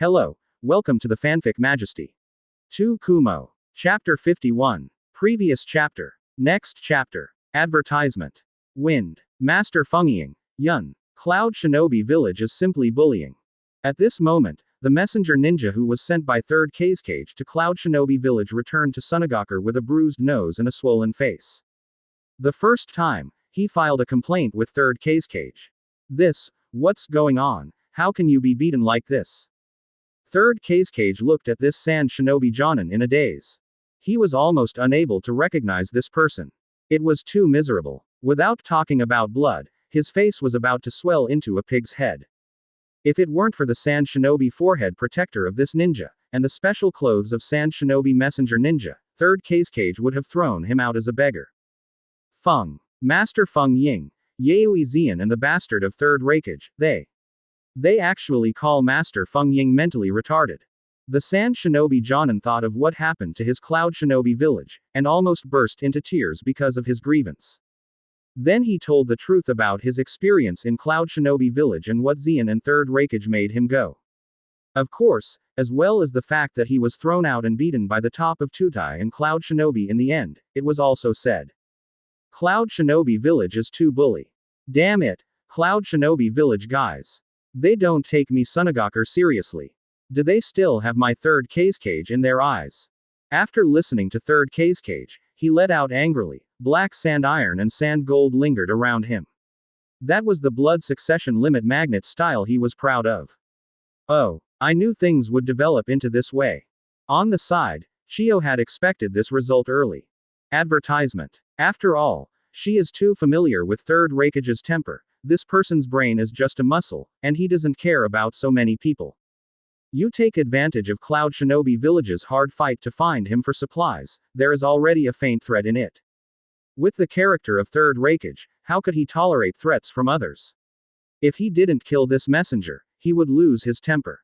Hello, welcome to the Fanfic Majesty. 2 Kumo. Chapter 51. Previous chapter. Next chapter. Advertisement. Wind. Master Fengying. Yun. Cloud Shinobi Village is simply bullying. At this moment, the messenger ninja who was sent by 3rd Cage to Cloud Shinobi Village returned to Sunagakure with a bruised nose and a swollen face. The first time, he filed a complaint with 3rd Cage. What's going on? How can you be beaten like this? 3rd Cage looked at this Sand Shinobi Jonin in a daze. He was almost unable to recognize this person. It was too miserable. Without talking about blood, his face was about to swell into a pig's head. If it weren't for the Sand Shinobi forehead protector of this ninja, and the special clothes of Sand Shinobi Messenger Ninja, 3rd Cage would have thrown him out as a beggar. Master Fengying, Yaoi Zian and the bastard of 3rd Raikage, they actually call Master Fengying mentally retarded. The Sand Shinobi Jonin thought of what happened to his Cloud Shinobi village, and almost burst into tears because of his grievance. Then he told the truth about his experience in Cloud Shinobi village and what Zian and 3rd Raikage made him go. Of course, as well as the fact that he was thrown out and beaten by the top of Tutai and Cloud Shinobi in the end, it was also said. Cloud Shinobi village is too bully. Damn it, Cloud Shinobi village guys. They don't take me Sunagakure seriously. Do they still have my 3rd Cage in their eyes? After listening to 3rd Cage, he let out angrily. Black sand iron and sand gold lingered around him. That was the blood succession limit magnet style he was proud of. Oh, I knew things would develop into this way. On the side, Chio had expected this result early. Advertisement. After all, she is too familiar with 3rd Raikage's temper. This person's brain is just a muscle, and he doesn't care about so many people. You take advantage of Cloud Shinobi Village's hard fight to find him for supplies, there is already a faint threat in it. With the character of 3rd Raikage, how could he tolerate threats from others? If he didn't kill this messenger, he would lose his temper.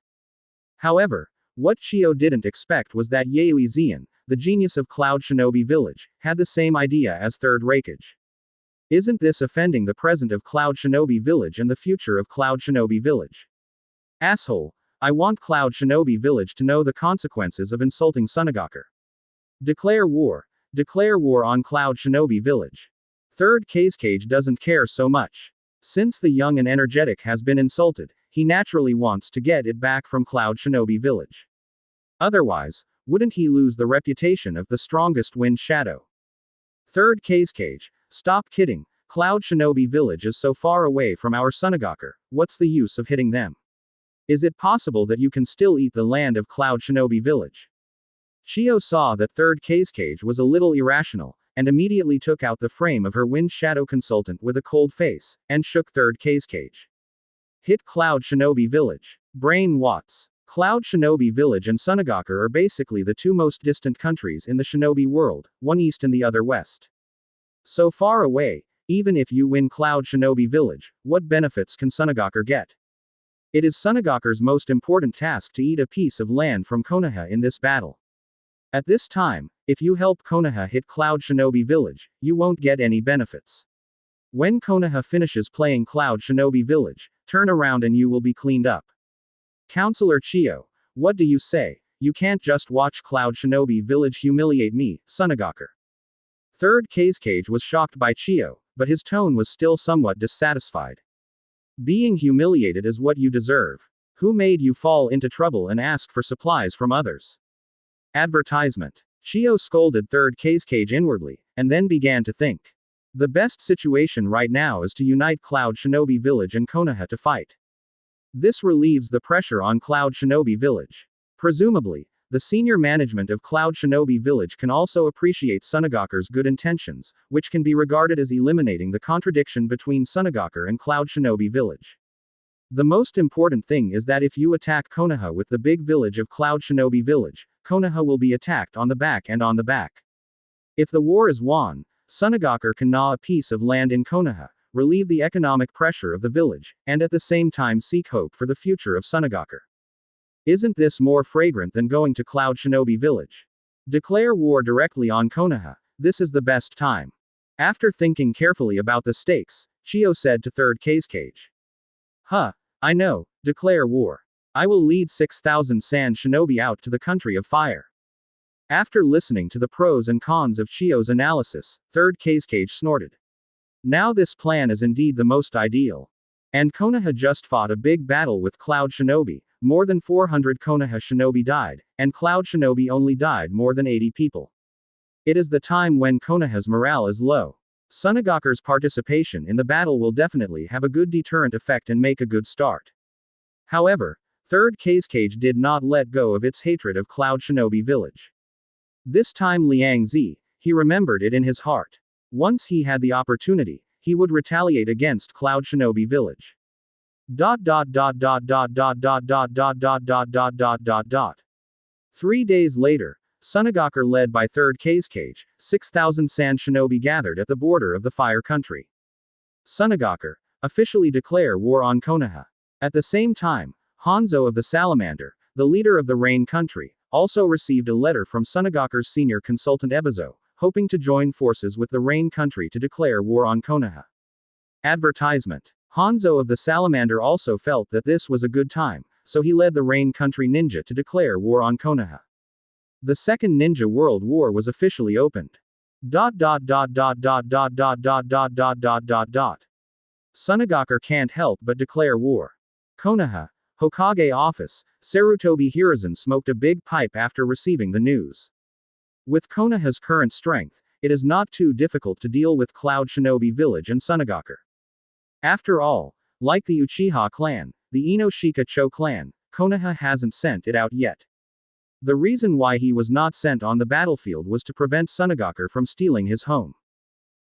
However, what Chio didn't expect was that Yaoi Zian, the genius of Cloud Shinobi Village, had the same idea as 3rd Raikage. Isn't this offending the present of Cloud Shinobi Village and the future of Cloud Shinobi Village? Asshole, I want Cloud Shinobi Village to know the consequences of insulting Sunagakure. Declare war. Declare war on Cloud Shinobi Village. 3rd Cage doesn't care so much. Since the young and energetic has been insulted, he naturally wants to get it back from Cloud Shinobi Village. Otherwise, wouldn't he lose the reputation of the strongest wind shadow? 3rd Cage, stop kidding. Cloud Shinobi Village is so far away from our Sunagakure, what's the use of hitting them? Is it possible that you can still eat the land of Cloud Shinobi Village? Chio saw that 3rd Cage was a little irrational, and immediately took out the frame of her wind shadow consultant with a cold face, and shook 3rd Cage. Hit Cloud Shinobi Village. Brain Watts. Cloud Shinobi Village and Sunagakure are basically the two most distant countries in the Shinobi world, one east and the other west. So far away, even if you win Cloud Shinobi Village, what benefits can Sunagakure get? It is Sunagakure's most important task to eat a piece of land from Konoha in this battle. At this time, if you help Konoha hit Cloud Shinobi Village, you won't get any benefits. When Konoha finishes playing Cloud Shinobi Village, turn around and you will be cleaned up. Counselor Chio, what do you say? You can't just watch Cloud Shinobi Village humiliate me, Sunagakure. 3rd Cage was shocked by Chio, but his tone was still somewhat dissatisfied. Being humiliated is what you deserve. Who made you fall into trouble and ask for supplies from others? Advertisement. Chio scolded 3rd Cage inwardly, and then began to think. The best situation right now is to unite Cloud Shinobi Village and Konoha to fight. This relieves the pressure on Cloud Shinobi Village. Presumably, the senior management of Cloud Shinobi Village can also appreciate Sunagakure's good intentions, which can be regarded as eliminating the contradiction between Sunagakure and Cloud Shinobi Village. The most important thing is that if you attack Konoha with the big village of Cloud Shinobi Village, Konoha will be attacked on the back and on the back. If the war is won, Sunagakure can gnaw a piece of land in Konoha, relieve the economic pressure of the village, and at the same time seek hope for the future of Sunagakure. Isn't this more fragrant than going to Cloud Shinobi Village? Declare war directly on Konoha, this is the best time. After thinking carefully about the stakes, Chio said to 3rd Cage. I know, declare war. I will lead 6,000 sand shinobi out to the country of fire. After listening to the pros and cons of Chio's analysis, 3rd Kazekage snorted. Now this plan is indeed the most ideal. And Konoha just fought a big battle with Cloud Shinobi, more than 400 Konoha Shinobi died, and Cloud Shinobi only died more than 80 people. It is the time when Konoha's morale is low. Sunagakure's participation in the battle will definitely have a good deterrent effect and make a good start. However, 3rd Kazekage did not let go of its hatred of Cloud Shinobi village. This time Liang Zi, he remembered it in his heart. Once he had the opportunity, he would retaliate against Cloud Shinobi village. 3 days later, Sunagakure led by 3rd Kazekage, 6,000 sand shinobi gathered at the border of the fire country. Sunagakure, officially declare war on Konoha. At the same time, Hanzo of the Salamander, the leader of the Rain country, also received a letter from Sunagakure's senior consultant Ebizo, hoping to join forces with the Rain country to declare war on Konoha. Advertisement. Hanzo of the Salamander also felt that this was a good time, so he led the Rain country ninja to declare war on Konoha. The Second Ninja World War was officially opened. Sunagakure can't help but declare war. Konoha, Hokage office, Sarutobi Hiruzen smoked a big pipe after receiving the news. With Konoha's current strength, it is not too difficult to deal with Cloud Shinobi village and Sunagakure. After all, like the Uchiha clan, the Inoshika Cho clan, Konoha hasn't sent it out yet. The reason why he was not sent on the battlefield was to prevent Sunagakure from stealing his home.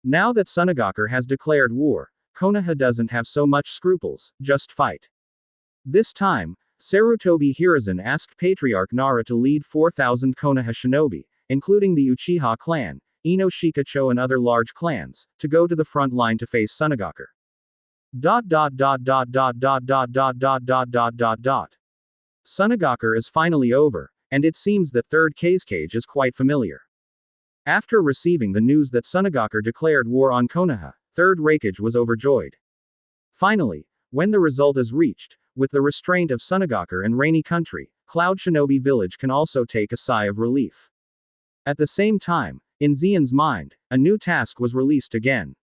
Now that Sunagakure has declared war, Konoha doesn't have so much scruples, just fight. This time, Sarutobi Hiruzen asked Patriarch Nara to lead 4,000 Konoha shinobi, including the Uchiha clan, Inoshika Cho and other large clans, to go to the front line to face Sunagakure. Sunagakure is finally over, and it seems that 3rd Kazekage is quite familiar. After receiving the news that Sunagakure declared war on Konoha, 3rd Raikage was overjoyed. Finally, when the result is reached, with the restraint of Sunagakure and Rainy Country, Cloud Shinobi Village can also take a sigh of relief. At the same time, in Xian's mind, a new task was released again.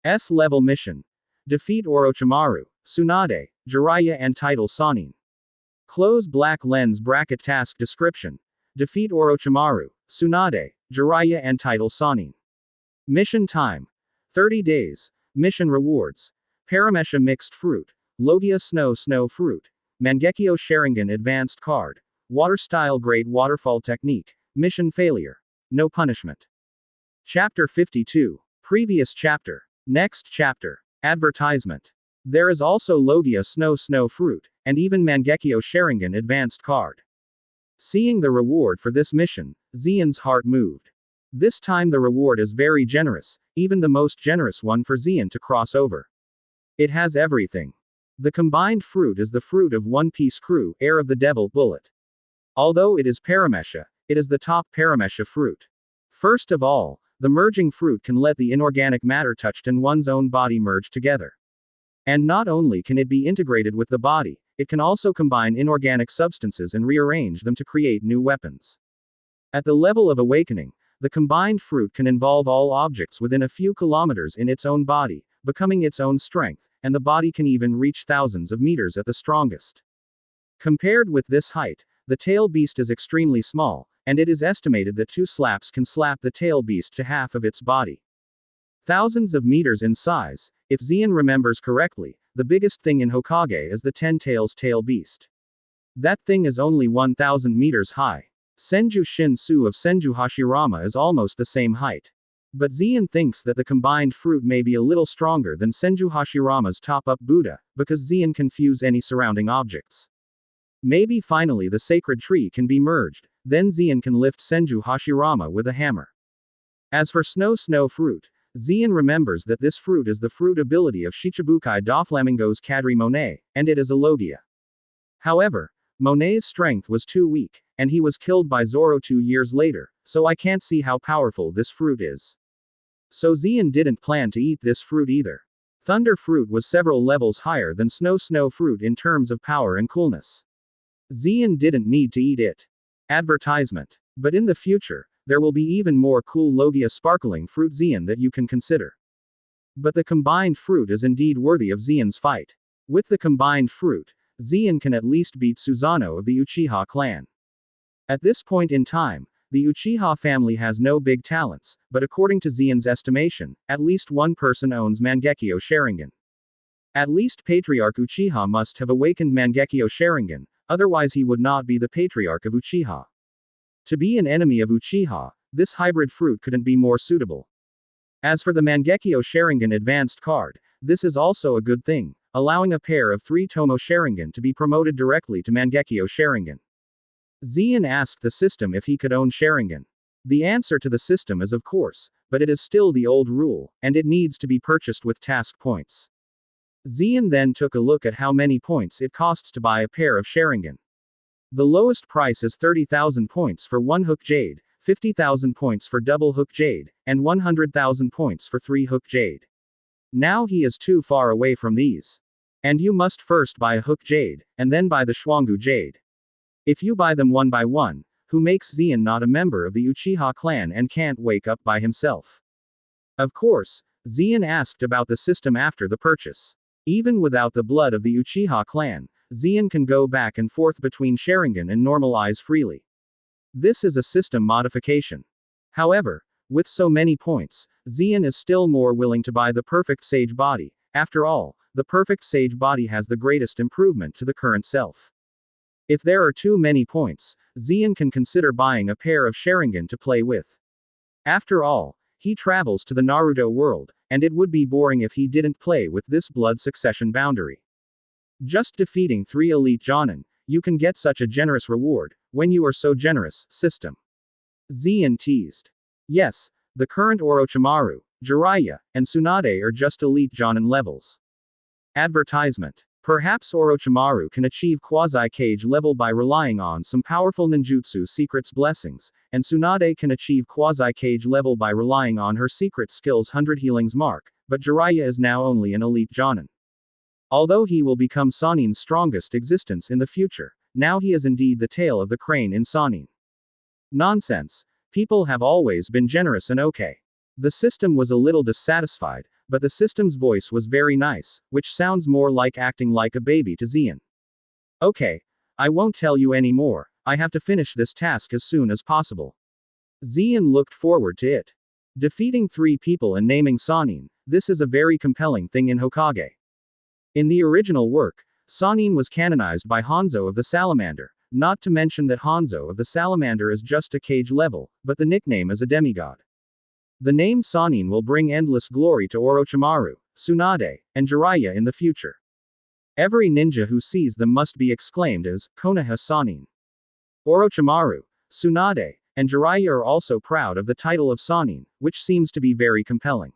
S-level mission. Defeat Orochimaru, Tsunade, Jiraiya and Title Sannin. Close black lens bracket task description. Defeat Orochimaru, Tsunade, Jiraiya and Title Sannin. Mission time. 30 days. Mission rewards. Paramesha mixed fruit. Logia snow fruit. Mangekyo Sharingan advanced card. Water style great waterfall technique. Mission failure. No punishment. Chapter 52. Previous chapter. Next chapter. Advertisement. There is also Logia snow fruit, and even Mangekyo Sharingan advanced card. Seeing the reward for this mission, Xian's heart moved. This time the reward is very generous, even the most generous one for Xian to cross over. It has everything. The combined fruit is the fruit of One Piece crew, heir of the Devil Bullet. Although it is Paramesha, it is the top Paramesha fruit. First of all, the merging fruit can let the inorganic matter touched in one's own body merge together. And not only can it be integrated with the body, it can also combine inorganic substances and rearrange them to create new weapons. At the level of awakening, the combined fruit can involve all objects within a few kilometers in its own body, becoming its own strength, and the body can even reach thousands of meters at the strongest. Compared with this height, the tail beast is extremely small, and it is estimated that 2 slaps can slap the tail beast to half of its body. Thousands of meters in size, if Xian remembers correctly, the biggest thing in Hokage is the 10 tails tail beast. That thing is only 1,000 meters high. Senju Shin-Su of Senju Hashirama is almost the same height. But Xian thinks that the combined fruit may be a little stronger than Senju Hashirama's top-up Buddha, because Xian can fuse any surrounding objects. Maybe finally the sacred tree can be merged, then Xian can lift Senju Hashirama with a hammer. As for snow fruit, Xian remembers that this fruit is the fruit ability of Shichibukai Doflamingo's Kadri Monet, and it is a Logia. However, Monet's strength was too weak, and he was killed by Zoro 2 years later, so I can't see how powerful this fruit is. So Xian didn't plan to eat this fruit either. Thunder fruit was several levels higher than snow fruit in terms of power and coolness. Xian didn't need to eat it. Advertisement. But in the future, there will be even more cool Logia sparkling fruit Xian that you can consider. But the combined fruit is indeed worthy of Xian's fight. With the combined fruit, Xian can at least beat Susanoo of the Uchiha clan. At this point in time, the Uchiha family has no big talents, but according to Xian's estimation, at least one person owns Mangekyo Sharingan. At least Patriarch Uchiha must have awakened Mangekyo Sharingan, otherwise he would not be the Patriarch of Uchiha. To be an enemy of Uchiha, this hybrid fruit couldn't be more suitable. As for the Mangekyo Sharingan advanced card, this is also a good thing, allowing a pair of 3 Tomo Sharingan to be promoted directly to Mangekyo Sharingan. Xian asked the system if he could own Sharingan. The answer to the system is of course, but it is still the old rule, and it needs to be purchased with task points. Xian then took a look at how many points it costs to buy a pair of Sharingan. The lowest price is 30,000 points for 1 Hook Jade, 50,000 points for double Hook Jade, and 100,000 points for 3 Hook Jade. Now he is too far away from these. And you must first buy a Hook Jade, and then buy the Schwangu Jade. If you buy them one by one, who makes Xian not a member of the Uchiha clan and can't wake up by himself? Of course, Xian asked about the system after the purchase. Even without the blood of the Uchiha clan, Xian can go back and forth between Sharingan and normal eyes freely. This is a system modification. However, with so many points, Xian is still more willing to buy the perfect Sage body. After all, the perfect Sage body has the greatest improvement to the current self. If there are too many points, Xian can consider buying a pair of Sharingan to play with. After all, he travels to the Naruto world, and it would be boring if he didn't play with this blood succession boundary. Just defeating 3 elite Jonin, you can get such a generous reward, when you are so generous, system. Xian teased. Yes, the current Orochimaru, Jiraiya, and Tsunade are just elite Jonin levels. Advertisement. Perhaps Orochimaru can achieve quasi-cage level by relying on some powerful ninjutsu secrets blessings, and Tsunade can achieve quasi-cage level by relying on her secret skills 100 healings mark, but Jiraiya is now only an elite Jonin. Although he will become Sannin's strongest existence in the future, now he is indeed the tail of the crane in Sannin. Nonsense. People have always been generous and okay. The system was a little dissatisfied, but the system's voice was very nice, which sounds more like acting like a baby to Xian. Okay, I won't tell you any more, I have to finish this task as soon as possible. Xian looked forward to it. Defeating 3 people and naming Sannin, this is a very compelling thing in Hokage. In the original work, Sannin was canonized by Hanzo of the Salamander, not to mention that Hanzo of the Salamander is just a cage level, but the nickname is a demigod. The name Sannin will bring endless glory to Orochimaru, Tsunade, and Jiraiya in the future. Every ninja who sees them must be exclaimed as Konoha Sannin. Orochimaru, Tsunade, and Jiraiya are also proud of the title of Sannin, which seems to be very compelling.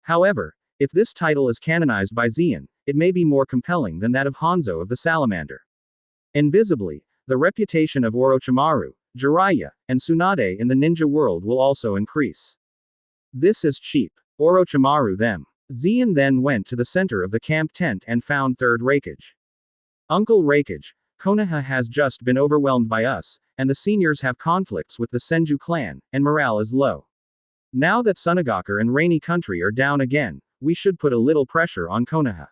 However, if this title is canonized by Xian, it may be more compelling than that of Hanzo of the Salamander. Invisibly, the reputation of Orochimaru, Jiraiya, and Tsunade in the ninja world will also increase. This is cheap. Orochimaru them. Xian then went to the center of the camp tent and found Third Raikage. Uncle Raikage, Konoha has just been overwhelmed by us, and the seniors have conflicts with the Senju clan, and morale is low. Now that Sunagakure and Rainy Country are down again, we should put a little pressure on Konoha.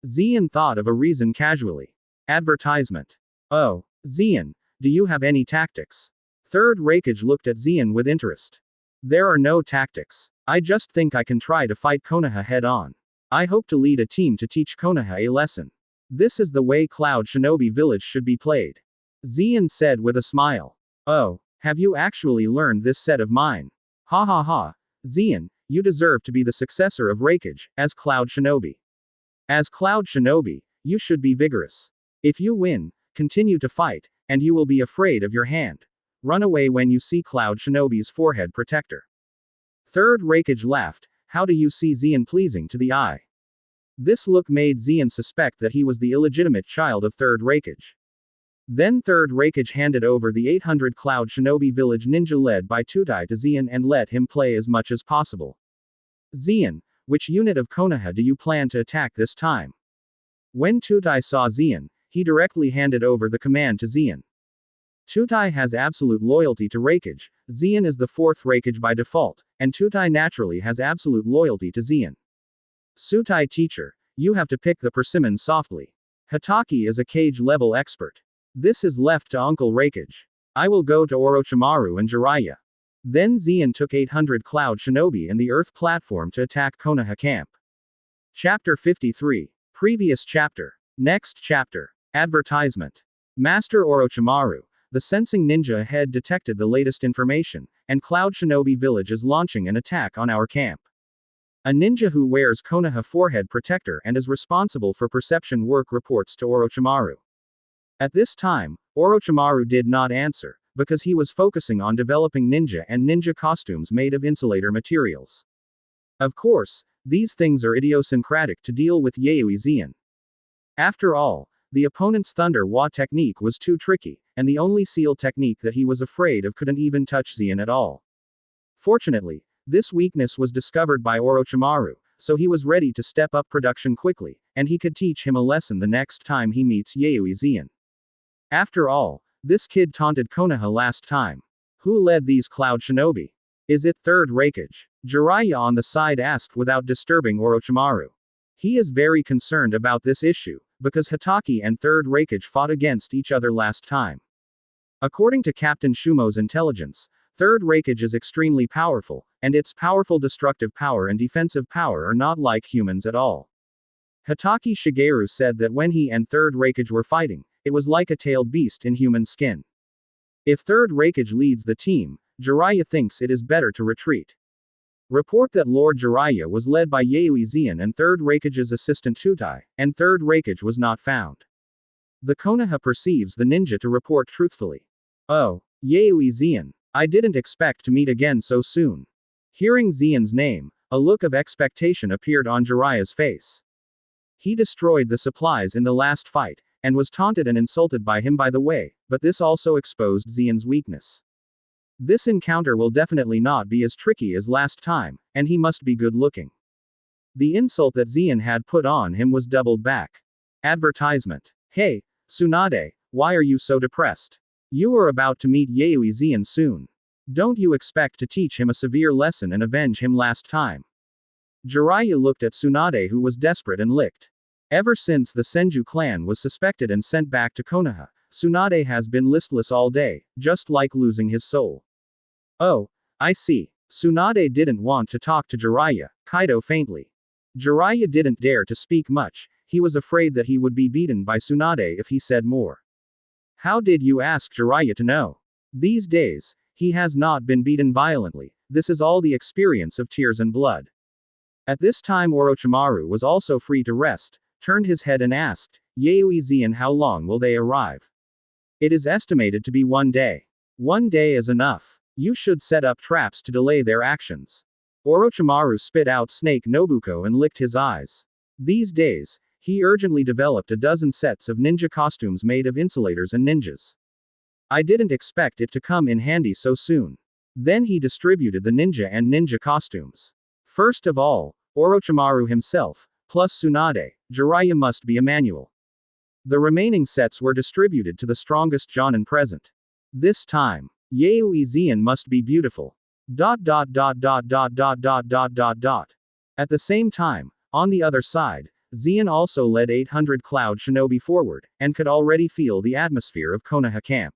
Xian thought of a reason casually. Advertisement. Oh, Xian, do you have any tactics? Third Raikage looked at Xian with interest. There are no tactics. I just think I can try to fight Konoha head on. I hope to lead a team to teach Konoha a lesson. This is the way Cloud Shinobi Village should be played. Xian said with a smile. Oh, have you actually learned this set of mine? Ha ha ha. Xian, you deserve to be the successor of Raikage, as Cloud Shinobi. As Cloud Shinobi, you should be vigorous. If you win, continue to fight, and you will be afraid of your hand. Run away when you see Cloud Shinobi's forehead protector. Third Raikage laughed. How do you see Xian pleasing to the eye? This look made Xian suspect that he was the illegitimate child of Third Raikage. Then Third Raikage handed over the 800 Cloud Shinobi Village ninja led by Tutai to Xian and let him play as much as possible. Xian, which unit of Konoha do you plan to attack this time? When Tutai saw Xian, he directly handed over the command to Zeon. Tutai has absolute loyalty to Raikage, Zeon is the fourth Raikage by default, and Tutai naturally has absolute loyalty to Zeon. Sutai teacher, you have to pick the persimmon softly. Hataki is a cage-level expert. This is left to Uncle Raikage. I will go to Orochimaru and Jiraiya. Then Zeon took 800 Cloud Shinobi and the Earth platform to attack Konoha camp. Chapter 53. Previous chapter. Next chapter. Advertisement. Master Orochimaru, the sensing ninja ahead detected the latest information, and Cloud Shinobi Village is launching an attack on our camp. A ninja who wears Konoha forehead protector and is responsible for perception work reports to Orochimaru. At this time, Orochimaru did not answer, because he was focusing on developing ninja and ninja costumes made of insulator materials. Of course, these things are idiosyncratic to deal with Yayoi Zeon. After all, the opponent's Thunder Wa technique was too tricky, and the only seal technique that he was afraid of couldn't even touch Zeon at all. Fortunately, this weakness was discovered by Orochimaru, so he was ready to step up production quickly, and he could teach him a lesson the next time he meets Yayoi Zeon. After all, this kid taunted Konoha last time. Who led these Cloud Shinobi? Is it third Raikage? Jiraiya on the side asked without disturbing Orochimaru. He is very concerned about this issue, because Hataki and third Raikage fought against each other last time. According to Captain Shumo's intelligence, third Raikage is extremely powerful, and its powerful destructive power and defensive power are not like humans at all. Hataki Shigeru said that when he and third Raikage were fighting, it was like a tailed beast in human skin. If third Raikage leads the team, Jiraiya thinks it is better to retreat. Report that Lord Jiraiya was led by Yayoi Zeon and third Raikage's assistant Tutai, and third Raikage was not found. The Konoha perceives the ninja to report truthfully. Oh, Yayoi Zeon, I didn't expect to meet again so soon. Hearing Zeon's name, a look of expectation appeared on Jiraiya's face. He destroyed the supplies in the last fight, and was taunted and insulted by him by the way, but this also exposed Zeon's weakness. This encounter will definitely not be as tricky as last time, and he must be good looking. The insult that Zeon had put on him was doubled back. Advertisement. Hey, Tsunade, why are you so depressed? You are about to meet Yayoi Zeon soon. Don't you expect to teach him a severe lesson and avenge him last time? Jiraiya looked at Tsunade, who was desperate and licked. Ever since the Senju clan was suspected and sent back to Konoha, Tsunade has been listless all day, just like losing his soul. Oh, I see. Tsunade didn't want to talk to Jiraiya, Kaido faintly. Jiraiya didn't dare to speak much, he was afraid that he would be beaten by Tsunade if he said more. How did you ask Jiraiya to know? These days, he has not been beaten violently, this is all the experience of tears and blood. At this time Orochimaru was also free to rest, turned his head and asked, Yayoi Zeon, how long will they arrive? It is estimated to be 1 day. 1 day is enough. You should set up traps to delay their actions. Orochimaru spit out Snake Nobuko and licked his eyes. These days, he urgently developed a dozen sets of ninja costumes made of insulators and ninjas. I didn't expect it to come in handy so soon. Then he distributed the ninja and ninja costumes. First of all, Orochimaru himself, plus Tsunade, Jiraiya must be a manual. The remaining sets were distributed to the strongest Jonin present. This time, Yayoi Zeon must be beautiful. At the same time, on the other side, Zeon also led 800 Cloud Shinobi forward, and could already feel the atmosphere of Konoha camp.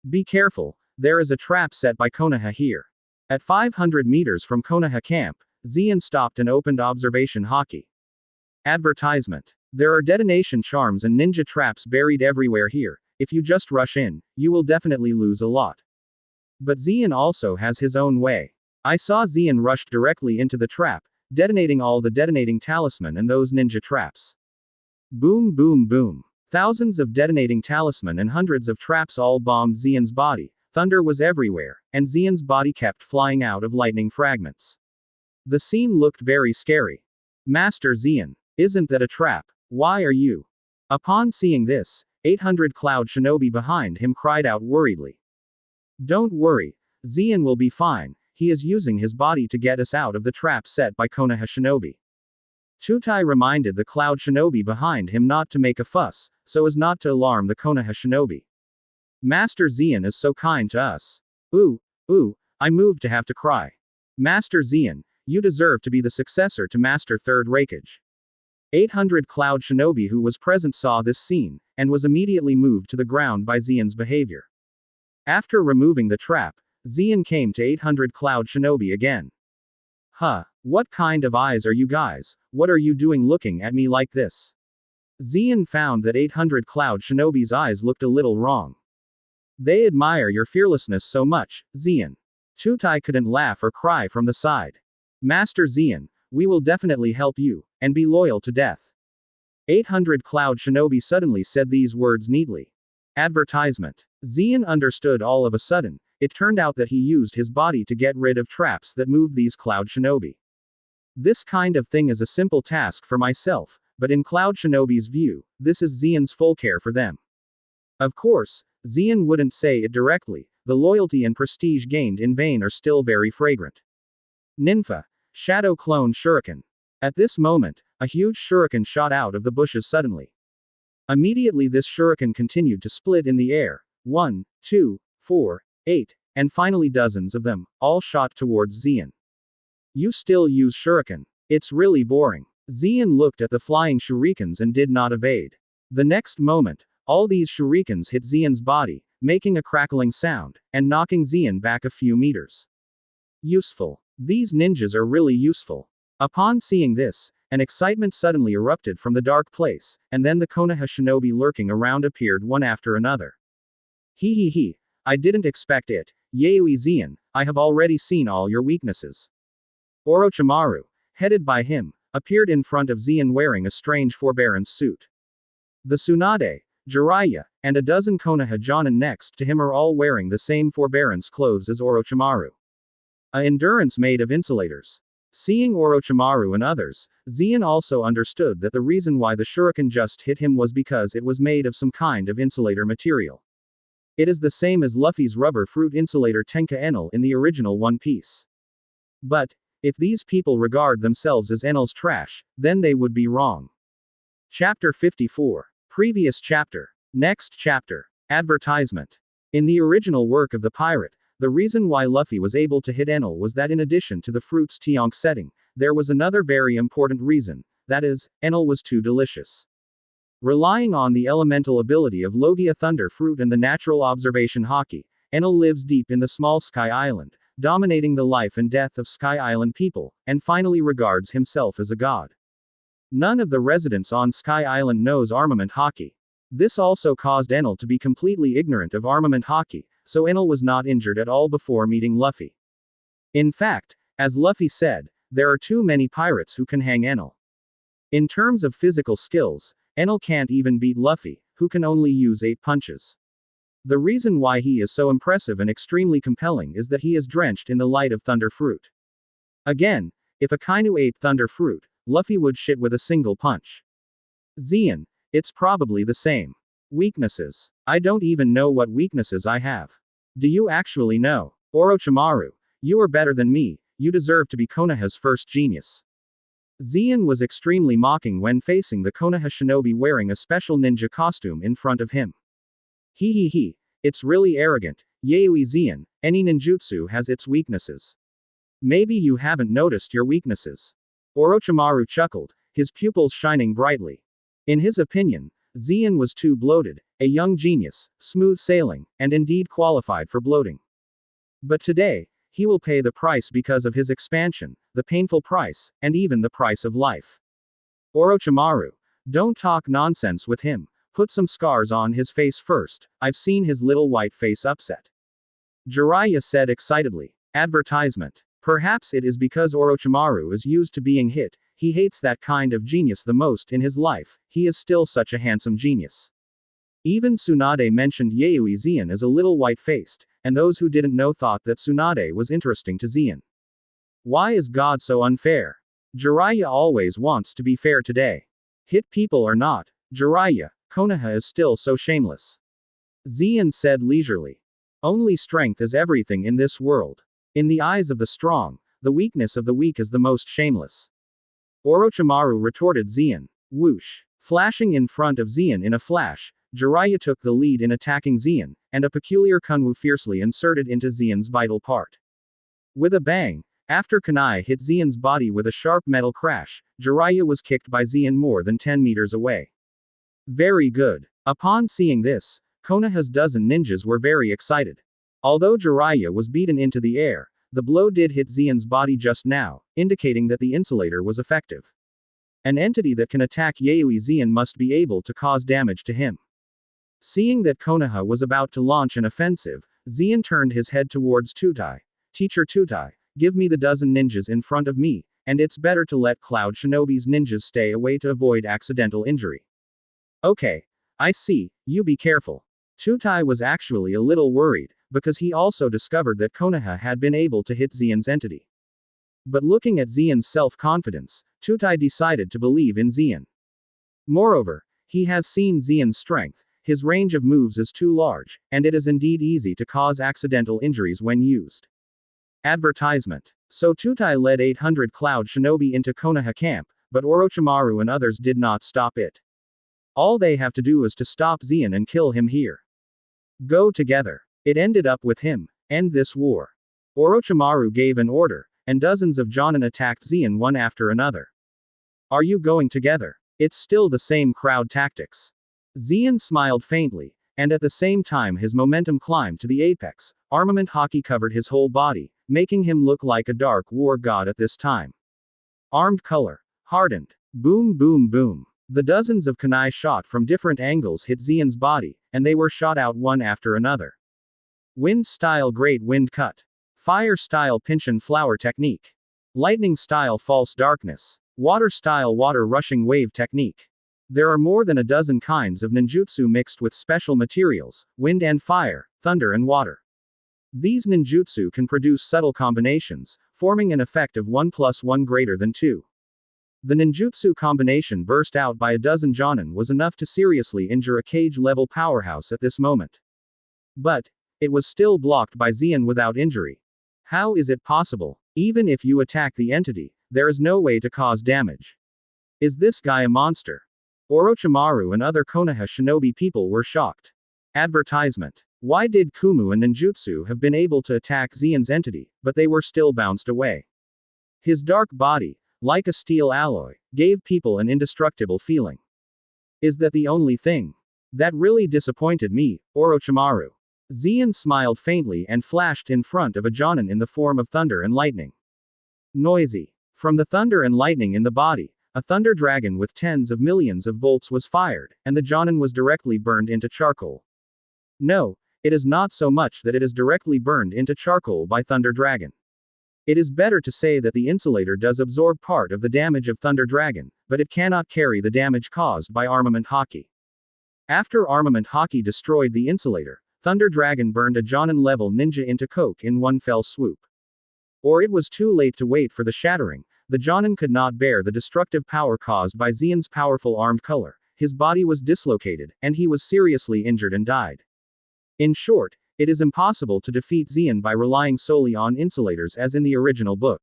Be careful, there is a trap set by Konoha here. At 500 meters from Konoha camp, Zeon stopped and opened observation haki. Advertisement. There are detonation charms and ninja traps buried everywhere here. If you just rush in, you will definitely lose a lot. But Zeon also has his own way. I saw Zeon rush directly into the trap, detonating all the detonating talisman and those ninja traps. Boom boom boom. Thousands of detonating talisman and hundreds of traps all bombed Zeon's body. Thunder was everywhere, and Zeon's body kept flying out of lightning fragments. The scene looked very scary. Master Zeon, isn't that a trap? Why are you? Upon seeing this, 800 Cloud Shinobi behind him cried out worriedly. Don't worry, Zeon will be fine, he is using his body to get us out of the trap set by Konoha Shinobi. Tutai reminded the Cloud Shinobi behind him not to make a fuss, so as not to alarm the Konoha shinobi. Master Zeon is so kind to us. Ooh, I moved to have to cry. Master Zeon, you deserve to be the successor to Master Third Raikage. 800 Cloud Shinobi who was present saw this scene, and was immediately moved to the ground by Zeon's behavior. After removing the trap, Zeon came to 800 Cloud Shinobi again. Huh, what kind of eyes are you guys? What are you doing looking at me like this? Zeon found that 800 Cloud Shinobi's eyes looked a little wrong. They admire your fearlessness so much, Zeon. Tutai couldn't laugh or cry from the side. Master Zeon, we will definitely help you, and be loyal to death. 800 Cloud Shinobi suddenly said these words neatly. Advertisement. Zeon understood all of a sudden. It turned out that he used his body to get rid of traps that moved these Cloud Shinobi. This kind of thing is a simple task for myself, but in Cloud Shinobi's view, this is Zeon's full care for them. Of course, Zeon wouldn't say it directly, the loyalty and prestige gained in vain are still very fragrant. Ninfa. Shadow Clone Shuriken. At this moment, a huge shuriken shot out of the bushes suddenly. Immediately this shuriken continued to split in the air, 1, 2, 4, 8, and finally dozens of them, all shot towards Zeon. You still use shuriken. It's really boring. Zeon looked at the flying shurikens and did not evade. The next moment, all these shurikens hit Zeon's body, making a crackling sound, and knocking Zeon back a few meters. Useful. These ninjas are really useful. Upon seeing this, an excitement suddenly erupted from the dark place, and then the Konoha shinobi lurking around appeared one after another. He, I didn't expect it, Yayoi Zeon, I have already seen all your weaknesses. Orochimaru, headed by him, appeared in front of Zeon wearing a strange forbearance suit. The Tsunade, Jiraiya, and a dozen Konoha Jonin next to him are all wearing the same forbearance clothes as Orochimaru. A endurance made of insulators. Seeing Orochimaru and others, Zeon also understood that the reason why the shuriken just hit him was because it was made of some kind of insulator material. It is the same as Luffy's rubber fruit insulator Tenka Enel in the original One Piece. But, if these people regard themselves as Enel's trash, then they would be wrong. Chapter 54. Previous chapter. Next chapter. Advertisement. In the original work of the pirate, the reason why Luffy was able to hit Enel was that in addition to the fruit's Tionk setting, there was another very important reason, that is, Enel was too delicious. Relying on the elemental ability of Logia Thunder Fruit and the natural observation Haki, Enel lives deep in the small Sky Island, dominating the life and death of Sky Island people, and finally regards himself as a god. None of the residents on Sky Island knows armament Haki. This also caused Enel to be completely ignorant of armament Haki, so Enel was not injured at all before meeting Luffy. In fact, as Luffy said, there are too many pirates who can hang Enel. In terms of physical skills, Enel can't even beat Luffy, who can only use 8 punches. The reason why he is so impressive and extremely compelling is that he is drenched in the light of Thunder Fruit. Again, if Akainu ate Thunder Fruit, Luffy would shit with a single punch. Zeon, it's probably the same. Weaknesses. I don't even know what weaknesses I have. Do you actually know? Orochimaru, you are better than me, you deserve to be Konoha's first genius. Zeon was extremely mocking when facing the Konoha shinobi wearing a special ninja costume in front of him. It's really arrogant, Yayoi Zeon, any ninjutsu has its weaknesses. Maybe you haven't noticed your weaknesses. Orochimaru chuckled, his pupils shining brightly. In his opinion, Zeon was too bloated, a young genius, smooth sailing, and indeed qualified for bloating. But today, he will pay the price because of his expansion, the painful price, and even the price of life. Orochimaru, don't talk nonsense with him, put some scars on his face first, I've seen his little white face upset. Jiraiya said excitedly. Advertisement. Perhaps it is because Orochimaru is used to being hit, he hates that kind of genius the most in his life, he is still such a handsome genius. Even Tsunade mentioned Yayoi Zeon as a little white-faced, and those who didn't know thought that Tsunade was interesting to Zeon. Why is God so unfair? Jiraiya always wants to be fair today. Hit people or not, Jiraiya, Konoha is still so shameless. Zeon said leisurely. Only strength is everything in this world. In the eyes of the strong, the weakness of the weak is the most shameless. Orochimaru retorted Zeon. Whoosh. Flashing in front of Xian in a flash, Jiraiya took the lead in attacking Xian, and a peculiar kunwu fiercely inserted into Xian's vital part. With a bang, after kunai hit Xian's body with a sharp metal crash, Jiraiya was kicked by Xian more than 10 meters away. Very good. Upon seeing this, Konoha's dozen ninjas were very excited. Although Jiraiya was beaten into the air, the blow did hit Xian's body just now, indicating that the insulator was effective. An entity that can attack Yayoi Xian must be able to cause damage to him. Seeing that Konoha was about to launch an offensive, Xian turned his head towards Tutai. Teacher Tutai, give me the dozen ninjas in front of me, and it's better to let Cloud Shinobi's ninjas stay away to avoid accidental injury. Okay. I see, you be careful. Tutai was actually a little worried, because he also discovered that Konoha had been able to hit Xian's entity. But looking at Xian's self-confidence, Tutai decided to believe in Xian. Moreover, he has seen Xian's strength, his range of moves is too large, and it is indeed easy to cause accidental injuries when used. Advertisement. So Tutai led 800 Cloud Shinobi into Konoha camp, but Orochimaru and others did not stop it. All they have to do is to stop Xian and kill him here. Go together. It ended up with him. End this war. Orochimaru gave an order, and dozens of Jonin attacked Xian one after another. Are you going together? It's still the same crowd tactics. Xian smiled faintly, and at the same time his momentum climbed to the apex. Armament hockey covered his whole body, making him look like a dark war god at this time. Armed color. Hardened. Boom boom boom. The dozens of kunai shot from different angles hit Xian's body, and they were shot out one after another. Wind style great wind cut. Fire style pinchin flower technique. Lightning style false darkness. Water style water rushing wave technique. There are more than a dozen kinds of ninjutsu mixed with special materials, wind and fire, thunder and water. These ninjutsu can produce subtle combinations, forming an effect of 1 + 1 greater than 2. The ninjutsu combination burst out by a dozen Jonin was enough to seriously injure a cage-level powerhouse at this moment. But it was still blocked by Xian without injury. How is it possible? Even if you attack the entity, there is no way to cause damage. Is this guy a monster? Orochimaru and other Konoha shinobi people were shocked. Advertisement. Why did Kumu and ninjutsu have been able to attack Xian's entity, but they were still bounced away? His dark body, like a steel alloy, gave people an indestructible feeling. Is that the only thing? That really disappointed me, Orochimaru. Xian smiled faintly and flashed in front of a Jonin in the form of thunder and lightning. Noisy. From the thunder and lightning in the body, a thunder dragon with tens of millions of volts was fired, and the Jonin was directly burned into charcoal. No, it is not so much that it is directly burned into charcoal by Thunder Dragon. It is better to say that the insulator does absorb part of the damage of Thunder Dragon, but it cannot carry the damage caused by Armament Haki. After Armament Haki destroyed the insulator, Thunder Dragon burned a Jonin-level ninja into coke in one fell swoop. Or it was too late to wait for the shattering. The Jonin could not bear the destructive power caused by Xian's powerful armed color. His body was dislocated, and he was seriously injured and died. In short, it is impossible to defeat Xian by relying solely on insulators as in the original book.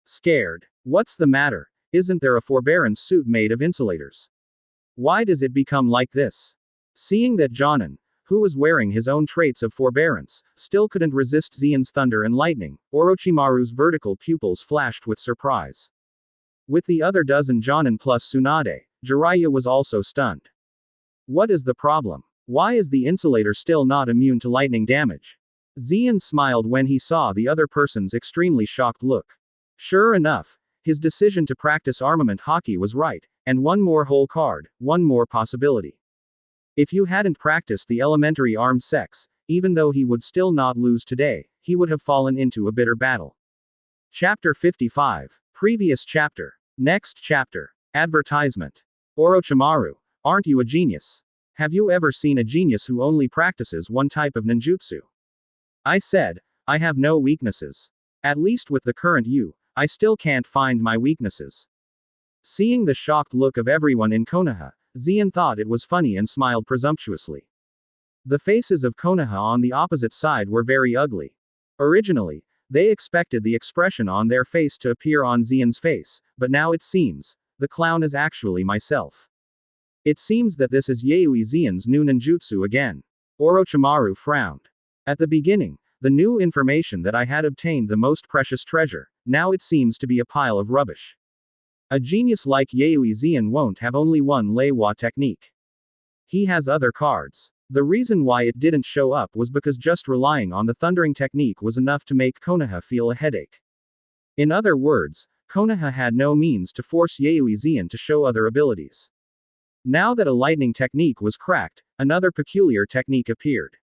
Scared. What's the matter? Isn't there a forbearance suit made of insulators? Why does it become like this? Seeing that Jonin, who was wearing his own traits of forbearance, still couldn't resist Xian's thunder and lightning, Orochimaru's vertical pupils flashed with surprise. With the other dozen Jonin plus Tsunade, Jiraiya was also stunned. What is the problem? Why is the insulator still not immune to lightning damage? Xian smiled when he saw the other person's extremely shocked look. Sure enough, his decision to practice Armament Haki was right, and one more whole card, one more possibility. If you hadn't practiced the elementary armed sex, even though he would still not lose today, he would have fallen into a bitter battle. Chapter 55. Previous chapter. Next chapter. Advertisement. Orochimaru, aren't you a genius? Have you ever seen a genius who only practices one type of ninjutsu? I said, I have no weaknesses. At least with the current you, I still can't find my weaknesses. Seeing the shocked look of everyone in Konoha, Xian thought it was funny and smiled presumptuously. The faces of Konoha on the opposite side were very ugly. Originally, they expected the expression on their face to appear on Xian's face, but now it seems, the clown is actually myself. It seems that this is Yayoi Zen's new ninjutsu again. Orochimaru frowned. At the beginning, the new information that I had obtained the most precious treasure, now it seems to be a pile of rubbish. A genius like Yayoi Zen won't have only one Leiwa technique. He has other cards. The reason why it didn't show up was because just relying on the thundering technique was enough to make Konoha feel a headache. In other words, Konoha had no means to force Yayoi Zen to show other abilities. Now that a lightning technique was cracked, another peculiar technique appeared.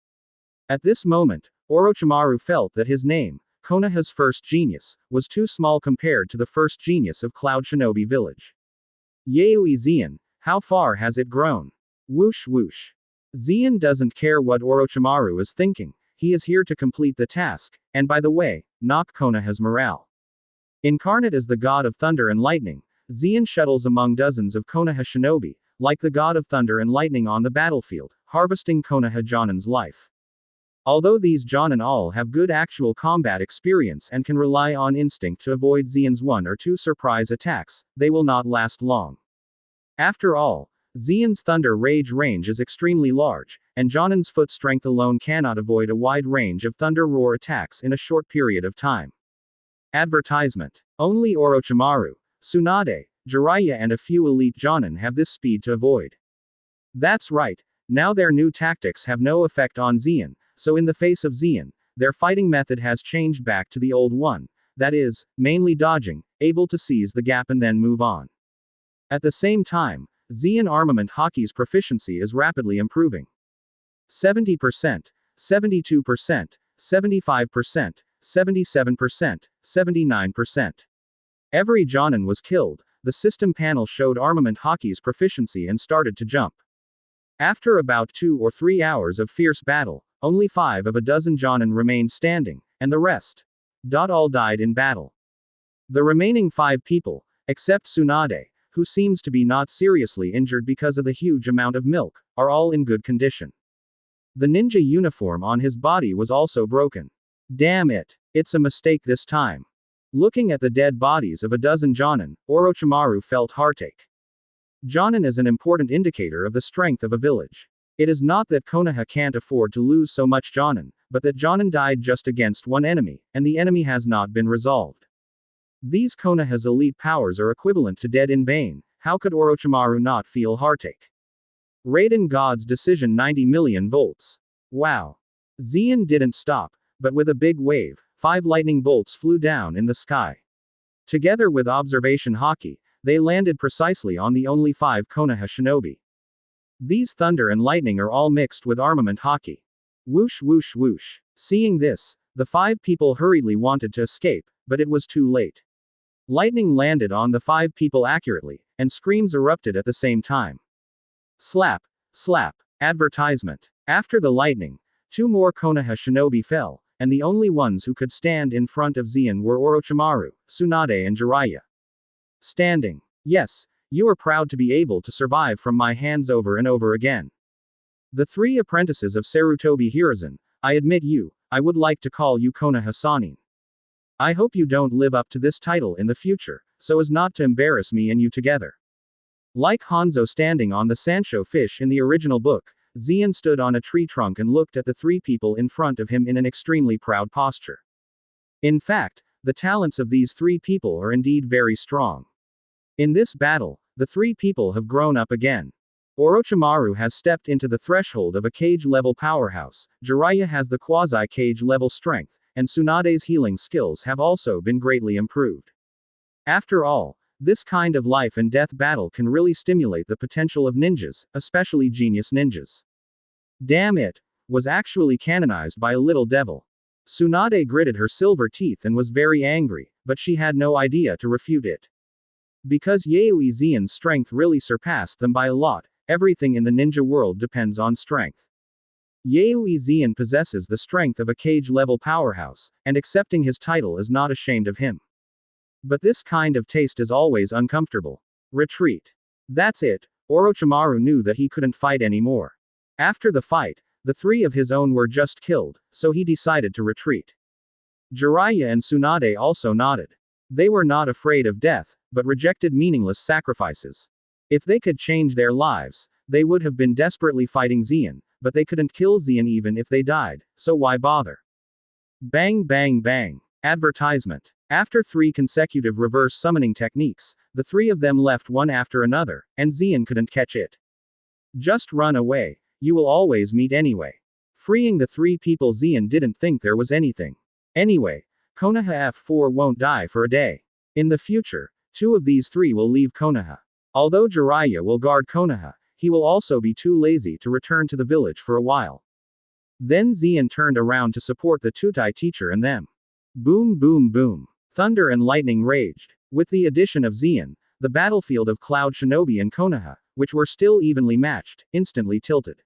At this moment, Orochimaru felt that his name, Konoha's first genius, was too small compared to the first genius of Cloud Shinobi Village. Yayoi Zen, how far has it grown? Whoosh whoosh. Zen doesn't care what Orochimaru is thinking, he is here to complete the task, and by the way, knock Konoha's morale. Incarnate as the god of thunder and lightning, Zen shuttles among dozens of Konoha shinobi, like the god of thunder and lightning on the battlefield, harvesting Konoha Jonin's life. Although these Jonin all have good actual combat experience and can rely on instinct to avoid Zen's one or two surprise attacks, they will not last long. After all, Zen's thunder rage range is extremely large, and Jonin's foot strength alone cannot avoid a wide range of thunder roar attacks in a short period of time. Advertisement. Only Orochimaru, Tsunade, Jiraiya and a few elite Jonin have this speed to avoid. That's right, now their new tactics have no effect on Zen, so in the face of Zen, their fighting method has changed back to the old one, that is, mainly dodging, able to seize the gap and then move on. At the same time, Zen armament hockey's proficiency is rapidly improving. 70%, 72%, 75%, 77%, 79%. Every Jonin was killed, the system panel showed armament hockey's proficiency and started to jump. After about 2 or 3 hours of fierce battle, only 5 of a dozen Jonin remained standing, and the rest all died in battle. The remaining 5 people, except Tsunade, who seems to be not seriously injured because of the huge amount of milk, are all in good condition. The ninja uniform on his body was also broken. Damn it, it's a mistake this time. Looking at the dead bodies of a dozen Jonin, Orochimaru felt heartache. Jonin is an important indicator of the strength of a village. It is not that Konoha can't afford to lose so much Jonin, but that Jonin died just against one enemy, and the enemy has not been resolved. These Konoha's elite powers are equivalent to dead in vain, how could Orochimaru not feel heartache? Raiden God's decision 90 million volts. Wow. Zen didn't stop, but with a big wave, 5 lightning bolts flew down in the sky. Together with observation hockey, they landed precisely on the only 5 Konoha shinobi. These thunder and lightning are all mixed with armament hockey. Whoosh whoosh whoosh. Seeing this, the 5 people hurriedly wanted to escape, but it was too late. Lightning landed on the 5 people accurately, and screams erupted at the same time. Slap, slap. Advertisement. After the lightning, 2 more Konoha shinobi fell, and the only ones who could stand in front of Zen were Orochimaru, Tsunade and Jiraiya. Standing. Yes, you are proud to be able to survive from my hands over and over again. The 3 apprentices of Sarutobi Hiruzen, I admit you, I would like to call you Konoha Sanin. I hope you don't live up to this title in the future, so as not to embarrass me and you together. Like Hanzo standing on the Sancho fish in the original book, Zen stood on a tree trunk and looked at the 3 people in front of him in an extremely proud posture. In fact, the talents of these 3 people are indeed very strong. In this battle, the 3 people have grown up again. Orochimaru has stepped into the threshold of a cage-level powerhouse, Jiraiya has the quasi-cage-level strength, and Tsunade's healing skills have also been greatly improved. After all, this kind of life and death battle can really stimulate the potential of ninjas, especially genius ninjas. Damn it, was actually canonized by a little devil. Tsunade gritted her silver teeth and was very angry, but she had no idea to refute it. Because Yayoi Zen's strength really surpassed them by a lot, everything in the ninja world depends on strength. Yayoi Zen possesses the strength of a cage-level powerhouse, and accepting his title is not ashamed of him. But this kind of taste is always uncomfortable. Retreat. That's it, Orochimaru knew that he couldn't fight anymore. After the fight, the 3 of his own were just killed, so he decided to retreat. Jiraiya and Tsunade also nodded. They were not afraid of death, but rejected meaningless sacrifices. If they could change their lives, they would have been desperately fighting Xian, but they couldn't kill Xian even if they died, so why bother? Bang bang bang. Advertisement. After 3 consecutive reverse summoning techniques, the 3 of them left one after another, and Xian couldn't catch it. Just run away. You will always meet anyway. Freeing the 3 people, Xian didn't think there was anything. Anyway, Konoha F4 won't die for a day. In the future, 2 of these 3 will leave Konoha. Although Jiraiya will guard Konoha, he will also be too lazy to return to the village for a while. Then Xian turned around to support the Tutai teacher and them. Boom boom boom. Thunder and lightning raged. With the addition of Xian, the battlefield of Cloud Shinobi and Konoha, which were still evenly matched, instantly tilted.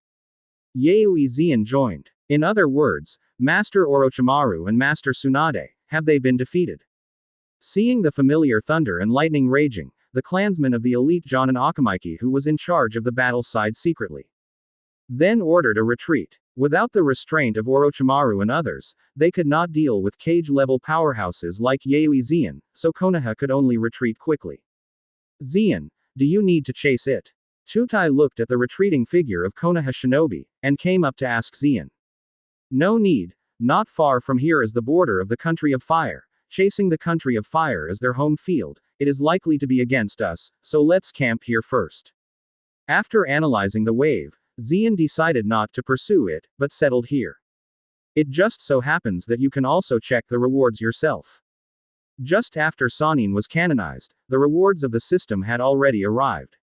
Yaoi Xian joined. In other words, Master Orochimaru and Master Tsunade, have they been defeated? Seeing the familiar thunder and lightning raging, the clansman of the elite Jonin Akamaiki, who was in charge of the battle, sighed secretly. Then ordered a retreat. Without the restraint of Orochimaru and others, they could not deal with cage-level powerhouses like Yaoi Xian, so Konoha could only retreat quickly. Xian, do you need to chase it? Tutai looked at the retreating figure of Konoha Shinobi, and came up to ask Xian. No need. Not far from here is the border of the Country of Fire. Chasing the Country of Fire as their home field, it is likely to be against us, so let's camp here first. After analyzing the wave, Xian decided not to pursue it, but settled here. It just so happens that you can also check the rewards yourself. Just after Sannin was canonized, the rewards of the system had already arrived.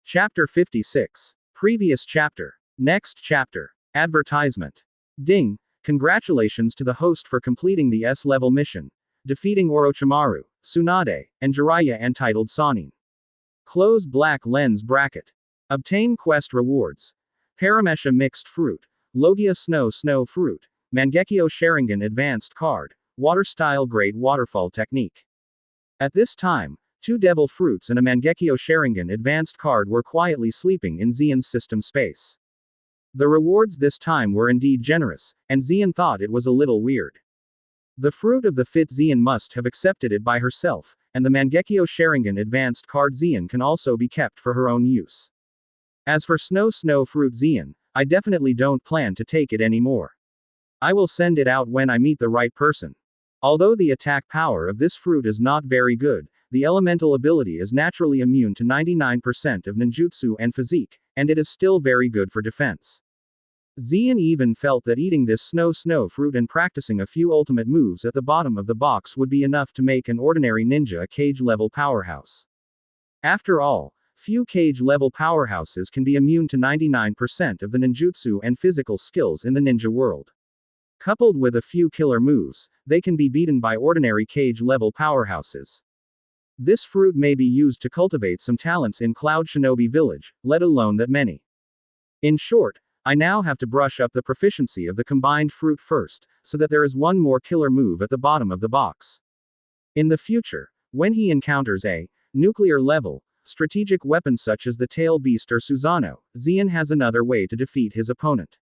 Chapter 56. Previous chapter. Next chapter. Advertisement. Ding! Congratulations to the host for completing the S-level mission, defeating Orochimaru, Tsunade, and Jiraiya entitled Sannin. Close black lens bracket. Obtain quest rewards. Paramesha Mixed Fruit, Logia Snow Fruit, Mangekyo Sharingan Advanced Card, Water Style Great Waterfall Technique. At this time, 2 Devil Fruits and a Mangekyo Sharingan Advanced Card were quietly sleeping in Xian's system space. The rewards this time were indeed generous, and Xian thought it was a little weird. The fruit of the fit Xian must have accepted it by herself, and the Mangekyo Sharingan Advanced Card Xian can also be kept for her own use. As for Snow Fruit Xian, I definitely don't plan to take it anymore. I will send it out when I meet the right person. Although the attack power of this fruit is not very good, the elemental ability is naturally immune to 99% of ninjutsu and physique, and it is still very good for defense. Xian even felt that eating this snow fruit and practicing a few ultimate moves at the bottom of the box would be enough to make an ordinary ninja a cage-level powerhouse. After all, few cage-level powerhouses can be immune to 99% of the ninjutsu and physical skills in the ninja world. Coupled with a few killer moves, they can be beaten by ordinary cage-level powerhouses. This fruit may be used to cultivate some talents in Cloud Shinobi Village, let alone that many. In short, I now have to brush up the proficiency of the combined fruit first, so that there is one more killer move at the bottom of the box. In the future, when he encounters a nuclear-level strategic weapon such as the Tail Beast or Susanoo, Xian has another way to defeat his opponent.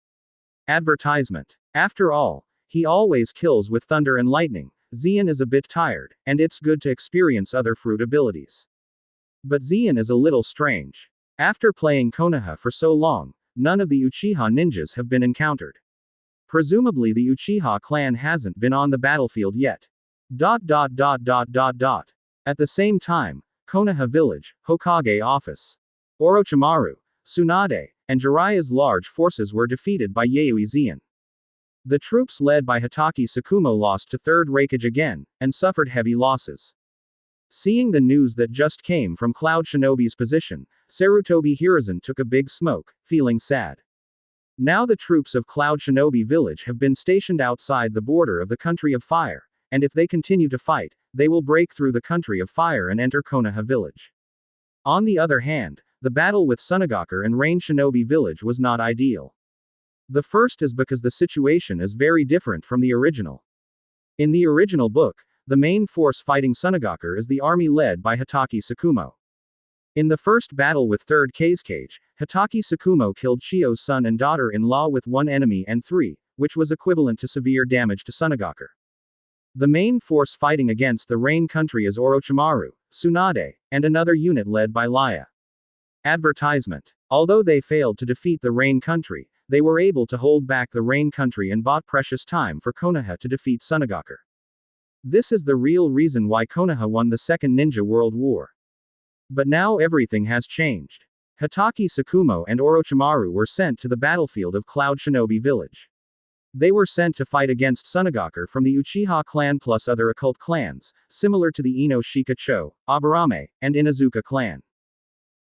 Advertisement. After all, he always kills with thunder and lightning. Xian is a bit tired, and it's good to experience other fruit abilities. But Xian is a little strange. After playing Konoha for so long, none of the Uchiha ninjas have been encountered. Presumably the Uchiha clan hasn't been on the battlefield yet. At the same time, Konoha Village, Hokage Office. Orochimaru, Tsunade, and Jiraiya's large forces were defeated by Yaoi Xian. The troops led by Hitaki Tsukumo lost to 3rd Raikage again, and suffered heavy losses. Seeing the news that just came from Cloud Shinobi's position, Sarutobi Hiruzen took a big smoke, feeling sad. Now the troops of Cloud Shinobi Village have been stationed outside the border of the Country of Fire, and if they continue to fight, they will break through the Country of Fire and enter Konoha Village. On the other hand, the battle with Sunagakure and Rain Shinobi Village was not ideal. The first is because the situation is very different from the original. In the original book, the main force fighting Sunagakure is the army led by Hitaki Tsukumo. In the first battle with 3rd Kazekage, Hitaki Tsukumo killed Chiyo's son and daughter-in-law with 1 enemy and 3, which was equivalent to severe damage to Sunagakure. The main force fighting against the Rain Country is Orochimaru, Tsunade, and another unit led by Laya. Advertisement. Although they failed to defeat the Rain Country, they were able to hold back the Rain Country and bought precious time for Konoha to defeat Sunagakure. This is the real reason why Konoha won the Second Ninja World War. But now everything has changed. Hatake Tsukumo and Orochimaru were sent to the battlefield of Cloud Shinobi Village. They were sent to fight against Sunagakure from the Uchiha clan plus other occult clans, similar to the Ino Shikacho, Aburame, and Inazuka clan.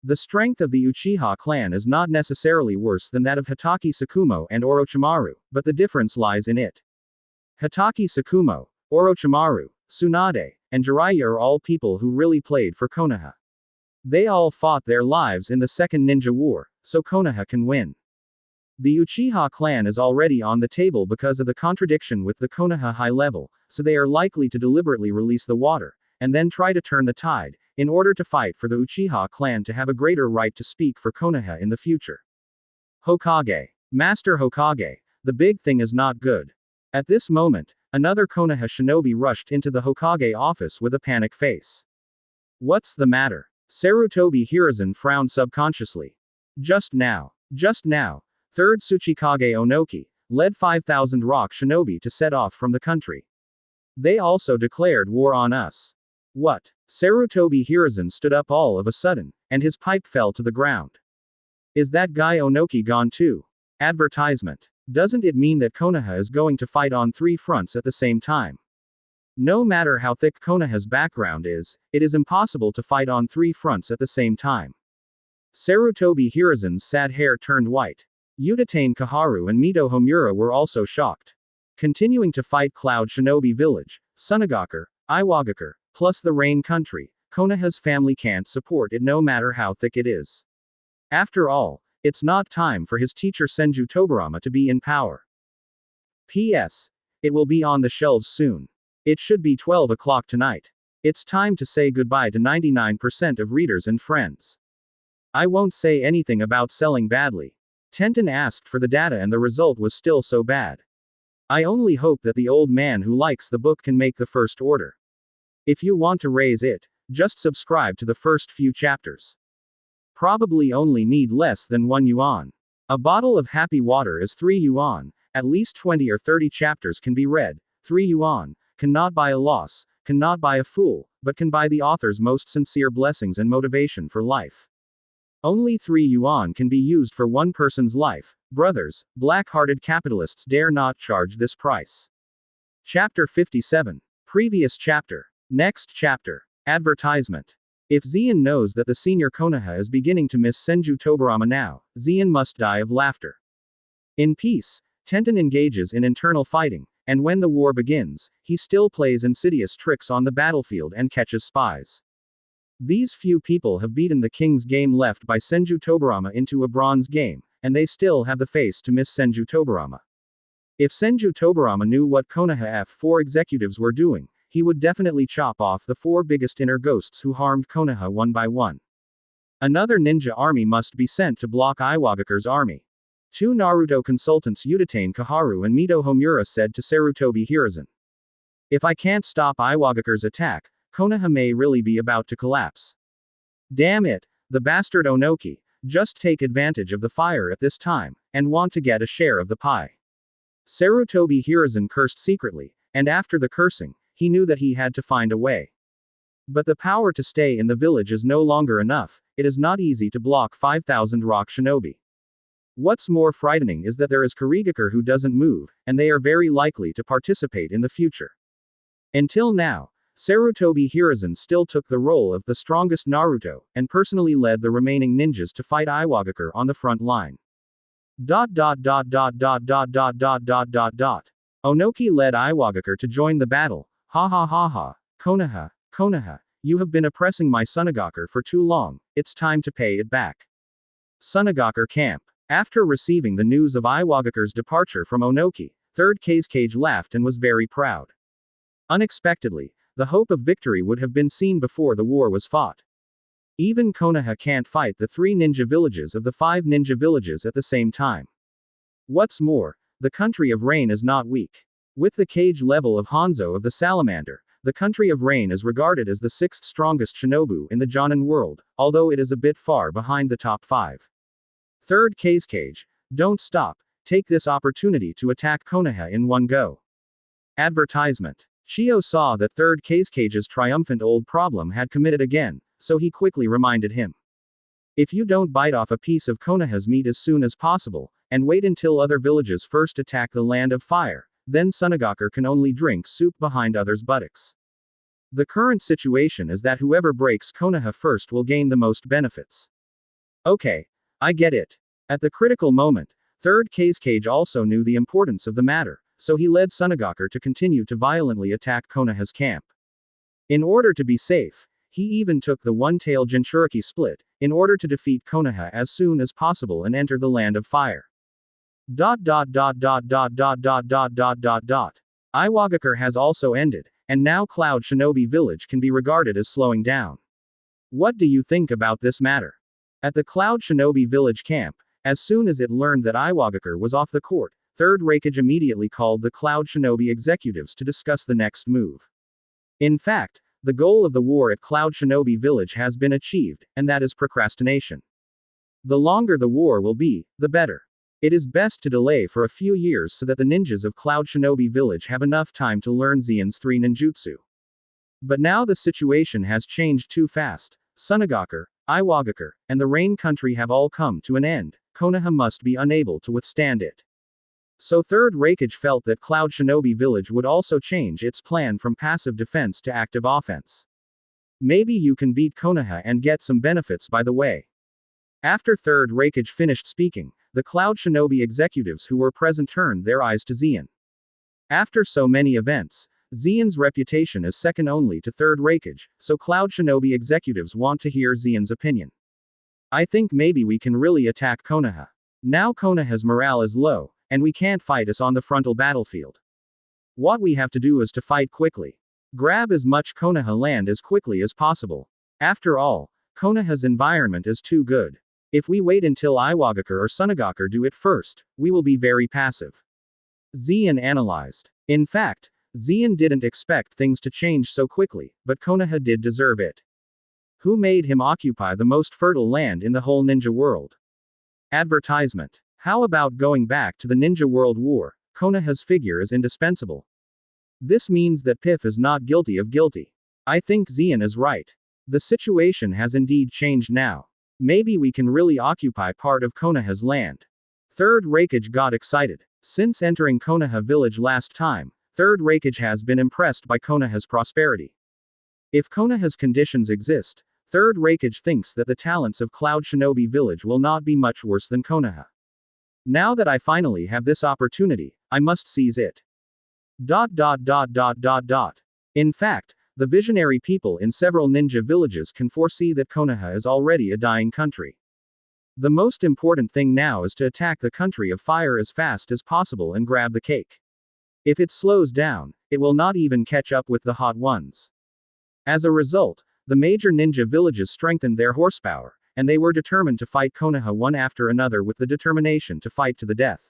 The strength of the Uchiha clan is not necessarily worse than that of Hatake Tsukumo and Orochimaru, but the difference lies in it. Hatake Tsukumo, Orochimaru, Tsunade, and Jiraiya are all people who really played for Konoha. They all fought their lives in the Second Ninja War, so Konoha can win. The Uchiha clan is already on the table because of the contradiction with the Konoha high level, so they are likely to deliberately release the water, and then try to turn the tide, in order to fight for the Uchiha clan to have a greater right to speak for Konoha in the future. Hokage. Master Hokage, the big thing is not good. At this moment, another Konoha shinobi rushed into the Hokage office with a panic face. What's the matter? Sarutobi Hiruzen frowned subconsciously. Just now, 3rd Tsuchikage Onoki, led 5,000 rock shinobi to set off from the country. They also declared war on us. What? Sarutobi Hiruzen stood up all of a sudden, and his pipe fell to the ground. Is that guy Onoki gone too? Advertisement. Doesn't it mean that Konoha is going to fight on 3 fronts at the same time? No matter how thick Konoha's background is, it is impossible to fight on 3 fronts at the same time. Sarutobi Hiruzen's sad hair turned white. Udatane Kaharu and Mito Homura were also shocked. Continuing to fight Cloud Shinobi Village, Sunagakure, Iwagakure, plus the Rain Country, Konoha's family can't support it no matter how thick it is. After all, it's not time for his teacher Senju Tobirama to be in power. P.S. It will be on the shelves soon. It should be 12 o'clock tonight. It's time to say goodbye to 99% of readers and friends. I won't say anything about selling badly. Tenten asked for the data and the result was still so bad. I only hope that the old man who likes the book can make the first order. If you want to raise it, just subscribe to the first few chapters. Probably only need less than 1 yuan. A bottle of happy water is 3 yuan, at least 20 or 30 chapters can be read, 3 yuan. Cannot buy a loss, cannot buy a fool, but can buy the author's most sincere blessings and motivation for life. Only 3 yuan can be used for one person's life. Brothers, black-hearted capitalists dare not charge this price. Chapter 57. Previous chapter. Next chapter. Advertisement. If Zien knows that the senior Konoha is beginning to miss Senju Tobirama now, Zien must die of laughter. In peace, Tenten engages in internal fighting, and when the war begins, he still plays insidious tricks on the battlefield and catches spies. These few people have beaten the king's game left by Senju Tobirama into a bronze game, and they still have the face to miss Senju Tobirama. If Senju Tobirama knew what Konoha F4 executives were doing, he would definitely chop off the 4 biggest inner ghosts who harmed Konoha one by one. Another ninja army must be sent to block Iwagakure's army. 2 Naruto consultants Udatane Kaharu and Mito Homura said to Sarutobi Hiruzen. If I can't stop Iwagakure's attack, Konoha may really be about to collapse. Damn it, the bastard Onoki, just take advantage of the fire at this time, and want to get a share of the pie. Sarutobi Hiruzen cursed secretly, and after the cursing, he knew that he had to find a way. But the power to stay in the village is no longer enough, it is not easy to block 5,000 rock shinobi. What's more frightening is that there is Kurigakure who doesn't move, and they are very likely to participate in the future. Until now, Sarutobi Hiruzen still took the role of the strongest Naruto, and personally led the remaining ninjas to fight Iwagakure on the front line. Onoki led Iwagakure to join the battle. Ha ha ha ha. Konoha, you have been oppressing my Sunagakure for too long, it's time to pay it back. Sunagakure camp. After receiving the news of Iwagakure's departure from Onoki, 3rd Kazekage laughed and was very proud. Unexpectedly, the hope of victory would have been seen before the war was fought. Even Konoha can't fight the 3 ninja villages of the 5 ninja villages at the same time. What's more, the country of Rain is not weak. With the cage level of Hanzo of the Salamander, the country of rain is regarded as the sixth strongest shinobu in the Jonin world, although it is a bit far behind the top 5. Third Cage, don't stop, take this opportunity to attack Konoha in one go. Advertisement. Shio saw that Third Cage's triumphant old problem had committed again, so he quickly reminded him. If you don't bite off a piece of Konoha's meat as soon as possible, and wait until other villages first attack the Land of Fire, then Sunagakure can only drink soup behind others' buttocks. The current situation is that whoever breaks Konoha first will gain the most benefits. Okay, I get it. At the critical moment, Third Cage also knew the importance of the matter, so he led Sunagakure to continue to violently attack Konoha's camp. In order to be safe, he even took the one-tail Jinchuriki split, in order to defeat Konoha as soon as possible and enter the Land of Fire. Iwagakure has also ended, and now Cloud Shinobi Village can be regarded as slowing down. What do you think about this matter? At the Cloud Shinobi Village camp, as soon as it learned that Iwagakure was off the court, Third Raikage immediately called the Cloud Shinobi executives to discuss the next move. In fact, the goal of the war at Cloud Shinobi Village has been achieved, and that is procrastination. The longer the war will be, the better. It is best to delay for a few years so that the ninjas of Cloud Shinobi Village have enough time to learn Zeon's 3 ninjutsu. But now the situation has changed too fast. Sunagakure, Iwagakure, and the Rain Country have all come to an end. Konoha must be unable to withstand it. So Third Raikage felt that Cloud Shinobi Village would also change its plan from passive defense to active offense. Maybe you can beat Konoha and get some benefits by the way. After Third Raikage finished speaking, the Cloud Shinobi executives who were present turned their eyes to Zeon. After so many events, Zeon's reputation is second only to Third Raikage, so Cloud Shinobi executives want to hear Zeon's opinion. I think maybe we can really attack Konoha. Now Konoha's morale is low, and we can't fight us on the frontal battlefield. What we have to do is to fight quickly. Grab as much Konoha land as quickly as possible. After all, Konoha's environment is too good. If we wait until Iwagakure or Sunagakure do it first, we will be very passive. Zeon analyzed. In fact, Zeon didn't expect things to change so quickly, but Konoha did deserve it. Who made him occupy the most fertile land in the whole ninja world? Advertisement. How about going back to the Ninja World War? Konoha's figure is indispensable. This means that Piff is not guilty of guilty. I think Zeon is right. The situation has indeed changed now. Maybe we can really occupy part of Konoha's land. Third Raikage got excited. Since entering Konoha village last time, Third Raikage has been impressed by Konoha's prosperity. If Konoha's conditions exist, Third Raikage thinks that the talents of Cloud Shinobi Village will not be much worse than Konoha. Now that I finally have this opportunity, I must seize it. In fact, the visionary people in several ninja villages can foresee that Konoha is already a dying country. The most important thing now is to attack the country of fire as fast as possible and grab the cake. If it slows down, it will not even catch up with the hot ones. As a result, the major ninja villages strengthened their horsepower, and they were determined to fight Konoha one after another with the determination to fight to the death.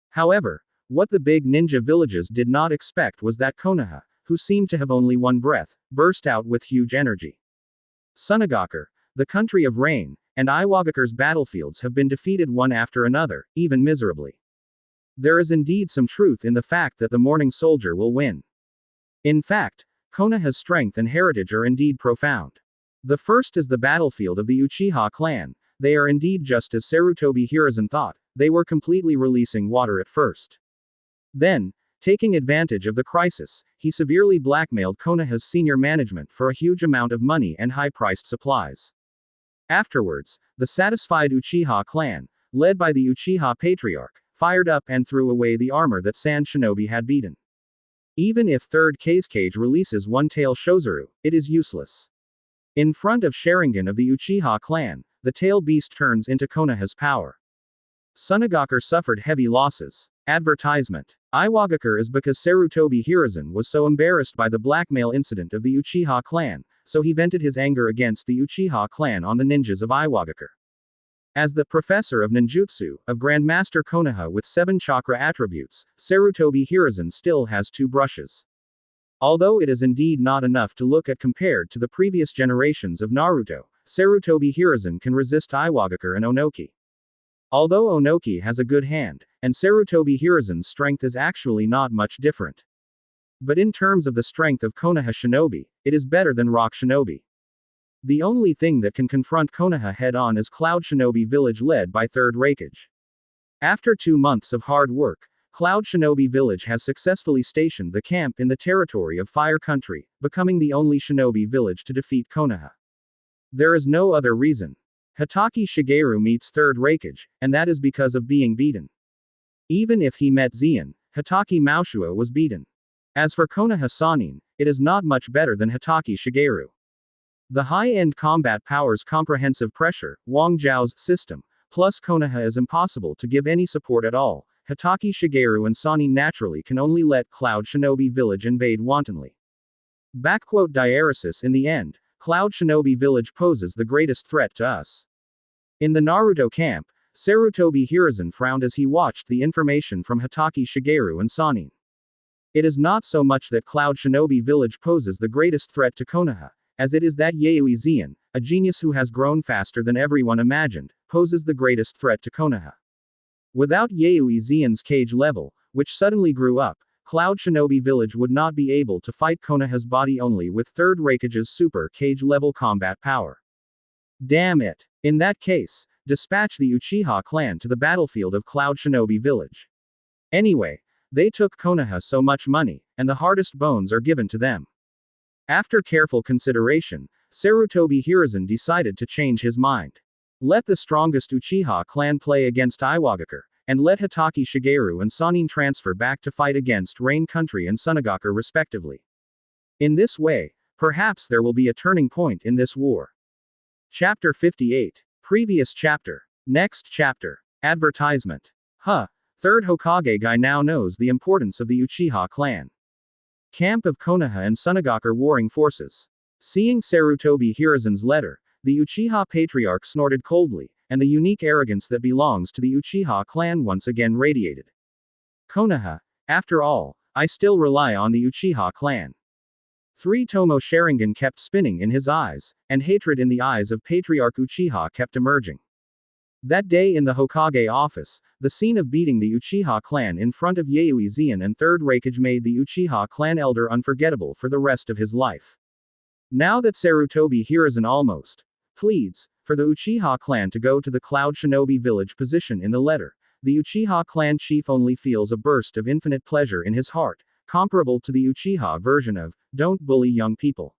However, what the big ninja villages did not expect was that Konoha, who seemed to have only one breath, burst out with huge energy. Sunagakure, the country of rain, and Iwagakure's battlefields have been defeated one after another, even miserably. There is indeed some truth in the fact that the Morning Soldier will win. In fact, Konoha's strength and heritage are indeed profound. The first is the battlefield of the Uchiha clan. They are indeed just as Sarutobi Hiruzen thought, they were completely releasing water at first. Then, taking advantage of the crisis, he severely blackmailed Konoha's senior management for a huge amount of money and high-priced supplies. Afterwards, the satisfied Uchiha clan, led by the Uchiha Patriarch, fired up and threw away the armor that Sand Shinobi had beaten. Even if Third Cage releases One-Tail Shozuru, it is useless. In front of Sharingan of the Uchiha clan, the tail beast turns into Konoha's power. Sunagakure suffered heavy losses. Advertisement. Iwagakure is because Sarutobi Hiruzen was so embarrassed by the blackmail incident of the Uchiha clan, so he vented his anger against the Uchiha clan on the ninjas of Iwagakure. As the professor of ninjutsu, of Grandmaster Konoha with 7 chakra attributes, Sarutobi Hiruzen still has 2 brushes. Although it is indeed not enough to look at compared to the previous generations of Naruto, Sarutobi Hiruzen can resist Iwagakure and Onoki. Although Onoki has a good hand, and Sarutobi Hiruzen's strength is actually not much different. But in terms of the strength of Konoha Shinobi, it is better than Rock Shinobi. The only thing that can confront Konoha head-on is Cloud Shinobi Village led by 3rd Raikage. After 2 months of hard work, Cloud Shinobi Village has successfully stationed the camp in the territory of Fire Country, becoming the only shinobi village to defeat Konoha. There is no other reason. Hitaki Shigeru meets 3rd Raikage, and that is because of being beaten. Even if he met Zeon, Hitaki Maushua was beaten. As for Konoha Sannin, it is not much better than Hitaki Shigeru. The high-end combat powers comprehensive pressure, Wang Zhao's system, plus Konoha is impossible to give any support at all. Hitaki Shigeru and Sannin naturally can only let Cloud Shinobi Village invade wantonly. Diaresis in the end, Cloud Shinobi Village poses the greatest threat to us. In the Naruto camp, Sarutobi Hiruzen frowned as he watched the information from Hitaki Shigeru and Sannin. It is not so much that Cloud Shinobi Village poses the greatest threat to Konoha, as it is that Yayoi Zeon, a genius who has grown faster than everyone imagined, poses the greatest threat to Konoha. Without Yayoi Zeon's cage level, which suddenly grew up, Cloud Shinobi Village would not be able to fight Konoha's body only with 3rd Raikage's super cage level combat power. Damn it. In that case, dispatch the Uchiha clan to the battlefield of Cloud Shinobi Village. Anyway, they took Konoha so much money, and the hardest bones are given to them. After careful consideration, Sarutobi Hiruzen decided to change his mind. Let the strongest Uchiha clan play against Iwagakure, and let Hitaki Shigeru and Sannin transfer back to fight against Rain Country and Sunagakure respectively. In this way, perhaps there will be a turning point in this war. Chapter 58. Previous chapter. Next chapter. Advertisement. 3rd Hokage guy now knows the importance of the Uchiha clan. Camp of Konoha and Sunagakure warring forces. Seeing Sarutobi Hiruzen's letter, the Uchiha patriarch snorted coldly, and the unique arrogance that belongs to the Uchiha clan once again radiated. Konoha, after all, I still rely on the Uchiha clan. 3 Tomo Sharingan kept spinning in his eyes, and hatred in the eyes of Patriarch Uchiha kept emerging. That day in the Hokage office, the scene of beating the Uchiha clan in front of Yayoi Zeon and 3rd Raikage made the Uchiha clan elder unforgettable for the rest of his life. Now that Sarutobi Hiruzen almost pleads for the Uchiha clan to go to the Cloud Shinobi Village position in the letter, the Uchiha clan chief only feels a burst of infinite pleasure in his heart, comparable to the Uchiha version of, "Don't bully young people.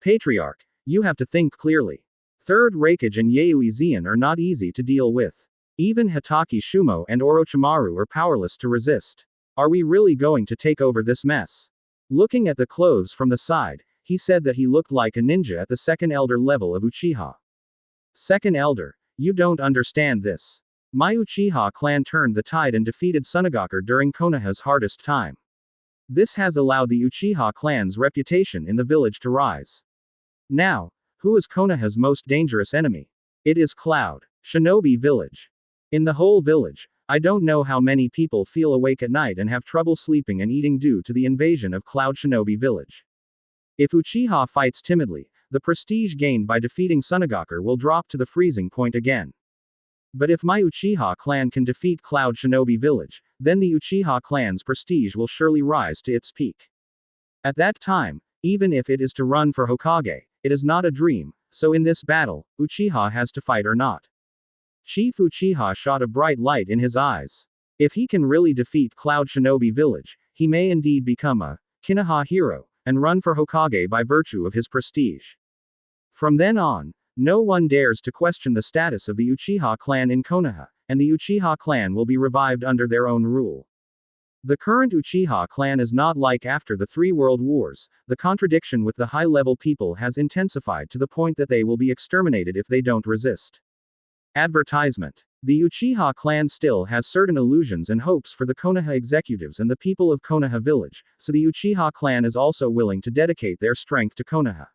Patriarch, you have to think clearly. 3rd Raikage and Yayoi Zeon are not easy to deal with. Even Hitaki Shumo and Orochimaru are powerless to resist. Are we really going to take over this mess?" Looking at the clothes from the side, he said that he looked like a ninja at the 2nd elder level of Uchiha. 2nd elder, you don't understand this. My Uchiha clan turned the tide and defeated Sunagakure during Konoha's hardest time. This has allowed the Uchiha clan's reputation in the village to rise. Now, who is Konoha's most dangerous enemy? It is Cloud Shinobi Village. In the whole village, I don't know how many people feel awake at night and have trouble sleeping and eating due to the invasion of Cloud Shinobi Village. If Uchiha fights timidly, the prestige gained by defeating Sunagakure will drop to the freezing point again. But if my Uchiha clan can defeat Cloud Shinobi Village, then the Uchiha clan's prestige will surely rise to its peak. At that time, even if it is to run for Hokage, it is not a dream, so in this battle, Uchiha has to fight or not. Chief Uchiha shot a bright light in his eyes. If he can really defeat Cloud Shinobi Village, he may indeed become a Konoha hero, and run for Hokage by virtue of his prestige. From then on, no one dares to question the status of the Uchiha clan in Konoha, and the Uchiha clan will be revived under their own rule. The current Uchiha clan is not like after the 3 world wars. The contradiction with the high-level people has intensified to the point that they will be exterminated if they don't resist. Advertisement. The Uchiha clan still has certain illusions and hopes for the Konoha executives and the people of Konoha village, so the Uchiha clan is also willing to dedicate their strength to Konoha.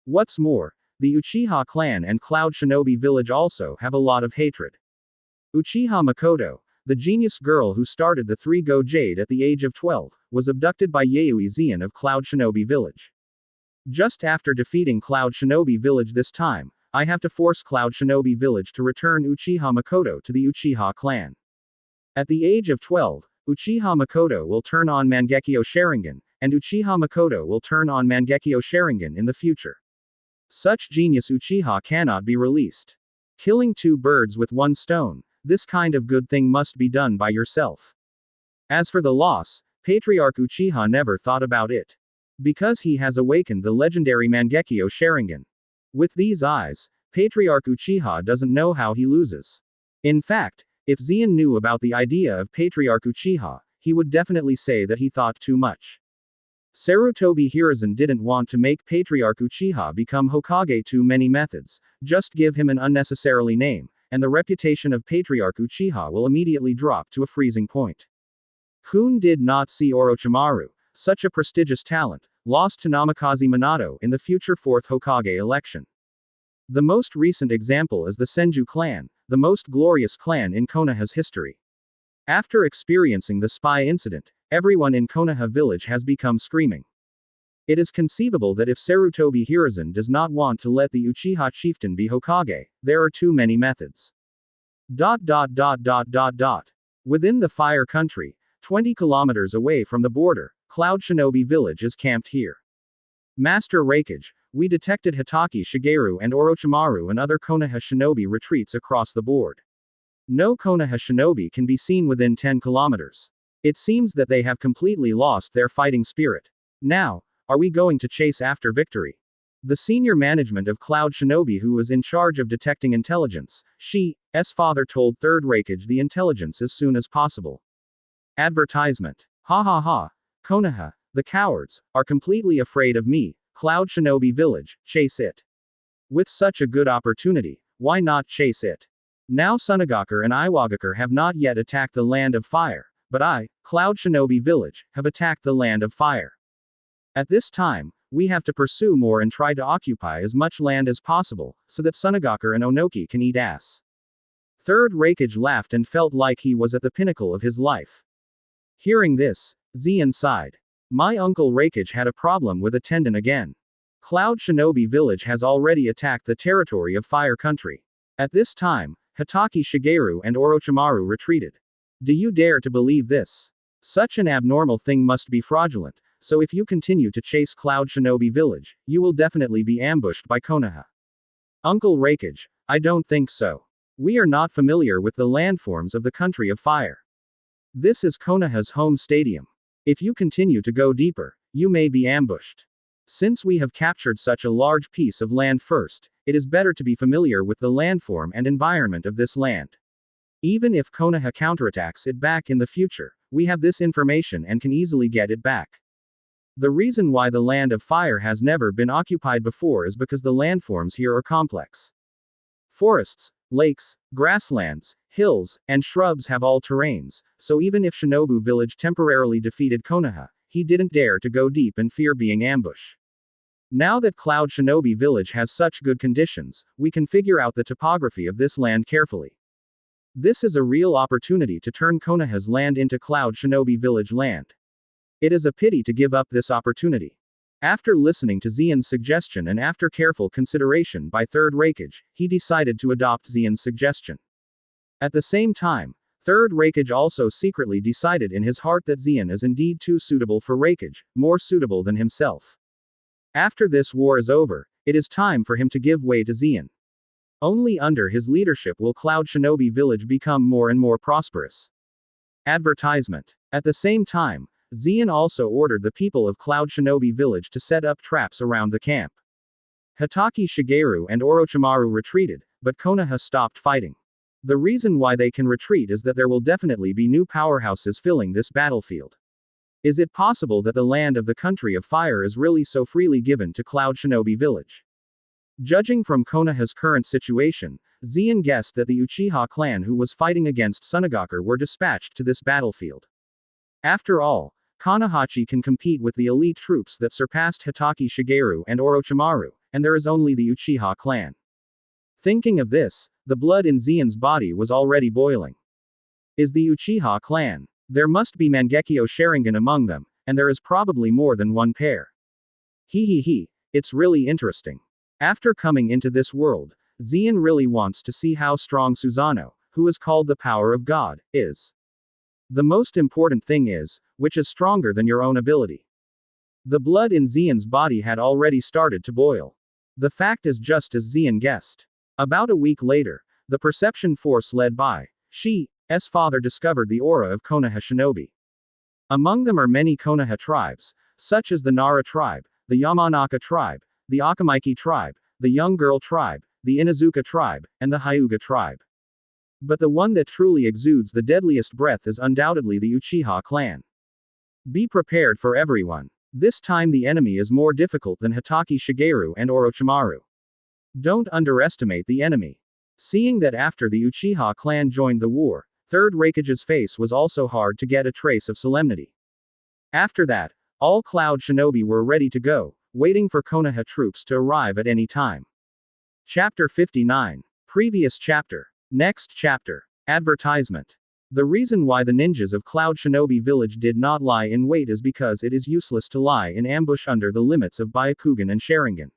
What's more, The Uchiha clan and Cloud Shinobi Village also have a lot of hatred. Uchiha Makoto, the genius girl who started the Three-Go Jade at the age of 12, was abducted by Yayoi Zeon of Cloud Shinobi Village. Just after defeating Cloud Shinobi Village this time, I have to force Cloud Shinobi Village to return Uchiha Makoto to the Uchiha clan. At the age of 12, Uchiha Makoto will turn on Mangekyo Sharingan, and Uchiha Makoto will turn on Mangekyo Sharingan in the future. Such genius Uchiha cannot be released. Killing two birds with one stone, this kind of good thing must be done by yourself. As for the loss, Patriarch Uchiha never thought about it. Because he has awakened the legendary Mangekyo Sharingan. With these eyes, Patriarch Uchiha doesn't know how he loses. In fact, if Zeon knew about the idea of Patriarch Uchiha, he would definitely say that he thought too much. Sarutobi Hiruzen didn't want to make Patriarch Uchiha become Hokage too many methods, just give him an unnecessarily name, and the reputation of Patriarch Uchiha will immediately drop to a freezing point. Kun did not see Orochimaru, such a prestigious talent, lost to Namikaze Minato in the future 4th Hokage election. The most recent example is the Senju clan, the most glorious clan in Konoha's history. After experiencing the spy incident, everyone in Konoha village has become screaming. It is conceivable that if Sarutobi Hiruzen does not want to let the Uchiha chieftain be Hokage, there are too many methods. Within the Fire Country, 20 kilometers away from the border, Cloud Shinobi Village is camped here. Master Raikage, we detected Hitaki Shigeru and Orochimaru and other Konoha shinobi retreats across the board. No Konoha shinobi can be seen within 10 kilometers. It seems that they have completely lost their fighting spirit. Now, are we going to chase after victory? The senior management of Cloud Shinobi who was in charge of detecting intelligence, she's father told 3rd Raikage the intelligence as soon as possible. Advertisement. Ha ha ha. Konoha, the cowards, are completely afraid of me, Cloud Shinobi Village, chase it. With such a good opportunity, why not chase it? Now Sunagakure and Iwagakure have not yet attacked the Land of Fire, but I, Cloud Shinobi Village, have attacked the Land of Fire. At this time, we have to pursue more and try to occupy as much land as possible, so that Sunagakure and Onoki can eat ass. 3rd Raikage laughed and felt like he was at the pinnacle of his life. Hearing this, Zeon sighed. My uncle Raikage had a problem with a tendon again. Cloud Shinobi Village has already attacked the territory of Fire Country. At this time, Hitaki Shigeru and Orochimaru retreated. Do you dare to believe this? Such an abnormal thing must be fraudulent, so if you continue to chase Cloud Shinobi Village, you will definitely be ambushed by Konoha. Uncle Raikage, I don't think so. We are not familiar with the landforms of the Country of Fire. This is Konoha's home stadium. If you continue to go deeper, you may be ambushed. Since we have captured such a large piece of land first, it is better to be familiar with the landform and environment of this land. Even if Konoha counterattacks it back in the future, we have this information and can easily get it back. The reason why the Land of Fire has never been occupied before is because the landforms here are complex. Forests, lakes, grasslands, hills, and shrubs have all terrains, so even if Shinobu Village temporarily defeated Konoha, he didn't dare to go deep and fear being ambushed. Now that Cloud Shinobi Village has such good conditions, we can figure out the topography of this land carefully. This is a real opportunity to turn Konoha's land into Cloud Shinobi Village land. It is a pity to give up this opportunity. After listening to Zeon's suggestion and after careful consideration by 3rd Raikage, he decided to adopt Zeon's suggestion. At the same time, 3rd Raikage also secretly decided in his heart that Zeon is indeed too suitable for Raikage, more suitable than himself. After this war is over, it is time for him to give way to Zeon. Only under his leadership will Cloud Shinobi Village become more and more prosperous. Advertisement. At the same time, Zeon also ordered the people of Cloud Shinobi Village to set up traps around the camp. Hitaki Shigeru and Orochimaru retreated, but Konoha stopped fighting. The reason why they can retreat is that there will definitely be new powerhouses filling this battlefield. Is it possible that the land of the Country of Fire is really so freely given to Cloud Shinobi Village? Judging from Konoha's current situation, Zeon guessed that the Uchiha clan who was fighting against Sunagakure were dispatched to this battlefield. After all, Kanahachi can compete with the elite troops that surpassed Hitaki Shigeru and Orochimaru, and there is only the Uchiha clan. Thinking of this, the blood in Zeon's body was already boiling. Is the Uchiha clan? There must be Mangekyo Sharingan among them, and there is probably more than one pair. He, it's really interesting. After coming into this world, Zeon really wants to see how strong Susanoo, who is called the power of God, is. The most important thing is, which is stronger than your own ability. The blood in Zeon's body had already started to boil. The fact is just as Zeon guessed. About a week later, the perception force led by Shi's father discovered the aura of Konoha shinobi. Among them are many Konoha tribes, such as the Nara tribe, the Yamanaka tribe, the Akamaiki tribe, the Young Girl tribe, the Inuzuka tribe, and the Hyuga tribe. But the one that truly exudes the deadliest breath is undoubtedly the Uchiha clan. Be prepared for everyone. This time the enemy is more difficult than Hatake Shigeru and Orochimaru. Don't underestimate the enemy. Seeing that after the Uchiha clan joined the war, Third Raikage's face was also hard to get a trace of solemnity. After that, all Cloud Shinobi were ready to go, waiting for Konoha troops to arrive at any time. Chapter 59. Previous chapter. Next chapter. Advertisement. The reason why the ninjas of Cloud Shinobi Village did not lie in wait is because it is useless to lie in ambush under the limits of Byakugan and Sharingan.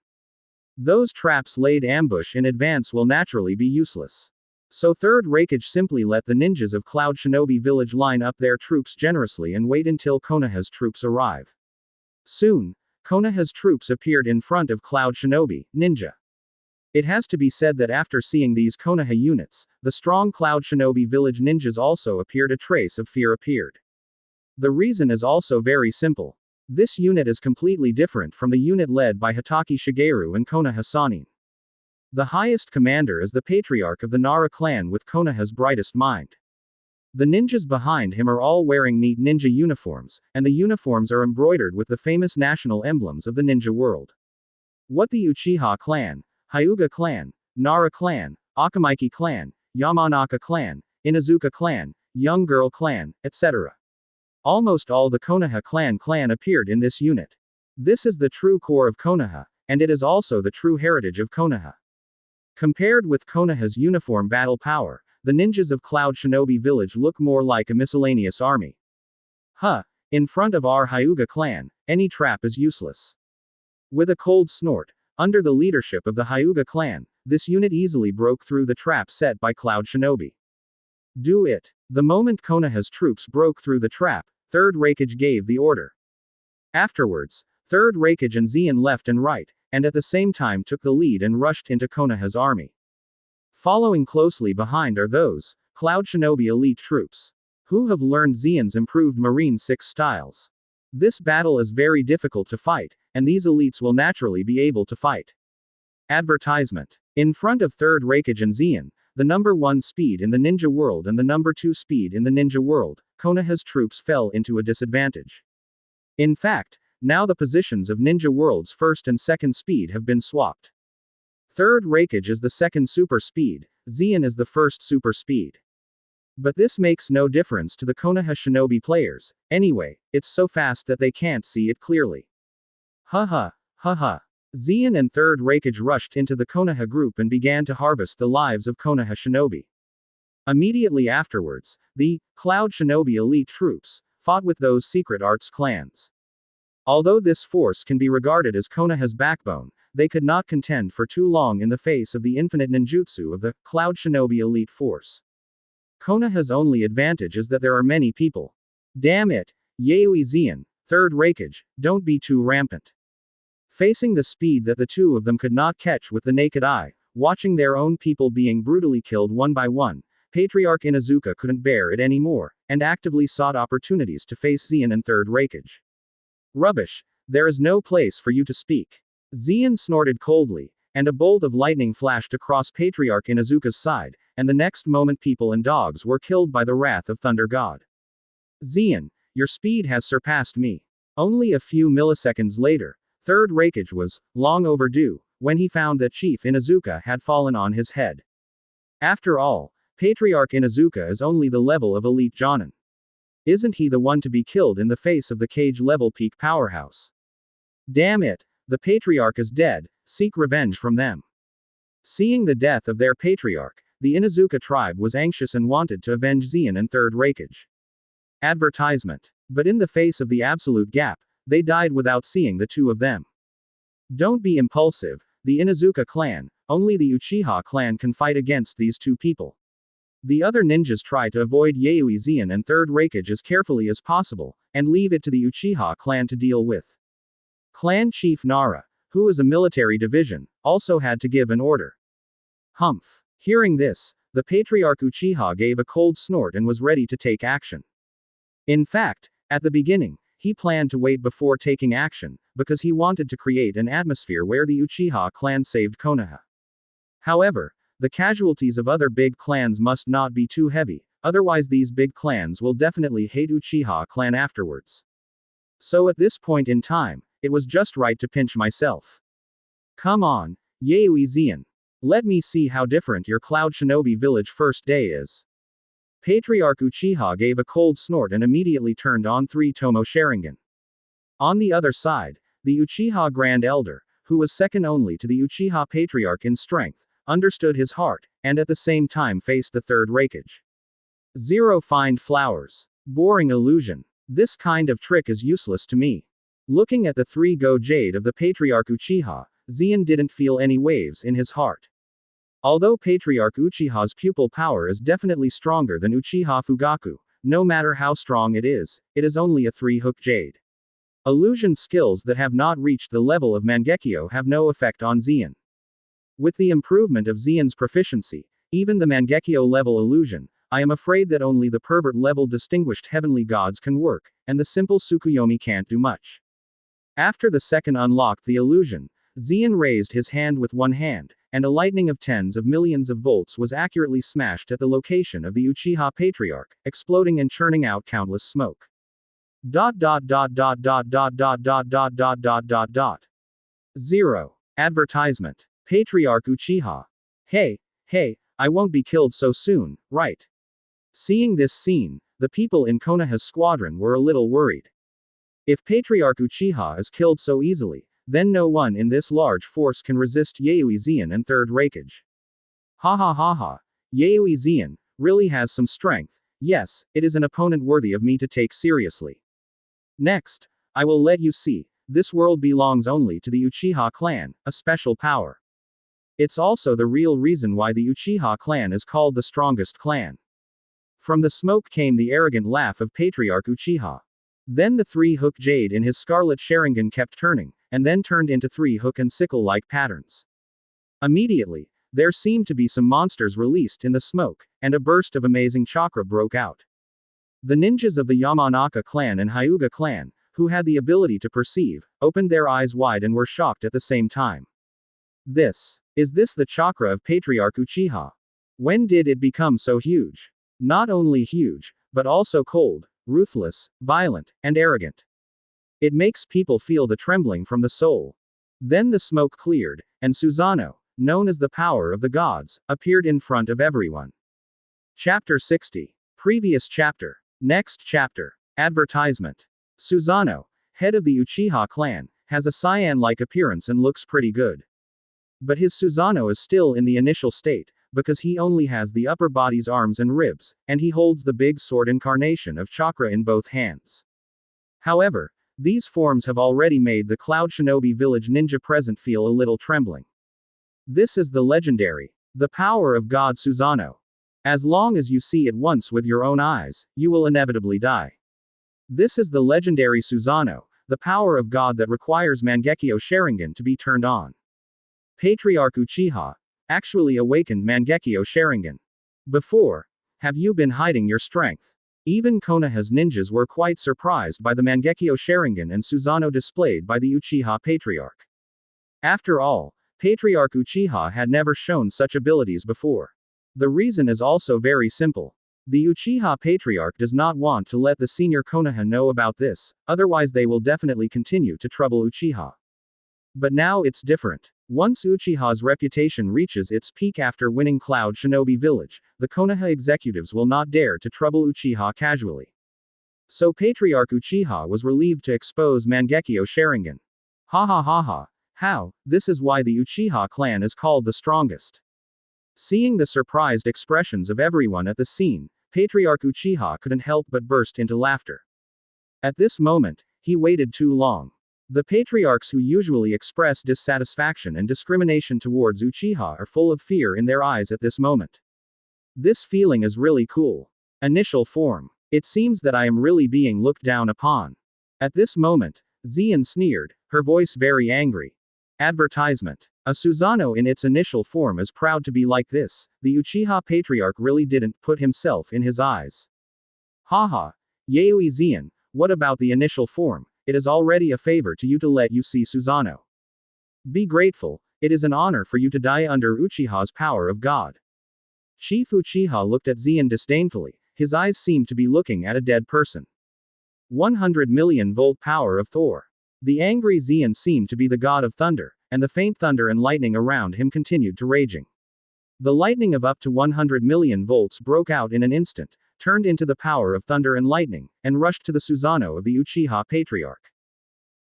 Those traps laid ambush in advance will naturally be useless. So Third Raikage simply let the ninjas of Cloud Shinobi Village line up their troops generously and wait until Konoha's troops arrive. Soon, Konoha's troops appeared in front of Cloud Shinobi Ninja. It has to be said that after seeing these Konoha units, the strong Cloud Shinobi Village ninjas also appeared. A trace of fear appeared. The reason is also very simple. This unit is completely different from the unit led by Hatake Shigeru and Konoha Sannin. The highest commander is the patriarch of the Nara clan with Konoha's brightest mind. The ninjas behind him are all wearing neat ninja uniforms, and the uniforms are embroidered with the famous national emblems of the ninja world. What the Uchiha clan, Hyuga clan, Nara clan, Akamaiki clan, Yamanaka clan, Inuzuka clan, Young Girl clan, etc. Almost all the Konoha clan appeared in this unit. This is the true core of Konoha, and it is also the true heritage of Konoha. Compared with Konoha's uniform battle power, the ninjas of Cloud Shinobi Village look more like a miscellaneous army. In front of our Hyuga clan, any trap is useless. With a cold snort, under the leadership of the Hyuga clan, this unit easily broke through the trap set by Cloud Shinobi. Do it. The moment Konoha's troops broke through the trap, Third Raikage gave the order. Afterwards, Third Raikage and Zeon left and right, and at the same time took the lead and rushed into Konoha's army. Following closely behind are those Cloud Shinobi elite troops, who have learned Zeon's improved Marine 6 styles. This battle is very difficult to fight, and these elites will naturally be able to fight. Advertisement. In front of Third Raikage and Zeon, the number 1 speed in the ninja world and the number 2 speed in the ninja world, Konoha's troops fell into a disadvantage. In fact, now the positions of ninja world's first and second speed have been swapped. Third Raikage is the second super speed, Zeon is the first super speed. But this makes no difference to the Konoha Shinobi players, anyway, it's so fast that they can't see it clearly. Zeon and Third Raikage rushed into the Konoha group and began to harvest the lives of Konoha Shinobi. Immediately afterwards, the Cloud Shinobi elite troops fought with those secret arts clans. Although this force can be regarded as Konoha's backbone, they could not contend for too long in the face of the infinite ninjutsu of the Cloud Shinobi elite force. Konoha's only advantage is that there are many people. Damn it, Yaoi Zeon, Third Raikage, don't be too rampant. Facing the speed that the two of them could not catch with the naked eye, watching their own people being brutally killed one by one, Patriarch Inuzuka couldn't bear it anymore, and actively sought opportunities to face Zeon and Third Raikage. Rubbish, there is no place for you to speak. Zeon snorted coldly, and a bolt of lightning flashed across Patriarch Inuzuka's side, and the next moment people and dogs were killed by the wrath of Thunder God. Zeon, your speed has surpassed me. Only a few milliseconds later, Third Raikage was long overdue, when he found that Chief Inuzuka had fallen on his head. After all, Patriarch Inuzuka is only the level of elite Jonin. Isn't he the one to be killed in the face of the cage level peak powerhouse? Damn it, the Patriarch is dead, seek revenge from them. Seeing the death of their patriarch, the Inuzuka tribe was anxious and wanted to avenge Zeon and Third Raikage. Advertisement. But in the face of the absolute gap, they died without seeing the two of them. Don't be impulsive, the Inuzuka clan, only the Uchiha clan can fight against these two people. The other ninjas try to avoid Yayoi Zeon and Third Raikage as carefully as possible, and leave it to the Uchiha clan to deal with. Clan Chief Nara, who is a military division, also had to give an order. Humph. Hearing this, the Patriarch Uchiha gave a cold snort and was ready to take action. In fact, at the beginning, he planned to wait before taking action, because he wanted to create an atmosphere where the Uchiha clan saved Konoha. However, the casualties of other big clans must not be too heavy, otherwise these big clans will definitely hate Uchiha clan afterwards. So at this point in time, it was just right to pinch myself. Come on, Yayoi Zeon. Let me see how different your Cloud Shinobi Village first day is. Patriarch Uchiha gave a cold snort and immediately turned on 3 Tomo Sharingan. On the other side, the Uchiha Grand Elder, who was second only to the Uchiha Patriarch in strength, understood his heart, and at the same time faced the Third Raikage. Zero find flowers. Boring illusion. This kind of trick is useless to me. Looking at the 3-go jade of the Patriarch Uchiha, Zeon didn't feel any waves in his heart. Although Patriarch Uchiha's pupil power is definitely stronger than Uchiha Fugaku, no matter how strong it is only a 3-hook jade. Illusion skills that have not reached the level of Mangekyo have no effect on Zeon. With the improvement of Zeon's proficiency, even the Mangekyo level illusion, I am afraid that only the pervert level distinguished heavenly gods can work, and the simple Tsukuyomi can't do much. After the second unlocked the illusion, Zeon raised his hand with one hand, and a lightning of tens of millions of volts was accurately smashed at the location of the Uchiha Patriarch, exploding and churning out countless smoke. ... 0. Advertisement. Patriarch Uchiha. Hey, I won't be killed so soon, right? Seeing this scene, the people in Konoha's squadron were a little worried. If Patriarch Uchiha is killed so easily, then no one in this large force can resist Yayoi Zeon and Third Raikage. Ha ha ha ha. Yayoi Zeon really has some strength. Yes, it is an opponent worthy of me to take seriously. Next, I will let you see, this world belongs only to the Uchiha clan, a special power. It's also the real reason why the Uchiha clan is called the strongest clan. From the smoke came the arrogant laugh of Patriarch Uchiha. Then the 3-hook jade in his scarlet Sharingan kept turning, and then turned into 3-hook and sickle-like patterns. Immediately, there seemed to be some monsters released in the smoke, and a burst of amazing chakra broke out. The ninjas of the Yamanaka clan and Hyuga clan, who had the ability to perceive, opened their eyes wide and were shocked at the same time. Is this the chakra of Patriarch Uchiha? When did it become so huge? Not only huge, but also cold, ruthless, violent, and arrogant. It makes people feel the trembling from the soul. Then the smoke cleared, and Susanoo, known as the power of the gods, appeared in front of everyone. Chapter 60. Previous chapter. Next chapter. Advertisement. Susanoo, head of the Uchiha clan, has a cyan-like appearance and looks pretty good. But his Susanoo is still in the initial state, because he only has the upper body's arms and ribs, and he holds the big sword incarnation of chakra in both hands. However, these forms have already made the Cloud Shinobi Village ninja present feel a little trembling. This is the legendary, the power of God Susanoo. As long as you see it once with your own eyes, you will inevitably die. This is the legendary Susanoo, the power of God that requires Mangekyo Sharingan to be turned on. Patriarch Uchiha actually awakened Mangekyo Sharingan. Before, have you been hiding your strength? Even Konoha's ninjas were quite surprised by the Mangekyo Sharingan and Susanoo displayed by the Uchiha Patriarch. After all, Patriarch Uchiha had never shown such abilities before. The reason is also very simple. The Uchiha Patriarch does not want to let the senior Konoha know about this, otherwise they will definitely continue to trouble Uchiha. But now it's different. Once Uchiha's reputation reaches its peak after winning Cloud Shinobi Village, the Konoha executives will not dare to trouble Uchiha casually. So Patriarch Uchiha was relieved to expose Mangekyo Sharingan. Ha ha ha ha. How? This is why the Uchiha clan is called the strongest. Seeing the surprised expressions of everyone at the scene, Patriarch Uchiha couldn't help but burst into laughter. At this moment, he waited too long. The patriarchs who usually express dissatisfaction and discrimination towards Uchiha are full of fear in their eyes at this moment. This feeling is really cool. Initial form. It seems that I am really being looked down upon. At this moment, Xian sneered, her voice very angry. Advertisement. A Susanoo in its initial form is proud to be like this. The Uchiha patriarch really didn't put himself in his eyes. Haha. Yaoi Xian, what about the initial form? It is already a favor to you to let you see Susanoo. Be grateful, it is an honor for you to die under Uchiha's power of God. Chief Uchiha looked at Xian disdainfully, his eyes seemed to be looking at a dead person. 100 million volt power of Thor. The angry Xian seemed to be the god of thunder, and the faint thunder and lightning around him continued to raging. The lightning of up to 100 million volts broke out in an instant, turned into the power of thunder and lightning, and rushed to the Susanoo of the Uchiha patriarch.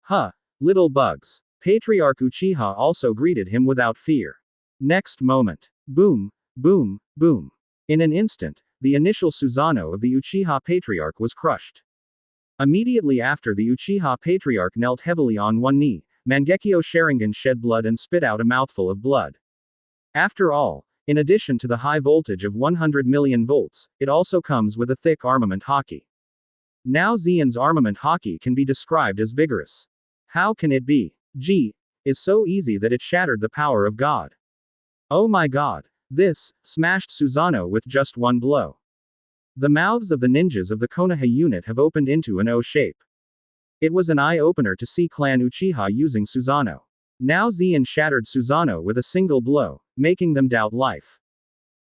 Huh, little bugs. Patriarch Uchiha also greeted him without fear. Next moment. Boom, boom, boom. In an instant, the initial Susanoo of the Uchiha patriarch was crushed. Immediately after, the Uchiha patriarch knelt heavily on one knee. Mangekyo Sharingan shed blood and spit out a mouthful of blood. After all, in addition to the high voltage of 100 million volts, it also comes with a thick armament haki. Now Xian's armament haki can be described as vigorous. How can it be? G is so easy that it shattered the power of God. Oh my god. This smashed Susanoo with just one blow. The mouths of the ninjas of the Konoha unit have opened into an O shape. It was an eye-opener to see Clan Uchiha using Susanoo. Now Xian shattered Susanoo with a single blow, making them doubt life.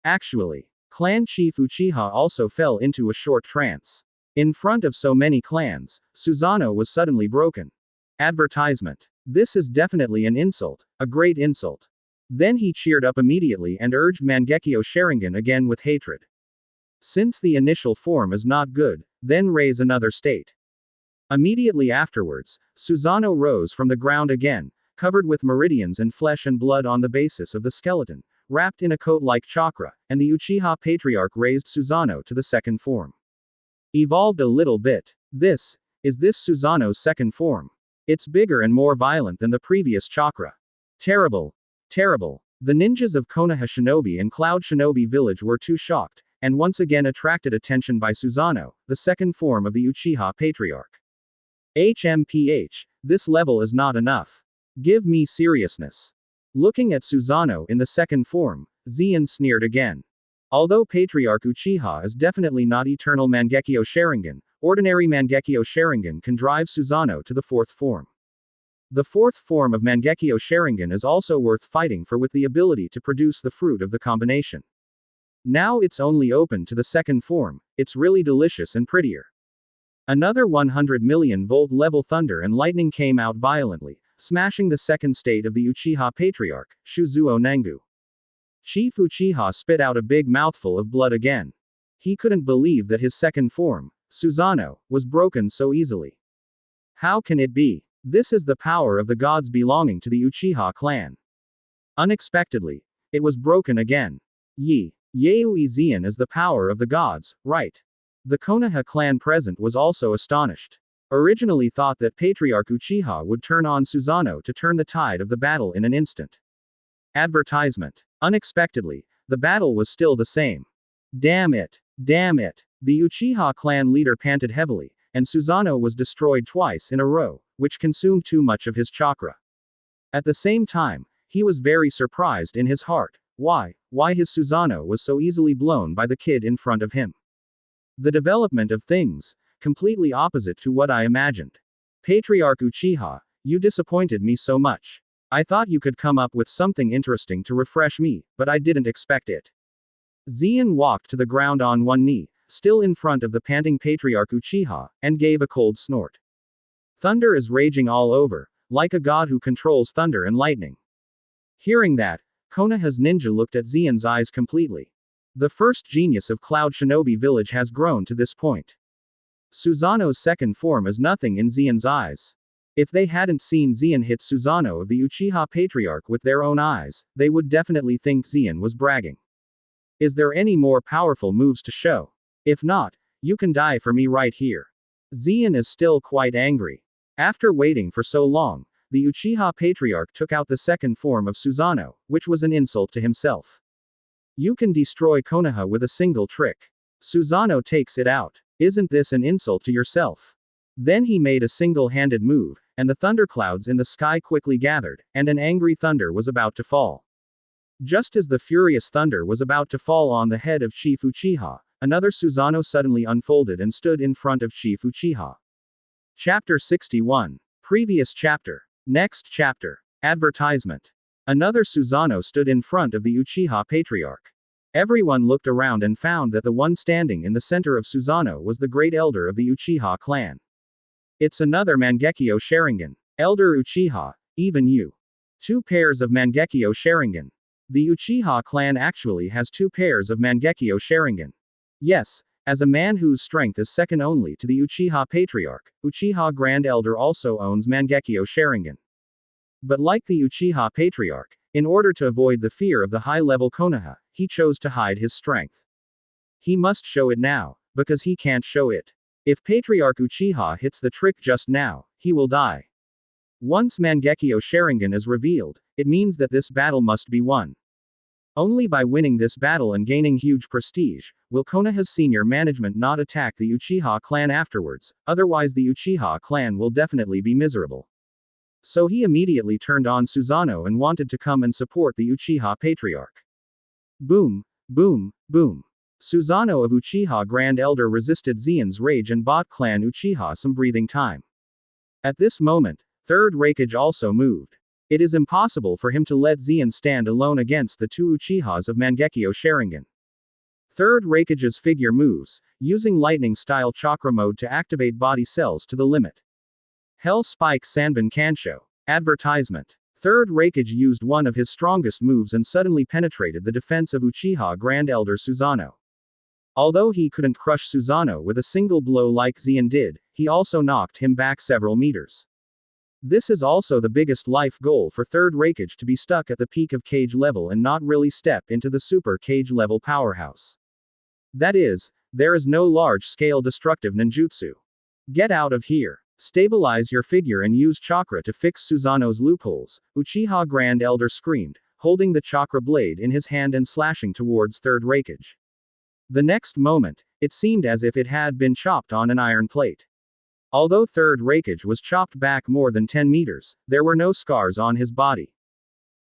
Actually, Clan Chief Uchiha also fell into a short trance. In front of so many clans, Susanoo was suddenly broken. Advertisement. This is definitely an insult, a great insult. Then he cheered up immediately and urged Mangekyo Sharingan again with hatred. Since the initial form is not good, then raise another state. Immediately afterwards, Susanoo rose from the ground again, covered with meridians and flesh and blood on the basis of the skeleton, wrapped in a coat like chakra, and the Uchiha patriarch raised Susanoo to the second form. Evolved a little bit. This Susanoo's second form. It's bigger and more violent than the previous chakra. Terrible. Terrible. The ninjas of Konoha Shinobi and Cloud Shinobi village were too shocked, and once again attracted attention by Susanoo, the second form of the Uchiha patriarch. HMPH, this level is not enough. Give me seriousness. Looking at Susanoo in the second form, Xian sneered again. Although Patriarch Uchiha is definitely not eternal Mangekyo Sharingan, ordinary Mangekyo Sharingan can drive Susanoo to the fourth form. The fourth form of Mangekyo Sharingan is also worth fighting for with the ability to produce the fruit of the combination. Now it's only open to the second form, it's really delicious and prettier. Another 100 million volt level thunder and lightning came out violently, smashing the second state of the Uchiha patriarch, Shuzuo Nangu. Chief Uchiha spit out a big mouthful of blood again. He couldn't believe that his second form, Susanoo, was broken so easily. How can it be? This is the power of the gods belonging to the Uchiha clan. Unexpectedly, it was broken again. Yaoi Xian is the power of the gods, right? The Konoha clan present was also astonished. Originally thought that Patriarch Uchiha would turn on Susanoo to turn the tide of the battle in an instant. Advertisement. Unexpectedly, the battle was still the same. Damn it. Damn it. The Uchiha clan leader panted heavily, and Susanoo was destroyed twice in a row, which consumed too much of his chakra. At the same time, he was very surprised in his heart. Why his Susanoo was so easily blown by the kid in front of him. The development of things, completely opposite to what I imagined. Patriarch Uchiha, you disappointed me so much. I thought you could come up with something interesting to refresh me, but I didn't expect it. Xian walked to the ground on one knee, still in front of the panting Patriarch Uchiha, and gave a cold snort. Thunder is raging all over, like a god who controls thunder and lightning. Hearing that, Konoha's ninja looked at Xian's eyes completely. The first genius of Cloud Shinobi village has grown to this point. Susanoo's second form is nothing in Xian's eyes. If they hadn't seen Zeon hit Susanoo of the Uchiha Patriarch with their own eyes, they would definitely think Zeon was bragging. Is there any more powerful moves to show? If not, you can die for me right here. Zeon is still quite angry. After waiting for so long, the Uchiha Patriarch took out the second form of Susanoo, which was an insult to himself. You can destroy Konoha with a single trick. Susanoo takes it out. Isn't this an insult to yourself? Then he made a single-handed move, and the thunderclouds in the sky quickly gathered, and an angry thunder was about to fall. Just as the furious thunder was about to fall on the head of Chief Uchiha, another Susanoo suddenly unfolded and stood in front of Chief Uchiha. Chapter 61. Previous chapter. Next chapter. Advertisement. Another Susanoo stood in front of the Uchiha Patriarch. Everyone looked around and found that the one standing in the center of Susanoo was the great elder of the Uchiha clan. It's another Mangekyo Sharingan. Elder Uchiha, even you. 2 pairs of Mangekyo Sharingan. The Uchiha clan actually has 2 pairs of Mangekyo Sharingan. Yes, as a man whose strength is second only to the Uchiha Patriarch, Uchiha Grand Elder also owns Mangekyo Sharingan. But like the Uchiha Patriarch, in order to avoid the fear of the high-level Konoha, he chose to hide his strength. He must show it now, because he can't show it. If Patriarch Uchiha hits the trick just now, he will die. Once Mangekyo Sharingan is revealed, it means that this battle must be won. Only by winning this battle and gaining huge prestige, will Konoha's senior management not attack the Uchiha clan afterwards, otherwise the Uchiha clan will definitely be miserable. So he immediately turned on Susanoo and wanted to come and support the Uchiha Patriarch. Boom, boom, boom. Susanoo of Uchiha Grand Elder resisted Zeon's rage and bought clan Uchiha some breathing time. At this moment, Third Raikage also moved. It is impossible for him to let Zeon stand alone against the 2 Uchihas of Mangekyo Sharingan. Third Raikage's figure moves, using lightning-style chakra mode to activate body cells to the limit. Hell Spike Sanbin Kansho. Advertisement. Third Raikage used one of his strongest moves and suddenly penetrated the defense of Uchiha Grand Elder Susanoo. Although he couldn't crush Susanoo with a single blow like Zeon did, he also knocked him back several meters. This is also the biggest life goal for Third Raikage, to be stuck at the peak of cage level and not really step into the super cage level powerhouse. That is, there is no large-scale destructive ninjutsu. Get out of here. Stabilize your figure and use chakra to fix Susanoo's loopholes, Uchiha Grand Elder screamed, holding the chakra blade in his hand and slashing towards Third Raikage. The next moment, it seemed as if it had been chopped on an iron plate. Although Third Raikage was chopped back more than 10 meters, there were no scars on his body.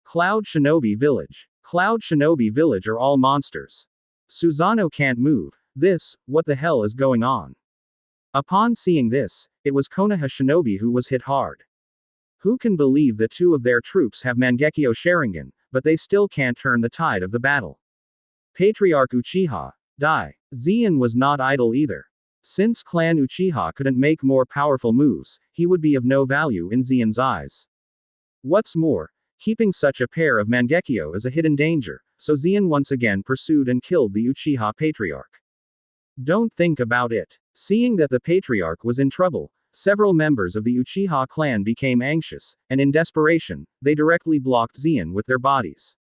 Cloud Shinobi Village. Cloud Shinobi Village are all monsters. Susanoo can't move. What the hell is going on? Upon seeing this, it was Konoha Shinobi who was hit hard. Who can believe that 2 of their troops have Mangekyo Sharingan, but they still can't turn the tide of the battle? Patriarch Uchiha. Die. Zeon was not idle either. Since Clan Uchiha couldn't make more powerful moves, he would be of no value in Zeon's eyes. What's more, keeping such a pair of Mangekyo is a hidden danger, so Zeon once again pursued and killed the Uchiha Patriarch. Don't think about it. Seeing that the Patriarch was in trouble, several members of the Uchiha clan became anxious, and in desperation, they directly blocked Zeon with their bodies.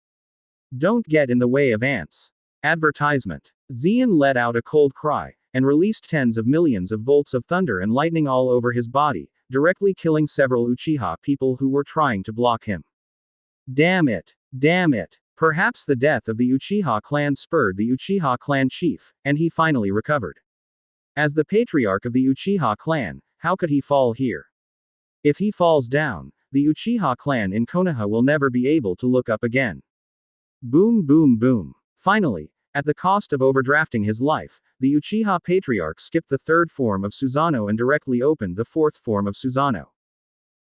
Don't get in the way of ants. Advertisement. Zeon let out a cold cry, and released tens of millions of volts of thunder and lightning all over his body, directly killing several Uchiha people who were trying to block him. Damn it. Damn it. Perhaps the death of the Uchiha clan spurred the Uchiha clan chief, and he finally recovered. As the patriarch of the Uchiha clan, how could he fall here? If he falls down, the Uchiha clan in Konoha will never be able to look up again. Boom boom boom. Finally, at the cost of overdrafting his life, the Uchiha Patriarch skipped the 3rd form of Susanoo and directly opened the 4th form of Susanoo.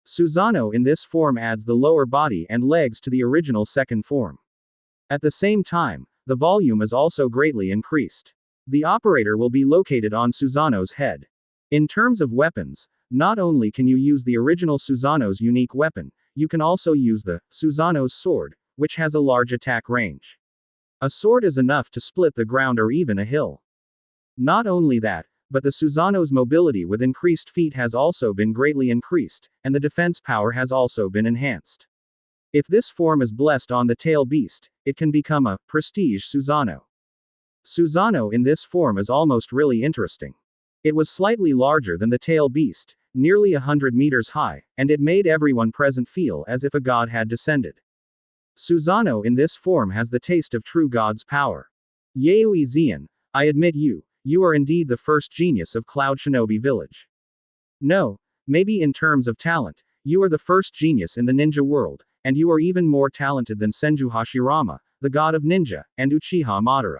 Susanoo in this form adds the lower body and legs to the original 2nd form. At the same time, the volume is also greatly increased. The operator will be located on Susanoo's head. In terms of weapons, not only can you use the original Susanoo's unique weapon, you can also use the Susanoo's sword, which has a large attack range. A sword is enough to split the ground or even a hill. Not only that, but the Susanoo's mobility with increased feet has also been greatly increased, and the defense power has also been enhanced. If this form is blessed on the tail beast, it can become a prestige Susanoo. Susanoo in this form is almost really interesting. It was slightly larger than the tail beast, nearly 100 meters high, and it made everyone present feel as if a god had descended. Susanoo in this form has the taste of true god's power. Yayoi Zeon, I admit you are indeed the first genius of Cloud Shinobi Village. No, maybe in terms of talent, you are the first genius in the ninja world, and you are even more talented than Senju Hashirama, the god of ninja, and Uchiha Madara.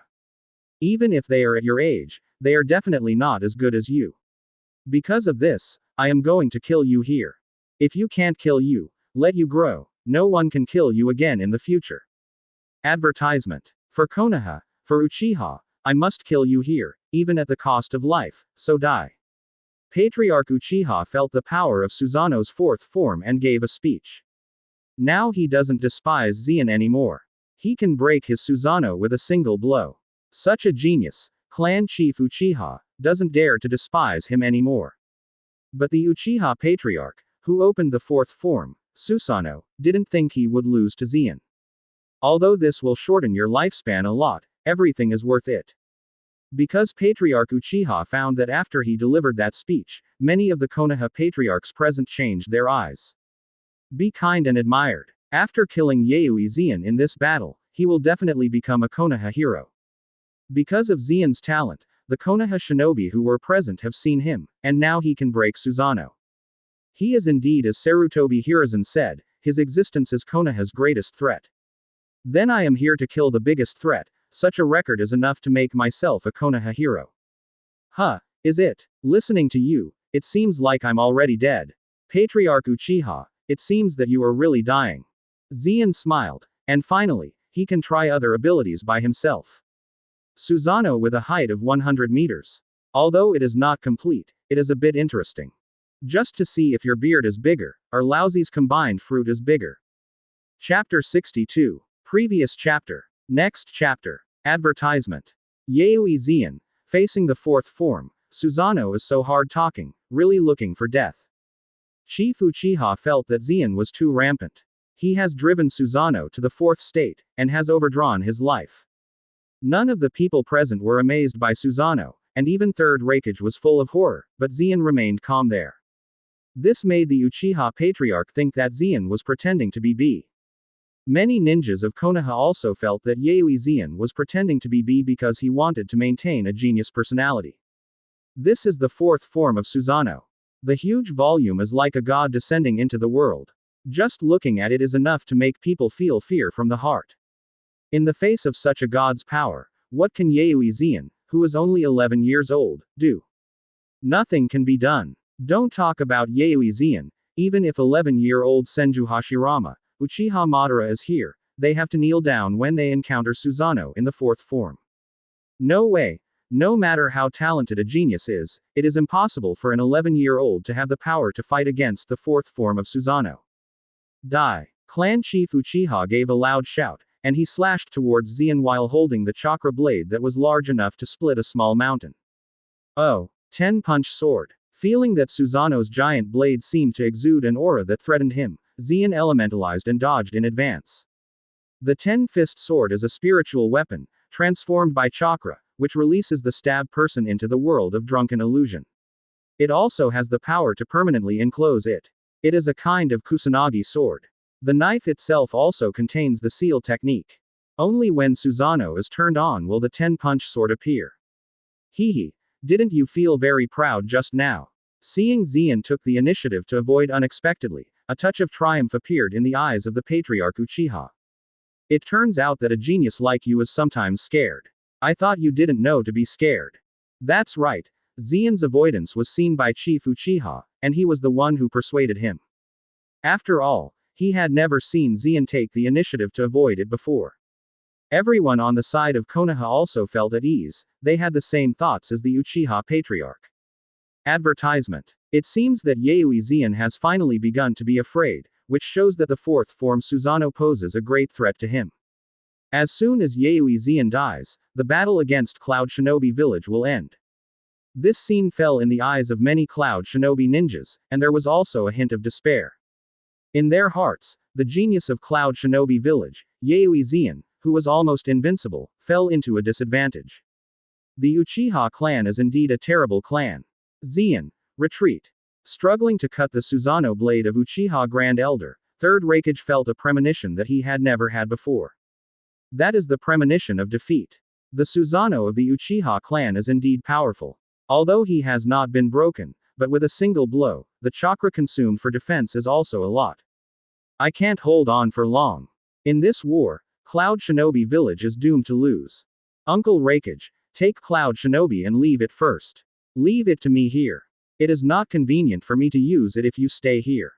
Even if they are at your age, they are definitely not as good as you. Because of this, I am going to kill you here. If you can't kill you, let you grow, no one can kill you again in the future. Advertisement. For Konoha, for Uchiha, I must kill you here, even at the cost of life, so die. Patriarch Uchiha felt the power of Susanoo's fourth form and gave a speech. Now he doesn't despise Zeon anymore. He can break his Susanoo with a single blow. Such a genius, clan chief Uchiha, doesn't dare to despise him anymore. But the Uchiha patriarch, who opened the fourth form, Susanoo, didn't think he would lose to Zeon. Although this will shorten your lifespan a lot, everything is worth it. Because Patriarch Uchiha found that after he delivered that speech, many of the Konoha patriarchs present changed their eyes. Be kind and admired. After killing Yayoi Zeon in this battle, he will definitely become a Konoha hero. Because of Zeon's talent, the Konoha shinobi who were present have seen him, and now he can break Susanoo. He is indeed, as Sarutobi Hiruzen said, his existence is Konoha's greatest threat. Then I am here to kill the biggest threat, such a record is enough to make myself a Konoha hero. Huh, is it? Listening to you, it seems like I'm already dead. Patriarch Uchiha, it seems that you are really dying. Zeon smiled, and finally, he can try other abilities by himself. Susanoo with a height of 100 meters. Although it is not complete, it is a bit interesting. Just to see if your beard is bigger, or Laozi's combined fruit is bigger. Chapter 62. Previous chapter. Next chapter. Advertisement. Yayoi Zeon, facing the fourth form, Susanoo is so hard talking, really looking for death. Chief Uchiha felt that Zeon was too rampant. He has driven Susanoo to the fourth state, and has overdrawn his life. None of the people present were amazed by Susanoo, and even Third Raikage was full of horror, but Zeon remained calm there. This made the Uchiha patriarch think that Zeon was pretending to be B. Many ninjas of Konoha also felt that Yayoi Zeon was pretending to be B because he wanted to maintain a genius personality. This is the fourth form of Susanoo. The huge volume is like a god descending into the world. Just looking at it is enough to make people feel fear from the heart. In the face of such a god's power, what can Yayoi Zeon, who is only 11 years old, do? Nothing can be done. Don't talk about Yayoi Zeon, even if 11-year-old Senju Hashirama, Uchiha Madara is here, they have to kneel down when they encounter Susanoo in the fourth form. No way. No matter how talented a genius is, it is impossible for an 11-year-old to have the power to fight against the fourth form of Susanoo. Die. Clan Chief Uchiha gave a loud shout, and he slashed towards Zeon while holding the chakra blade that was large enough to split a small mountain. Oh, 10-punch sword. Feeling that Susanoo's giant blade seemed to exude an aura that threatened him, Zeon elementalized and dodged in advance. The 10-fist sword is a spiritual weapon, transformed by chakra, which releases the stabbed person into the world of drunken illusion. It also has the power to permanently enclose it. It is a kind of Kusanagi sword. The knife itself also contains the seal technique. Only when Susanoo is turned on will the 10-punch sword appear. Hehe. Didn't you feel very proud just now? Seeing Zeon took the initiative to avoid unexpectedly, a touch of triumph appeared in the eyes of the patriarch Uchiha. It turns out that a genius like you is sometimes scared. I thought you didn't know to be scared. That's right. Zeon's avoidance was seen by Chief Uchiha, and he was the one who persuaded him. After all, he had never seen Zeon take the initiative to avoid it before. Everyone on the side of Konoha also felt at ease, they had the same thoughts as the Uchiha patriarch. Advertisement. It seems that Yayoi Zeon has finally begun to be afraid, which shows that the fourth form Susanoo poses a great threat to him. As soon as Yayoi Zeon dies, the battle against Cloud Shinobi Village will end. This scene fell in the eyes of many Cloud Shinobi ninjas, and there was also a hint of despair. In their hearts, the genius of Cloud Shinobi Village, Yayoi Zeon, who was almost invincible, fell into a disadvantage. The Uchiha clan is indeed a terrible clan. Zeon, retreat. Struggling to cut the Susanoo blade of Uchiha Grand Elder, Third Raikage felt a premonition that he had never had before. That is the premonition of defeat. The Susanoo of the Uchiha clan is indeed powerful. Although he has not been broken, but with a single blow, the chakra consumed for defense is also a lot. I can't hold on for long. In this war, Cloud Shinobi Village is doomed to lose. Uncle Raikage, take Cloud Shinobi and leave it first. Leave it to me here. It is not convenient for me to use it if you stay here.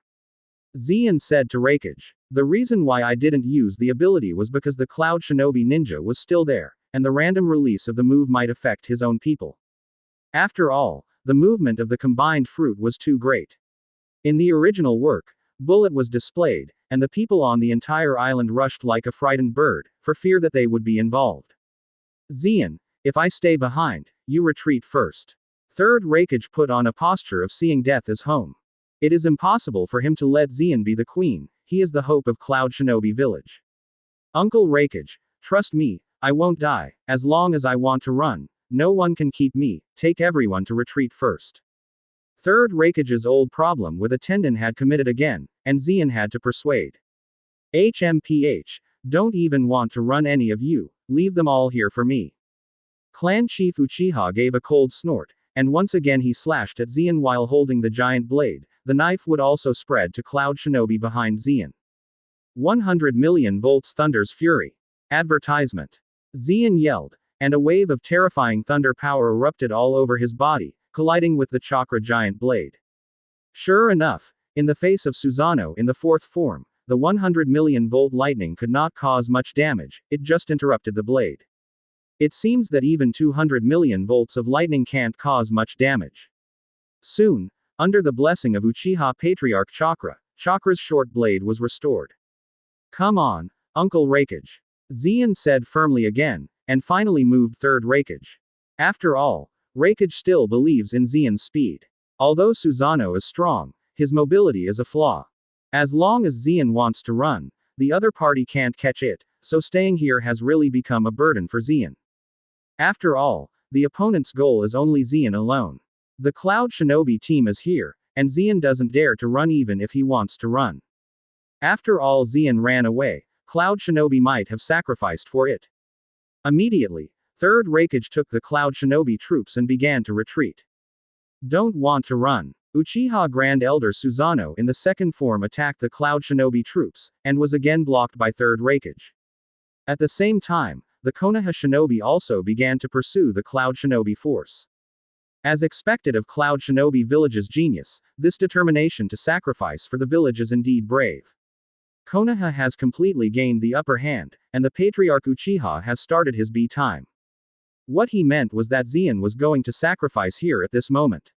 Zeon said to Raikage. The reason why I didn't use the ability was because the Cloud Shinobi ninja was still there, and the random release of the move might affect his own people. After all, the movement of the combined fruit was too great. In the original work, Bullet was displayed, and the people on the entire island rushed like a frightened bird, for fear that they would be involved. Zeon, if I stay behind, you retreat first. Third Raikage put on a posture of seeing death as home. It is impossible for him to let Zeon be the queen, he is the hope of Cloud Shinobi Village. Uncle Raikage, trust me, I won't die, as long as I want to run. No one can keep me, take everyone to retreat first. Third Raikage's old problem with a tendon had committed again, and Zeon had to persuade. HMPH, don't even want to run any of you, leave them all here for me. Clan Chief Uchiha gave a cold snort, and once again he slashed at Zeon while holding the giant blade. The knife would also spread to Cloud Shinobi behind Zeon. 100 million volts Thunder's Fury. Advertisement. Zeon yelled, and a wave of terrifying thunder power erupted all over his body, colliding with the chakra giant blade. Sure enough, in the face of Susanoo in the fourth form, the 100 million volt lightning could not cause much damage, it just interrupted the blade. It seems that even 200 million volts of lightning can't cause much damage. Soon, under the blessing of Uchiha Patriarch Chakra, Chakra's short blade was restored. Come on, Uncle Raikage. Zeon said firmly again, and finally moved Third Raikage. After all, Raikage still believes in Zeon's speed. Although Susanoo is strong, his mobility is a flaw. As long as Zeon wants to run, the other party can't catch it, so staying here has really become a burden for Zeon. After all, the opponent's goal is only Zeon alone. The Cloud Shinobi team is here, and Zeon doesn't dare to run even if he wants to run. After all, Zeon ran away, Cloud Shinobi might have sacrificed for it. Immediately, Third Raikage took the Cloud Shinobi troops and began to retreat. Don't want to run. Uchiha Grand Elder Susanoo in the second form attacked the Cloud Shinobi troops, and was again blocked by Third Raikage. At the same time, the Konoha Shinobi also began to pursue the Cloud Shinobi force. As expected of Cloud Shinobi Village's genius, this determination to sacrifice for the village is indeed brave. Konoha has completely gained the upper hand, and the Patriarch Uchiha has started his B-time. What he meant was that Zeon was going to sacrifice here at this moment.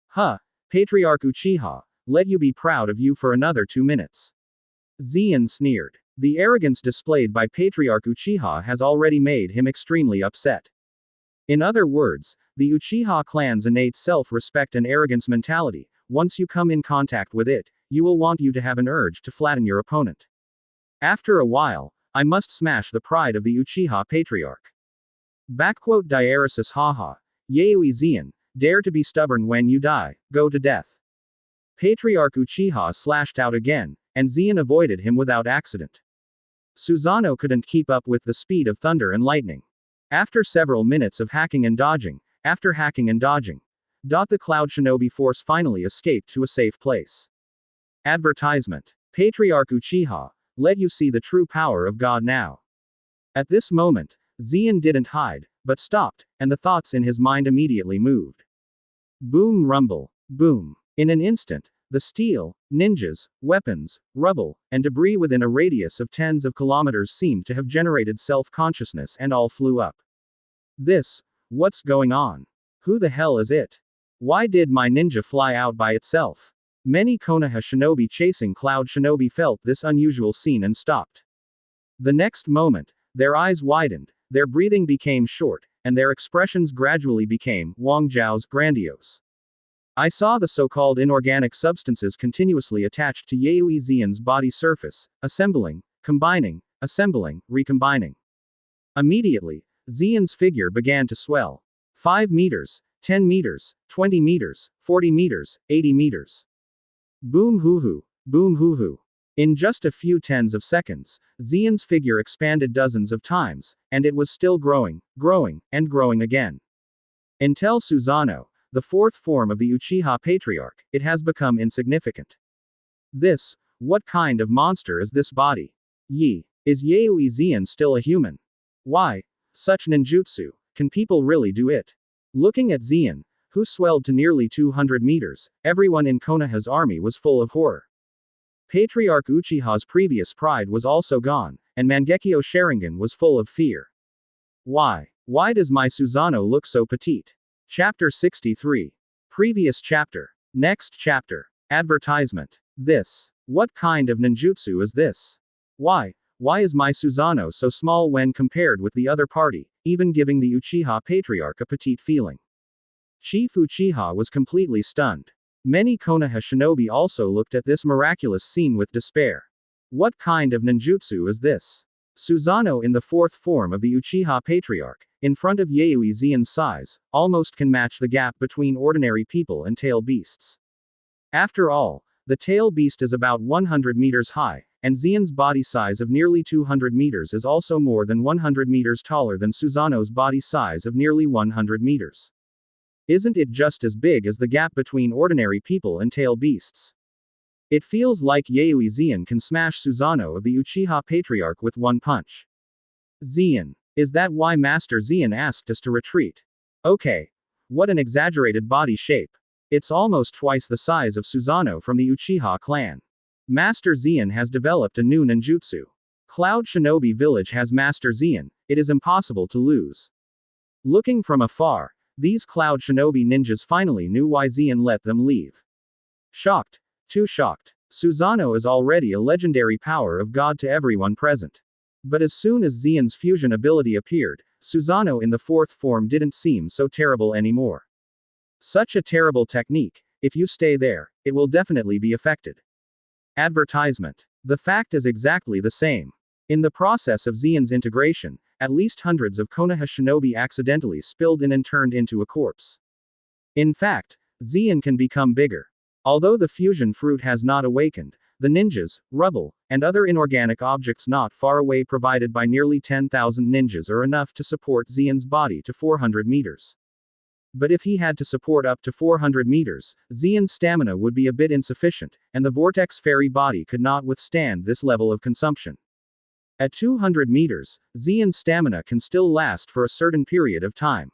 Huh, Patriarch Uchiha, let you be proud of you for another 2 minutes. Zeon sneered. The arrogance displayed by Patriarch Uchiha has already made him extremely upset. In other words, the Uchiha clan's innate self-respect and arrogance mentality, once you come in contact with it, you will want you to have an urge to flatten your opponent. After a while, I must smash the pride of the Uchiha Patriarch. Diaresis haha. Yayoi Zeon, dare to be stubborn when you die, go to death. Patriarch Uchiha slashed out again, and Zeon avoided him without accident. Susanoo couldn't keep up with the speed of thunder and lightning. After several minutes of hacking and dodging, the Cloud Shinobi force finally escaped to a safe place. Advertisement. Patriarch Uchiha, let you see the true power of God now. At this moment, Zeon didn't hide, but stopped, and the thoughts in his mind immediately moved. Boom, rumble, boom. In an instant, the steel, ninjas, weapons, rubble, and debris within a radius of tens of kilometers seemed to have generated self-consciousness and all flew up. What's going on? Who the hell is it? Why did my ninja fly out by itself? Many Konoha shinobi chasing Cloud Shinobi felt this unusual scene and stopped. The next moment, their eyes widened, their breathing became short, and their expressions gradually became Wang Zhao's grandiose. I saw the so-called inorganic substances continuously attached to Yaoi Xian's body surface, assembling, combining, assembling, recombining. Immediately, Xian's figure began to swell. 5 meters, 10 meters, 20 meters, 40 meters, 80 meters. Boom hoo hoo, boom hoo hoo. In just a few tens of seconds, Xian's figure expanded dozens of times, and it was still growing, growing, and growing again. Until Susanoo, the fourth form of the Uchiha Patriarch, it has become insignificant. What kind of monster is this body? Is Yaoi Xian still a human? Why? Such ninjutsu, can people really do it? Looking at Xian, who swelled to nearly 200 meters, everyone in Konoha's army was full of horror. Patriarch Uchiha's previous pride was also gone, and Mangekyo Sharingan was full of fear. Why? Why does my Susanoo look so petite? Chapter 63. Previous chapter. Next chapter. Advertisement. What kind of ninjutsu is this? Why is my Susanoo so small when compared with the other party, even giving the Uchiha Patriarch a petite feeling? Chief Uchiha was completely stunned. Many Konoha shinobi also looked at this miraculous scene with despair. What kind of ninjutsu is this? Susanoo in the fourth form of the Uchiha Patriarch, in front of Yaoi Xian's size, almost can match the gap between ordinary people and tail beasts. After all, the tail beast is about 100 meters high, and Xian's body size of nearly 200 meters is also more than 100 meters taller than Susanoo's body size of nearly 100 meters. Isn't it just as big as the gap between ordinary people and tail beasts? It feels like Yaoi Xian can smash Susanoo of the Uchiha Patriarch with one punch. Xian. Is that why Master Xian asked us to retreat? Okay. What an exaggerated body shape. It's almost twice the size of Susanoo from the Uchiha clan. Master Xian has developed a new ninjutsu. Cloud Shinobi Village has Master Xian, it is impossible to lose. Looking from afar, these Cloud Shinobi ninjas finally knew why Xian let them leave. Shocked. Too shocked. Susanoo is already a legendary power of God to everyone present. But as soon as Xian's fusion ability appeared, Susanoo in the fourth form didn't seem so terrible anymore. Such a terrible technique, if you stay there, it will definitely be affected. Advertisement. The fact is exactly the same. In the process of Xian's integration, at least hundreds of Konoha shinobi accidentally spilled in and turned into a corpse. In fact, Xian can become bigger. Although the fusion fruit has not awakened, the ninjas, rubble, and other inorganic objects not far away provided by nearly 10,000 ninjas are enough to support Xian's body to 400 meters. But if he had to support up to 400 meters, Xian's stamina would be a bit insufficient, and the Vortex Fairy body could not withstand this level of consumption. At 200 meters, Xian's stamina can still last for a certain period of time.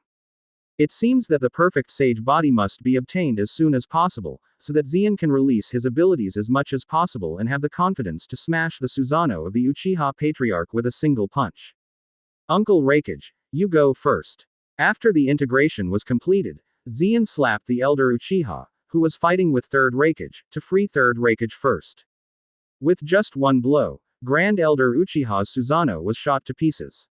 It seems that the perfect sage body must be obtained as soon as possible, so that Xian can release his abilities as much as possible and have the confidence to smash the Susanoo of the Uchiha Patriarch with a single punch. Uncle Raikage, you go first. After the integration was completed, Xian slapped the elder Uchiha, who was fighting with third Raikage, to free third Raikage first. With just one blow, Grand Elder Uchiha's Susanoo was shot to pieces.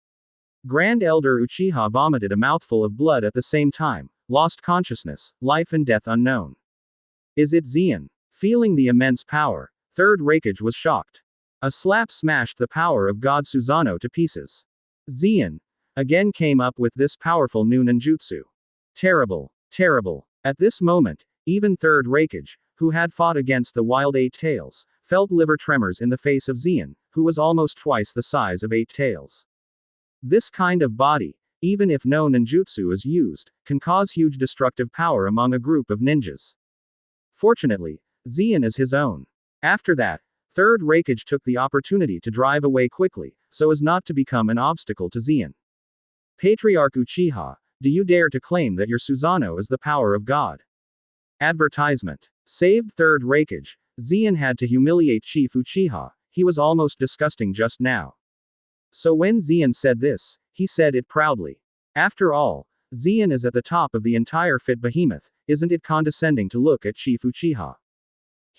Grand Elder Uchiha vomited a mouthful of blood at the same time, lost consciousness, life and death unknown. Is it Xian? Feeling the immense power, third Raikage was shocked. A slap smashed the power of God Susanoo to pieces. Xian again came up with this powerful new ninjutsu. Terrible, terrible. At this moment, even third Raikage, who had fought against the wild Eight Tails, felt liver tremors in the face of Xian, who was almost twice the size of Eight Tails. This kind of body, even if no ninjutsu is used, can cause huge destructive power among a group of ninjas. Fortunately, Xian is his own. After that, third Raikage took the opportunity to drive away quickly, so as not to become an obstacle to Xian. Patriarch Uchiha, do you dare to claim that your Susanoo is the power of God? Advertisement. Saved third Raikage, Xian had to humiliate Chief Uchiha, he was almost disgusting just now. So when Xian said this, he said it proudly. After all, Xian is at the top of the entire fit behemoth, isn't it condescending to look at Chief Uchiha?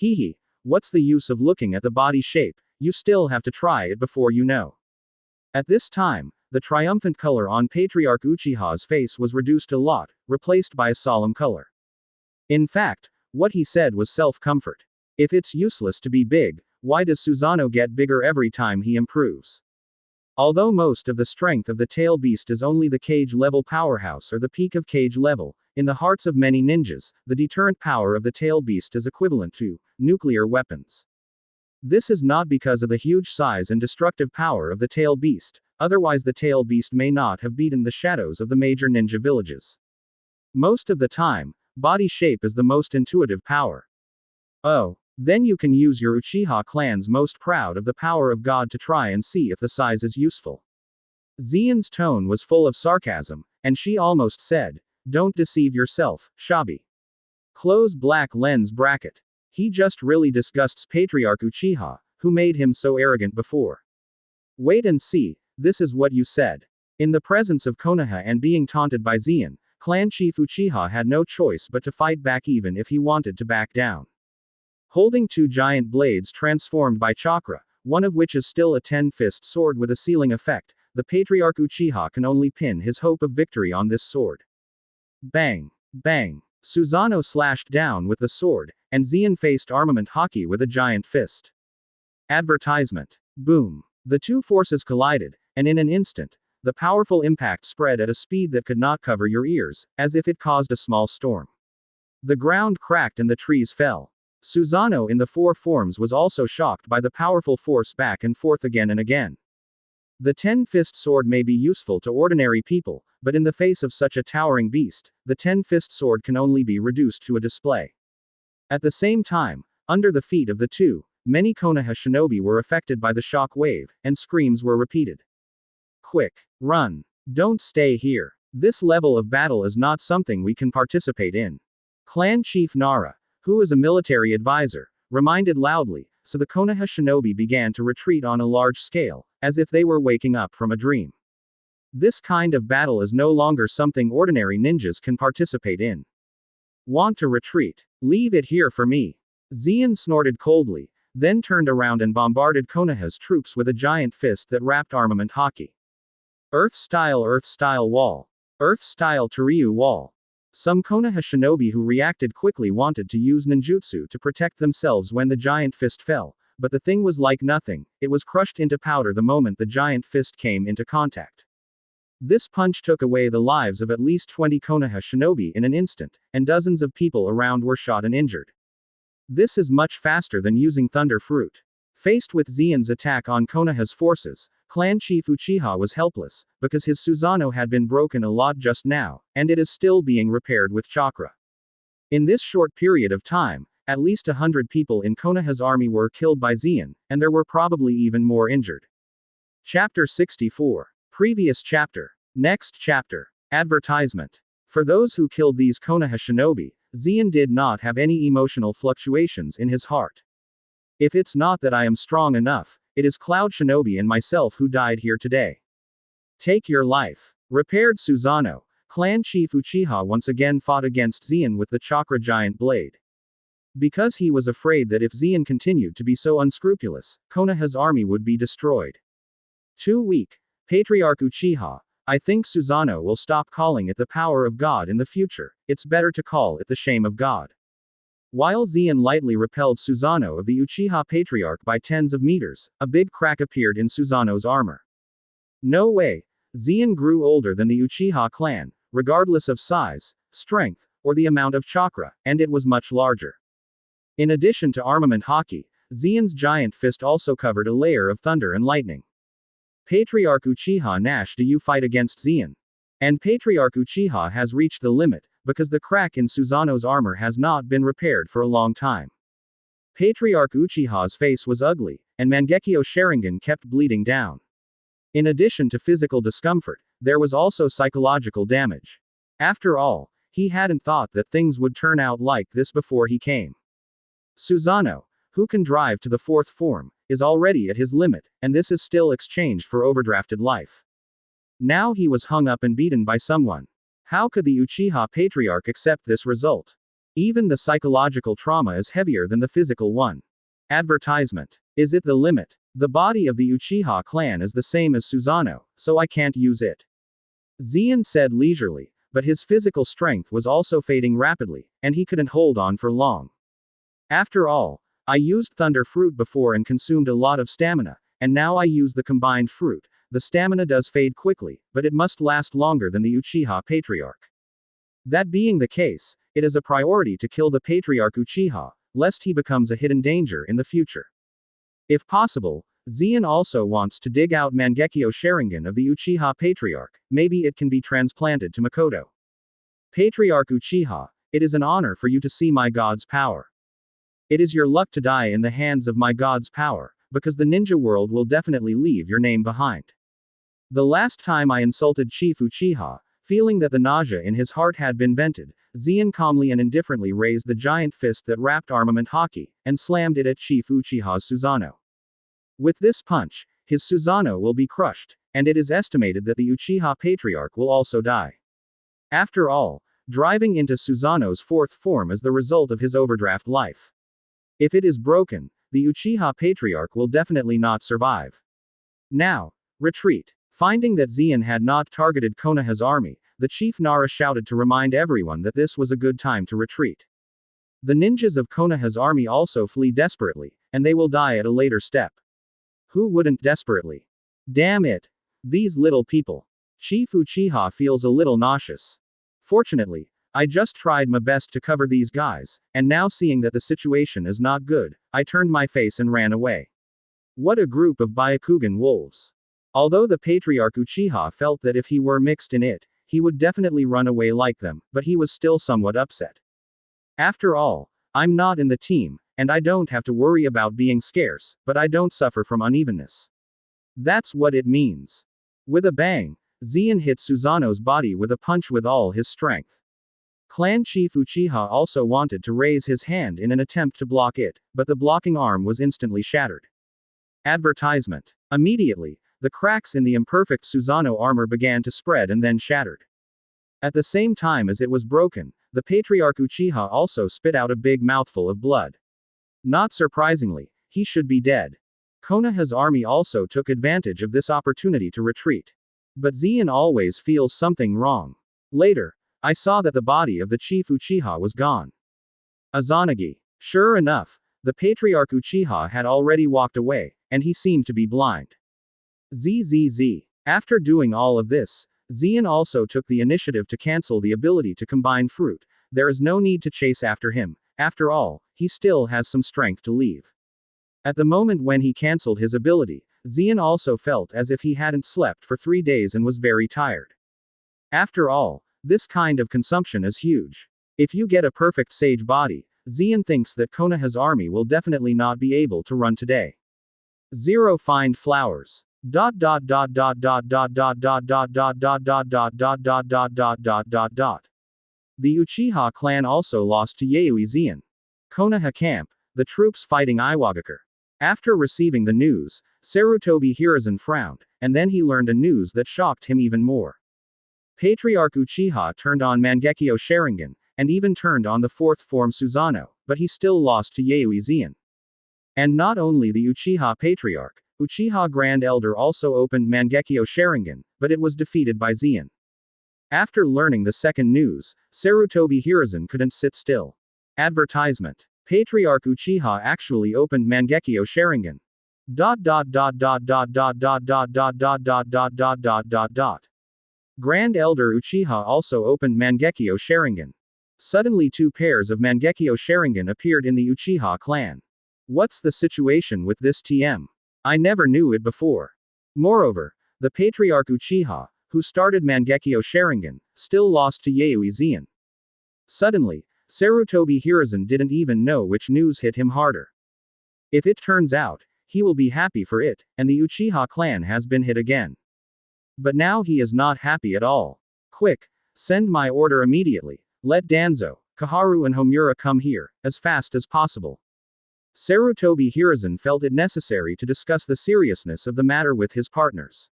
Hehe, what's the use of looking at the body shape, you still have to try it before you know. At this time, the triumphant color on Patriarch Uchiha's face was reduced a lot, replaced by a solemn color. In fact, what he said was self-comfort. If it's useless to be big, why does Susanoo get bigger every time he improves? Although most of the strength of the tail beast is only the cage level powerhouse or the peak of cage level, in the hearts of many ninjas, the deterrent power of the tail beast is equivalent to nuclear weapons. This is not because of the huge size and destructive power of the tail beast, otherwise the tail beast may not have beaten the shadows of the major ninja villages. Most of the time, body shape is the most intuitive power. Oh, then you can use your Uchiha clan's most proud of the power of God to try and see if the size is useful. Zeon's tone was full of sarcasm, and she almost said, "Don't deceive yourself, Shabi." Close black lens bracket. He just really disgusts Patriarch Uchiha, who made him so arrogant before. Wait and see, this is what you said. In the presence of Konoha and being taunted by Zeon, Clan Chief Uchiha had no choice but to fight back even if he wanted to back down. Holding two giant blades transformed by chakra, one of which is still a 10-fist sword with a sealing effect, the Patriarch Uchiha can only pin his hope of victory on this sword. Bang! Bang! Susanoo slashed down with the sword, and Zeon faced armament Haki with a giant fist. Advertisement. Boom! The two forces collided, and in an instant, the powerful impact spread at a speed that could not cover your ears, as if it caused a small storm. The ground cracked and the trees fell. Susanoo in the four forms was also shocked by the powerful force back and forth again and again. The 10-fist sword may be useful to ordinary people, but in the face of such a towering beast, the 10-fist sword can only be reduced to a display. At the same time, under the feet of the two, many Konoha shinobi were affected by the shock wave, and screams were repeated. Quick! Run! Don't stay here! This level of battle is not something we can participate in. Clan Chief Nara, who is a military advisor, reminded loudly, so the Konoha shinobi began to retreat on a large scale, as if they were waking up from a dream. This kind of battle is no longer something ordinary ninjas can participate in. Want to retreat? Leave it here for me. Zeon snorted coldly, then turned around and bombarded Konoha's troops with a giant fist that wrapped armament Haki. Earth-style wall. Earth-style Toriu wall. Some Konoha shinobi who reacted quickly wanted to use ninjutsu to protect themselves when the giant fist fell, but the thing was like nothing, it was crushed into powder the moment the giant fist came into contact. This punch took away the lives of at least 20 Konoha shinobi in an instant, and dozens of people around were shot and injured. This is much faster than using Thunder Fruit. Faced with Zeon's attack on Konoha's forces, Clan Chief Uchiha was helpless, because his Susanoo had been broken a lot just now, and it is still being repaired with chakra. In this short period of time, at least 100 people in Konoha's army were killed by Zeon, and there were probably even more injured. Chapter 64. Previous chapter. Next chapter. Advertisement. For those who killed these Konoha shinobi, Zeon did not have any emotional fluctuations in his heart. If it's not that I am strong enough, it is Cloud Shinobi and myself who died here today. Take your life. Repaired Susanoo, Clan Chief Uchiha once again fought against Zeon with the chakra giant blade. Because he was afraid that if Zeon continued to be so unscrupulous, Konoha's army would be destroyed. Too weak. Patriarch Uchiha, I think Susanoo will stop calling it the power of God in the future, it's better to call it the shame of God. While Zeon lightly repelled Susanoo of the Uchiha Patriarch by tens of meters, a big crack appeared in Susanoo's armor. No way. Zeon grew older than the Uchiha clan, regardless of size, strength, or the amount of chakra, and it was much larger. In addition to armament Haki, Zeon's giant fist also covered a layer of thunder and lightning. Patriarch Uchiha Nash, do you fight against Zeon? And Patriarch Uchiha has reached the limit, because the crack in Susanoo's armor has not been repaired for a long time. Patriarch Uchiha's face was ugly, and Mangekyo Sharingan kept bleeding down. In addition to physical discomfort, there was also psychological damage. After all, he hadn't thought that things would turn out like this before he came. Susanoo, who can drive to the fourth form, is already at his limit, and this is still exchanged for overdrafted life. Now he was hung up and beaten by someone. How could the Uchiha Patriarch accept this result? Even the psychological trauma is heavier than the physical one. Advertisement. Is it the limit? The body of the Uchiha clan is the same as Susanoo, so I can't use it. Zeon said leisurely, but his physical strength was also fading rapidly, and he couldn't hold on for long. After all, I used Thunder Fruit before and consumed a lot of stamina, and now I use the combined fruit. The stamina does fade quickly, but it must last longer than the Uchiha Patriarch. That being the case, it is a priority to kill the Patriarch Uchiha, lest he becomes a hidden danger in the future. If possible, Zeon also wants to dig out Mangekyo Sharingan of the Uchiha Patriarch, maybe it can be transplanted to Makoto. Patriarch Uchiha, it is an honor for you to see my god's power. It is your luck to die in the hands of my god's power, because the ninja world will definitely leave your name behind. The last time I insulted Chief Uchiha, feeling that the nausea in his heart had been vented, Zeon calmly and indifferently raised the giant fist that wrapped armament Haki, and slammed it at Chief Uchiha's Susanoo. With this punch, his Susanoo will be crushed, and it is estimated that the Uchiha Patriarch will also die. After all, driving into Susanoo's fourth form is the result of his overdraft life. If it is broken, the Uchiha Patriarch will definitely not survive. Now, retreat. Finding that Zeon had not targeted Konoha's army, the chief Nara shouted to remind everyone that this was a good time to retreat. The ninjas of Konoha's army also flee desperately, and they will die at a later step. Who wouldn't desperately? Damn it! These little people. Chief Uchiha feels a little nauseous. Fortunately, I just tried my best to cover these guys, and now seeing that the situation is not good, I turned my face and ran away. What a group of Byakugan wolves. Although the Patriarch Uchiha felt that if he were mixed in it, he would definitely run away like them, but he was still somewhat upset. After all, I'm not in the team, and I don't have to worry about being scarce, but I don't suffer from unevenness. That's what it means. With a bang, Zeon hit Susanoo's body with a punch with all his strength. Clan Chief Uchiha also wanted to raise his hand in an attempt to block it, but the blocking arm was instantly shattered. Advertisement. Immediately, the cracks in the imperfect Susanoo armor began to spread and then shattered. At the same time as it was broken, the Patriarch Uchiha also spit out a big mouthful of blood. Not surprisingly, he should be dead. Konoha's army also took advantage of this opportunity to retreat. But Zeon always feels something wrong. Later, I saw that the body of the Chief Uchiha was gone. Izanagi. Sure enough, the Patriarch Uchiha had already walked away, and he seemed to be blind. ZZZ. After doing all of this, Zeon also took the initiative to cancel the ability to combine fruit. There is no need to chase after him, after all, he still has some strength to leave. At the moment when he cancelled his ability, Zeon also felt as if he hadn't slept for 3 days and was very tired. After all, this kind of consumption is huge. If you get a perfect sage body, Zeon thinks that Konoha's army will definitely not be able to run today. 0 Find flowers. The Uchiha clan also lost to Yayoi Zeon. Konoha camp, the troops fighting Iwagakure. After receiving the news, Sarutobi Hiruzen frowned, and then he learned a news that shocked him even more. Patriarch Uchiha turned on Mangekyo Sharingan, and even turned on the fourth form Susanoo, but he still lost to Yayoi Zeon. And not only the Uchiha Patriarch, Uchiha Grand Elder also opened Mangekyo Sharingan, but it was defeated by Zeon. After learning the second news, Sarutobi Hiruzen couldn't sit still. Advertisement. Patriarch Uchiha actually opened Mangekyo Sharingan. Grand Elder Uchiha also opened Mangekyo Sharingan. Suddenly 2 pairs of Mangekyo Sharingan appeared in the Uchiha clan. What's the situation with this TM? I never knew it before. Moreover, the Patriarch Uchiha, who started Mangekyo Sharingan, still lost to Yayoi Zeon. Suddenly, Sarutobi Hiruzen didn't even know which news hit him harder. If it turns out, he will be happy for it, and the Uchiha clan has been hit again. But now he is not happy at all. Quick, send my order immediately. Let Danzo, Kaharu and Homura come here, as fast as possible. Sarutobi Hiruzen felt it necessary to discuss the seriousness of the matter with his partners.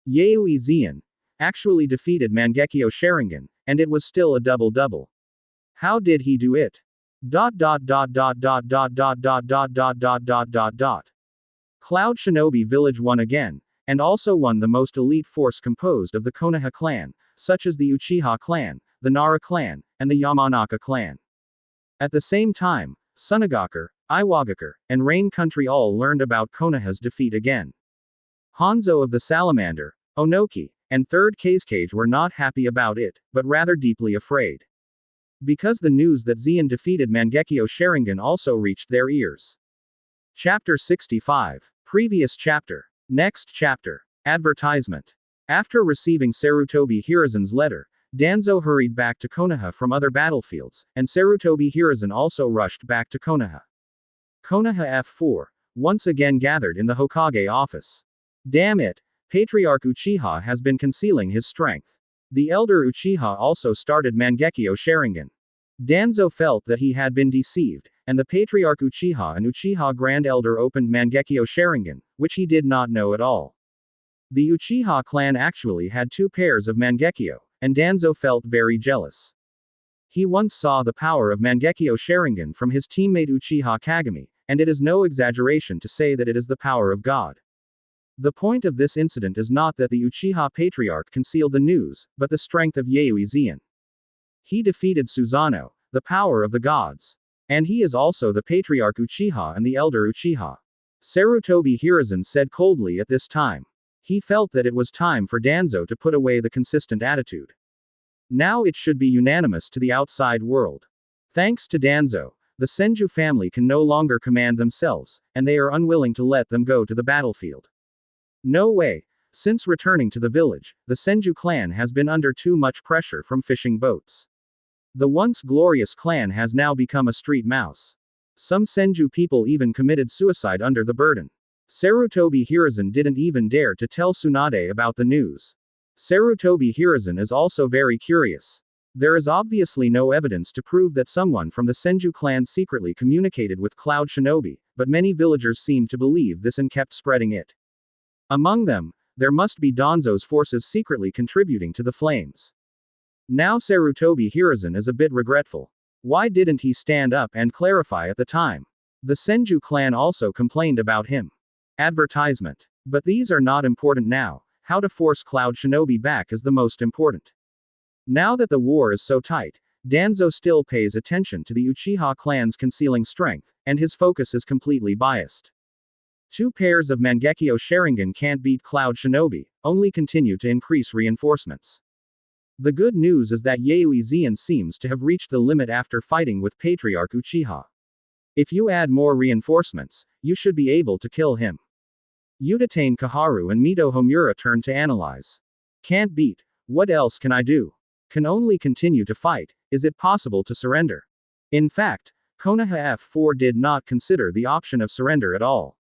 Yayoi Zeon actually defeated Mangekyo Sharingan, and it was still a double-double. How did he do it? Cloud Shinobi Village won again, and also won the most elite force composed of the Konoha clan, such as the Uchiha clan, the Nara clan, and the Yamanaka clan. At the same time, Sunagakure, Iwagakure, and Rain Country all learned about Konoha's defeat again. Hanzo of the Salamander, Onoki, and 3rd Kazekage were not happy about it, but rather deeply afraid. Because the news that Zeon defeated Mangekyo Sharingan also reached their ears. Chapter 65. Previous chapter. Next chapter. Advertisement. After receiving Sarutobi Hiruzen's letter, Danzo hurried back to Konoha from other battlefields, and Sarutobi Hiruzen also rushed back to Konoha. Konoha F4, once again gathered in the Hokage office. Damn it, Patriarch Uchiha has been concealing his strength. The elder Uchiha also started Mangekyo Sharingan. Danzo felt that he had been deceived, and the Patriarch Uchiha and Uchiha Grand Elder opened Mangekyo Sharingan, which he did not know at all. The Uchiha clan actually had 2 pairs of Mangekyo, and Danzo felt very jealous. He once saw the power of Mangekyo Sharingan from his teammate Uchiha Kagami, and it is no exaggeration to say that it is the power of God. The point of this incident is not that the Uchiha Patriarch concealed the news, but the strength of Yayoi Zeon. He defeated Susanoo, the power of the gods. And he is also the Patriarch Uchiha and the Elder Uchiha. Sarutobi Hiruzen said coldly at this time. He felt that it was time for Danzo to put away the consistent attitude. Now it should be unanimous to the outside world. Thanks to Danzo, the Senju family can no longer command themselves, and they are unwilling to let them go to the battlefield. No way. Since returning to the village, the Senju clan has been under too much pressure from fishing boats. The once glorious clan has now become a street mouse. Some Senju people even committed suicide under the burden. Sarutobi Hiruzen didn't even dare to tell Tsunade about the news. Sarutobi Hiruzen is also very curious. There is obviously no evidence to prove that someone from the Senju clan secretly communicated with Cloud Shinobi, but many villagers seemed to believe this and kept spreading it. Among them, there must be Danzo's forces secretly contributing to the flames. Now Sarutobi Hiruzen is a bit regretful. Why didn't he stand up and clarify at the time? The Senju clan also complained about him. Advertisement. But these are not important now. How to force Cloud Shinobi back is the most important. Now that the war is so tight, Danzo still pays attention to the Uchiha clan's concealing strength, and his focus is completely biased. 2 pairs of Mangekyo Sharingan can't beat Cloud Shinobi, only continue to increase reinforcements. The good news is that Yayoi Zeon seems to have reached the limit after fighting with Patriarch Uchiha. If you add more reinforcements, you should be able to kill him. Udatane Kaharu and Mito Homura turned to analyze. Can't beat. What else can I do? Can only continue to fight. Is it possible to surrender? In fact, Konoha F4 did not consider the option of surrender at all.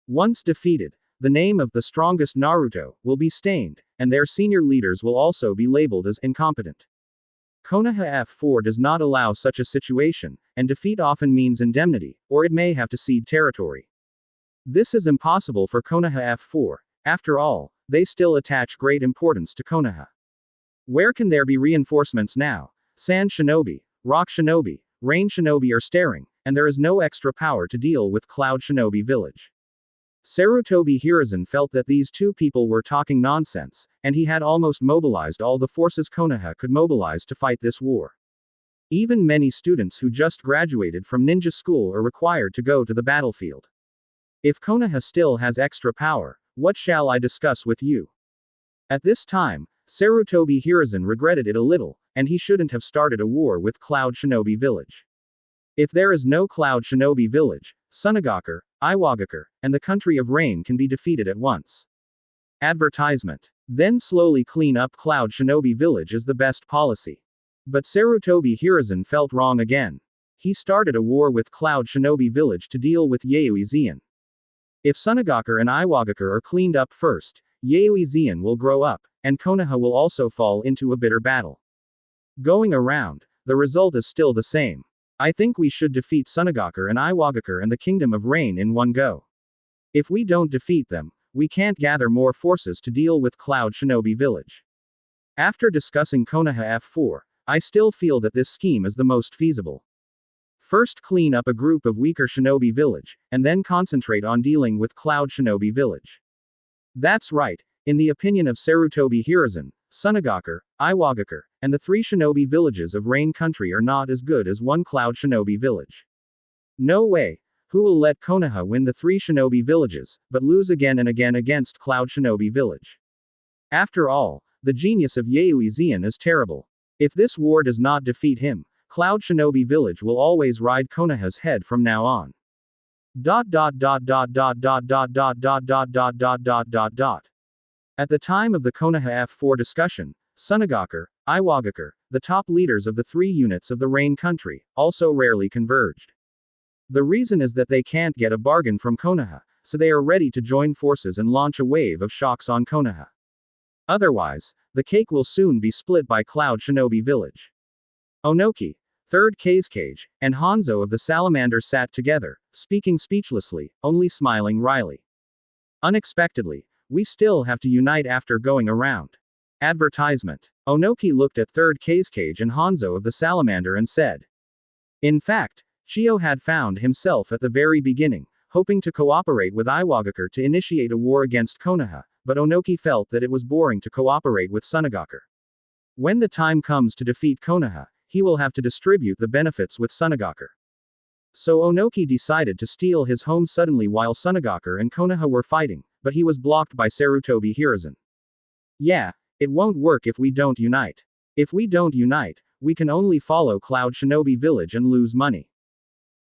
Once defeated, the name of the strongest Naruto will be stained, and their senior leaders will also be labeled as incompetent. Konoha F4 does not allow such a situation, and defeat often means indemnity, or it may have to cede territory. This is impossible for Konoha F4, after all, they still attach great importance to Konoha. Where can there be reinforcements now? Sand Shinobi, Rock Shinobi, Rain Shinobi are staring, and there is no extra power to deal with Cloud Shinobi Village. Sarutobi Hiruzen felt that these 2 people were talking nonsense, and he had almost mobilized all the forces Konoha could mobilize to fight this war. Even many students who just graduated from ninja school are required to go to the battlefield. If Konoha still has extra power, what shall I discuss with you? At this time, Sarutobi Hiruzen regretted it a little, and he shouldn't have started a war with Cloud Shinobi Village. If there is no Cloud Shinobi Village, Sunagakure, Iwagakure, and the country of Rain can be defeated at once. Advertisement. Then slowly clean up Cloud Shinobi Village is the best policy. But Sarutobi Hiruzen felt wrong again. He started a war with Cloud Shinobi Village to deal with Yayoi Zeon. If Sunagakure and Iwagakure are cleaned up first, Yayoi Zeon will grow up, and Konoha will also fall into a bitter battle. Going around, the result is still the same. I think we should defeat Sunagakure and Iwagakure and the Kingdom of Rain in one go. If we don't defeat them, we can't gather more forces to deal with Cloud Shinobi Village. After discussing Konoha F4, I still feel that this scheme is the most feasible. First clean up a group of weaker shinobi village, and then concentrate on dealing with Cloud Shinobi village. That's right, in the opinion of Sarutobi Hiruzen, Sunagakure, Iwagakure, and the 3 shinobi villages of Rain Country are not as good as one Cloud Shinobi village. No way. Who will let Konoha win the 3 shinobi villages, but lose again and again against Cloud Shinobi village? After all, the genius of Yayoi Zeon is terrible. If this war does not defeat him, Cloud Shinobi village will always ride Konoha's head from now on. At the time of the Konoha F4 discussion, Sunagakure, Iwagakure, the top leaders of the 3 units of the Rain Country, also rarely converged. The reason is that they can't get a bargain from Konoha, so they are ready to join forces and launch a wave of shocks on Konoha. Otherwise, the cake will soon be split by Cloud Shinobi village. Onoki, 3rd Kazekage, and Hanzo of the Salamander sat together, speaking speechlessly, only smiling wryly. Unexpectedly, we still have to unite after going around. Advertisement. Onoki looked at 3rd Kazekage and Hanzo of the Salamander and said. In fact, Chio had found himself at the very beginning, hoping to cooperate with Iwagakure to initiate a war against Konoha, but Onoki felt that it was boring to cooperate with Sunagakure. When the time comes to defeat Konoha, he will have to distribute the benefits with Sunagakure. So Onoki decided to steal his home suddenly while Sunagakure and Konoha were fighting, but he was blocked by Sarutobi Hiruzen. Yeah, it won't work if we don't unite. If we don't unite, we can only follow Cloud Shinobi village and lose money.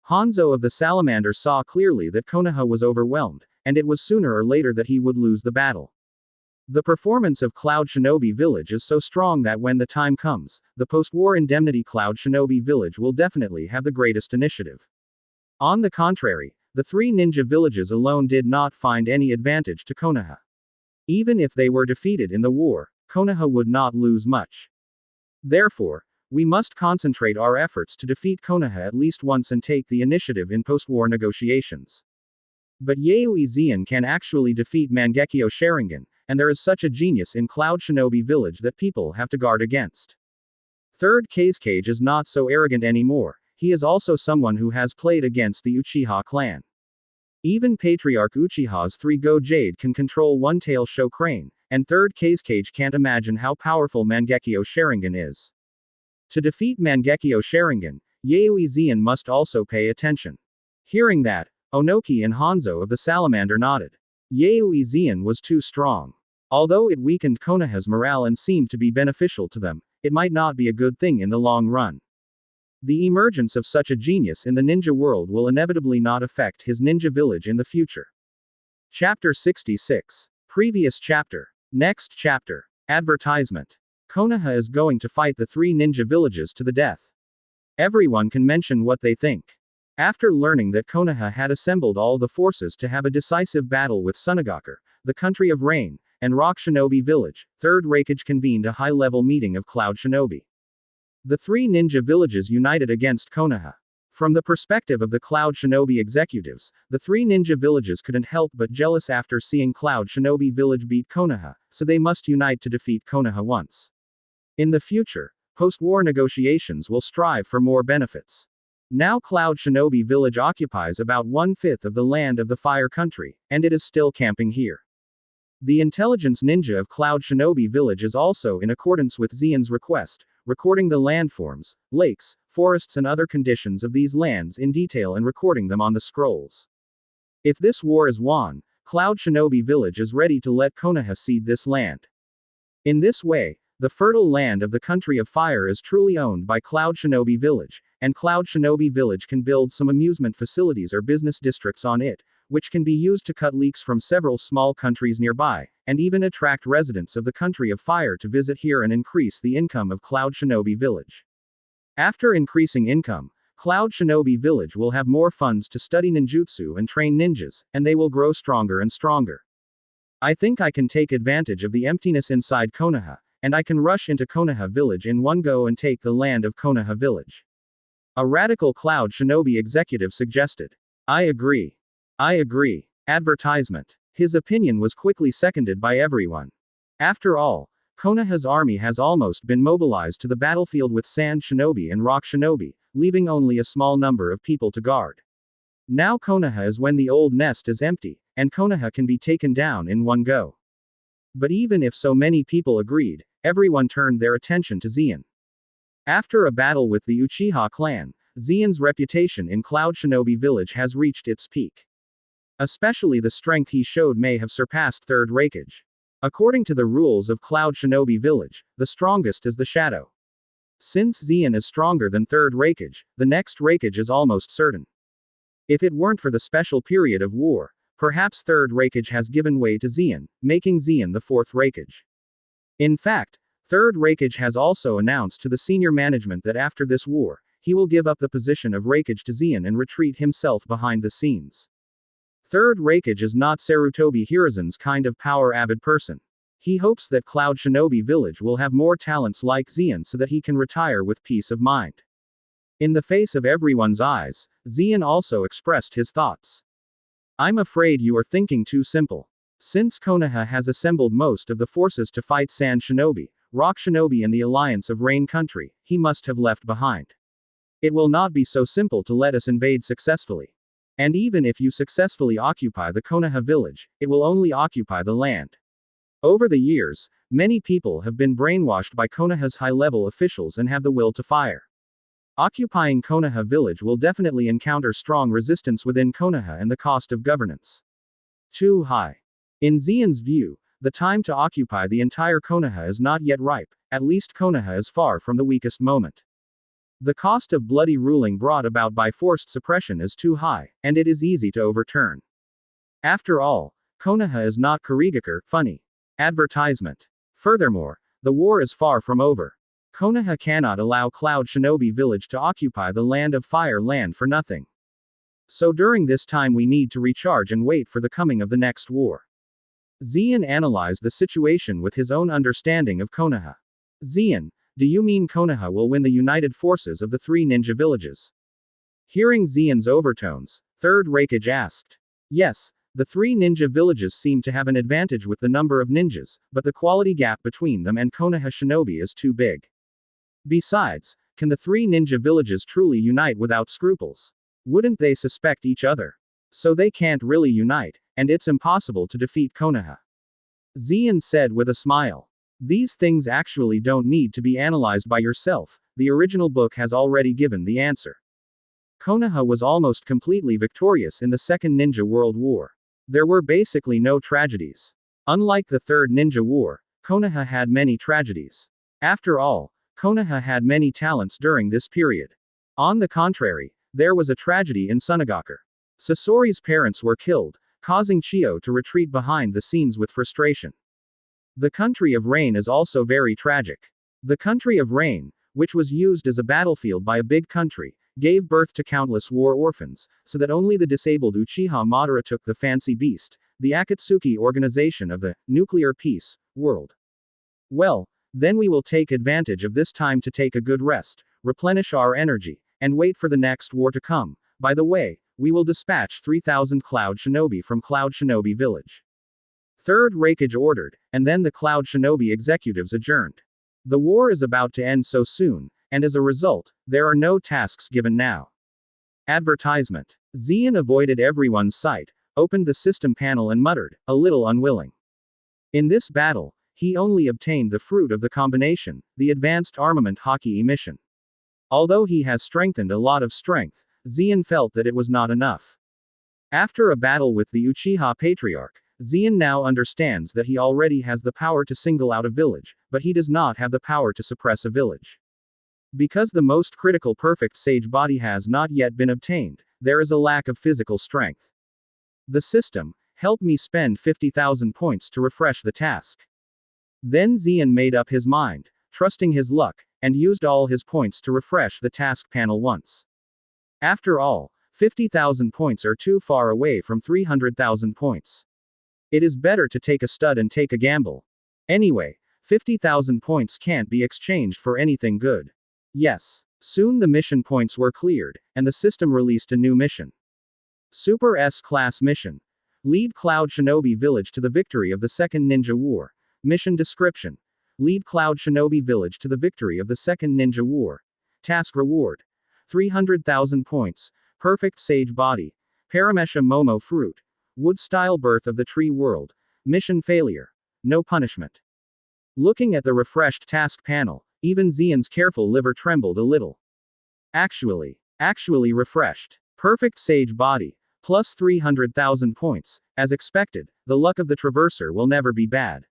Hanzo of the Salamander saw clearly that Konoha was overwhelmed, and it was sooner or later that he would lose the battle. The performance of Cloud Shinobi village is so strong that when the time comes, the post-war indemnity Cloud Shinobi village will definitely have the greatest initiative. On the contrary, the 3 ninja villages alone did not find any advantage to Konoha. Even if they were defeated in the war, Konoha would not lose much. Therefore, we must concentrate our efforts to defeat Konoha at least once and take the initiative in post-war negotiations. But Yayoi Zeon can actually defeat Mangekyo Sharingan, and there is such a genius in Cloud Shinobi village that people have to guard against. 3rd Kazekage is not so arrogant anymore, he is also someone who has played against the Uchiha clan. Even Patriarch Uchiha's 3 Go Jade can control One-Tail Sho Crane, and 3rd Kazekage can't imagine how powerful Mangekyo Sharingan is. To defeat Mangekyo Sharingan, Yayoi Zeon must also pay attention. Hearing that, Onoki and Hanzo of the Salamander nodded. Yayoi Zeon was too strong. Although it weakened Konoha's morale and seemed to be beneficial to them, it might not be a good thing in the long run. The emergence of such a genius in the ninja world will inevitably not affect his ninja village in the future. Chapter 66. Previous chapter. Next chapter. Advertisement. Konoha is going to fight the 3 ninja villages to the death. Everyone can mention what they think. After learning that Konoha had assembled all the forces to have a decisive battle with Sunagakure, the country of Rain, and Rock Shinobi village, 3rd Raikage convened a high-level meeting of Cloud Shinobi. The 3 ninja villages united against Konoha. From the perspective of the Cloud Shinobi executives, the 3 ninja villages couldn't help but jealous after seeing Cloud Shinobi village beat Konoha, so they must unite to defeat Konoha once. In the future, post-war negotiations will strive for more benefits. Now Cloud Shinobi village occupies about 1/5 of the land of the Fire Country, and it is still camping here. The intelligence ninja of Cloud Shinobi village is also in accordance with Zeon's request, recording the landforms, lakes, forests and other conditions of these lands in detail and recording them on the scrolls. If this war is won, Cloud Shinobi village is ready to let Konoha cede this land. In this way, the fertile land of the country of fire is truly owned by Cloud Shinobi village, and Cloud Shinobi village can build some amusement facilities or business districts on it, which can be used to cut leaks from several small countries nearby, and even attract residents of the country of fire to visit here and increase the income of Cloud Shinobi village. After increasing income, Cloud Shinobi village will have more funds to study ninjutsu and train ninjas, and they will grow stronger and stronger. I think I can take advantage of the emptiness inside Konoha, and I can rush into Konoha village in one go and take the land of Konoha village. A radical Cloud Shinobi executive suggested. I agree. I agree. Advertisement. His opinion was quickly seconded by everyone. After all, Konoha's army has almost been mobilized to the battlefield with Sand Shinobi and Rock Shinobi, leaving only a small number of people to guard. Now Konoha is when the old nest is empty, and Konoha can be taken down in one go. But even if so many people agreed, everyone turned their attention to Zeon. After a battle with the Uchiha clan, Zeon's reputation in Cloud Shinobi Village has reached its peak. Especially the strength he showed may have surpassed Third Raikage. According to the rules of Cloud Shinobi Village, the strongest is the shadow. Since Zeon is stronger than Third Raikage, the next Raikage is almost certain. If it weren't for the special period of war, perhaps Third Raikage has given way to Zeon, making Zeon the Fourth Raikage. In fact, Third Raikage has also announced to the senior management that after this war, he will give up the position of Raikage to Zeon and retreat himself behind the scenes. Third Raikage is not Sarutobi Hiruzen's kind of power-avid person. He hopes that Cloud Shinobi Village will have more talents like Zeon so that he can retire with peace of mind. In the face of everyone's eyes, Zeon also expressed his thoughts. I'm afraid you are thinking too simple. Since Konoha has assembled most of the forces to fight Sand Shinobi, Rock Shinobi and the alliance of Rain Country, he must have left behind. It will not be so simple to let us invade successfully. And even if you successfully occupy the Konoha village, it will only occupy the land. Over the years, many people have been brainwashed by Konoha's high-level officials and have the will to fire. Occupying Konoha village will definitely encounter strong resistance within Konoha and the cost of governance too high. In Zeon's view, the time to occupy the entire Konoha is not yet ripe, at least Konoha is far from the weakest moment. The cost of bloody ruling brought about by forced suppression is too high, and it is easy to overturn. After all, Konoha is not Kurigakure, funny. Advertisement. Furthermore, the war is far from over. Konoha cannot allow Cloud Shinobi Village to occupy the Land of Fire land for nothing. So during this time we need to recharge and wait for the coming of the next war. Zeon analyzed the situation with his own understanding of Konoha. Zeon, do you mean Konoha will win the united forces of the three ninja villages? Hearing Zeon's overtones, Third Raikage asked. Yes, the three ninja villages seem to have an advantage with the number of ninjas, but the quality gap between them and Konoha Shinobi is too big. Besides, can the three ninja villages truly unite without scruples? Wouldn't they suspect each other? So they can't really unite, and it's impossible to defeat Konoha. Zeon said with a smile. These things actually don't need to be analyzed by yourself, the original book has already given the answer. Konoha was almost completely victorious in the Second Ninja World War. There were basically no tragedies. Unlike the Third Ninja War, Konoha had many tragedies. After all, Konoha had many talents during this period. On the contrary, there was a tragedy in Sunagakure. Sasori's parents were killed, causing Chio to retreat behind the scenes with frustration. The Country of Rain is also very tragic. The Country of Rain, which was used as a battlefield by a big country, gave birth to countless war orphans, so that only the disabled Uchiha Madara took the fancy beast, the Akatsuki organization of the nuclear peace world. Well, then we will take advantage of this time to take a good rest, replenish our energy, and wait for the next war to come. By the way, we will dispatch 3,000 Cloud Shinobi from Cloud Shinobi Village. Third Raikage ordered, and then the Cloud Shinobi executives adjourned. The war is about to end so soon, and as a result, there are no tasks given now. Advertisement. Zeon avoided everyone's sight, opened the system panel and muttered, a little unwilling. In this battle, he only obtained the fruit of the combination, the advanced armament Haki emission. Although he has strengthened a lot of strength, Zeon felt that it was not enough. After a battle with the Uchiha Patriarch, Zeon now understands that he already has the power to single out a village, but he does not have the power to suppress a village. Because the most critical perfect sage body has not yet been obtained, there is a lack of physical strength. The system, help me spend 50,000 points to refresh the task. Then Zeon made up his mind, trusting his luck, and used all his points to refresh the task panel once. After all, 50,000 points are too far away from 300,000 points. It is better to take a stud and take a gamble. Anyway, 50,000 points can't be exchanged for anything good. Yes. Soon the mission points were cleared, and the system released a new mission. Super S-Class Mission. Lead Cloud Shinobi Village to the victory of the Second Ninja War. Mission Description. Lead Cloud Shinobi Village to the victory of the Second Ninja War. Task Reward. 300,000 points. Perfect sage body. Paramesha Momo fruit. Wood-style birth of the tree world. Mission failure. No punishment. Looking at the refreshed task panel, even Xian's careful liver trembled a little. Actually refreshed. Perfect sage body. Plus 300,000 points. As expected, the luck of the traverser will never be bad.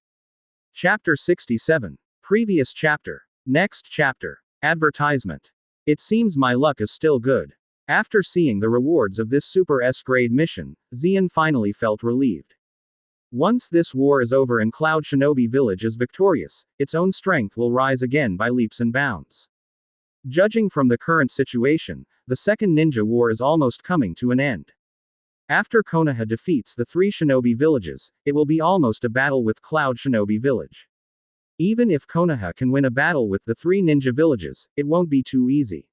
Chapter 67. Previous chapter. Next chapter. Advertisement. It seems my luck is still good. After seeing the rewards of this Super S-grade mission, Xian finally felt relieved. Once this war is over and Cloud Shinobi Village is victorious, its own strength will rise again by leaps and bounds. Judging from the current situation, the Second Ninja War is almost coming to an end. After Konoha defeats the 3 shinobi villages, it will be almost a battle with Cloud Shinobi Village. Even if Konoha can win a battle with the 3 ninja villages, it won't be too easy.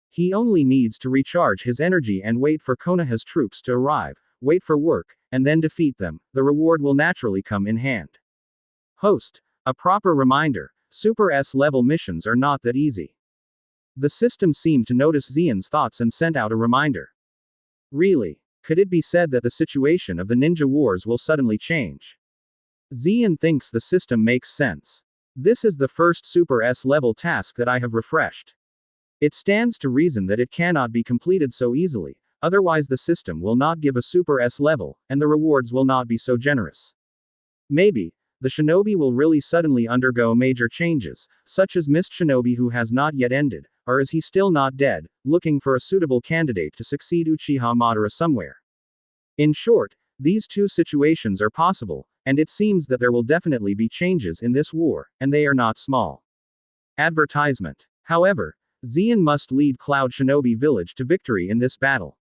He only needs to recharge his energy and wait for Konoha's troops to arrive, wait for work, and then defeat them. The reward will naturally come in hand. Host. A proper reminder, Super S-level missions are not that easy. The system seemed to notice Xian's thoughts and sent out a reminder. Really? Could it be said that the situation of the ninja wars will suddenly change? Xian thinks the system makes sense. This is the first Super S-level task that I have refreshed. It stands to reason that it cannot be completed so easily, otherwise the system will not give a Super S level, and the rewards will not be so generous. Maybe, the shinobi will really suddenly undergo major changes, such as Mist Shinobi who has not yet ended, or is he still not dead, looking for a suitable candidate to succeed Uchiha Madara somewhere. In short, these two situations are possible, and it seems that there will definitely be changes in this war, and they are not small. Advertisement. However, Xian must lead Cloud Shinobi Village to victory in this battle.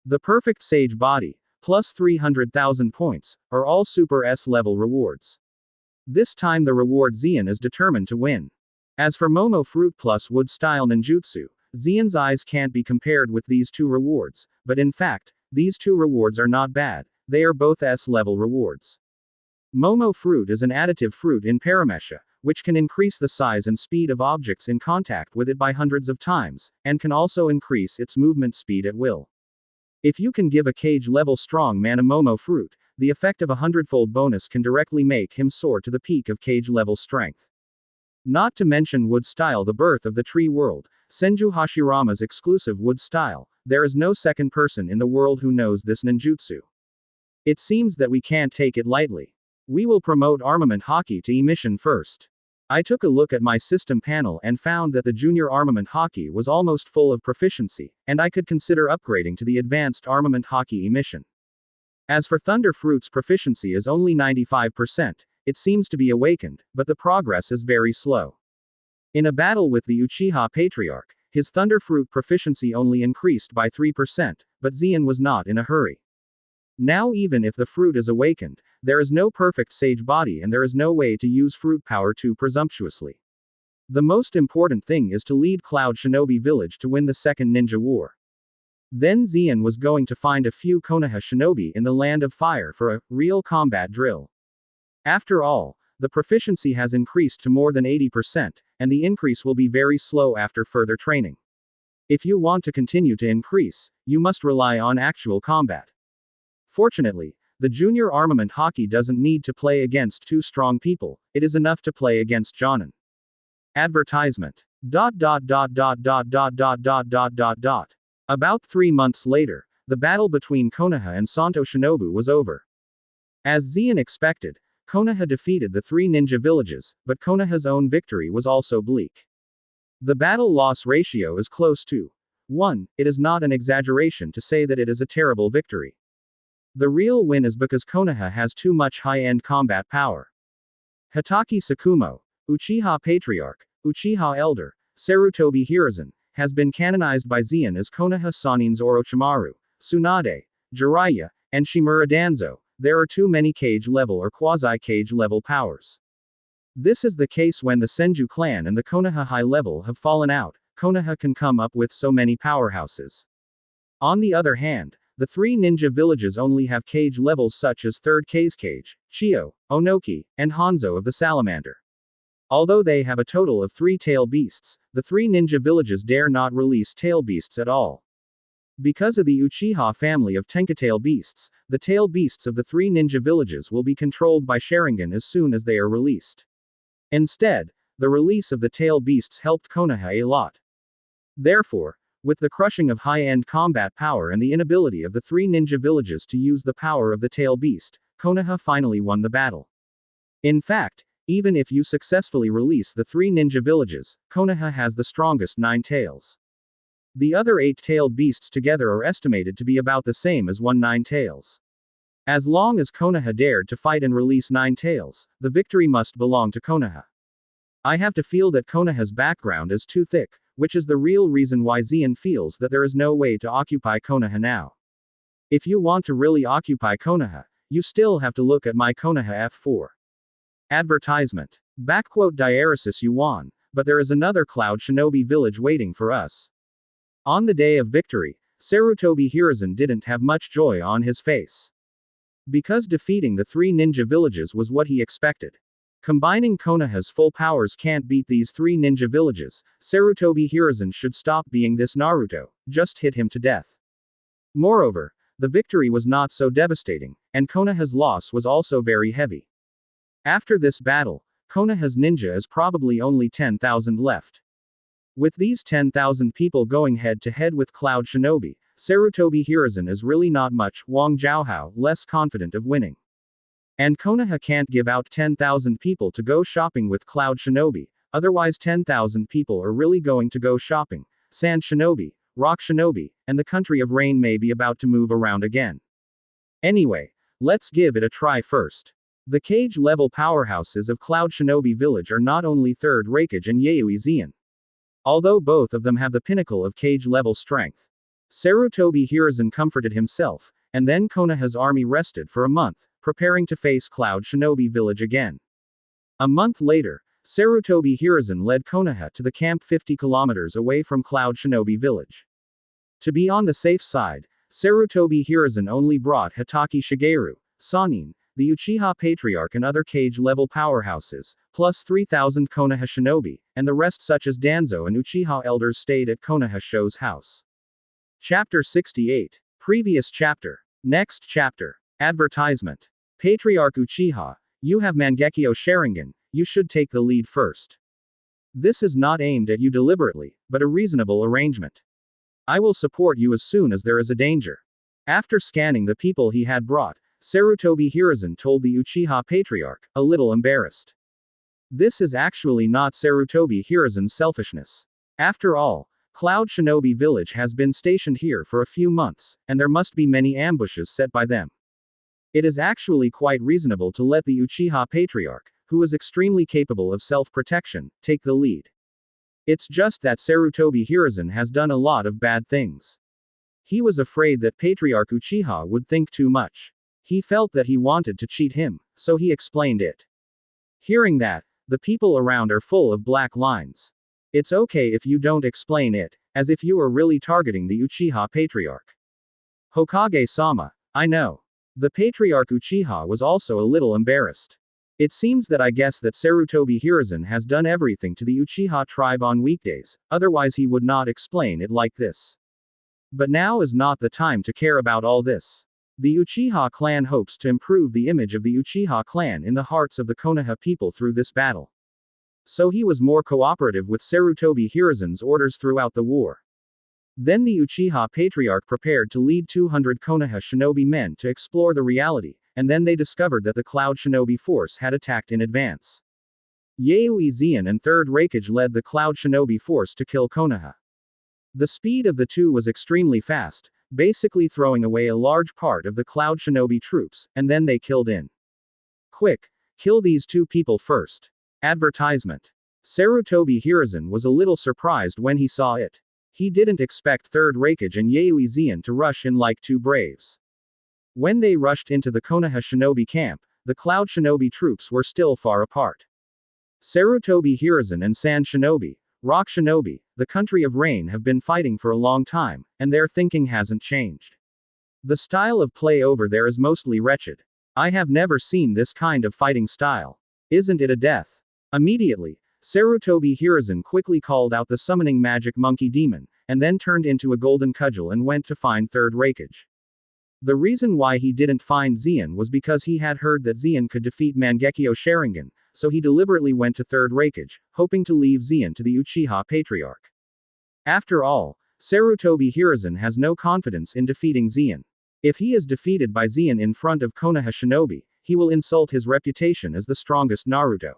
The perfect sage body, plus 300,000 points, are all Super S level rewards. This time the reward Xian is determined to win. As for Momo fruit plus wood style ninjutsu, Xian's eyes can't be compared with these two rewards, but in fact, these two rewards are not bad, they are both S level rewards. Momo fruit is an additive fruit in Paramesha, which can increase the size and speed of objects in contact with it by hundreds of times, and can also increase its movement speed at will. If you can give a cage-level strong man a Momo fruit, the effect of a 100-fold bonus can directly make him soar to the peak of cage-level strength. Not to mention wood style, the birth of the tree world, Senju Hashirama's exclusive wood style, there is no second person in the world who knows this ninjutsu. It seems that we can't take it lightly. We will promote armament hockey to emission first. I took a look at my system panel and found that the junior armament hockey was almost full of proficiency, and I could consider upgrading to the advanced armament hockey emission. As for Thunder Fruit's proficiency is only 95%, it seems to be awakened, but the progress is very slow. In a battle with the Uchiha Patriarch, his Thunder Fruit proficiency only increased by 3%, but Xian was not in a hurry. Now even if the fruit is awakened, there is no perfect sage body and there is no way to use fruit power too presumptuously. The most important thing is to lead Cloud Shinobi Village to win the Second Ninja War. Then Xian was going to find a few Konoha shinobi in the Land of Fire for a real combat drill. After all, the proficiency has increased to more than 80%, and the increase will be very slow after further training. If you want to continue to increase, you must rely on actual combat. Fortunately, the junior armament hockey doesn't need to play against two strong people, it is enough to play against Jonin. Advertisement. About 3 months later, the battle between Konoha and Santo Shinobu was over. As Xian expected, Konoha defeated the 3 ninja villages, but Konoha's own victory was also bleak. The battle-loss ratio is close to 1, it is not an exaggeration to say that it is a terrible victory. The real win is because Konoha has too much high-end combat power. Hitaki Sakumo, Uchiha Patriarch, Uchiha Elder, Sarutobi Hiruzen, has been canonized by Xian as Konoha Sanin's Orochimaru, Tsunade, Jiraiya, and Shimura Danzo. There are too many cage-level or quasi-cage-level powers. This is the case when the Senju clan and the Konoha high level have fallen out. Konoha can come up with so many powerhouses. On the other hand, the 3 ninja villages only have cage levels such as 3rd Kase Cage, Chio, Onoki, and Hanzo of the Salamander. Although they have a total of 3 tail beasts, the 3 ninja villages dare not release tail beasts at all. Because of the Uchiha family of Tenkatail beasts, the tail beasts of the 3 ninja villages will be controlled by Sharingan as soon as they are released. Instead, the release of the tail beasts helped Konoha a lot. Therefore, with the crushing of high-end combat power and the inability of the 3 ninja villages to use the power of the tail beast, Konoha finally won the battle. In fact, even if you successfully release the 3 ninja villages, Konoha has the strongest 9 tails. The other 8-tailed beasts together are estimated to be about the same as 9 tails. As long as Konoha dared to fight and release 9 tails, the victory must belong to Konoha. I have to feel that Konoha's background is too thick, which is the real reason why Zeon feels that there is no way to occupy Konoha now. If you want to really occupy Konoha, you still have to look at my Konoha F4. Advertisement. Diaresis Yuan, but there is another Cloud Shinobi village waiting for us. On the day of victory, Sarutobi Hiruzen didn't have much joy on his face. Because defeating the 3 ninja villages was what he expected. Combining Konoha's full powers can't beat these 3 ninja villages, Sarutobi Hiruzen should stop being this Naruto, just hit him to death. Moreover, the victory was not so devastating, and Konoha's loss was also very heavy. After this battle, Konoha's ninja is probably only 10,000 left. With these 10,000 people going head to head with Cloud Shinobi, Sarutobi Hiruzen is really not much Wang Zhaohao less confident of winning. And Konoha can't give out 10,000 people to go shopping with Cloud Shinobi, otherwise 10,000 people are really going to go shopping. Sand Shinobi, Rock Shinobi, and the country of Rain may be about to move around again. Anyway, let's give it a try first. The cage-level powerhouses of Cloud Shinobi Village are not only Third Raikage and Yaoi Zeon. Although both of them have the pinnacle of cage-level strength. Sarutobi Hiruzen comforted himself, and then Konoha's army rested for a month, preparing to face Cloud Shinobi Village again. A month later, Sarutobi Hiruzen led Konoha to the camp 50 kilometers away from Cloud Shinobi Village. To be on the safe side, Sarutobi Hiruzen only brought Hitaki Shigeru, Sanin, the Uchiha Patriarch and other cage-level powerhouses, plus 3,000 Konoha Shinobi, and the rest such as Danzo and Uchiha elders stayed at Konoha Sho's house. Chapter 68. Previous chapter. Next chapter. Advertisement. Patriarch Uchiha, you have Mangekyo Sharingan, you should take the lead first. This is not aimed at you deliberately, but a reasonable arrangement. I will support you as soon as there is a danger. After scanning the people he had brought, Sarutobi Hiruzen told the Uchiha Patriarch, a little embarrassed. This is actually not Sarutobi Hiruzen's selfishness. After all, Cloud Shinobi Village has been stationed here for a few months, and there must be many ambushes set by them. It is actually quite reasonable to let the Uchiha Patriarch, who is extremely capable of self-protection, take the lead. It's just that Sarutobi Hiruzen has done a lot of bad things. He was afraid that Patriarch Uchiha would think too much. He felt that he wanted to cheat him, so he explained it. Hearing that, the people around are full of black lines. It's okay if you don't explain it, as if you are really targeting the Uchiha Patriarch. Hokage-sama, I know. The Patriarch Uchiha was also a little embarrassed. It seems that I guess that Sarutobi Hiruzen has done everything to the Uchiha tribe on weekdays, otherwise he would not explain it like this. But now is not the time to care about all this. The Uchiha clan hopes to improve the image of the Uchiha clan in the hearts of the Konoha people through this battle. So he was more cooperative with Sarutobi Hiruzen's orders throughout the war. Then the Uchiha Patriarch prepared to lead 200 Konoha shinobi men to explore the reality, and then they discovered that the Cloud Shinobi force had attacked in advance. Yaoi Zeon and Third Raikage led the Cloud Shinobi force to kill Konoha. The speed of the two was extremely fast, basically throwing away a large part of the Cloud Shinobi troops, and then they killed in. Quick, kill these two people first. Advertisement. Sarutobi Hiruzen was a little surprised when he saw it. He didn't expect Third Raikage and Yaoi Zeon to rush in like two braves. When they rushed into the Konoha Shinobi camp, the Cloud Shinobi troops were still far apart. Sarutobi Hiruzen and Sand Shinobi, Rock Shinobi, the country of rain have been fighting for a long time, and their thinking hasn't changed. The style of play over there is mostly wretched. I have never seen this kind of fighting style. Isn't it a death? Immediately, Sarutobi Hiruzen quickly called out the summoning magic monkey demon, and then turned into a golden cudgel and went to find Third Raikage. The reason why he didn't find Zeon was because he had heard that Zeon could defeat Mangekyo Sharingan, so he deliberately went to Third Raikage, hoping to leave Zeon to the Uchiha Patriarch. After all, Sarutobi Hiruzen has no confidence in defeating Zeon. If he is defeated by Zeon in front of Konoha Shinobi, he will insult his reputation as the strongest Naruto.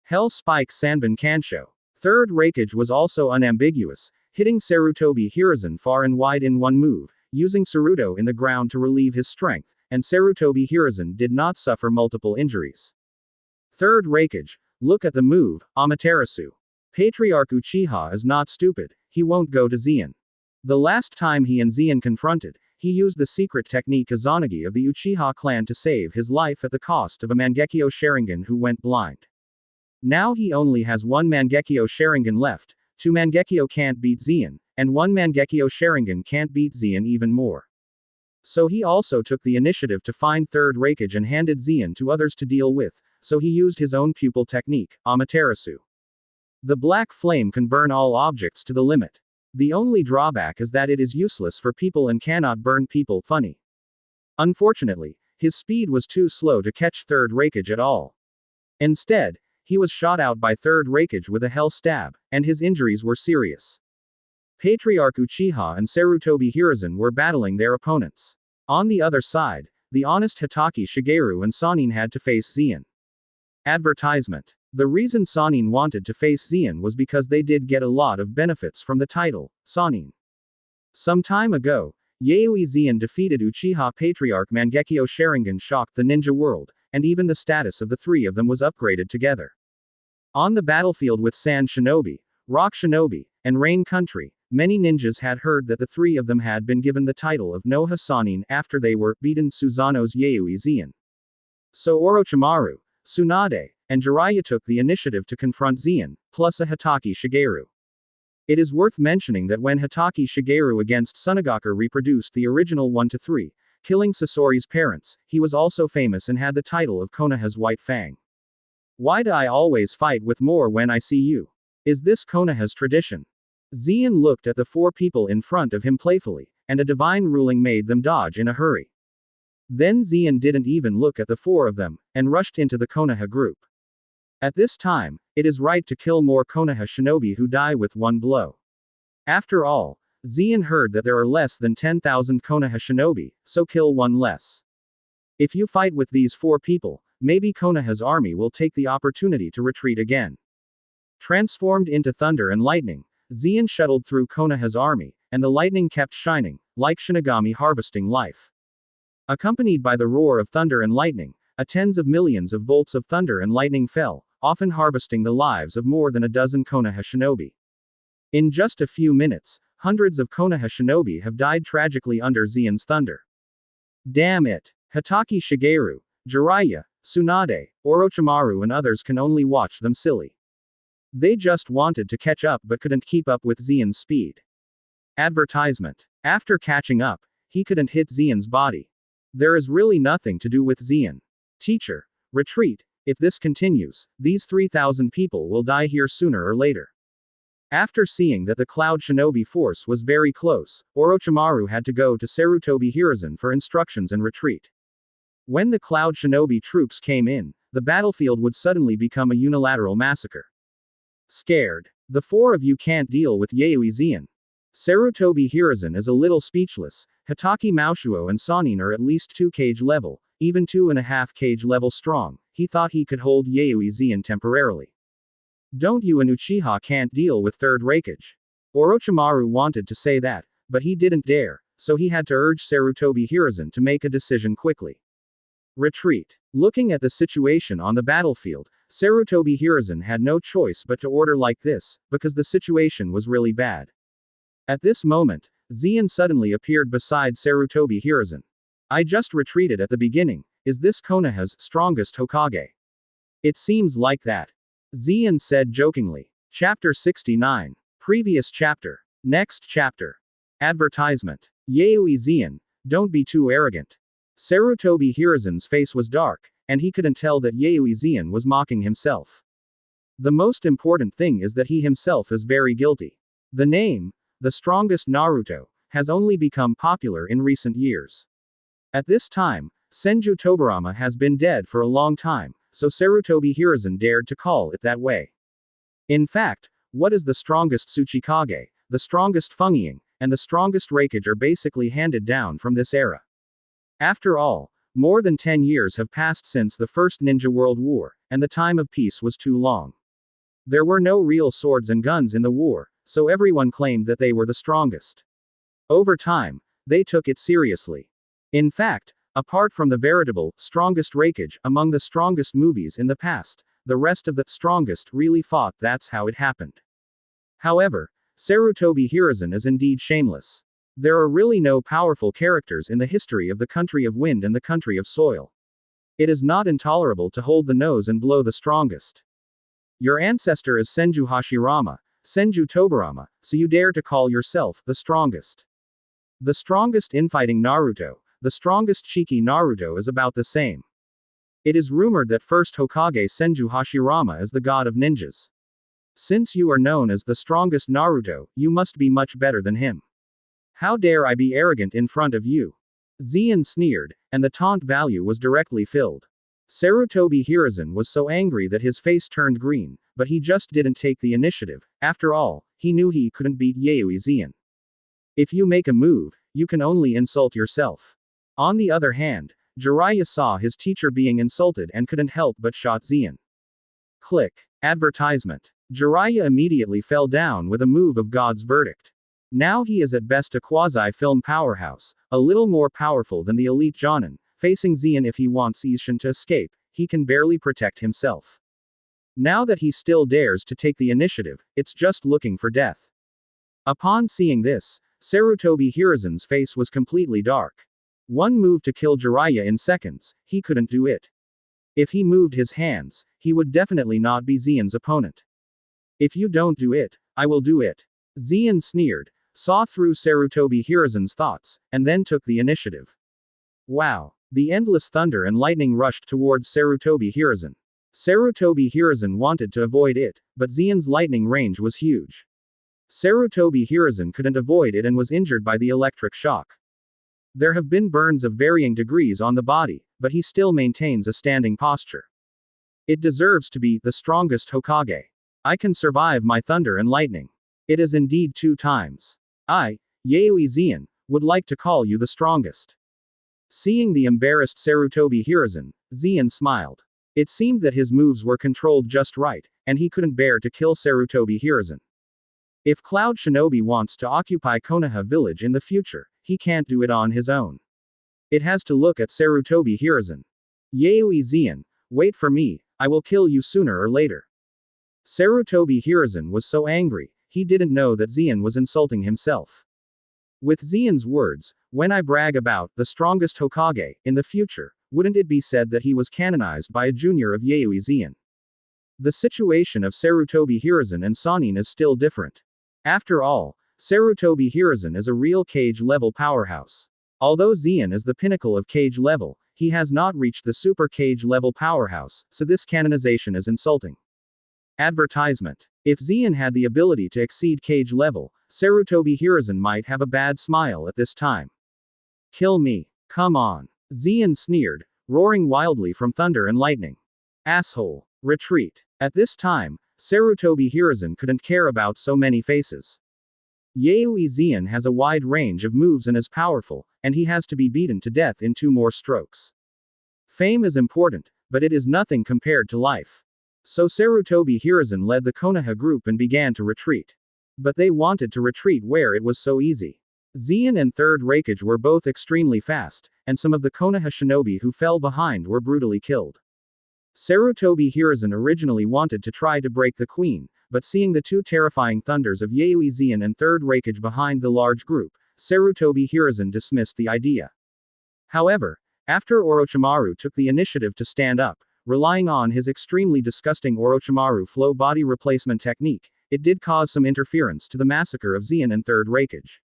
Hell Spike Sanbin Kansho. Third Raikage was also unambiguous, hitting Sarutobi Hiruzen far and wide in one move, using Saruto in the ground to relieve his strength, and Sarutobi Hiruzen did not suffer multiple injuries. Third Raikage, look at the move, Amaterasu. Patriarch Uchiha is not stupid, he won't go to Zeon. The last time he and Zeon confronted, he used the secret technique Izanagi of the Uchiha clan to save his life at the cost of a Mangekyo Sharingan who went blind. Now he only has one Mangekyo Sharingan left, 2 Mangekyo can't beat Zeon, and 1 Mangekyo Sharingan can't beat Zeon even more. So he also took the initiative to find Third Raikage and handed Zeon to others to deal with, so he used his own pupil technique, Amaterasu. The black flame can burn all objects to the limit. The only drawback is that it is useless for people and cannot burn people funny. Unfortunately, his speed was too slow to catch Third Raikage at all. Instead, he was shot out by Third Raikage with a hell stab, and his injuries were serious. Patriarch Uchiha and Sarutobi Hiruzen were battling their opponents. On the other side, the honest Hitaki Shigeru and Sanin had to face Zeon. Advertisement. The reason Sanin wanted to face Zeon was because they did get a lot of benefits from the title, Sanin. Some time ago, Yayoi Zeon defeated Uchiha Patriarch Mangekyo Sharingan shocked the ninja world, and even the status of the three of them was upgraded together. On the battlefield with Sand Shinobi, Rock Shinobi, and Rain Country, many ninjas had heard that the three of them had been given the title of Noha Sanin after they were beaten Susanoo's Yayoi Zeon. So Orochimaru, Tsunade, and Jiraiya took the initiative to confront Zeon, plus a Hitaki Shigeru. It is worth mentioning that when Hitaki Shigeru against Sunagakure reproduced the original 1-3, killing Sasori's parents, he was also famous and had the title of Konoha's White Fang. Why do I always fight with more when I see you? Is this Konoha's tradition? Zeon looked at the 4 people in front of him playfully, and a divine ruling made them dodge in a hurry. Then Zeon didn't even look at the 4 of them, and rushed into the Konoha group. At this time, it is right to kill more Konoha shinobi who die with one blow. After all, Zeon heard that there are less than 10,000 Konoha shinobi, so kill one less. If you fight with these 4 people, maybe Konoha's army will take the opportunity to retreat again. Transformed into thunder and lightning, Zeon shuttled through Konoha's army, and the lightning kept shining, like Shinigami harvesting life. Accompanied by the roar of thunder and lightning, tens of millions of bolts of thunder and lightning fell, often harvesting the lives of more than a dozen Konoha shinobi. In just a few minutes, hundreds of Konoha shinobi have died tragically under Zeon's thunder. Damn it! Hitaki Shigeru, Jiraiya, Tsunade, Orochimaru and others can only watch them silly. They just wanted to catch up but couldn't keep up with Zeon's speed. Advertisement. After catching up, he couldn't hit Zeon's body. There is really nothing to do with Zeon. Teacher, retreat. If this continues, these 3,000 people will die here sooner or later. After seeing that the Cloud Shinobi force was very close, Orochimaru had to go to Sarutobi Hiruzen for instructions and retreat. When the Cloud Shinobi troops came in, the battlefield would suddenly become a unilateral massacre. Scared. The 4 of you can't deal with Yayoi Zeon. Sarutobi Hiruzen is a little speechless. Hitaki Maushuo and Sanin are at least 2 kage level, even 2.5 kage level strong. He thought he could hold Yayoi Zeon temporarily. Don't you and Uchiha can't deal with Third Raikage? Orochimaru wanted to say that, but he didn't dare, so he had to urge Sarutobi Hiruzen to make a decision quickly. Retreat. Looking at the situation on the battlefield, Sarutobi Hiruzen had no choice but to order like this, because the situation was really bad. At this moment, Zeon suddenly appeared beside Sarutobi Hiruzen. I just retreated at the beginning. Is this Konoha's strongest Hokage? It seems like that. Zeon said jokingly. Chapter 69. Previous chapter. Next chapter. Advertisement. Yayoi Zeon, don't be too arrogant. Sarutobi Hiruzen's face was dark, and he couldn't tell that Yayoi Zeon was mocking himself. The most important thing is that he himself is very guilty. The name, the strongest Naruto, has only become popular in recent years. At this time, Senju Tobirama has been dead for a long time, so Sarutobi Hiruzen dared to call it that way. In fact, what is the strongest Tsuchikage, the strongest Fungiying, and the strongest Raikage are basically handed down from this era. After all, more than 10 years have passed since the First Ninja World War, and the time of peace was too long. There were no real swords and guns in the war, so everyone claimed that they were the strongest. Over time, they took it seriously. In fact, apart from the veritable, strongest Raikage among the strongest movies in the past, the rest of the strongest really fought. That's how it happened. However, Sarutobi Hiruzen is indeed shameless. There are really no powerful characters in the history of the country of wind and the country of soil. It is not intolerable to hold the nose and blow the strongest. Your ancestor is Senju Hashirama, Senju Tobirama, so you dare to call yourself the strongest. The strongest infighting Naruto, the strongest Shiki Naruto is about the same. It is rumored that first Hokage Senju Hashirama is the god of ninjas. Since you are known as the strongest Naruto, you must be much better than him. How dare I be arrogant in front of you? Zien sneered, and the taunt value was directly filled. Sarutobi Hiruzen was so angry that his face turned green, but he just didn't take the initiative. After all, he knew he couldn't beat Yaoi Zien. If you make a move, you can only insult yourself. On the other hand, Jiraiya saw his teacher being insulted and couldn't help but shot Zien. Click. Advertisement. Jiraiya immediately fell down with a move of God's verdict. Now he is at best a quasi-film powerhouse, a little more powerful than the elite Jonin, facing Zien. If he wants Ishin to escape, he can barely protect himself. Now that he still dares to take the initiative, it's just looking for death. Upon seeing this, Sarutobi Hiruzen's face was completely dark. One move to kill Jiraiya in seconds, he couldn't do it. If he moved his hands, he would definitely not be Zien's opponent. If you don't do it, I will do it. Zien sneered, saw through Sarutobi Hiruzen's thoughts, and then took the initiative. Wow! The endless thunder and lightning rushed towards Sarutobi Hiruzen. Sarutobi Hiruzen wanted to avoid it, but Zien's lightning range was huge. Sarutobi Hiruzen couldn't avoid it and was injured by the electric shock. There have been burns of varying degrees on the body, but he still maintains a standing posture. It deserves to be the strongest Hokage. I can survive my thunder and lightning. It is indeed 2 times. I, Yaoi Zien, would like to call you the strongest. Seeing the embarrassed Sarutobi Hiruzen, Zien smiled. It seemed that his moves were controlled just right, and he couldn't bear to kill Sarutobi Hiruzen. If Cloud Shinobi wants to occupy Konoha village in the future, he can't do it on his own. It has to look at Sarutobi Hiruzen. Yaoi Zien, wait for me, I will kill you sooner or later. Sarutobi Hiruzen was so angry, he didn't know that Zien was insulting himself. With Zien's words, when I brag about the strongest Hokage in the future, wouldn't it be said that he was canonized by a junior of Yaoi Zien? The situation of Sarutobi Hiruzen and Sannin is still different. After all, Sarutobi Hiruzen is a real cage level powerhouse. Although Zien is the pinnacle of cage level, he has not reached the super cage level powerhouse, so this canonization is insulting. Advertisement. If Zien had the ability to exceed cage level, Sarutobi Hiruzen might have a bad smile at this time. Kill me. Come on. Zien sneered, roaring wildly from thunder and lightning. Asshole. Retreat. At this time, Sarutobi Hiruzen couldn't care about so many faces. Yaoi Zien has a wide range of moves and is powerful, and he has to be beaten to death in 2 more strokes. Fame is important, but it is nothing compared to life. So Sarutobi Hiruzen led the Konoha group and began to retreat. But they wanted to retreat where it was so easy. Zien and Third Raikage were both extremely fast, and some of the Konoha shinobi who fell behind were brutally killed. Sarutobi Hiruzen originally wanted to try to break the queen, but seeing the 2 terrifying thunders of Yaoi Zien and Third Raikage behind the large group, Sarutobi Hiruzen dismissed the idea. However, after Orochimaru took the initiative to stand up, relying on his extremely disgusting Orochimaru flow body replacement technique, it did cause some interference to the massacre of Zien and Third Raikage.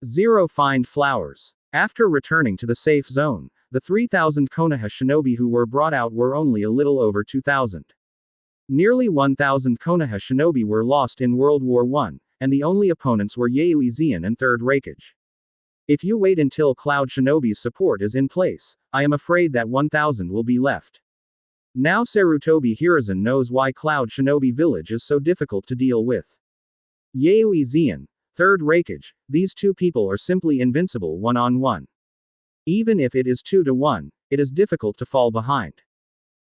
0 Find flowers. After returning to the safe zone, the 3,000 Konoha shinobi who were brought out were only a little over 2,000. Nearly 1,000 Konoha shinobi were lost in World War I, and the only opponents were Yayoi Zeon and 3rd Reikage. If you wait until Cloud Shinobi's support is in place, I am afraid that 1,000 will be left. Now Sarutobi Hiruzen knows why Cloud Shinobi Village is so difficult to deal with. Yayoi Zeon, 3rd Reikage, these two people are simply invincible one-on-one. Even if it is 2-1, it is difficult to fall behind.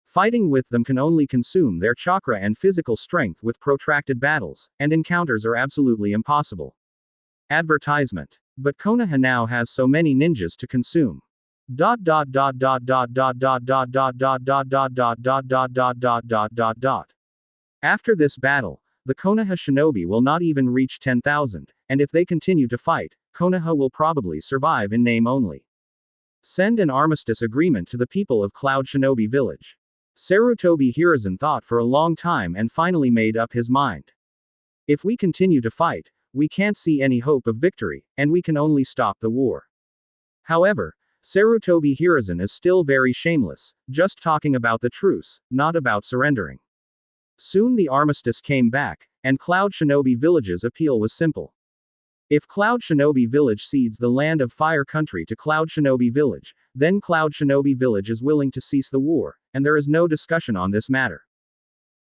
Fighting with them can only consume their chakra and physical strength with protracted battles, and encounters are absolutely impossible. Advertisement. But Konoha now has so many ninjas to consume. After this battle, the Konoha shinobi will not even reach 10,000, and if they continue to fight, Konoha will probably survive in name only. Send an armistice agreement to the people of Cloud Shinobi Village. Sarutobi Hiruzen thought for a long time and finally made up his mind. If we continue to fight, we can't see any hope of victory, and we can only stop the war. However, Sarutobi Hiruzen is still very shameless, just talking about the truce, not about surrendering. Soon the armistice came back, and Cloud Shinobi Village's appeal was simple. If Cloud Shinobi Village cedes the land of Fire Country to Cloud Shinobi Village, then Cloud Shinobi Village is willing to cease the war, and there is no discussion on this matter.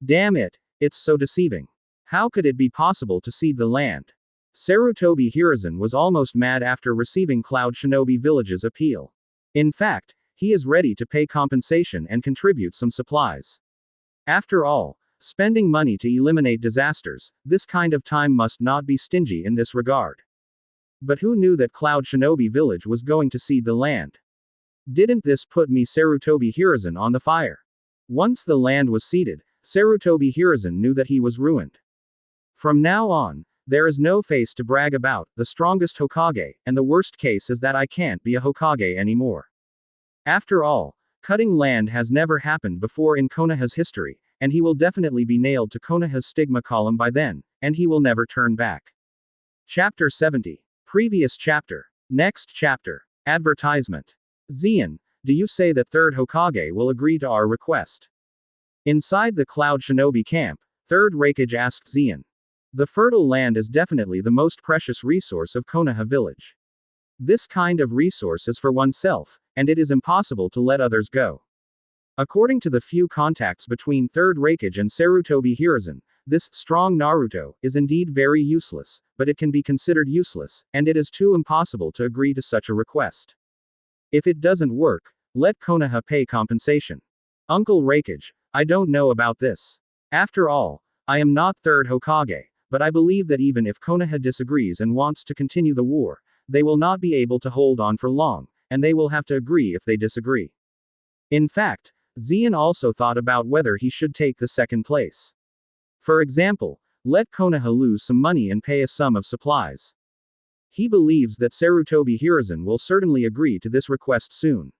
Damn it, it's so deceiving. How could it be possible to cede the land? Sarutobi Hiruzen was almost mad after receiving Cloud Shinobi Village's appeal. In fact, he is ready to pay compensation and contribute some supplies. After all, spending money to eliminate disasters, this kind of time must not be stingy in this regard. But who knew that Cloud Shinobi Village was going to cede the land? Didn't this put me Sarutobi Hiruzen on the fire? Once the land was ceded, Sarutobi Hiruzen knew that he was ruined. From now on, there is no face to brag about, the strongest Hokage, and the worst case is that I can't be a Hokage anymore. After all, cutting land has never happened before in Konoha's history, and he will definitely be nailed to Konoha's stigma column by then, and he will never turn back. Chapter 70. Previous chapter. Next chapter. Advertisement. Zeon, do you say that 3rd Hokage will agree to our request? Inside the Cloud Shinobi camp, 3rd Reikage asked Zeon. The fertile land is definitely the most precious resource of Konoha village. This kind of resource is for oneself, and it is impossible to let others go. According to the few contacts between 3rd Reikage and Sarutobi Hiruzen, this strong Naruto is indeed very useless, but it can be considered useless, and it is too impossible to agree to such a request. If it doesn't work, let Konoha pay compensation. Uncle Reikage, I don't know about this. After all, I am not 3rd Hokage, but I believe that even if Konoha disagrees and wants to continue the war, they will not be able to hold on for long, and they will have to agree if they disagree. In fact, Zeon also thought about whether he should take the second place. For example, let Konoha lose some money and pay a sum of supplies. He believes that Sarutobi Hiruzen will certainly agree to this request soon.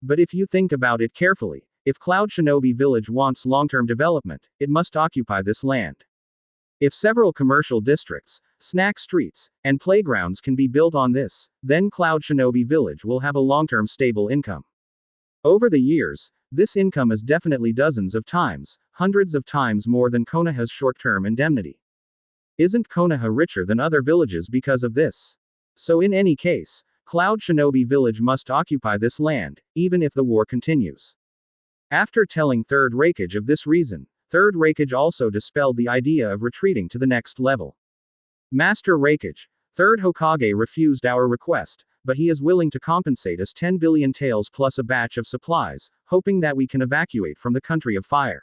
But if you think about it carefully, if Cloud Shinobi Village wants long-term development, it must occupy this land. If several commercial districts, snack streets, and playgrounds can be built on this, then Cloud Shinobi Village will have a long-term stable income. Over the years, this income is definitely dozens of times, hundreds of times more than Konoha's short-term indemnity. Isn't Konoha richer than other villages because of this? So in any case, Cloud Shinobi Village must occupy this land, even if the war continues. After telling 3rd Reikage of this reason, 3rd Reikage also dispelled the idea of retreating to the next level. Master Reikage, 3rd Hokage refused our request, but he is willing to compensate us 10 billion taels plus a batch of supplies, hoping that we can evacuate from the country of fire.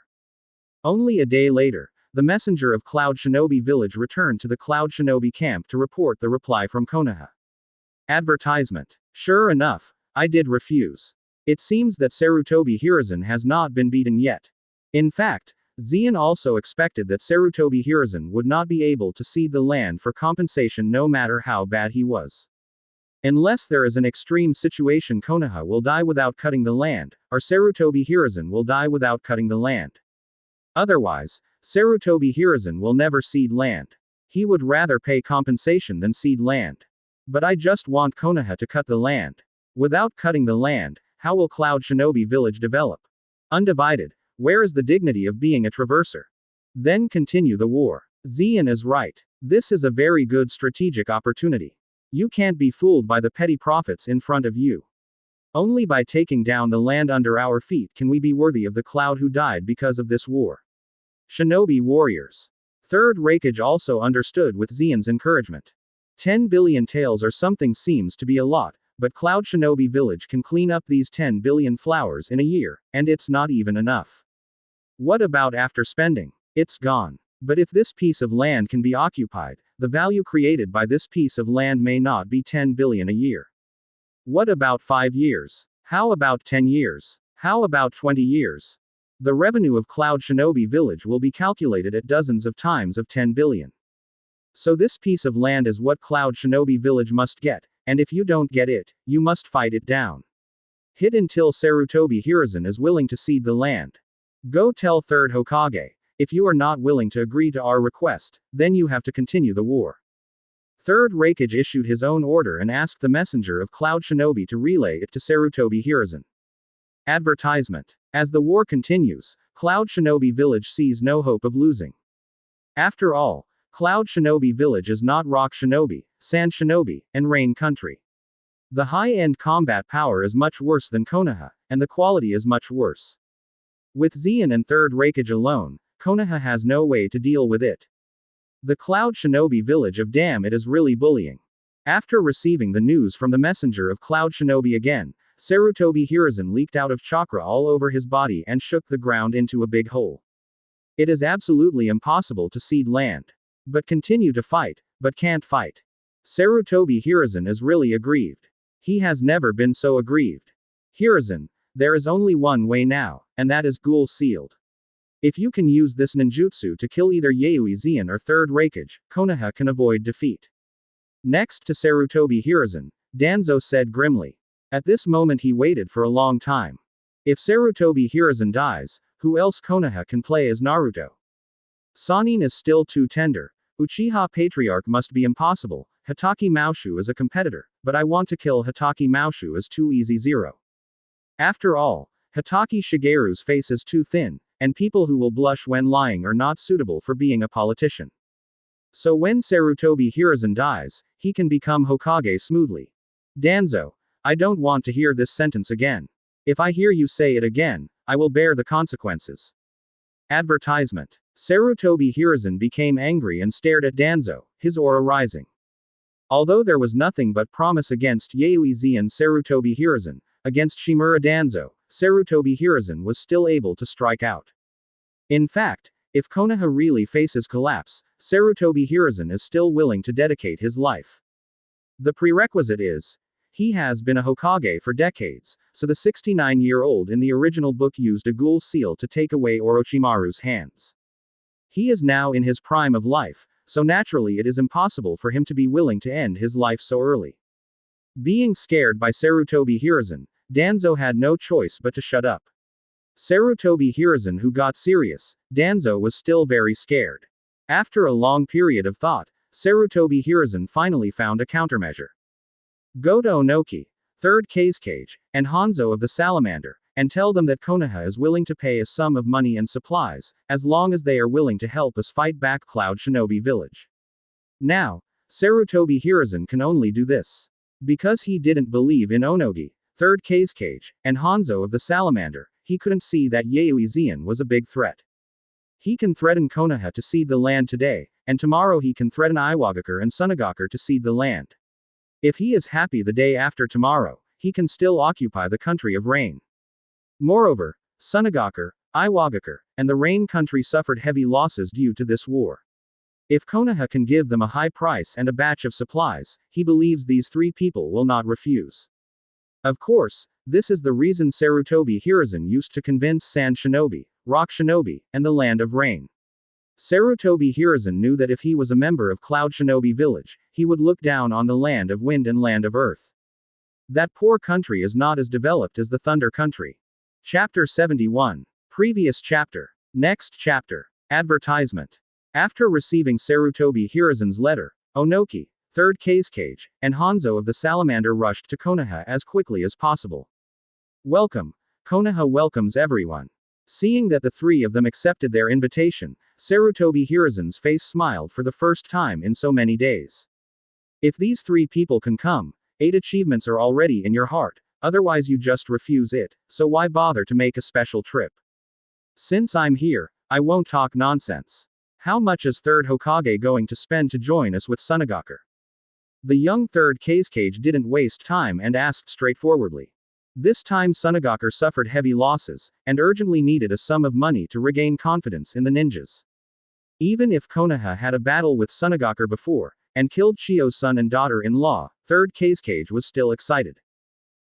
Only a day later, the messenger of Cloud Shinobi Village returned to the Cloud Shinobi camp to report the reply from Konoha. Advertisement. Sure enough, I did refuse. It seems that Sarutobi Hiruzen has not been beaten yet. In fact, Zeon also expected that Sarutobi Hiruzen would not be able to cede the land for compensation no matter how bad he was. Unless there is an extreme situation, Konoha will die without cutting the land, or Sarutobi Hiruzen will die without cutting the land. Otherwise, Sarutobi Hiruzen will never cede land. He would rather pay compensation than cede land. But I just want Konoha to cut the land. Without cutting the land, how will Cloud Shinobi Village develop? Undivided, Where is the dignity of being a traverser? Then continue the war. Zeon is right. This is a very good strategic opportunity. You can't be fooled by the petty profits in front of you. Only by taking down the land under our feet can we be worthy of the cloud who died because of this war. Shinobi warriors. Third Raikage also understood with Zeon's encouragement. 10 billion taels or something seems to be a lot, but Cloud Shinobi Village can clean up these 10 billion flowers in a year, and it's not even enough. What about after spending? It's gone. But if this piece of land can be occupied, the value created by this piece of land may not be 10 billion a year. What about 5 years? How about 10 years? How about 20 years? The revenue of Cloud Shinobi Village will be calculated at dozens of times of 10 billion. So this piece of land is what Cloud Shinobi Village must get, and if you don't get it, you must fight it down. Hit until Sarutobi Hiruzen is willing to cede the land. Go tell Third Hokage. If you are not willing to agree to our request, then you have to continue the war. Third Raikage issued his own order and asked the messenger of Cloud Shinobi to relay it to Sarutobi Hiruzen. Advertisement. As the war continues, Cloud Shinobi Village sees no hope of losing. After all, Cloud Shinobi Village is not Rock Shinobi, Sand Shinobi, and Rain Country. The high-end combat power is much worse than Konoha, and the quality is much worse. With Zeon and Third Raikage alone, Konoha has no way to deal with it. The Cloud Shinobi Village of damn it is really bullying. After receiving the news from the messenger of Cloud Shinobi again, Sarutobi Hiruzen leaked out of chakra all over his body and shook the ground into a big hole. It is absolutely impossible to cede land. But continue to fight, but can't fight. Sarutobi Hiruzen is really aggrieved. He has never been so aggrieved. Hiruzen, there is only one way now, and that is Ghoul Sealed. If you can use this ninjutsu to kill either Yayoi Zeon or Third Raikage, Konoha can avoid defeat. Next to Sarutobi Hiruzen, Danzo said grimly. At this moment he waited for a long time. If Sarutobi Hiruzen dies, who else Konoha can play as Naruto? Sannin is still too tender. Uchiha Patriarch must be impossible. Hatake Maoshu is a competitor, but I want to kill Hatake Maoshu as too easy 0. After all, Hatake Shigeru's face is too thin, and people who will blush when lying are not suitable for being a politician. So when Sarutobi Hiruzen dies, he can become Hokage smoothly. Danzo, I don't want to hear this sentence again. If I hear you say it again, I will bear the consequences. Advertisement. Sarutobi Hiruzen became angry and stared at Danzo, his aura rising. Although there was nothing but promise against Yayoi Zeon Sarutobi Hiruzen, against Shimura Danzo, Sarutobi Hiruzen was still able to strike out. In fact, if Konoha really faces collapse, Sarutobi Hiruzen is still willing to dedicate his life. The prerequisite is, he has been a Hokage for decades, so the 69-year-old in the original book used a ghoul seal to take away Orochimaru's hands. He is now in his prime of life, so naturally it is impossible for him to be willing to end his life so early. Being scared by Sarutobi Hiruzen, Danzo had no choice but to shut up. Sarutobi Hiruzen who got serious, Danzo was still very scared. After a long period of thought, Sarutobi Hiruzen finally found a countermeasure. Go to Onoki, Third Cage, and Hanzo of the Salamander, and tell them that Konoha is willing to pay a sum of money and supplies, as long as they are willing to help us fight back Cloud Shinobi Village. Now, Sarutobi Hiruzen can only do this. Because he didn't believe in Onogi, Third Cage, and Hanzo of the Salamander, he couldn't see that Yayoi Zeon was a big threat. He can threaten Konoha to cede the land today, and tomorrow he can threaten Iwagakure and Sunagakure to cede the land. If he is happy the day after tomorrow, he can still occupy the country of Rain. Moreover, Sunagakure, Iwagakure, and the Rain country suffered heavy losses due to this war. If Konoha can give them a high price and a batch of supplies, he believes these three people will not refuse. Of course, this is the reason Sarutobi Hiruzen used to convince Sand Shinobi, Rock Shinobi, and the Land of Rain. Sarutobi Hiruzen knew that if he was a member of Cloud Shinobi Village, he would look down on the Land of Wind and Land of Earth. That poor country is not as developed as the Thunder Country. Chapter 71. Previous chapter. Next chapter. Advertisement. After receiving Sarutobi Hiruzen's letter, Onoki, Third Cage, and Hanzo of the Salamander rushed to Konoha as quickly as possible. Welcome. Konoha welcomes everyone. Seeing that the three of them accepted their invitation, Sarutobi Hiruzen's face smiled for the first time in so many days. If these three people can come, 8 achievements are already in your heart, otherwise you just refuse it, so why bother to make a special trip? Since I'm here, I won't talk nonsense. How much is 3rd Hokage going to spend to join us with Sunagakure? The young 3rd Kazekage didn't waste time and asked straightforwardly. This time Sunagakure suffered heavy losses, and urgently needed a sum of money to regain confidence in the ninjas. Even if Konoha had a battle with Sunagakure before, and killed Chiyo's son and daughter-in-law, 3rd Kazekage was still excited.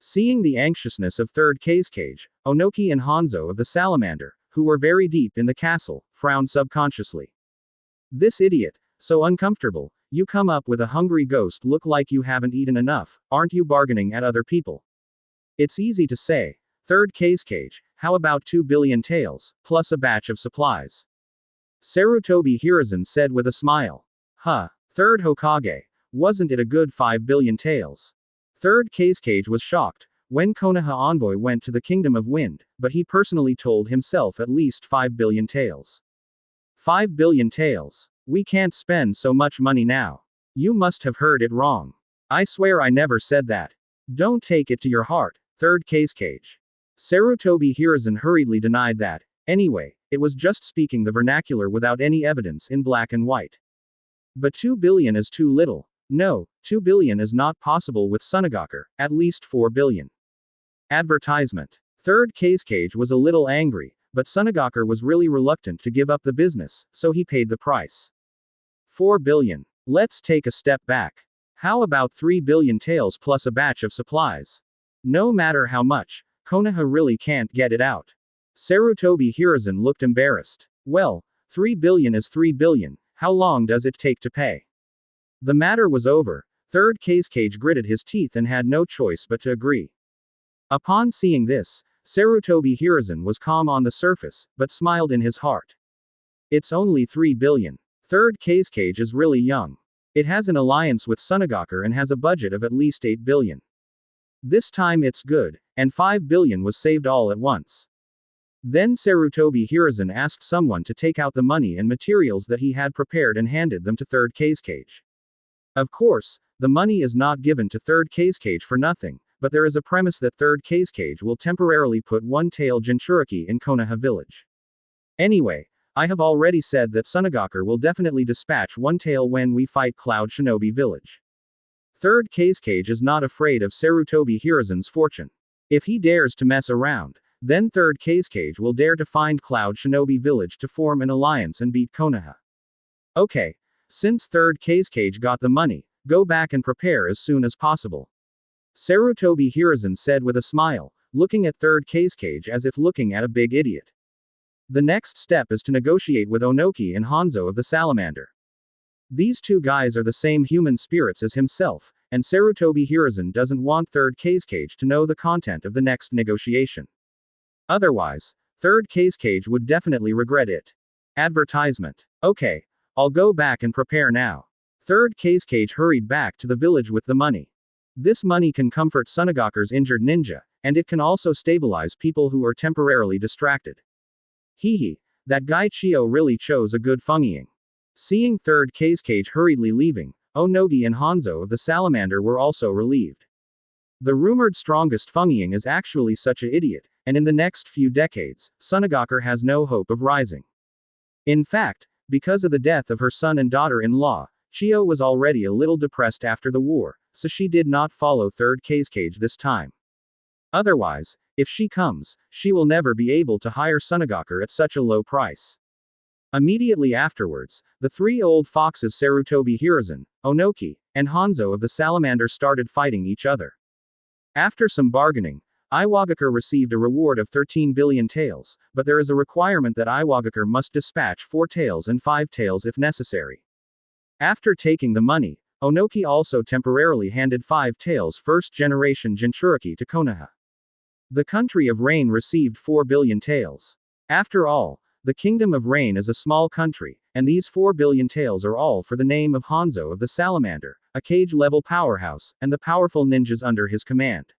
Seeing the anxiousness of 3rd Kazekage, Onoki and Hanzo of the Salamander, who were very deep in the castle, frowned subconsciously. This idiot, so uncomfortable, you come up with a hungry ghost look like you haven't eaten enough, aren't you bargaining at other people? It's easy to say. 3rd Kazekage, how about 2 billion taels, plus a batch of supplies? Sarutobi Hiruzen said with a smile. Huh. 3rd Hokage, wasn't it a good 5 billion taels? 3rd Kazekage was shocked. When Konoha envoy went to the Kingdom of Wind, but he personally told himself at least 5 billion taels. 5 billion taels. We can't spend so much money now. You must have heard it wrong. I swear I never said that. Don't take it to your heart, 3rd Kazekage. Sarutobi Hiruzen hurriedly denied that. Anyway, it was just speaking the vernacular without any evidence in black and white. But 2 billion is too little. No, 2 billion is not possible with Sunagakure, at least 4 billion. Advertisement. 3rd Kazekage was a little angry, but Sunagakure was really reluctant to give up the business, so he paid the price. 4 billion. Let's take a step back. How about 3 billion taels plus a batch of supplies? No matter how much, Konoha really can't get it out. Sarutobi Hiruzen looked embarrassed. Well, 3 billion is 3 billion, how long does it take to pay? The matter was over. 3rd Kazekage gritted his teeth and had no choice but to agree. Upon seeing this, Sarutobi Hiruzen was calm on the surface, but smiled in his heart. It's only 3 billion. 3rd Kazekage is really young. It has an alliance with Sunagakure and has a budget of at least 8 billion. This time it's good, and 5 billion was saved all at once. Then Sarutobi Hiruzen asked someone to take out the money and materials that he had prepared and handed them to 3rd Kazekage. Of course, the money is not given to 3rd Kazekage for nothing, but there is a premise that 3rd Kazekage will temporarily put 1 tael Jinchuriki in Konoha village. Anyway, I have already said that Sunagakure will definitely dispatch 1 tael when we fight Cloud Shinobi village. 3rd Kazekage is not afraid of Sarutobi Hiruzen's fortune. If he dares to mess around, then 3rd Kazekage will dare to find Cloud Shinobi village to form an alliance and beat Konoha. Okay, since 3rd Kazekage got the money, go back and prepare as soon as possible. Sarutobi Hiruzen said with a smile, looking at 3rd Kazekage as if looking at a big idiot. The next step is to negotiate with Onoki and Hanzo of the Salamander. These two guys are the same human spirits as himself, and Sarutobi Hiruzen doesn't want 3rd Kazekage to know the content of the next negotiation. Otherwise, 3rd Kazekage would definitely regret it. Advertisement. Okay, I'll go back and prepare now. 3rd Kazekage hurried back to the village with the money. This money can comfort Sunagakure's injured ninja, and it can also stabilize people who are temporarily distracted. Hehe, that guy Chiyo really chose a good fungiying. Seeing 3rd Kazekage hurriedly leaving, Onogi and Hanzo of the Salamander were also relieved. The rumored strongest fungiying is actually such an idiot, and in the next few decades, Sunagakure has no hope of rising. In fact, because of the death of her son and daughter-in-law, Chiyo was already a little depressed after the war, so she did not follow 3rd Kazekage this time. Otherwise, if she comes, she will never be able to hire Sunagakure at such a low price. Immediately afterwards, the 3 old foxes Sarutobi Hiruzen, Onoki, and Hanzo of the Salamander started fighting each other. After some bargaining, Iwagakure received a reward of 13 billion taels, but there is a requirement that Iwagakure must dispatch 4 taels and 5 taels if necessary. After taking the money, Onoki also temporarily handed 5 taels first-generation Jinchuriki to Konoha. The country of Rain received 4 billion taels. After all, the Kingdom of Rain is a small country, and these 4 billion taels are all for the name of Hanzo of the Salamander, a cage-level powerhouse, and the powerful ninjas under his command.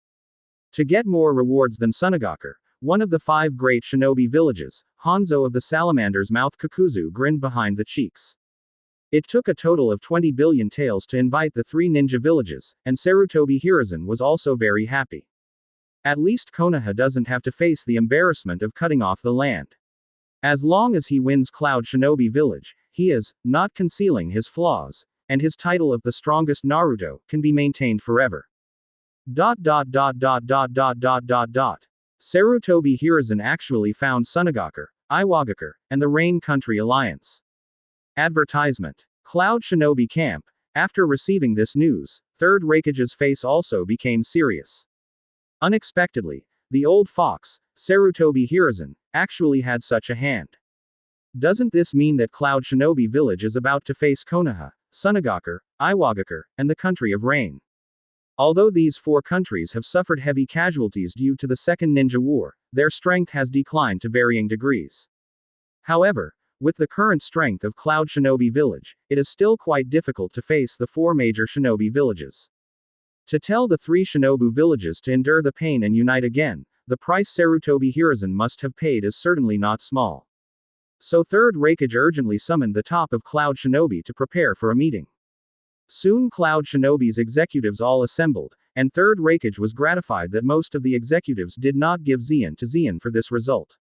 To get more rewards than Sunagakure, one of the 5 great shinobi villages, Hanzo of the Salamander's mouth Kakuzu grinned behind the cheeks. It took a total of 20 billion taels to invite the 3 ninja villages, and Sarutobi Hiruzen was also very happy. At least Konoha doesn't have to face the embarrassment of cutting off the land. As long as he wins Cloud Shinobi Village, he is not concealing his flaws, and his title of the strongest Naruto can be maintained forever. Sarutobi Hiruzen actually found Sunagakure, Iwagakure, and the Rain Country Alliance. Advertisement. Cloud Shinobi Camp. After receiving this news, Third Raikage's face also became serious. Unexpectedly, the old fox, Sarutobi Hiruzen, actually had such a hand. Doesn't this mean that Cloud Shinobi Village is about to face Konoha, Sunagakure, Iwagakure, and the Country of Rain? Although these 4 countries have suffered heavy casualties due to the Second Ninja War, their strength has declined to varying degrees. However, with the current strength of Cloud Shinobi Village, it is still quite difficult to face the 4 major shinobi villages. To tell the 3 shinobu villages to endure the pain and unite again, the price Sarutobi Hiruzen must have paid is certainly not small. So Third Raikage urgently summoned the top of Cloud Shinobi to prepare for a meeting. Soon Cloud Shinobi's executives all assembled, and Third Raikage was gratified that most of the executives did not give Zeon to Zeon for this result.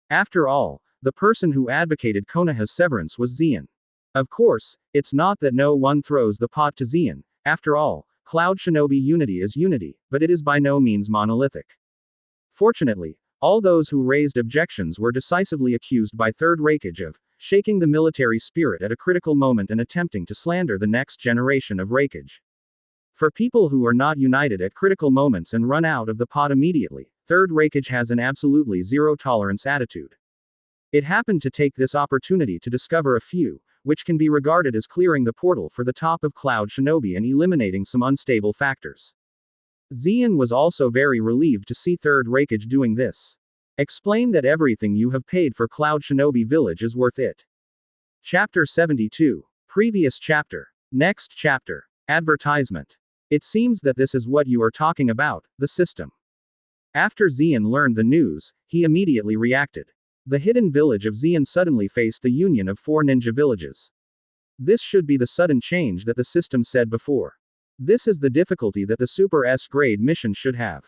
After all, the person who advocated Konoha's severance was Zeon. Of course, it's not that no one throws the pot to Zeon. After all, Cloud Shinobi unity is unity, but it is by no means monolithic. Fortunately, all those who raised objections were decisively accused by Third Raikage of shaking the military spirit at a critical moment and attempting to slander the next generation of Raikage. For people who are not united at critical moments and run out of the pot immediately, Third Raikage has an absolutely zero-tolerance attitude. It happened to take this opportunity to discover a few, which can be regarded as clearing the portal for the top of Cloud Shinobi and eliminating some unstable factors. Zeon was also very relieved to see Third Raikage doing this. Explain that everything you have paid for Cloud Shinobi Village is worth it. Chapter 72. Previous chapter. Next chapter. Advertisement. It seems that this is what you are talking about, the system. After Zeon learned the news, he immediately reacted. The hidden village of Zeon suddenly faced the union of 4 ninja villages. This should be the sudden change that the system said before. This is the difficulty that the Super S-grade mission should have.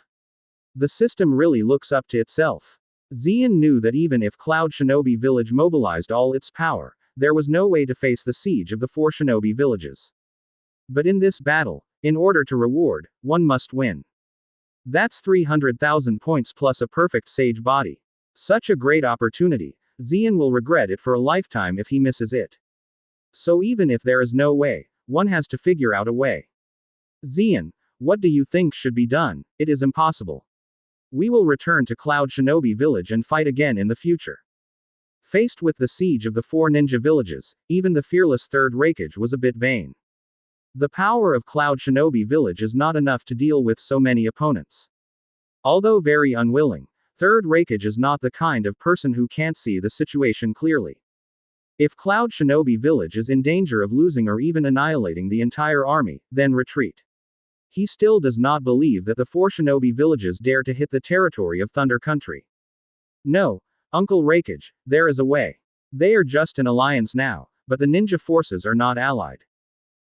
The system really looks up to itself. Zeon knew that even if Cloud Shinobi Village mobilized all its power, there was no way to face the siege of the 4 shinobi villages. But in this battle, in order to reward, one must win. That's 300,000 points plus a perfect sage body. Such a great opportunity, Zeon will regret it for a lifetime if he misses it. So even if there is no way, one has to figure out a way. Zeon, what do you think should be done? It is impossible. We will return to Cloud Shinobi Village and fight again in the future. Faced with the siege of the 4 ninja villages, even the fearless Third Raikage was a bit vain. The power of Cloud Shinobi Village is not enough to deal with so many opponents. Although very unwilling, Third Raikage is not the kind of person who can't see the situation clearly. If Cloud Shinobi Village is in danger of losing or even annihilating the entire army, then retreat. He still does not believe that the 4 shinobi villages dare to hit the territory of Thunder Country. No, Uncle Raikage, there is a way. They are just an alliance now, but the ninja forces are not allied.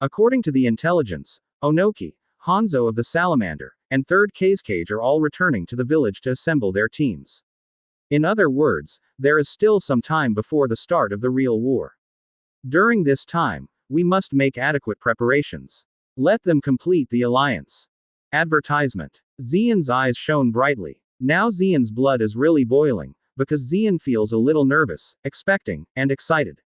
According to the intelligence, Onoki, Hanzo of the Salamander, and Third Kazekage are all returning to the village to assemble their teams. In other words, there is still some time before the start of the real war. During this time, we must make adequate preparations. Let them complete the alliance. Advertisement. Zeon's eyes shone brightly. Now Zeon's blood is really boiling, because Zeon feels a little nervous, expecting, and excited.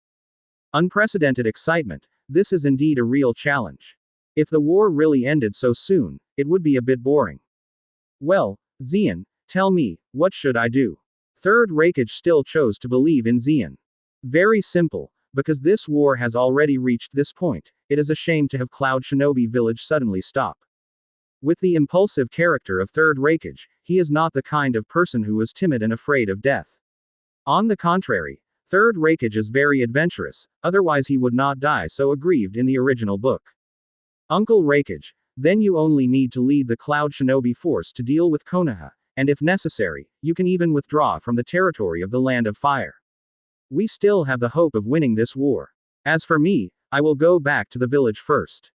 Unprecedented excitement, this is indeed a real challenge. If the war really ended so soon, it would be a bit boring. Well, Zeon, tell me, what should I do? Third Raikage still chose to believe in Zeon. Very simple, because this war has already reached this point, it is a shame to have Cloud Shinobi Village suddenly stop. With the impulsive character of Third Raikage, he is not the kind of person who is timid and afraid of death. On the contrary, Third Raikage is very adventurous, otherwise he would not die so aggrieved in the original book. Uncle Raikage, then you only need to lead the Cloud Shinobi force to deal with Konoha, and if necessary, you can even withdraw from the territory of the Land of Fire. We still have the hope of winning this war. As for me, I will go back to the village first.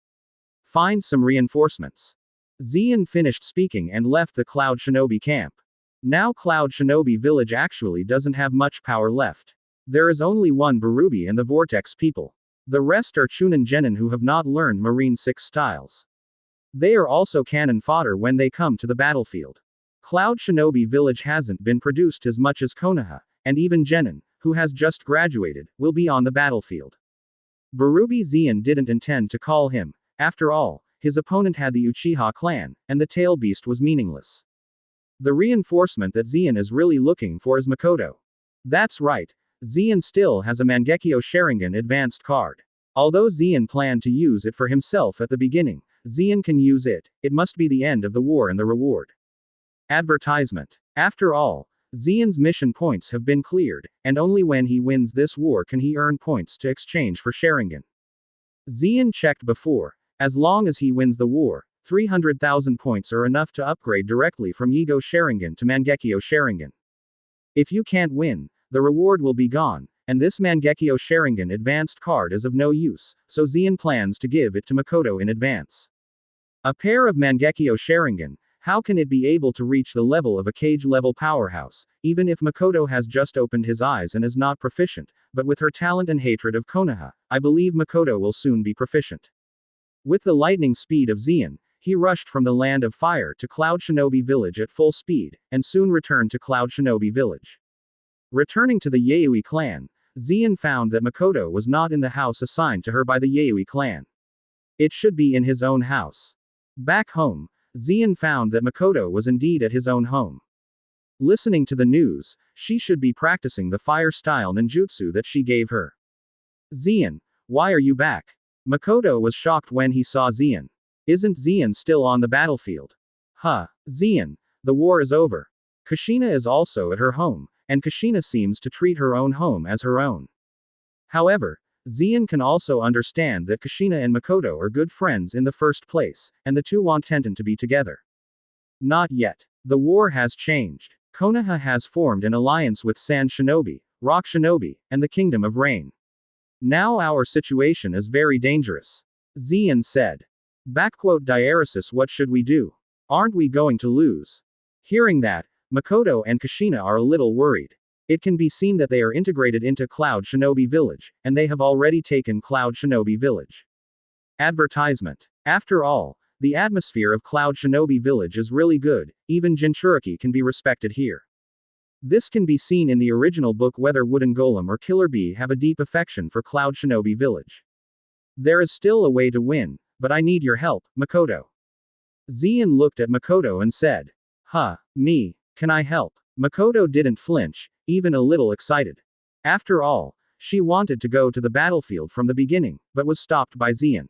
Find some reinforcements. Zeon finished speaking and left the Cloud Shinobi camp. Now Cloud Shinobi village actually doesn't have much power left. There is only one Barubi and the Vortex people. The rest are Chunin Genin who have not learned Marine 6 styles. They are also cannon fodder when they come to the battlefield. Cloud Shinobi village hasn't been produced as much as Konoha, and even Genin, who has just graduated, will be on the battlefield. Barubi Zeon didn't intend to call him. After all, his opponent had the Uchiha clan, and the tail beast was meaningless. The reinforcement that Zeon is really looking for is Makoto. That's right, Zeon still has a Mangekyo Sharingan advanced card. Although Zeon planned to use it for himself at the beginning, Zeon can use it. It must be the end of the war and the reward. Advertisement. After all, Zeon's mission points have been cleared, and only when he wins this war can he earn points to exchange for Sharingan. Zeon checked before. As long as he wins the war, 300,000 points are enough to upgrade directly from Yigo Sharingan to Mangekyo Sharingan. If you can't win, the reward will be gone, and this Mangekyo Sharingan advanced card is of no use, so Zeon plans to give it to Makoto in advance. A pair of Mangekyo Sharingan, how can it be able to reach the level of a cage-level powerhouse, even if Makoto has just opened his eyes and is not proficient, but with her talent and hatred of Konoha, I believe Makoto will soon be proficient. With the lightning speed of Zeon, he rushed from the Land of Fire to Cloud Shinobi Village at full speed, and soon returned to Cloud Shinobi Village. Returning to the Yayoi clan, Zeon found that Makoto was not in the house assigned to her by the Yayoi clan. It should be in his own house. Back home, Zeon found that Makoto was indeed at his own home. Listening to the news, she should be practicing the fire-style ninjutsu that she gave her. Zeon, why are you back? Makoto was shocked when he saw Zeon. Isn't Zeon still on the battlefield? Zeon, the war is over. Kushina is also at her home, and Kushina seems to treat her own home as her own. However, Zeon can also understand that Kushina and Makoto are good friends in the first place, and the two want Tenten to be together. Not yet. The war has changed. Konoha has formed an alliance with Sand Shinobi, Rock Shinobi, and the Kingdom of Rain. Now our situation is very dangerous. Zeon said. Diaresis, what should we do? Aren't we going to lose? Hearing that, Makoto and Kushina are a little worried. It can be seen that they are integrated into Cloud Shinobi Village, and they have already taken Cloud Shinobi Village. Advertisement. After all, the atmosphere of Cloud Shinobi Village is really good, even Jinchuriki can be respected here. This can be seen in the original book whether Wooden Golem or Killer Bee have a deep affection for Cloud Shinobi Village. There is still a way to win, but I need your help, Makoto. Zeon looked at Makoto and said. Me, can I help? Makoto didn't flinch, even a little excited. After all, she wanted to go to the battlefield from the beginning, but was stopped by Zeon.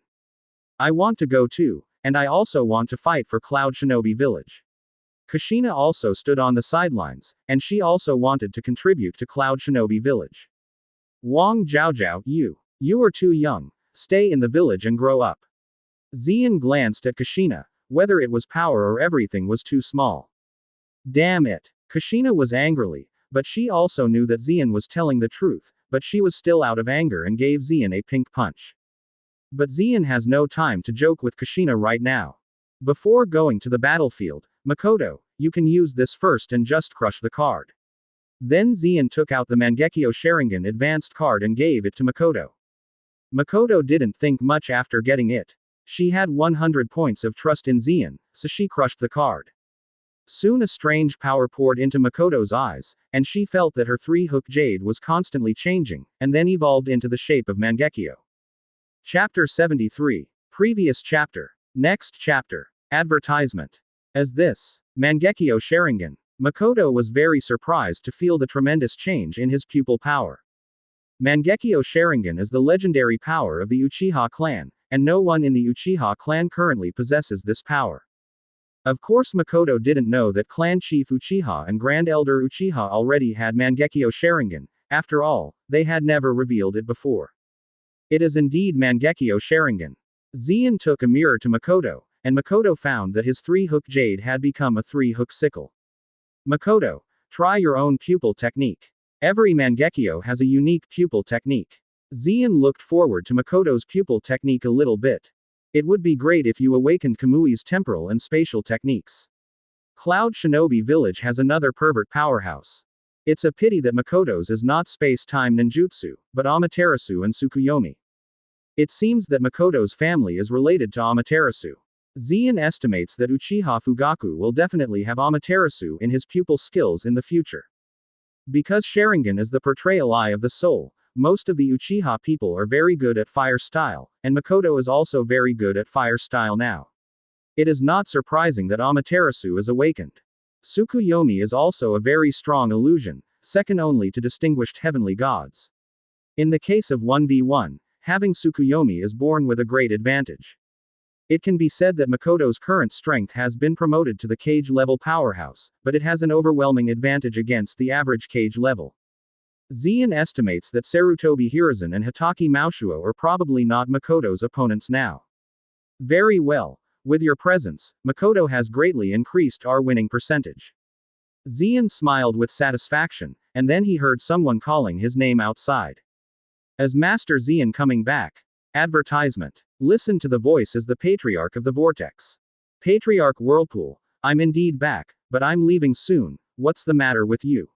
I want to go too, and I also want to fight for Cloud Shinobi Village. Kushina also stood on the sidelines, and she also wanted to contribute to Cloud Shinobi Village. Wang Zhaozhao, you are too young, stay in the village and grow up. Zeon glanced at Kushina, whether it was power or everything was too small. Damn it. Kushina was angrily, but she also knew that Zeon was telling the truth, but she was still out of anger and gave Zeon a pink punch. But Zeon has no time to joke with Kushina right now. Before going to the battlefield, Makoto, you can use this first and just crush the card. Then Zeon took out the Mangekyo Sharingan advanced card and gave it to Makoto. Makoto didn't think much after getting it. She had 100 points of trust in Zeon, so she crushed the card. Soon a strange power poured into Makoto's eyes, and she felt that her three-hook jade was constantly changing, and then evolved into the shape of Mangekyo. Chapter 73. Previous chapter. Next chapter. Advertisement. As this, Mangekyo Sharingan, Makoto was very surprised to feel the tremendous change in his pupil power. Mangekyo Sharingan is the legendary power of the Uchiha clan, and no one in the Uchiha clan currently possesses this power. Of course Makoto didn't know that Clan Chief Uchiha and Grand Elder Uchiha already had Mangekyo Sharingan, after all, they had never revealed it before. It is indeed Mangekyo Sharingan. Zeon took a mirror to Makoto, and Makoto found that his three-hook jade had become a three-hook sickle. Makoto, try your own pupil technique. Every Mangekyo has a unique pupil technique. Zien looked forward to Makoto's pupil technique a little bit. It would be great if you awakened Kamui's temporal and spatial techniques. Cloud Shinobi Village has another pervert powerhouse. It's a pity that Makoto's is not space-time ninjutsu, but Amaterasu and Tsukuyomi. It seems that Makoto's family is related to Amaterasu. Zien estimates that Uchiha Fugaku will definitely have Amaterasu in his pupil skills in the future. Because Sharingan is the portrayal eye of the soul, most of the Uchiha people are very good at fire style, and Makoto is also very good at fire style now. It is not surprising that Amaterasu is awakened. Tsukuyomi is also a very strong illusion, second only to distinguished heavenly gods. In the case of 1v1, having Tsukuyomi is born with a great advantage. It can be said that Makoto's current strength has been promoted to the cage level powerhouse, but it has an overwhelming advantage against the average cage level. Zien estimates that Sarutobi Hiruzen and Hitaki Maoshuo are probably not Makoto's opponents now. Very well. With your presence, Makoto has greatly increased our winning percentage. Zien smiled with satisfaction, and then he heard someone calling his name outside. As Master Zien coming back. Advertisement. Listen to the voice as the Patriarch of the Vortex. Patriarch Whirlpool, I'm indeed back, but I'm leaving soon, what's the matter with you?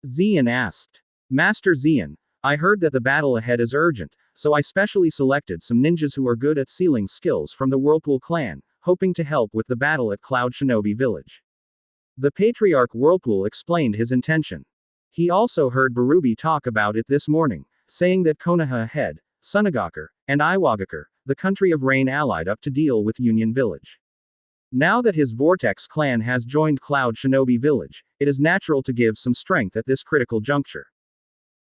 Zien asked. Master Zien, I heard that the battle ahead is urgent, so I specially selected some ninjas who are good at sealing skills from the Whirlpool clan, hoping to help with the battle at Cloud Shinobi Village. The Patriarch Whirlpool explained his intention. He also heard Barubi talk about it this morning, saying that Konoha ahead, Sunagakure, and Iwagakure, the country of rain allied up to deal with Union Village. Now that his Vortex clan has joined Cloud Shinobi Village, it is natural to give some strength at this critical juncture.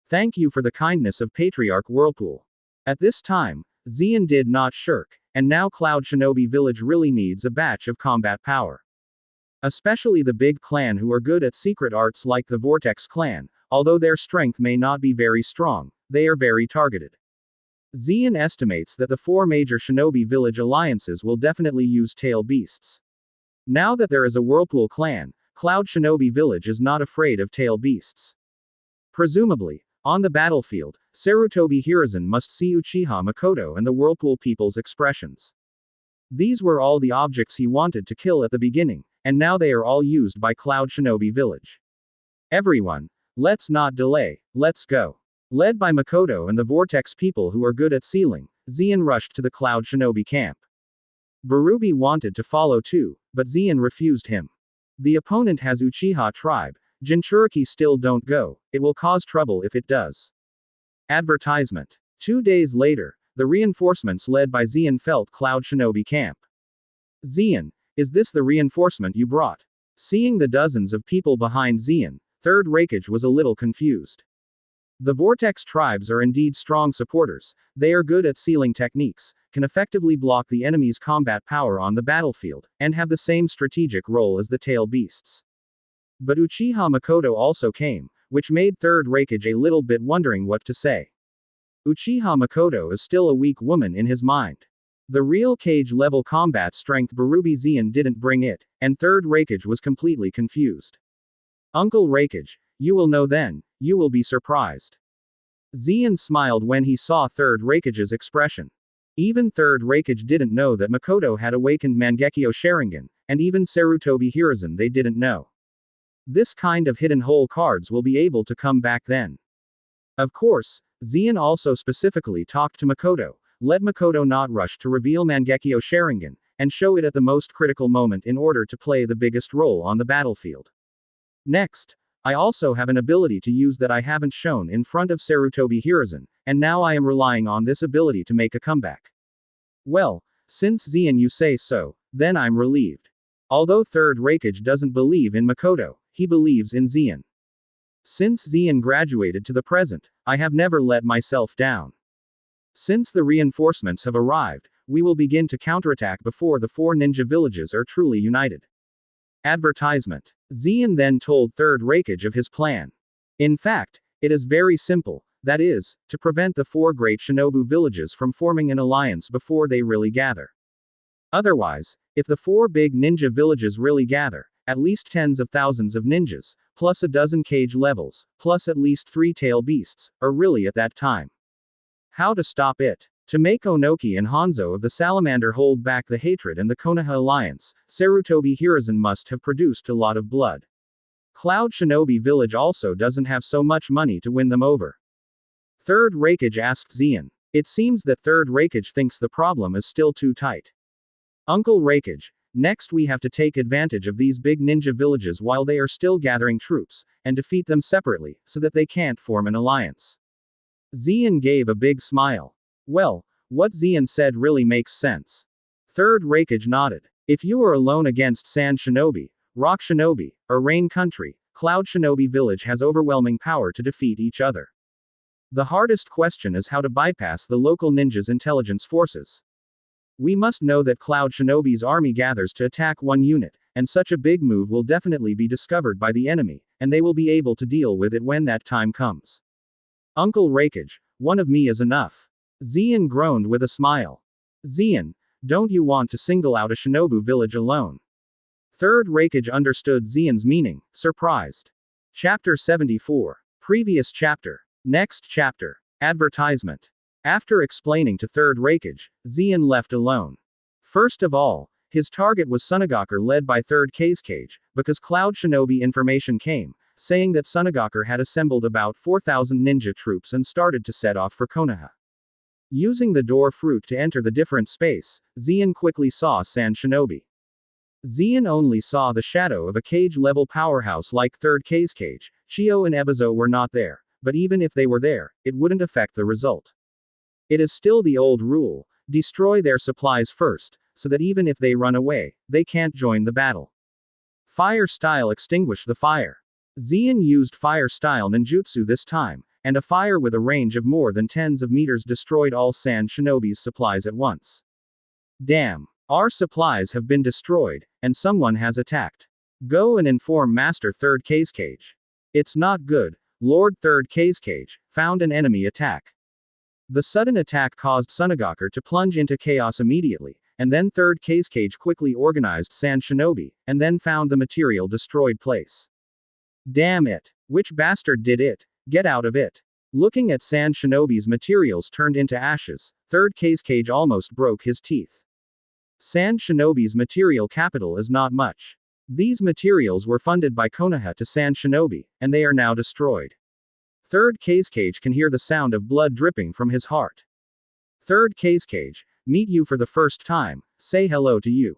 Thank you for the kindness of Patriarch Whirlpool. At this time, Zien did not shirk, and now Cloud Shinobi Village really needs a batch of combat power. Especially the big clan who are good at secret arts like the Vortex clan, although their strength may not be very strong, they are very targeted. Zien estimates that the four major Shinobi Village alliances will definitely use tail beasts. Now that there is a Whirlpool clan, Cloud Shinobi Village is not afraid of tail beasts. Presumably, on the battlefield, Sarutobi Hiruzen must see Uchiha Makoto and the Whirlpool people's expressions. These were all the objects he wanted to kill at the beginning, and now they are all used by Cloud Shinobi Village. Everyone, let's not delay, let's go. Led by Makoto and the Vortex people who are good at sealing, Zien rushed to the Cloud Shinobi camp. Barubi wanted to follow too, but Zien refused him. The opponent has Uchiha tribe, Jinchuriki still don't go, it will cause trouble if it does. Advertisement. 2 days later, the reinforcements led by Zien felt Cloud Shinobi camp. Zien, is this the reinforcement you brought? Seeing the dozens of people behind Zien, Third Raikage was a little confused. The Vortex tribes are indeed strong supporters, they are good at sealing techniques, can effectively block the enemy's combat power on the battlefield, and have the same strategic role as the tail beasts. But Uchiha Makoto also came, which made Third Raikage a little bit wondering what to say. Uchiha Makoto is still a weak woman in his mind. The real cage-level combat strength Barubi Zien didn't bring it, and Third Raikage was completely confused. Uncle Raikage, you will know then, you will be surprised. Zien smiled when he saw Third Raikage's expression. Even Third Raikage didn't know that Makoto had awakened Mangekyo Sharingan, and even Sarutobi Hiruzen they didn't know. This kind of hidden hole cards will be able to come back then. Of course, Zien also specifically talked to Makoto, let Makoto not rush to reveal Mangekyo Sharingan, and show it at the most critical moment in order to play the biggest role on the battlefield. Next, I also have an ability to use that I haven't shown in front of Sarutobi Hiruzen, and now I am relying on this ability to make a comeback. Well, since Zien you say so, then I'm relieved. Although Third Raikage doesn't believe in Makoto, he believes in Zien. Since Zien graduated to the present, I have never let myself down. Since the reinforcements have arrived, we will begin to counterattack before the 4 ninja villages are truly united. Advertisement. Zien then told Third Raikage of his plan. In fact, it is very simple, that is, to prevent the 4 great Shinobu villages from forming an alliance before they really gather. Otherwise, if the 4 big ninja villages really gather, at least tens of thousands of ninjas, plus a dozen cage levels, plus at least 3 tail beasts, are really at that time. How to stop it? To make Onoki and Hanzo of the Salamander hold back the hatred and the Konoha alliance, Sarutobi Hiruzen must have produced a lot of blood. Cloud Shinobi Village also doesn't have so much money to win them over. Third Raikage asked Zeon. It seems that Third Raikage thinks the problem is still too tight. Uncle Raikage, next we have to take advantage of these big ninja villages while they are still gathering troops, and defeat them separately, so that they can't form an alliance. Zeon gave a big smile. Well, what Zeon said really makes sense. Third Raikage nodded. If you are alone against Sand Shinobi, Rock Shinobi, or Rain Country, Cloud Shinobi Village has overwhelming power to defeat each other. The hardest question is how to bypass the local ninjas' intelligence forces. We must know that Cloud Shinobi's army gathers to attack one unit, and such a big move will definitely be discovered by the enemy, and they will be able to deal with it when that time comes. Uncle Raikage, one of me is enough. Zeon groaned with a smile. Zeon, don't you want to single out a Shinobu village alone? Third Raikage understood Zeon's meaning, surprised. Chapter 74. Previous chapter. Next chapter. Advertisement. After explaining to Third Raikage, Zeon left alone. First of all, his target was Sunagakure led by Third Kazekage, because Cloud Shinobi information came, saying that Sunagakure had assembled about 4,000 ninja troops and started to set off for Konoha. Using the door fruit to enter the different space, Zeon quickly saw Sand Shinobi. Zeon only saw the shadow of a cage-level powerhouse like Third Kazekage. Chio and Ebizo were not there. But even if they were there, it wouldn't affect the result. It is still the old rule, destroy their supplies first, so that even if they run away, they can't join the battle. Fire style extinguish the fire. Zeon used fire style ninjutsu this time, and a fire with a range of more than tens of meters destroyed all Sand Shinobi's supplies at once. Damn, our supplies have been destroyed, and someone has attacked. Go and inform Master Third Kazekage. It's not good. Lord Third Kazekage found an enemy attack. The sudden attack caused Sunagakure to plunge into chaos immediately, and then Third Kazekage quickly organized Sand Shinobi, and then found the material destroyed place. Damn it! Which bastard did it? Get out of it! Looking at Sand Shinobi's materials turned into ashes, Third Kazekage almost broke his teeth. Sand Shinobi's material capital is not much. These materials were funded by Konoha to Sand Shinobi, and they are now destroyed. Third Kazekage can hear the sound of blood dripping from his heart. Third Kazekage, meet you for the first time, say hello to you.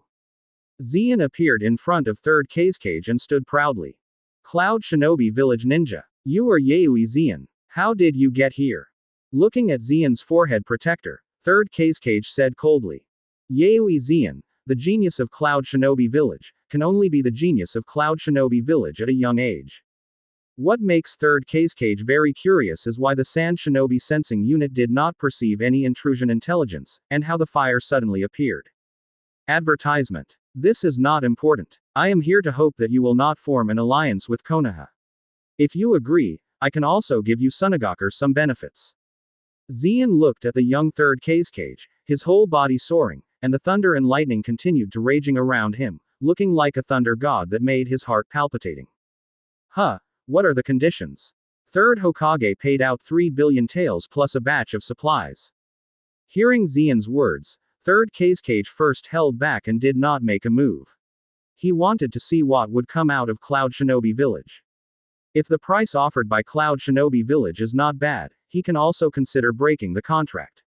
Zeon appeared in front of Third Kazekage and stood proudly. Cloud Shinobi Village Ninja. You are Yaoi Zeon. How did you get here? Looking at Zeon's forehead protector, Third Kazekage said coldly. Yaoi Zeon, the genius of Cloud Shinobi Village, can only be the genius of Cloud Shinobi Village at a young age. What makes Third Kazekage very curious is why the Sand Shinobi sensing unit did not perceive any intrusion intelligence, and how the fire suddenly appeared. Advertisement. This is not important. I am here to hope that you will not form an alliance with Konoha. If you agree, I can also give you Sunagakure some benefits. Zeon looked at the young Third Kazekage, his whole body soaring, and the thunder and lightning continued to raging around him, looking like a thunder god that made his heart palpitating. Huh, what are the conditions? Third Hokage paid out 3 billion taels plus a batch of supplies. Hearing Zeon's words, Third Kazekage first held back and did not make a move. He wanted to see what would come out of Cloud Shinobi Village. If the price offered by Cloud Shinobi Village is not bad, he can also consider breaking the contract.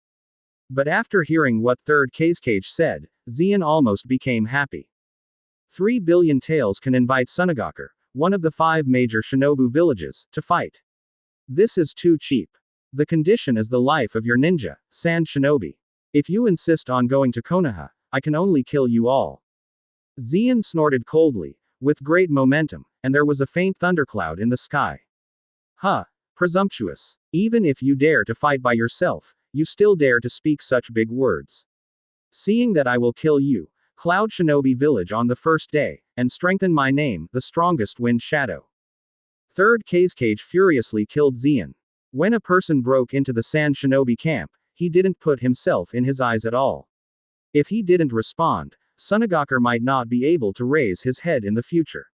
But after hearing what Third Kazekage said, Zeon almost became happy. 3 billion taels can invite Sunagakure, one of the 5 major Shinobu villages, to fight. This is too cheap. The condition is the life of your ninja, Sand Shinobi. If you insist on going to Konoha, I can only kill you all. Zeon snorted coldly, with great momentum, and there was a faint thundercloud in the sky. Huh, presumptuous. Even if you dare to fight by yourself, you still dare to speak such big words. Seeing that I will kill you, Cloud Shinobi Village on the first day, and strengthen my name, the strongest wind shadow. Third Kazekage furiously killed Zeon. When a person broke into the Sand Shinobi camp, he didn't put himself in his eyes at all. If he didn't respond, Kumogakure might not be able to raise his head in the future.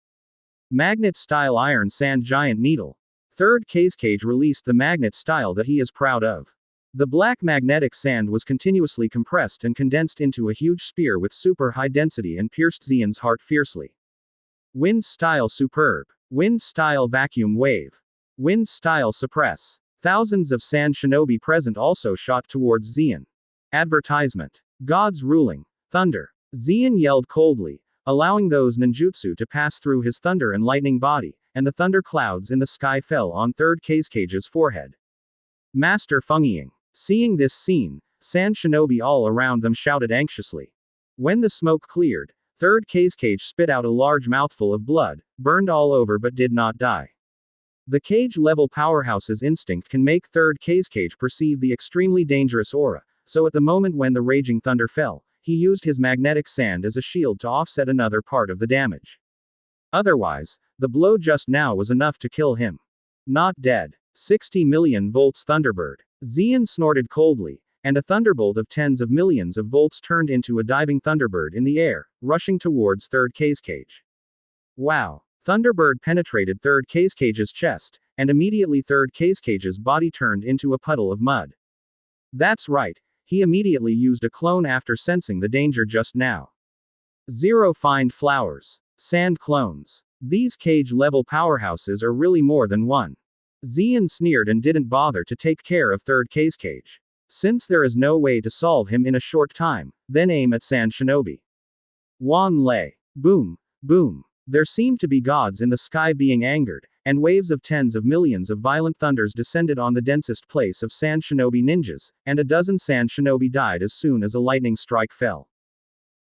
Magnet-style iron sand giant needle. Third cage released the magnet style that he is proud of. The black magnetic sand was continuously compressed and condensed into a huge spear with super high density and pierced Xian's heart fiercely. Wind style superb. Wind style vacuum wave. Wind style suppress. Thousands of sand shinobi present also shot towards Xian. Advertisement. Gods ruling. Thunder. Xian yelled coldly, allowing those ninjutsu to pass through his thunder and lightning body, and the thunder clouds in the sky fell on third cage's forehead. Master Feng. Seeing this scene, sand shinobi all around them shouted anxiously. When the smoke cleared, third cage spit out a large mouthful of blood, burned all over but did not die. The cage-level powerhouse's instinct can make third cage perceive the extremely dangerous aura, so at the moment when the raging thunder fell, he used his magnetic sand as a shield to offset another part of the damage. Otherwise, the blow just now was enough to kill him. Not dead. 60 million volts Thunderbird. Xian snorted coldly, and a thunderbolt of tens of millions of volts turned into a diving Thunderbird in the air, rushing towards third cage. Wow! Thunderbird penetrated third cage's chest, and immediately third cage's body turned into a puddle of mud. That's right, he immediately used a clone after sensing the danger just now. Zero find flowers. Sand clones. These cage-level powerhouses are really more than one. Xian sneered and didn't bother to take care of third cage. Since there is no way to solve him in a short time, then aim at sand shinobi. Wan Lei. Boom. Boom. There seemed to be gods in the sky being angered, and waves of tens of millions of violent thunders descended on the densest place of sand shinobi ninjas, and a dozen sand shinobi died as soon as a lightning strike fell.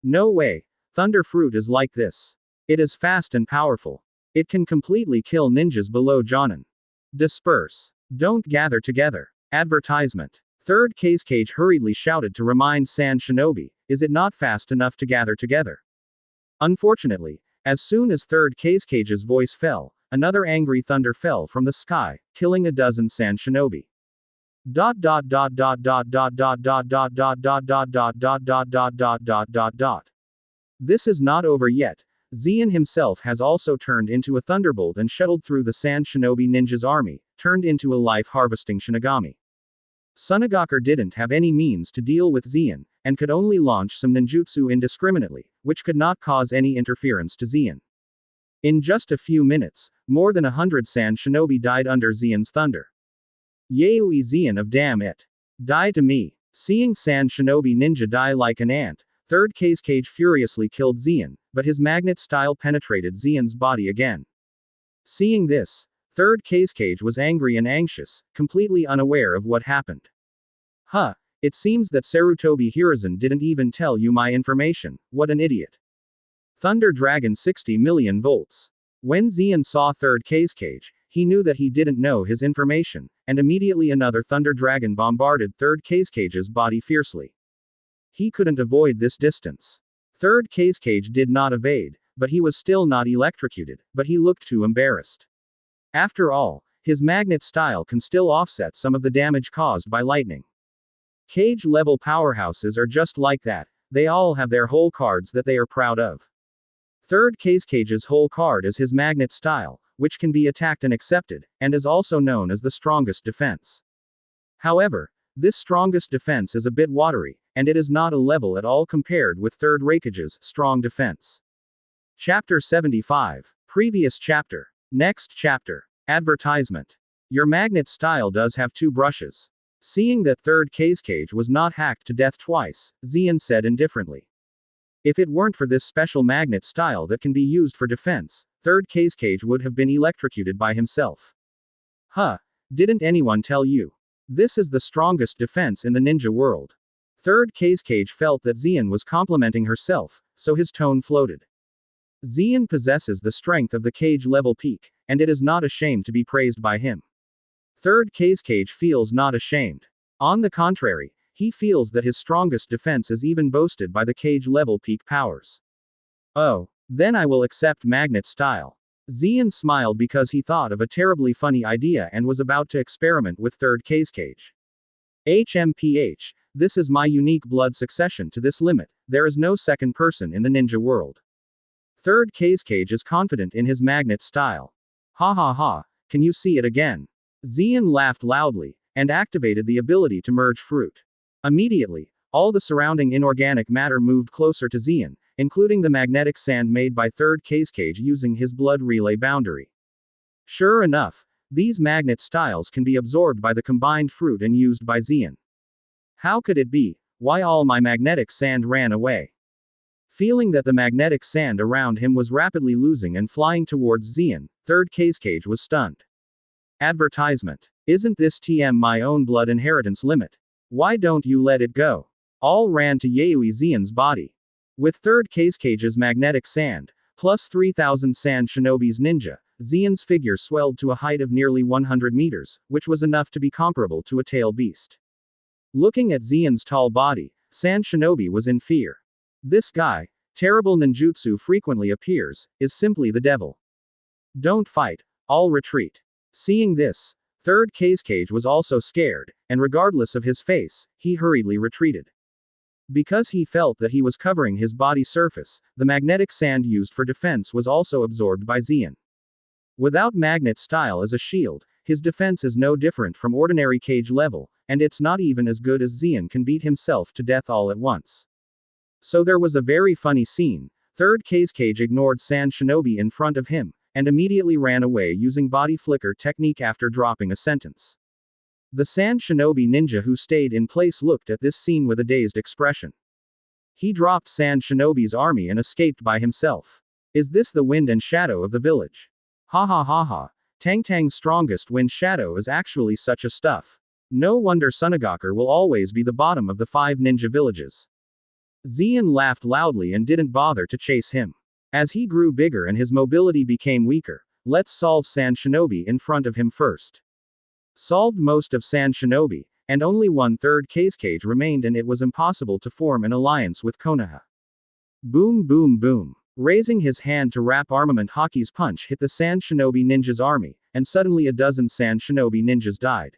No way. Thunder Fruit is like this. It is fast and powerful. It can completely kill ninjas below Jonin. Disperse. Don't gather together. Advertisement. Third cage hurriedly shouted to remind sand shinobi, is it not fast enough to gather together? Unfortunately, as soon as third cage's voice fell, another angry thunder fell from the sky, killing a dozen sand shinobi. This is not over yet. Xian himself has also turned into a thunderbolt and shuttled through the sand shinobi ninja's army, turned into a life-harvesting shinigami. Kumogakure didn't have any means to deal with Xian, and could only launch some ninjutsu indiscriminately, which could not cause any interference to Xian. In just a few minutes, more than 100 sand shinobi died under Xian's thunder. Yaoi Xian of damn it. Die to me. Seeing sand shinobi ninja die like an ant, third cage furiously killed Xian, but his magnet style penetrated Xian's body again. Seeing this, third cage was angry and anxious, completely unaware of what happened. Huh, it seems that Sarutobi Hiruzen didn't even tell you my information, what an idiot. Thunder Dragon 60 million volts. When Xian saw third cage, he knew that he didn't know his information, and immediately another Thunder Dragon bombarded third cage's body fiercely. He couldn't avoid this distance. Third cage did not evade, but he was still not electrocuted, but he looked too embarrassed. After all, his magnet style can still offset some of the damage caused by lightning. Cage-level powerhouses are just like that, they all have their whole cards that they are proud of. Third cage's whole card is his magnet style, which can be attacked and accepted, and is also known as the strongest defense. However, this strongest defense is a bit watery, and it is not a level at all compared with third cage's strong defense. Chapter 75. Previous chapter. Next chapter. Advertisement. Your magnet style does have two brushes. Seeing that third cage was not hacked to death twice, Xian said indifferently. If it weren't for this special magnet style that can be used for defense, third cage would have been electrocuted by himself. Huh, didn't anyone tell you? This is the strongest defense in the ninja world. Third cage felt that Xian was complimenting herself, so his tone floated. Xian possesses the strength of the cage-level peak, and it is not ashamed to be praised by him. Third cage feels not ashamed. On the contrary, he feels that his strongest defense is even boasted by the cage-level peak powers. Oh, then I will accept magnet style. Xian smiled because he thought of a terribly funny idea and was about to experiment with third cage. HMPH, this is my unique blood succession to this limit, There is no second person in the ninja world. Third Kazekage is confident in his magnet style. Ha ha ha, can you see it again? Xian laughed loudly, and activated the ability to merge fruit. Immediately, all the surrounding inorganic matter moved closer to Xian, including the magnetic sand made by Third Kazekage using his blood relay boundary. Sure enough, these magnet styles can be absorbed by the combined fruit and used by Xian. How could it be? Why all my magnetic sand ran away? Feeling that the magnetic sand around him was rapidly losing and flying towards Xian, Third Kazekage was stunned. Advertisement. Isn't this my own blood inheritance limit? Why don't you let it go? All ran to Yayoi Xian's body. With Third Kazekage's magnetic sand, plus 3,000 sand shinobi's ninja, Xian's figure swelled to a height of nearly 100 meters, which was enough to be comparable to a tail beast. Looking at Xian's tall body, Sand Shinobi was in fear. This guy, terrible ninjutsu frequently appears, is simply the devil. Don't fight, all retreat. Seeing this, Third Kazekage was also scared, and regardless of his face, he hurriedly retreated. Because he felt that he was covering his body surface, the magnetic sand used for defense was also absorbed by Xian. Without magnet style as a shield, his defense is no different from ordinary cage level, and it's not even as good as Xian can beat himself to death all at once. So there was a very funny scene. Third Kazekage ignored Sand Shinobi in front of him, and immediately ran away using body flicker technique after dropping a sentence. The Sand Shinobi ninja who stayed in place looked at this scene with a dazed expression. He dropped Sand Shinobi's army and escaped by himself. Is this the wind and shadow of the village? Ha ha ha ha. Tang Tang's strongest wind shadow is actually such a stuff. No wonder Sunagakure will always be the bottom of the 5 ninja villages. Xian laughed loudly and didn't bother to chase him. As he grew bigger and his mobility became weaker, let's solve Sand Shinobi in front of him first. Solved most of Sand Shinobi, and only 1/3 Kazekage remained, and it was impossible to form an alliance with Konoha. Boom boom boom. Raising his hand to wrap armament, Haki's punch hit the Sand Shinobi ninja's army, and suddenly a dozen Sand Shinobi ninjas died.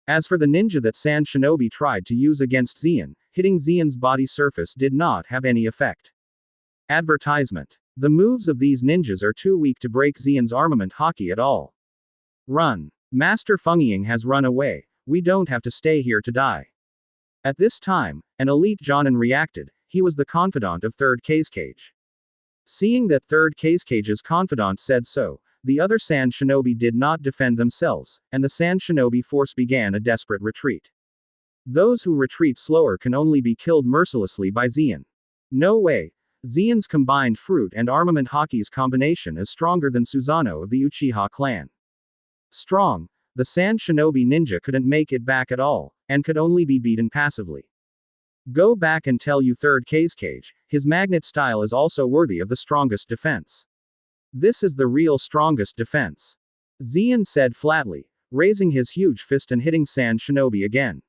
As for the ninja that Sand Shinobi tried to use against Xian, hitting Xian's body surface did not have any effect. Advertisement. The moves of these ninjas are too weak to break Xian's armament Haki at all. Run. Master Fengying has run away, we don't have to stay here to die. At this time, an elite Jonin reacted. He was the confidant of Third Kazekage. Seeing that Third Kazekage's confidant said so, the other Sand Shinobi did not defend themselves, and the Sand Shinobi force began a desperate retreat. Those who retreat slower can only be killed mercilessly by Xian. No way. Xian's combined fruit and armament Haki's combination is stronger than Susanoo of the Uchiha clan. Strong, the Sand Shinobi ninja couldn't make it back at all, and could only be beaten passively. Go back and tell you Third Kazekage, his magnet style is also worthy of the strongest defense. This is the real strongest defense. Xian said flatly, raising his huge fist and hitting Sand Shinobi again.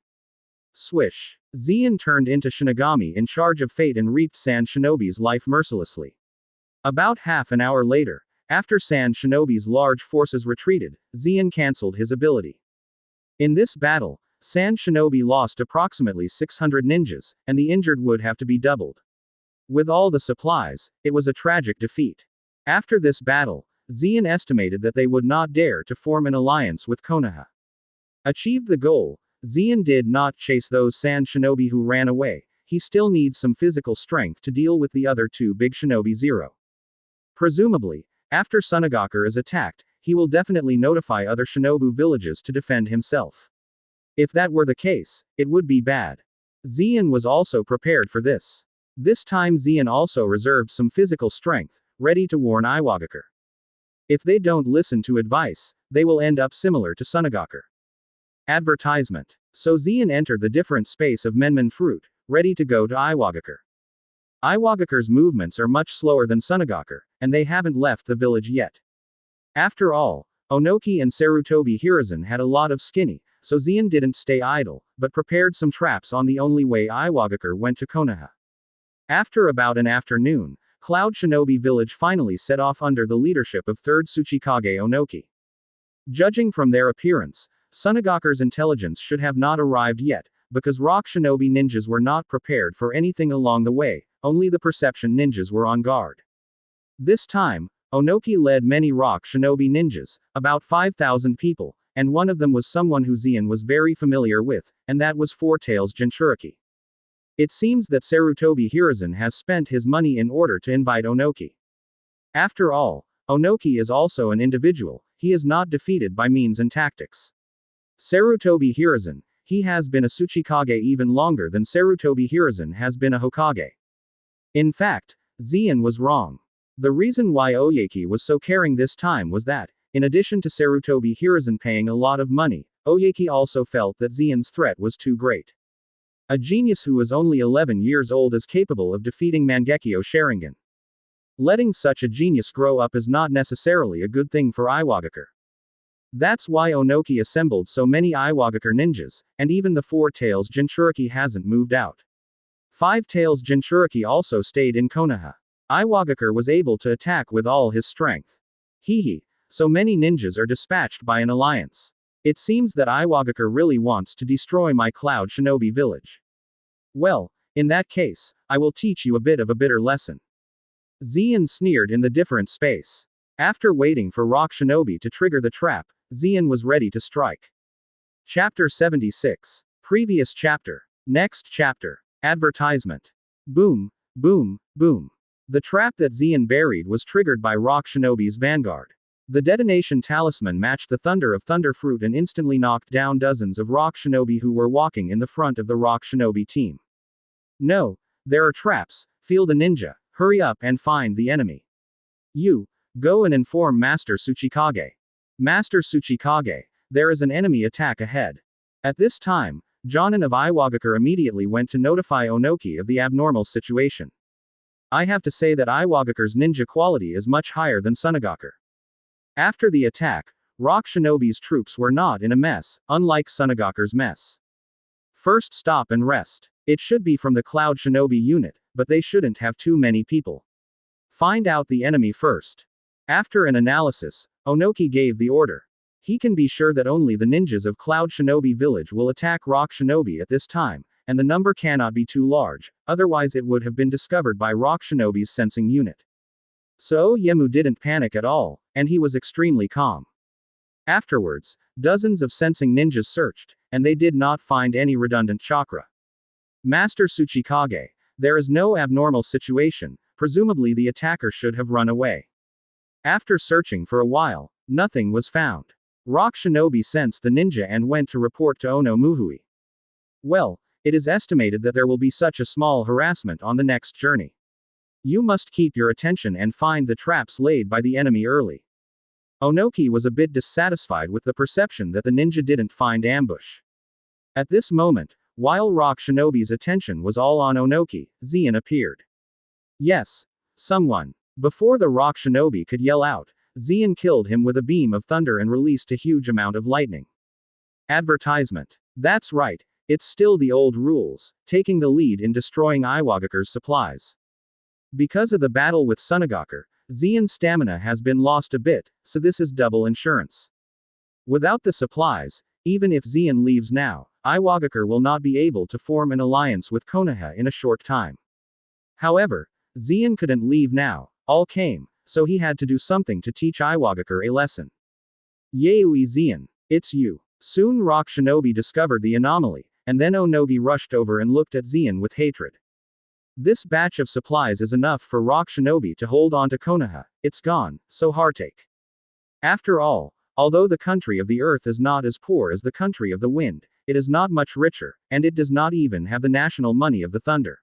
Swish. Xian turned into Shinigami in charge of fate and reaped Sand Shinobi's life mercilessly. About half an hour later, after Sand Shinobi's large forces retreated, Xian cancelled his ability. In this battle, Sand Shinobi lost approximately 600 ninjas, and the injured would have to be doubled. With all the supplies, it was a tragic defeat. After this battle, Xian estimated that they would not dare to form an alliance with Konoha. Achieved the goal, Xian did not chase those Sand Shinobi who ran away. He still needs some physical strength to deal with the other 2 big Shinobi Zero. Presumably, after Sunagakure is attacked, he will definitely notify other Shinobu villages to defend himself. If that were the case, it would be bad. Xian was also prepared for this. This time Xian also reserved some physical strength, ready to warn Iwagakure. If they don't listen to advice, they will end up similar to Sunagakure. Advertisement. So Xian entered the different space of Menmen fruit, ready to go to Iwagakure. Iwagakure's movements are much slower than Sunagakure, and they haven't left the village yet. After all, Onoki and Sarutobi Hiruzen had a lot of skinny, so Xian didn't stay idle, but prepared some traps on the only way Iwagakure went to Konoha. After about an afternoon, Cloud Shinobi Village finally set off under the leadership of 3rd Tsuchikage Onoki. Judging from their appearance, Sunagakure's intelligence should have not arrived yet, because Rock Shinobi ninjas were not prepared for anything along the way, only the perception ninjas were on guard. This time, Onoki led many rock shinobi ninjas, about 5,000 people, and one of them was someone who Zeon was very familiar with, and that was Four Tails Jinchuriki. It seems that Sarutobi Hiruzen has spent his money in order to invite Onoki. After all, Onoki is also an individual, he is not defeated by means and tactics. Sarutobi Hiruzen, he has been a Tsuchikage even longer than Sarutobi Hiruzen has been a Hokage. In fact, Zeon was wrong. The reason why Oyeki was so caring this time was that, in addition to Sarutobi Hiruzen paying a lot of money, Oyeki also felt that Zeon's threat was too great. A genius who is only 11 years old is capable of defeating Mangekyo Sharingan. Letting such a genius grow up is not necessarily a good thing for Iwagakure. That's why Onoki assembled so many Iwagakure ninjas, and even the Four Tails Jinchuriki hasn't moved out. Five Tails Jinchuriki also stayed in Konoha. Iwagakure was able to attack with all his strength. Hehe, so many ninjas are dispatched by an alliance. It seems that Iwagakure really wants to destroy my Cloud Shinobi village. Well, in that case, I will teach you a bit of a bitter lesson. Zeon sneered in the different space. After waiting for Rock Shinobi to trigger the trap, Zeon was ready to strike. Chapter 76. Previous chapter. Next chapter. Advertisement. Boom, boom, boom. The trap that Zeon buried was triggered by Rock Shinobi's vanguard. The detonation talisman matched the thunder of Thunder Fruit and instantly knocked down dozens of Rock Shinobi who were walking in the front of the Rock Shinobi team. No, there are traps, feel the ninja, hurry up and find the enemy. You, go and inform Master Tsuchikage. Master Tsuchikage, there is an enemy attack ahead. At this time, Jonin of Iwagakure immediately went to notify Onoki of the abnormal situation. I have to say that Iwagakure's ninja quality is much higher than Sunagakure. After the attack, Rock Shinobi's troops were not in a mess, unlike Sunagakure's mess. First stop and rest. It should be from the Cloud Shinobi unit, but they shouldn't have too many people. Find out the enemy first. After an analysis, Onoki gave the order. He can be sure that only the ninjas of Cloud Shinobi village will attack Rock Shinobi at this time, and the number cannot be too large, otherwise it would have been discovered by Rock Shinobi's sensing unit. So Oyemu didn't panic at all, and he was extremely calm. Afterwards, dozens of sensing ninjas searched, and they did not find any redundant chakra. Master Tsuchikage, there is no abnormal situation, presumably the attacker should have run away. After searching for a while, nothing was found. Rock Shinobi sensed the ninja and went to report to Ono Muhui. Well, it is estimated that there will be such a small harassment on the next journey. You must keep your attention and find the traps laid by the enemy early. Onoki was a bit dissatisfied with the perception that the ninja didn't find ambush. At this moment, while Rock Shinobi's attention was all on Onoki, Zeon appeared. Yes, someone. Before the Rock Shinobi could yell out, Zeon killed him with a beam of thunder and released a huge amount of lightning. Advertisement. That's right, it's still the old rules, taking the lead in destroying Iwagakure's supplies. Because of the battle with Sunagakure, Zeon's stamina has been lost a bit, so this is double insurance. Without the supplies, even if Zeon leaves now, Iwagakure will not be able to form an alliance with Konoha in a short time. However, Zeon couldn't leave now, all came, so he had to do something to teach Iwagakure a lesson. Yaoi Zeon, it's you. Soon Rock Shinobi discovered the anomaly, and then Onogi rushed over and looked at Zeon with hatred. This batch of supplies is enough for Rock Shinobi to hold on to Konoha, it's gone, so heartache. After all, although the country of the earth is not as poor as the country of the wind, it is not much richer, and it does not even have the national money of the thunder.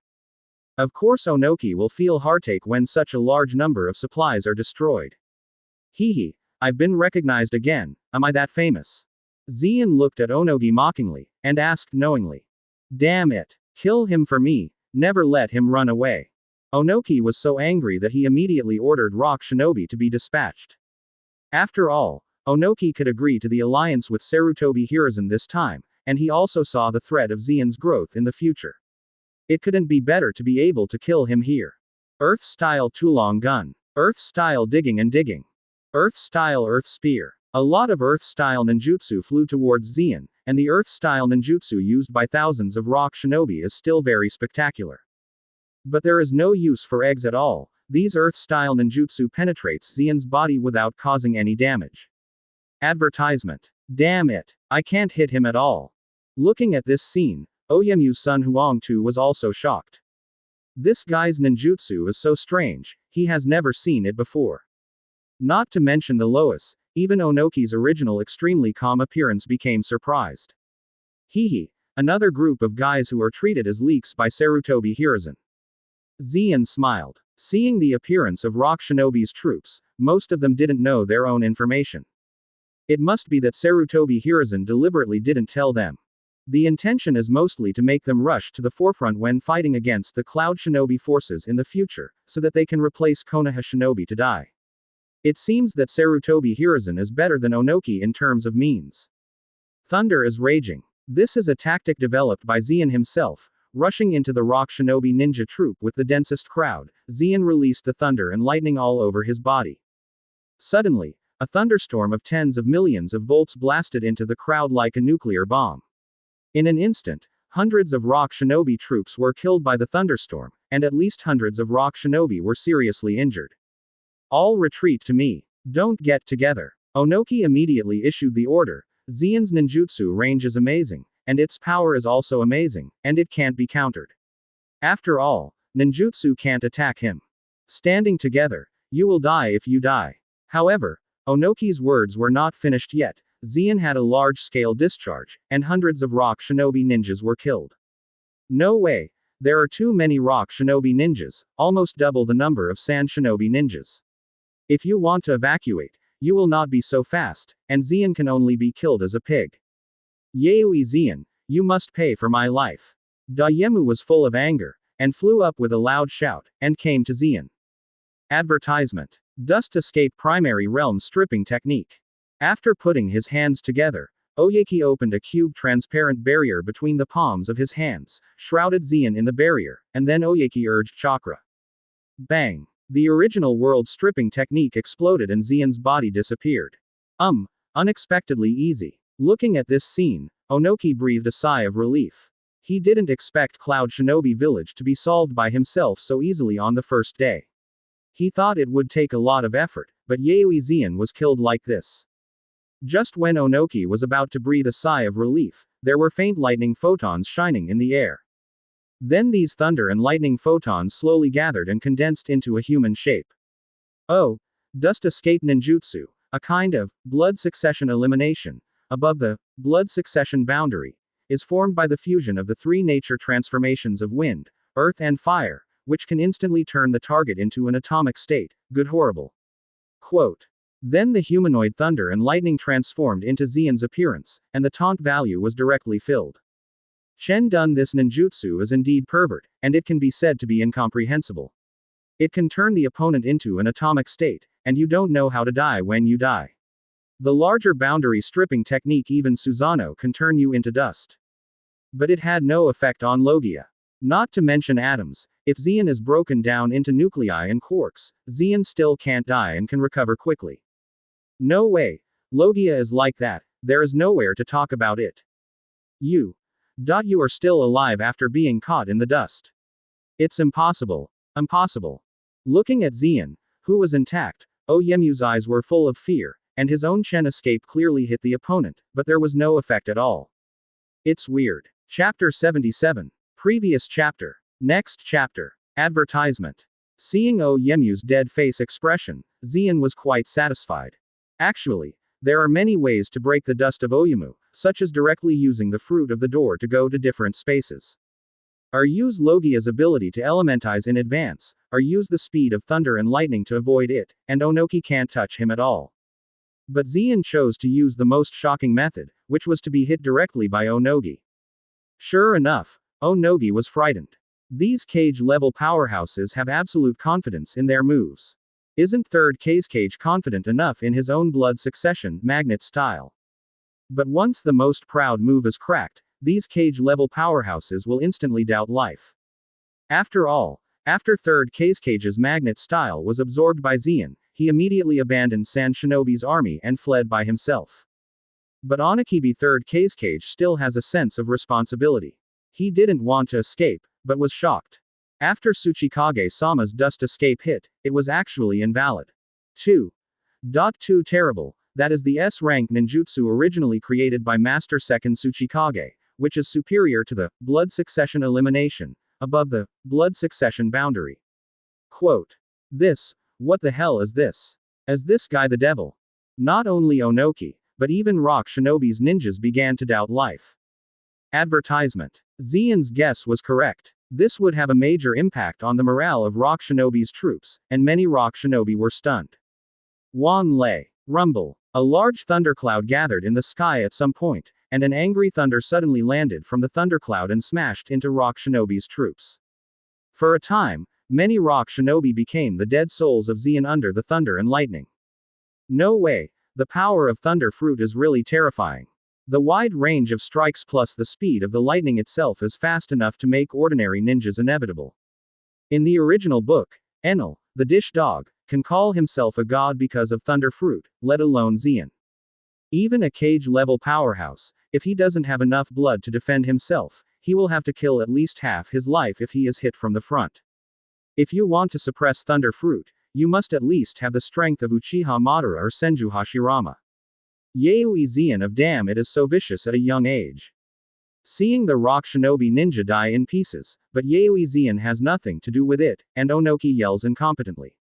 Of course Onoki will feel heartache when such a large number of supplies are destroyed. Hehe, I've been recognized again, am I that famous? Zeon looked at Onogi mockingly, and asked knowingly. Damn it, kill him for me, never let him run away. Onoki was so angry that he immediately ordered Rock Shinobi to be dispatched. After all, Onoki could agree to the alliance with Sarutobi Hiruzen this time, and he also saw the threat of Zeon's growth in the future. It couldn't be better to be able to kill him here. Earth-style Tulong gun. Earth-style digging and digging. Earth-style earth spear. A lot of Earth-style ninjutsu flew towards Zeon, and the Earth-style ninjutsu used by thousands of Rock Shinobi is still very spectacular. But there is no use for eggs at all. These Earth-style ninjutsu penetrates Xian's body without causing any damage. Advertisement. Damn it. I can't hit him at all. Looking at this scene, Oyemu's son Huangtu was also shocked. This guy's ninjutsu is so strange, he has never seen it before. Not to mention the Lois, even Onoki's original extremely calm appearance became surprised. Hehe. Another group of guys who are treated as leaks by Sarutobi Hiruzen. Xian smiled. Seeing the appearance of Rock Shinobi's troops, most of them didn't know their own information. It must be that Sarutobi Hiruzen deliberately didn't tell them. The intention is mostly to make them rush to the forefront when fighting against the Cloud Shinobi forces in the future, so that they can replace Konoha Shinobi to die. It seems that Sarutobi Hiruzen is better than Onoki in terms of means. Thunder is raging. This is a tactic developed by Xian himself. Rushing into the Rock Shinobi ninja troop with the densest crowd, Xian released the thunder and lightning all over his body. Suddenly, a thunderstorm of tens of millions of volts blasted into the crowd like a nuclear bomb. In an instant, hundreds of Rock Shinobi troops were killed by the thunderstorm, and at least hundreds of Rock Shinobi were seriously injured. All retreat to me. Don't get together. Onoki immediately issued the order. Xian's ninjutsu range is amazing, and its power is also amazing, and it can't be countered. After all, ninjutsu can't attack him. Standing together, you will die if you die. However, Onoki's words were not finished yet. Xian had a large-scale discharge, and hundreds of Rock Shinobi ninjas were killed. No way. There are too many Rock Shinobi ninjas, almost double the number of Sand Shinobi ninjas. If you want to evacuate, you will not be so fast, and Xian can only be killed as a pig. Yaoi Xian, you must pay for my life. Dayemu was full of anger, and flew up with a loud shout, and came to Xian. Advertisement. Dust Escape Primary Realm Stripping Technique. After putting his hands together, Oyeki opened a cube transparent barrier between the palms of his hands, shrouded Xian in the barrier, and then Oyeki urged chakra. Bang! The original world stripping technique exploded and Xian's body disappeared. Unexpectedly easy. Looking at this scene, Onoki breathed a sigh of relief. He didn't expect Cloud Shinobi Village to be solved by himself so easily on the first day. He thought it would take a lot of effort, but Yaoi Xian was killed like this. Just when Onoki was about to breathe a sigh of relief, there were faint lightning photons shining in the air. Then these thunder and lightning photons slowly gathered and condensed into a human shape. Oh, Dust Escape Ninjutsu, a kind of blood succession elimination, above the blood succession boundary, is formed by the fusion of the three nature transformations of wind, earth and fire, which can instantly turn the target into an atomic state, good horrible. Quote. Then the humanoid thunder and lightning transformed into Xian's appearance, and the taunt value was directly filled. Chen Dun, this ninjutsu is indeed pervert, and it can be said to be incomprehensible. It can turn the opponent into an atomic state, and you don't know how to die when you die. The larger boundary stripping technique even Susano can turn you into dust. But it had no effect on Logia. Not to mention atoms, if Xian is broken down into nuclei and quarks, Xian still can't die and can recover quickly. No way. Logia is like that, there is nowhere to talk about it. You are still alive after being caught in the dust. It's impossible. Impossible. Looking at Xian, who was intact, Oyemu's eyes were full of fear, and his own Chen escape clearly hit the opponent, but there was no effect at all. It's weird. Chapter 77. Previous chapter. Next chapter. Advertisement. Seeing Oyemu's dead face expression, Xian was quite satisfied. Actually, there are many ways to break the dust of Oyemu, such as directly using the fruit of the door to go to different spaces. Or use Logia's ability to elementize in advance, or use the speed of thunder and lightning to avoid it, and Onoki can't touch him at all. But Xian chose to use the most shocking method, which was to be hit directly by Onogi. Sure enough, Onogi was frightened. These cage-level powerhouses have absolute confidence in their moves. Isn't third Cage confident enough in his own blood succession, magnet style? But once the most proud move is cracked, these cage-level powerhouses will instantly doubt life. After all, after third Cage's magnet style was absorbed by Xian, he immediately abandoned Sand Shinobi's army and fled by himself. But Onikibi third Cage still has a sense of responsibility. He didn't want to escape, but was shocked. After Tsuchikage-sama's dust escape hit, it was actually invalid. 2.2 Terrible. That is the S-rank ninjutsu originally created by Master Second Tsuchikage, which is superior to the blood succession elimination, above the blood succession boundary. Quote. What the hell is this? Is this guy the devil? Not only Onoki, but even Rock Shinobi's ninjas began to doubt life. Advertisement. Zeon's guess was correct. This would have a major impact on the morale of Rock Shinobi's troops, and many Rock Shinobi were stunned. Wan Lei. Rumble. A large thundercloud gathered in the sky at some point, and an angry thunder suddenly landed from the thundercloud and smashed into Rock Shinobi's troops. For a time, many Rock Shinobi became the dead souls of Zeon under the thunder and lightning. No way, the power of Thunder Fruit is really terrifying. The wide range of strikes plus the speed of the lightning itself is fast enough to make ordinary ninjas inevitable. In the original book, Enel, the dish dog, can call himself a god because of Thunder Fruit, let alone Zeon. Even a cage-level powerhouse, if he doesn't have enough blood to defend himself, he will have to kill at least half his life if he is hit from the front. If you want to suppress Thunder Fruit, you must at least have the strength of Uchiha Madara or Senju Hashirama. Yayoi Zeon of damn it is so vicious at a young age. Seeing the Rock Shinobi ninja die in pieces, but Yayoi Zeon has nothing to do with it, and Onoki yells incompetently.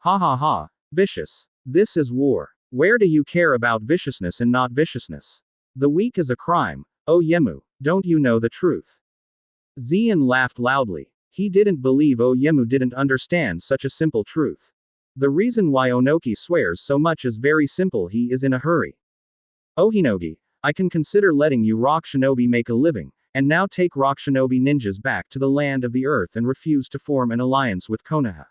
Ha ha ha, vicious. This is war. Where do you care about viciousness and not viciousness? The weak is a crime. Oh Yemu, don't you know the truth? Zeon laughed loudly. He didn't believe Oyemu didn't understand such a simple truth. The reason why Onoki swears so much is very simple, he is in a hurry. Ohinogi, I can consider letting you Rock Shinobi make a living, and now take Rock Shinobi ninjas back to the land of the earth and refuse to form an alliance with Konoha.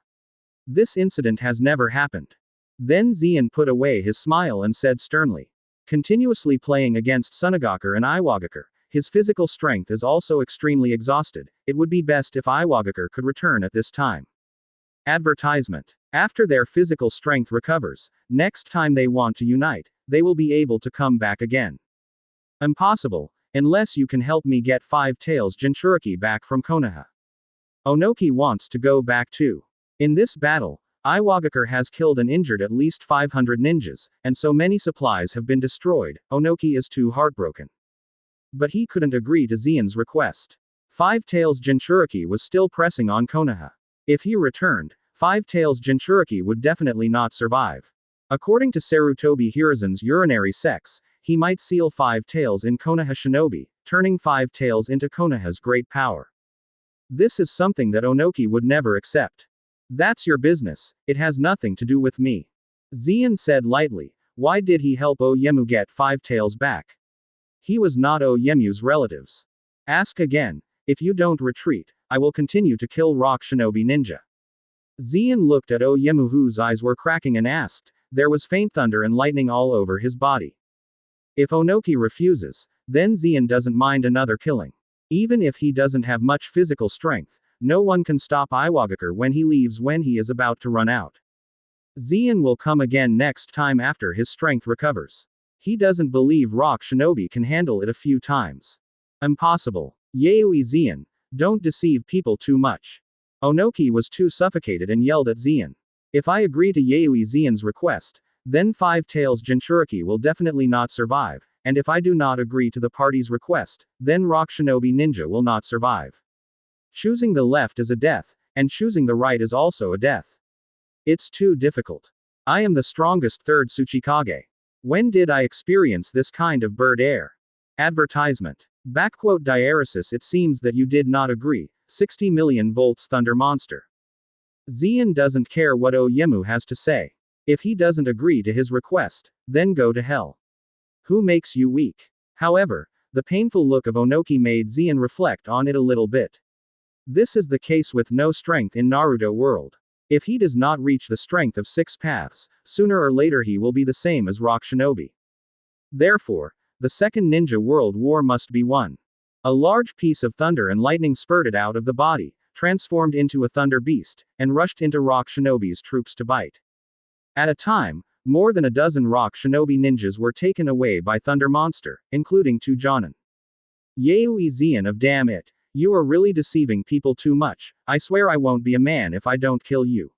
This incident has never happened. Then Zeon put away his smile and said sternly. Continuously playing against Sunagakure and Iwagakure, his physical strength is also extremely exhausted. It would be best if Iwagakure could return at this time. Advertisement. After their physical strength recovers, next time they want to unite, they will be able to come back again. Impossible, unless you can help me get Five Tails Jinchuriki back from Konoha. Onoki wants to go back too. In this battle, Iwagakure has killed and injured at least 500 ninjas, and so many supplies have been destroyed. Onoki is too heartbroken. But he couldn't agree to Zeon's request. Five Tails Jinchuriki was still pressing on Konoha. If he returned, Five Tails Jinchuriki would definitely not survive. According to Sarutobi Hiruzen's urinary sex, he might seal Five Tails in Konoha Shinobi, turning Five Tails into Konoha's great power. This is something that Onoki would never accept. That's your business, it has nothing to do with me. Zeon said lightly. Why did he help Oyemu get Five Tails back? He was not Oyemu's relatives. Ask again. If you don't retreat, I will continue to kill Rock Shinobi ninja. Zeon looked at Oyemu, whose eyes were cracking, and asked. There was faint thunder and lightning all over his body. If Onoki refuses, then Zeon doesn't mind another killing. Even if he doesn't have much physical strength, no one can stop Iwagakure when he leaves when he is about to run out. Zeon will come again next time after his strength recovers. He doesn't believe Rock Shinobi can handle it a few times. Impossible. Yayoi Zeon, don't deceive people too much. Onoki was too suffocated and yelled at Zeon. If I agree to Yayoi Zeon's request, then Five Tails Jinchuriki will definitely not survive, and if I do not agree to the party's request, then Rock Shinobi ninja will not survive. Choosing the left is a death, and choosing the right is also a death. It's too difficult. I am the strongest third Tsuchikage. When did I experience this kind of bird air? Advertisement. Diaresis, it seems that you did not agree. 60 million volts Thunder Monster. Zeon doesn't care what Oyemu has to say. If he doesn't agree to his request, then go to hell. Who makes you weak? However, the painful look of Onoki made Zeon reflect on it a little bit. This is the case with no strength in Naruto world. If he does not reach the strength of 6 paths, sooner or later he will be the same as Rock Shinobi. Therefore, the second ninja world war must be won. A large piece of thunder and lightning spurted out of the body, transformed into a thunder beast, and rushed into Rock Shinobi's troops to bite. At a time, more than a dozen Rock Shinobi ninjas were taken away by Thunder Monster, including 2 Jonin. Yayoi Zeon of damn it, You are really deceiving people too much. I swear I won't be a man if I don't kill you.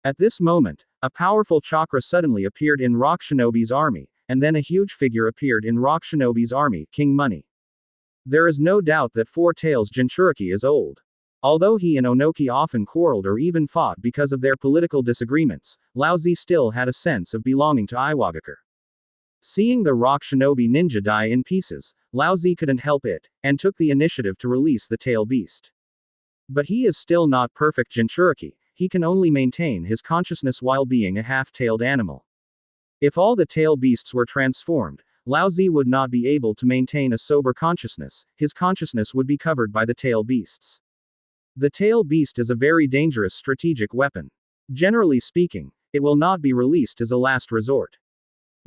At this moment, a powerful chakra suddenly appeared in Rock Shinobi's army, and then a huge figure appeared in Rock Shinobi's army, King Money. There is no doubt that Four Tails Jinchuriki is old. Although he and Onoki often quarreled or even fought because of their political disagreements, Laozi still had a sense of belonging to Iwagakure. Seeing the Rock Shinobi ninja die in pieces, Laozi couldn't help it, and took the initiative to release the tail beast. But he is still not perfect Jinchuriki, he can only maintain his consciousness while being a half-tailed animal. If all the tail beasts were transformed, Laozi would not be able to maintain a sober consciousness, his consciousness would be covered by the tail beasts. The tail beast is a very dangerous strategic weapon. Generally speaking, it will not be released as a last resort.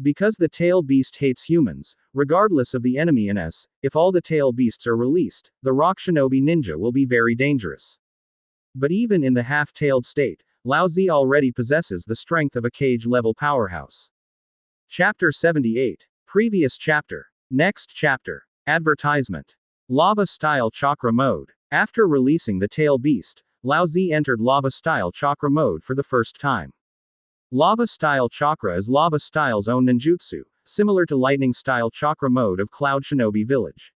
Because the tail beast hates humans, regardless of the enemy in us, if all the tail beasts are released, the Rock Shinobi ninja will be very dangerous. But even in the half-tailed state, Laozi already possesses the strength of a cage-level powerhouse. Chapter 78. Previous chapter. Next chapter. Advertisement. Lava-style chakra mode. After releasing the tail beast, Laozi entered lava-style chakra mode for the first time. Lava-style chakra is lava-style's own ninjutsu, similar to lightning-style chakra mode of Cloud Shinobi Village.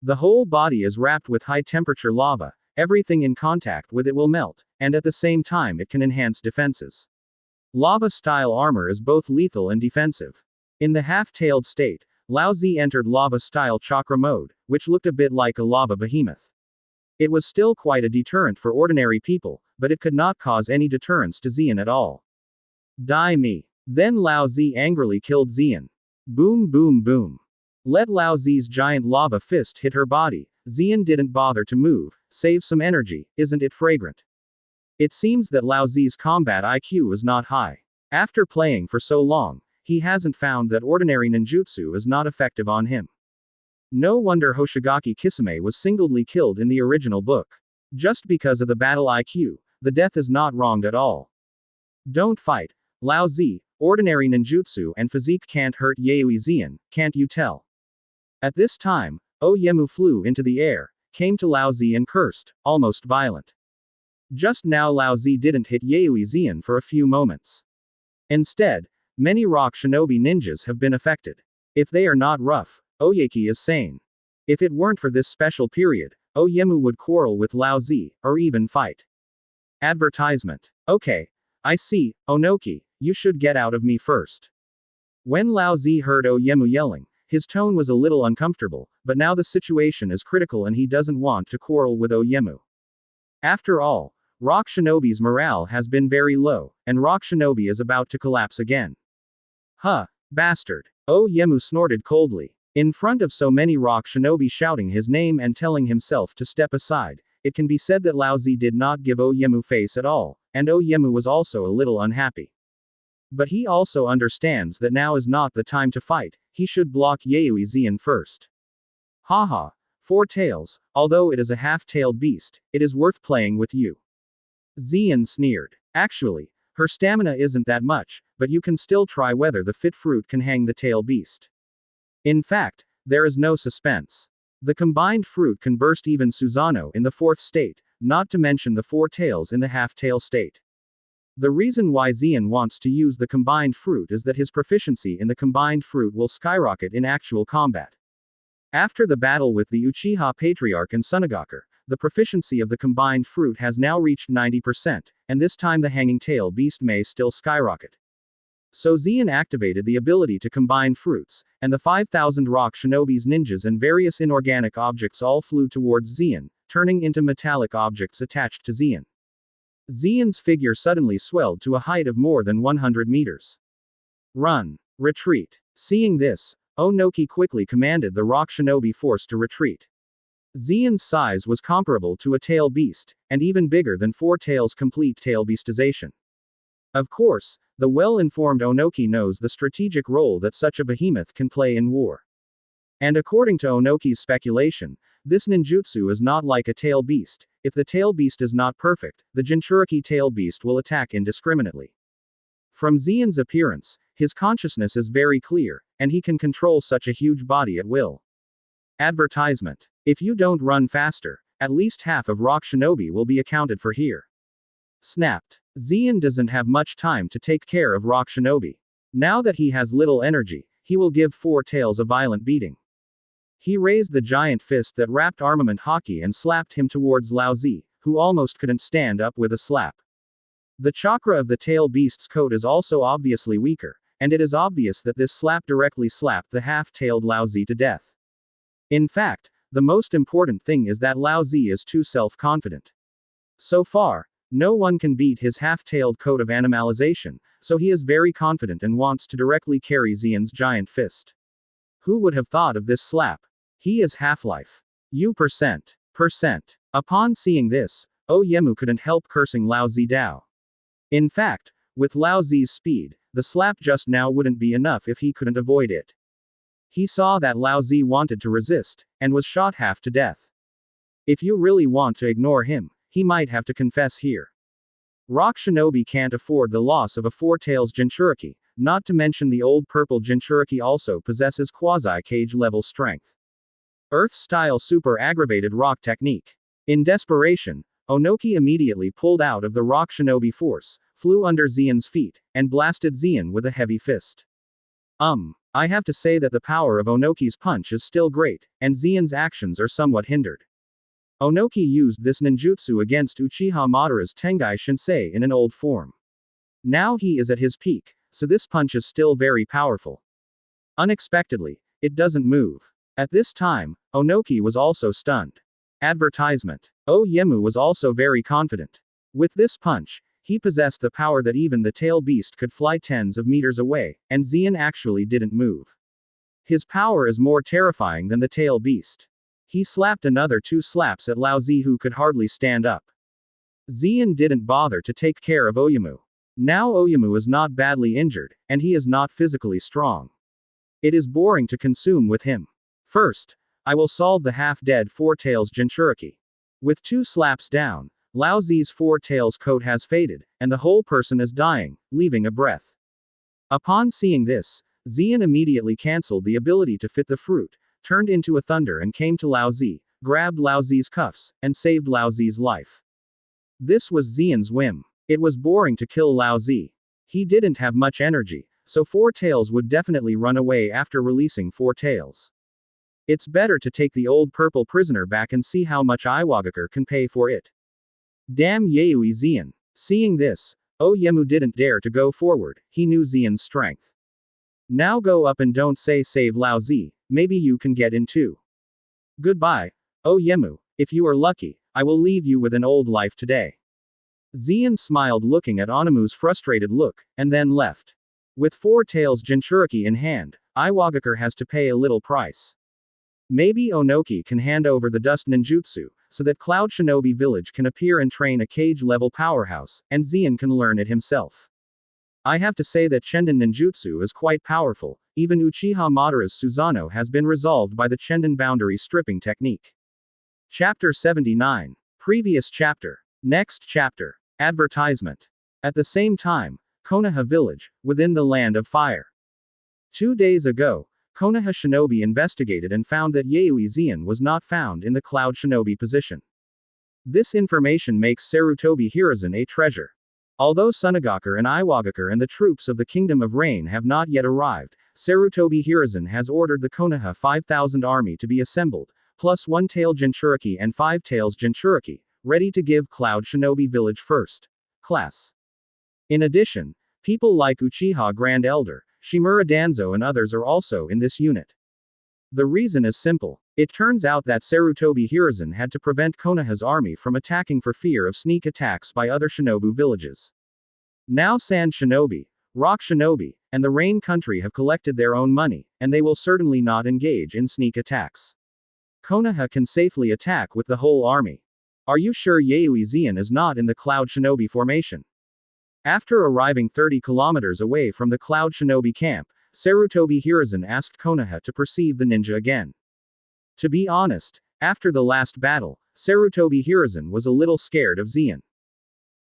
The whole body is wrapped with high-temperature lava, everything in contact with it will melt, and at the same time it can enhance defenses. Lava-style armor is both lethal and defensive. In the half-tailed state, Laozi entered lava-style chakra mode, which looked a bit like a lava behemoth. It was still quite a deterrent for ordinary people, but it could not cause any deterrence to Xian at all. Die me. Then Laozi angrily killed Xian. Boom boom boom. Let Laozi's giant lava fist hit her body. Xian didn't bother to move. Save some energy, isn't it fragrant? It seems that Laozi's combat IQ is not high. After playing for so long, he hasn't found that ordinary ninjutsu is not effective on him. No wonder Hoshigaki Kisame was singly killed in the original book. Just because of the battle IQ, the death is not wronged at all. Don't fight. Laozi, ordinary ninjutsu and physique can't hurt Yaoi Xian, can't you tell? At this time, Oyemu flew into the air, came to Laozi and cursed, almost violent. Just now Laozi didn't hit Yaoi Xian for a few moments. Instead, many Rock Shinobi ninjas have been affected. If they are not rough, Oyeki is sane. If it weren't for this special period, Oyemu would quarrel with Laozi, or even fight. Advertisement. Okay. I see, Onoki, you should get out of me first. When Laozi heard Oyemu yelling, his tone was a little uncomfortable, but now the situation is critical and he doesn't want to quarrel with Oyemu. After all, Rock Shinobi's morale has been very low, and Rock Shinobi is about to collapse again. Huh, bastard. Oyemu snorted coldly. In front of so many Rock Shinobi shouting his name and telling himself to step aside, it can be said that Laozi did not give Oyemu face at all, and Oyemu was also a little unhappy. But he also understands that now is not the time to fight, he should block Yaoi Xian first. Haha, Four Tails, although it is a half-tailed beast, it is worth playing with you. Xian sneered. Actually, her stamina isn't that much, but you can still try whether the fit fruit can hang the tail beast. In fact, there is no suspense. The combined fruit can burst even Susanoo in the fourth state, not to mention the Four Tails in the half-tail state. The reason why Xian wants to use the combined fruit is that his proficiency in the combined fruit will skyrocket in actual combat. After the battle with the Uchiha Patriarch and Sunagakure, the proficiency of the combined fruit has now reached 90%, and this time the hanging tail beast may still skyrocket. So Xian activated the ability to combine fruits, and the 5,000 Rock Shinobi's ninjas and various inorganic objects all flew towards Xian, turning into metallic objects attached to Xian. Xian's figure suddenly swelled to a height of more than 100 meters. Run! Retreat! Seeing this, Onoki quickly commanded the Rock Shinobi force to retreat. Xian's size was comparable to a tail beast, and even bigger than Four Tails' complete tail beastization. Of course, the well-informed Onoki knows the strategic role that such a behemoth can play in war. And according to Onoki's speculation, this ninjutsu is not like a tail beast. If the tail beast is not perfect, the Jinchuriki tail beast will attack indiscriminately. From Xian's appearance, his consciousness is very clear, and he can control such a huge body at will. Advertisement. If you don't run faster, at least half of Rock Shinobi will be accounted for here. Snapped. Zeon doesn't have much time to take care of Rock Shinobi. Now that he has little energy, he will give Four Tails a violent beating. He raised the giant fist that wrapped armament Haki and slapped him towards Lao Zi, who almost couldn't stand up with a slap. The chakra of the tail beast's coat is also obviously weaker, and it is obvious that this slap directly slapped the half-tailed Lao Zi to death. In fact, the most important thing is that Lao Zi is too self-confident. So far, no one can beat his half-tailed coat of animalization, so he is very confident and wants to directly carry Zeon's giant fist. Who would have thought of this slap? He is Half-Life. %. Upon seeing this, Oyemu couldn't help cursing Lao Zi Dao. In fact, with Lao Zi's speed, the slap just now wouldn't be enough if he couldn't avoid it. He saw that Lao Zi wanted to resist, and was shot half to death. If you really want to ignore him, he might have to confess here. Rock Shinobi can't afford the loss of a Four Tails Jinchuriki, not to mention the old purple Jinchuriki also possesses quasi-cage level strength. Earth-style super aggravated rock technique. In desperation, Onoki immediately pulled out of the Rock Shinobi force, flew under Zeon's feet, and blasted Zeon with a heavy fist. I have to say that the power of Onoki's punch is still great, and Zeon's actions are somewhat hindered. Onoki used this ninjutsu against Uchiha Madara's Tengai Shinsei in an old form. Now he is at his peak, so this punch is still very powerful. Unexpectedly, it doesn't move. At this time, Onoki was also stunned. Advertisement. Oyemu was also very confident. With this punch, he possessed the power that even the tail beast could fly tens of meters away, and Zeon actually didn't move. His power is more terrifying than the tail beast. He slapped another 2 slaps at Lao Zi, who could hardly stand up. Zeon didn't bother to take care of Oyemu. Now Oyemu is not badly injured, and he is not physically strong. It is boring to consume with him. First, I will solve the half-dead Four Tails Jinchuriki. With 2 slaps down, Lao Zi's Four Tails coat has faded, and the whole person is dying, leaving a breath. Upon seeing this, Zeon immediately cancelled the ability to fit the fruit, turned into a thunder and came to Lao Zi, grabbed Lao Zi's cuffs, and saved Lao Zi's life. This was Zeon's whim. It was boring to kill Lao Zi. He didn't have much energy, so Four Tails would definitely run away after releasing Four Tails. It's better to take the old purple prisoner back and see how much Iwagakure can pay for it. Damn Yaoi Zeon. Seeing this, Oyemu didn't dare to go forward, he knew Zeon's strength. Now go up and don't say save Lao Zi, maybe you can get in too. Goodbye, Oyemu, if you are lucky, I will leave you with an old life today. Zeon smiled looking at Onemu's frustrated look, and then left. With Four Tails Jinchuriki in hand, Iwagakure has to pay a little price. Maybe Onoki can hand over the dust ninjutsu, so that Cloud Shinobi Village can appear and train a cage-level powerhouse, and Zeon can learn it himself. I have to say that Chenden ninjutsu is quite powerful, even Uchiha Madara's Susanoo has been resolved by the Chenden boundary stripping technique. Chapter 79. Previous chapter. Next chapter. Advertisement. At the same time, Konoha Village, within the Land of Fire. 2 days ago, Konoha Shinobi investigated and found that Yaoi Zeon was not found in the Cloud Shinobi position. This information makes Sarutobi Hiruzen a treasure. Although Sunagakure and Iwagakure and the troops of the Kingdom of Rain have not yet arrived, Sarutobi Hiruzen has ordered the Konoha 5,000 army to be assembled, plus 1 tail Jinchuriki and 5 tails Jinchuriki, ready to give Cloud Shinobi Village first class. In addition, people like Uchiha Grand Elder, Shimura Danzo and others are also in this unit. The reason is simple. It turns out that Sarutobi Hiruzen had to prevent Konoha's army from attacking for fear of sneak attacks by other shinobu villages. Now Sand Shinobi, Rock Shinobi, and the Rain Country have collected their own money, and they will certainly not engage in sneak attacks. Konoha can safely attack with the whole army. Are you sure Yaoi Zeon is not in the Cloud Shinobi formation? After arriving 30 kilometers away from the Cloud Shinobi camp, Sarutobi Hiruzen asked Konoha to perceive the ninja again. To be honest, after the last battle, Sarutobi Hiruzen was a little scared of Zeon.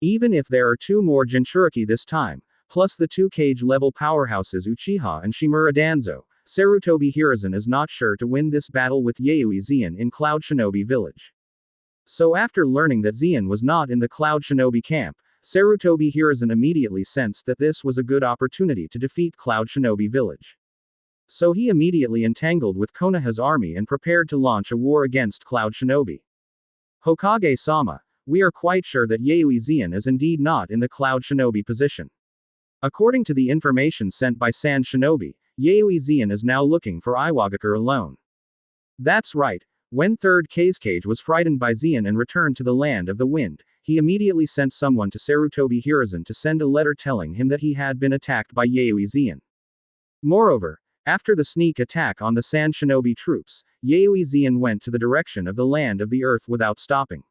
Even if there are 2 more Jinchuriki this time, plus the 2 cage-level powerhouses Uchiha and Shimura Danzo, Sarutobi Hiruzen is not sure to win this battle with Yayoi Zeon in Cloud Shinobi Village. So after learning that Zeon was not in the Cloud Shinobi camp, Sarutobi Hiruzen immediately sensed that this was a good opportunity to defeat Cloud Shinobi Village. So he immediately entangled with Konoha's army and prepared to launch a war against Cloud Shinobi. Hokage-sama, we are quite sure that Yayoi Zeon is indeed not in the Cloud Shinobi position. According to the information sent by Sand Shinobi, Yayoi Zeon is now looking for Iwagakure alone. That's right. When Third Kazekage was frightened by Zeon and returned to the land of the wind, he immediately sent someone to Sarutobi Hiruzen to send a letter telling him that he had been attacked by Yayoi Zeon. Moreover, after the sneak attack on the Sand Shinobi troops, Yayoi Zeon went to the direction of the land of the earth without stopping.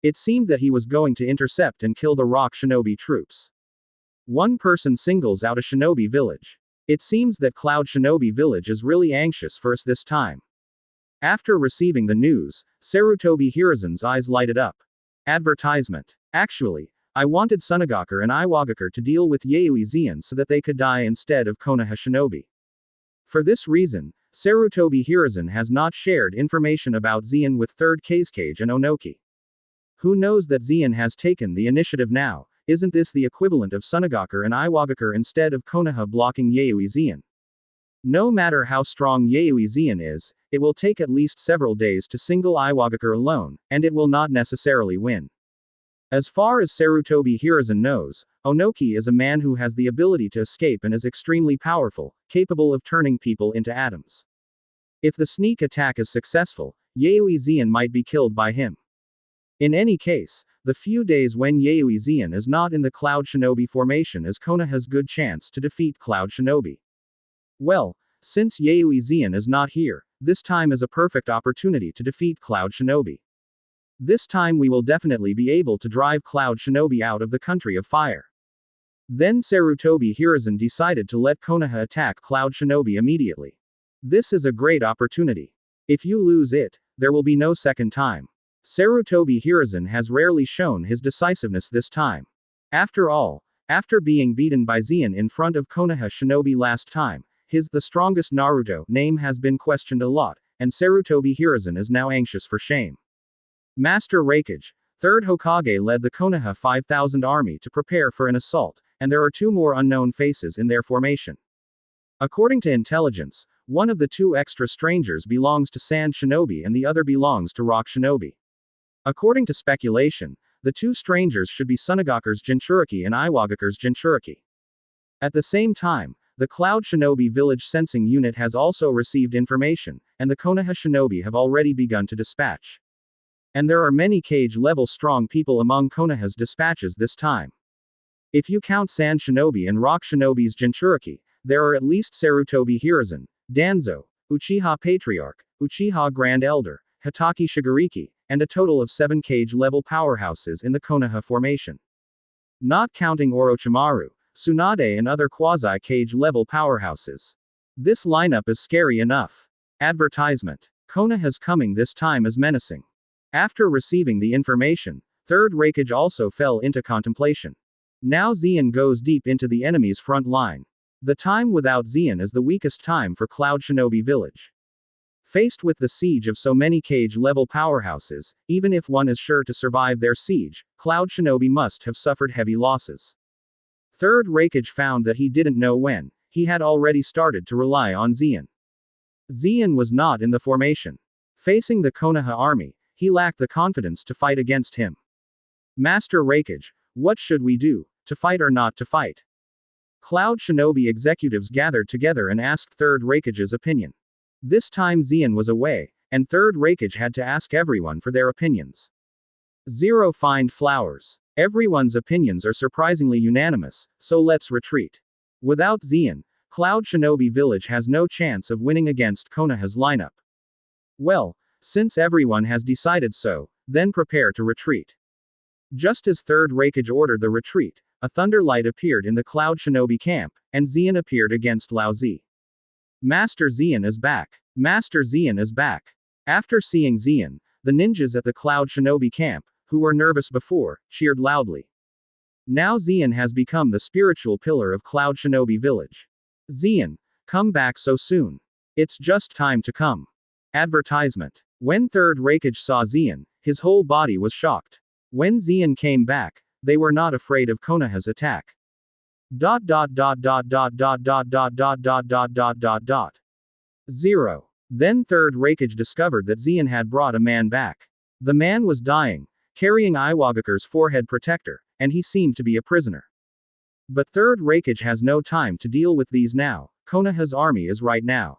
It seemed that he was going to intercept and kill the Rock Shinobi troops. One person singles out a Shinobi village. It seems that Cloud Shinobi village is really anxious for us this time. After receiving the news, Sarutobi Hiruzen's eyes lighted up. Advertisement. Actually, I wanted Sunagakure and Iwagakure to deal with Yayoi Zeon so that they could die instead of Konoha Shinobi. For this reason, Sarutobi Hiruzen has not shared information about Zeon with Third Kazekage and Onoki. Who knows that Zeon has taken the initiative now? Isn't this the equivalent of Sunagakure and Iwagakure instead of Konoha blocking Yayoi Zeon? No matter how strong Yayoi Zeon is, it will take at least several days to single Iwagakure alone, and it will not necessarily win. As far as Sarutobi Hiruzen knows, Onoki is a man who has the ability to escape and is extremely powerful, capable of turning people into atoms. If the sneak attack is successful, Yayoi Zeon might be killed by him. In any case, the few days when Yayoi Zeon is not in the Cloud Shinobi formation is Konoha's good chance to defeat Cloud Shinobi. Well, since Yayoi Zeon is not here, this time is a perfect opportunity to defeat Cloud Shinobi. This time we will definitely be able to drive Cloud Shinobi out of the country of fire. Then Sarutobi Hiruzen decided to let Konoha attack Cloud Shinobi immediately. This is a great opportunity. If you lose it, there will be no second time. Sarutobi Hiruzen has rarely shown his decisiveness this time. After all, after being beaten by Zeon in front of Konoha Shinobi last time, his the strongest Naruto name has been questioned a lot, and Sarutobi Hiruzen is now anxious for shame. Master Raikage, Third Hokage led the Konoha 5,000 army to prepare for an assault, and there are two more unknown faces in their formation. According to intelligence, one of the two extra strangers belongs to Sand Shinobi and the other belongs to Rock Shinobi. According to speculation, the two strangers should be Sunagakure's Jinchuriki and Iwagakure's Jinchuriki. At the same time, the Cloud Shinobi village sensing unit has also received information, and the Konoha Shinobi have already begun to dispatch. And there are many cage-level strong people among Konoha's dispatches this time. If you count Sand Shinobi and Rock Shinobi's Jinchuriki, there are at least Sarutobi Hiruzen, Danzo, Uchiha Patriarch, Uchiha Grand Elder, Hitaki Shigariki, and a total of 7 cage-level powerhouses in the Konoha formation. Not counting Orochimaru, Tsunade and other quasi-cage-level powerhouses. This lineup is scary enough. Advertisement. Konoha's coming this time is menacing. After receiving the information, Third Raikage also fell into contemplation. Now Zeon goes deep into the enemy's front line. The time without Zeon is the weakest time for Cloud Shinobi Village. Faced with the siege of so many cage-level powerhouses, even if one is sure to survive their siege, Cloud Shinobi must have suffered heavy losses. Third Raikage found that he didn't know when, he had already started to rely on Zeon. Zeon was not in the formation. Facing the Konoha army, he lacked the confidence to fight against him. Master Raikage, what should we do, to fight or not to fight? Cloud Shinobi executives gathered together and asked Third Raikage's opinion. This time Zeon was away, and Third Raikage had to ask everyone for their opinions. Zero find flowers. Everyone's opinions are surprisingly unanimous, so let's retreat. Without Zeon, Cloud Shinobi Village has no chance of winning against Konoha's lineup. Well, since everyone has decided so, then prepare to retreat. Just as Third Raikage ordered the retreat, a thunder light appeared in the Cloud Shinobi camp, and Zeon appeared against Lao Zi. Master Zeon is back. Master Zeon is back. After seeing Zeon, the ninjas at the Cloud Shinobi camp, who were nervous before, cheered loudly. Now Zeon has become the spiritual pillar of Cloud Shinobi Village. Zeon, come back so soon. It's just time to come. Advertisement. When Third Raikage saw Xian, his whole body was shocked. When Xian came back, they were not afraid of Konoha's attack. Dot dot dot dot dot dot dot dot dot dot dot dot dot dot. 0. Then Third Raikage discovered that Xian had brought a man back. The man was dying, carrying Iwagakure's forehead protector, and he seemed to be a prisoner. But Third Raikage has no time to deal with these now. Konoha's army is right now.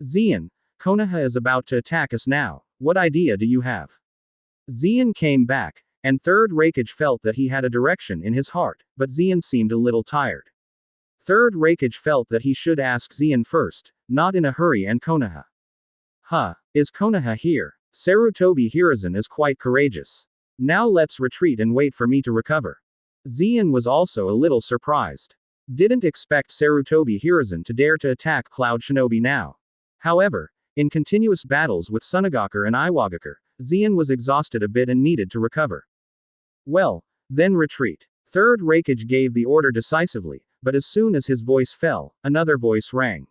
Xian, Konoha is about to attack us now. What idea do you have? Xian came back, and Third Raikage felt that he had a direction in his heart, but Xian seemed a little tired. Third Raikage felt that he should ask Xian first, not in a hurry, and Konoha. Is Konoha here? Sarutobi Hiruzen is quite courageous. Now let's retreat and wait for me to recover. Xian was also a little surprised. Didn't expect Sarutobi Hiruzen to dare to attack Cloud Shinobi now. However, in continuous battles with Sunagakure and Iwagakure, Xian was exhausted a bit and needed to recover. Well, then retreat. Third Raikage gave the order decisively, but as soon as his voice fell, another voice rang.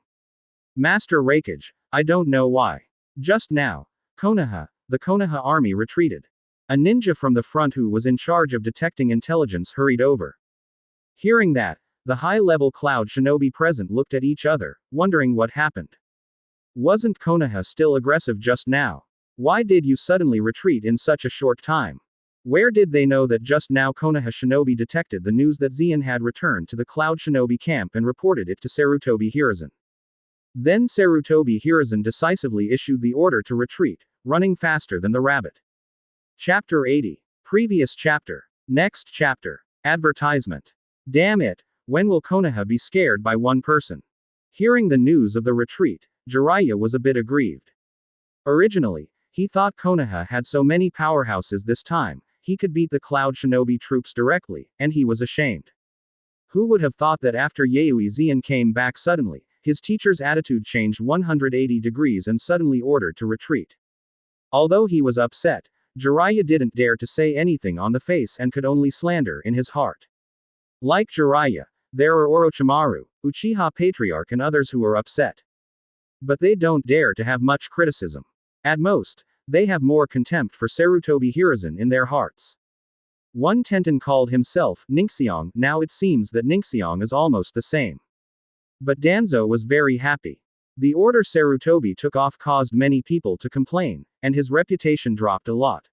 Master Raikage, I don't know why. Just now, Konoha, the Konoha army retreated. A ninja from the front who was in charge of detecting intelligence hurried over. Hearing that, the high-level Cloud Shinobi present looked at each other, wondering what happened. Wasn't Konoha still aggressive just now? Why did you suddenly retreat in such a short time? Where did they know that just now Konoha Shinobi detected the news that Xian had returned to the Cloud Shinobi camp and reported it to Sarutobi Hiruzen? Then Sarutobi Hiruzen decisively issued the order to retreat, running faster than the rabbit. Chapter 80. Previous chapter. Next chapter. Advertisement. Damn it, when will Konoha be scared by one person? Hearing the news of the retreat, Jiraiya was a bit aggrieved. Originally, he thought Konoha had so many powerhouses this time, he could beat the Cloud Shinobi troops directly, and he was ashamed. Who would have thought that after Yaoi Xian came back suddenly, his teacher's attitude changed 180 degrees and suddenly ordered to retreat? Although he was upset, Jiraiya didn't dare to say anything on the face and could only slander in his heart. Like Jiraiya, there are Orochimaru, Uchiha Patriarch, and others who are upset. But they don't dare to have much criticism. At most, they have more contempt for Sarutobi Hiruzen in their hearts. One Tenten called himself Ningxiong, now it seems that Ningxiong is almost the same. But Danzo was very happy. The order Sarutobi took off caused many people to complain, and his reputation dropped a lot.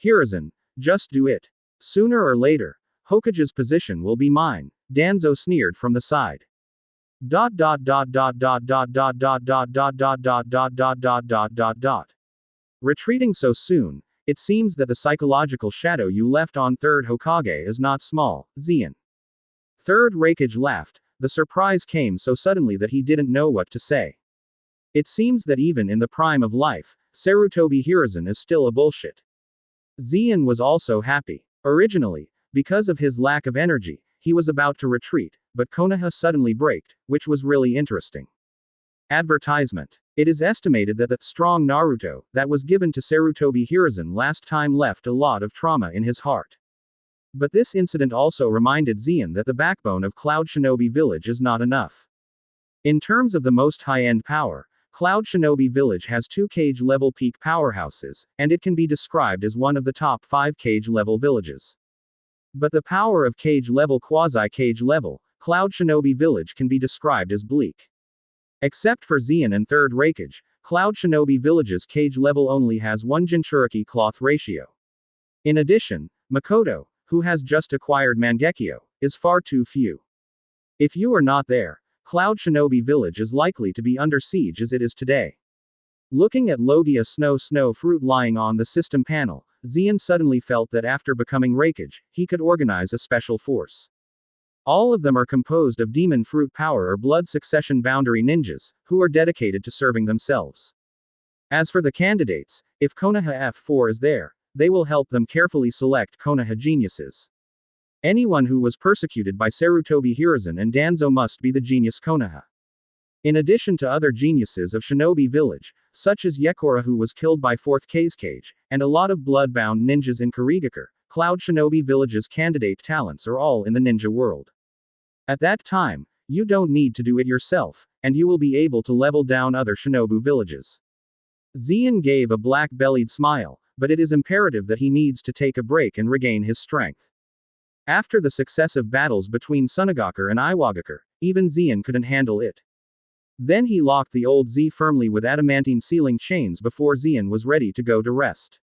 Hiruzen, just do it. Sooner or later, Hokage's position will be mine, Danzo sneered from the side. Dot dot dot dot dot dot dot dot dot dot dot dot dot dot dot dot dot dot. Retreating so soon, it seems that the psychological shadow you left on Third Hokage is not small, Xian. Third Raikage laughed. The surprise came so suddenly that he didn't know what to say. It seems that even in the prime of life, Sarutobi Hiruzen is still a bullshit. Xian was also happy. Originally, because of his lack of energy, he was about to retreat, but Konoha suddenly braked, which was really interesting. Advertisement. It is estimated that the strong Naruto that was given to Sarutobi Hiruzen last time left a lot of trauma in his heart. But this incident also reminded Xian that the backbone of Cloud Shinobi Village is not enough. In terms of the most high-end power, Cloud Shinobi Village has 2 cage-level peak powerhouses, and it can be described as one of the top 5 cage-level villages. But the power of cage-level quasi-cage level, Cloud Shinobi Village can be described as bleak. Except for Xian and Third Raikage, Cloud Shinobi Village's cage level only has 1 Jinchuriki cloth ratio. In addition, Makoto, who has just acquired Mangekyo, is far too few. If you are not there, Cloud Shinobi Village is likely to be under siege as it is today. Looking at Logia Snow Fruit lying on the system panel, Xian suddenly felt that after becoming Raikage, he could organize a special force. All of them are composed of demon fruit power or blood succession boundary ninjas, who are dedicated to serving themselves. As for the candidates, if Konoha F4 is there, they will help them carefully select Konoha geniuses. Anyone who was persecuted by Sarutobi Hiruzen and Danzo must be the genius Konoha. In addition to other geniuses of Shinobi Village, such as Yekora who was killed by 4th Kazekage, and a lot of blood-bound ninjas in Kurigakure, Cloud Shinobi Village's candidate talents are all in the ninja world. At that time, you don't need to do it yourself, and you will be able to level down other shinobu villages. Zeon gave a black-bellied smile, but it is imperative that he needs to take a break and regain his strength. After the successive battles between Sunagakure and Iwagakure, even Zeon couldn't handle it. Then he locked the old Z firmly with adamantine sealing chains before Zeon was ready to go to rest.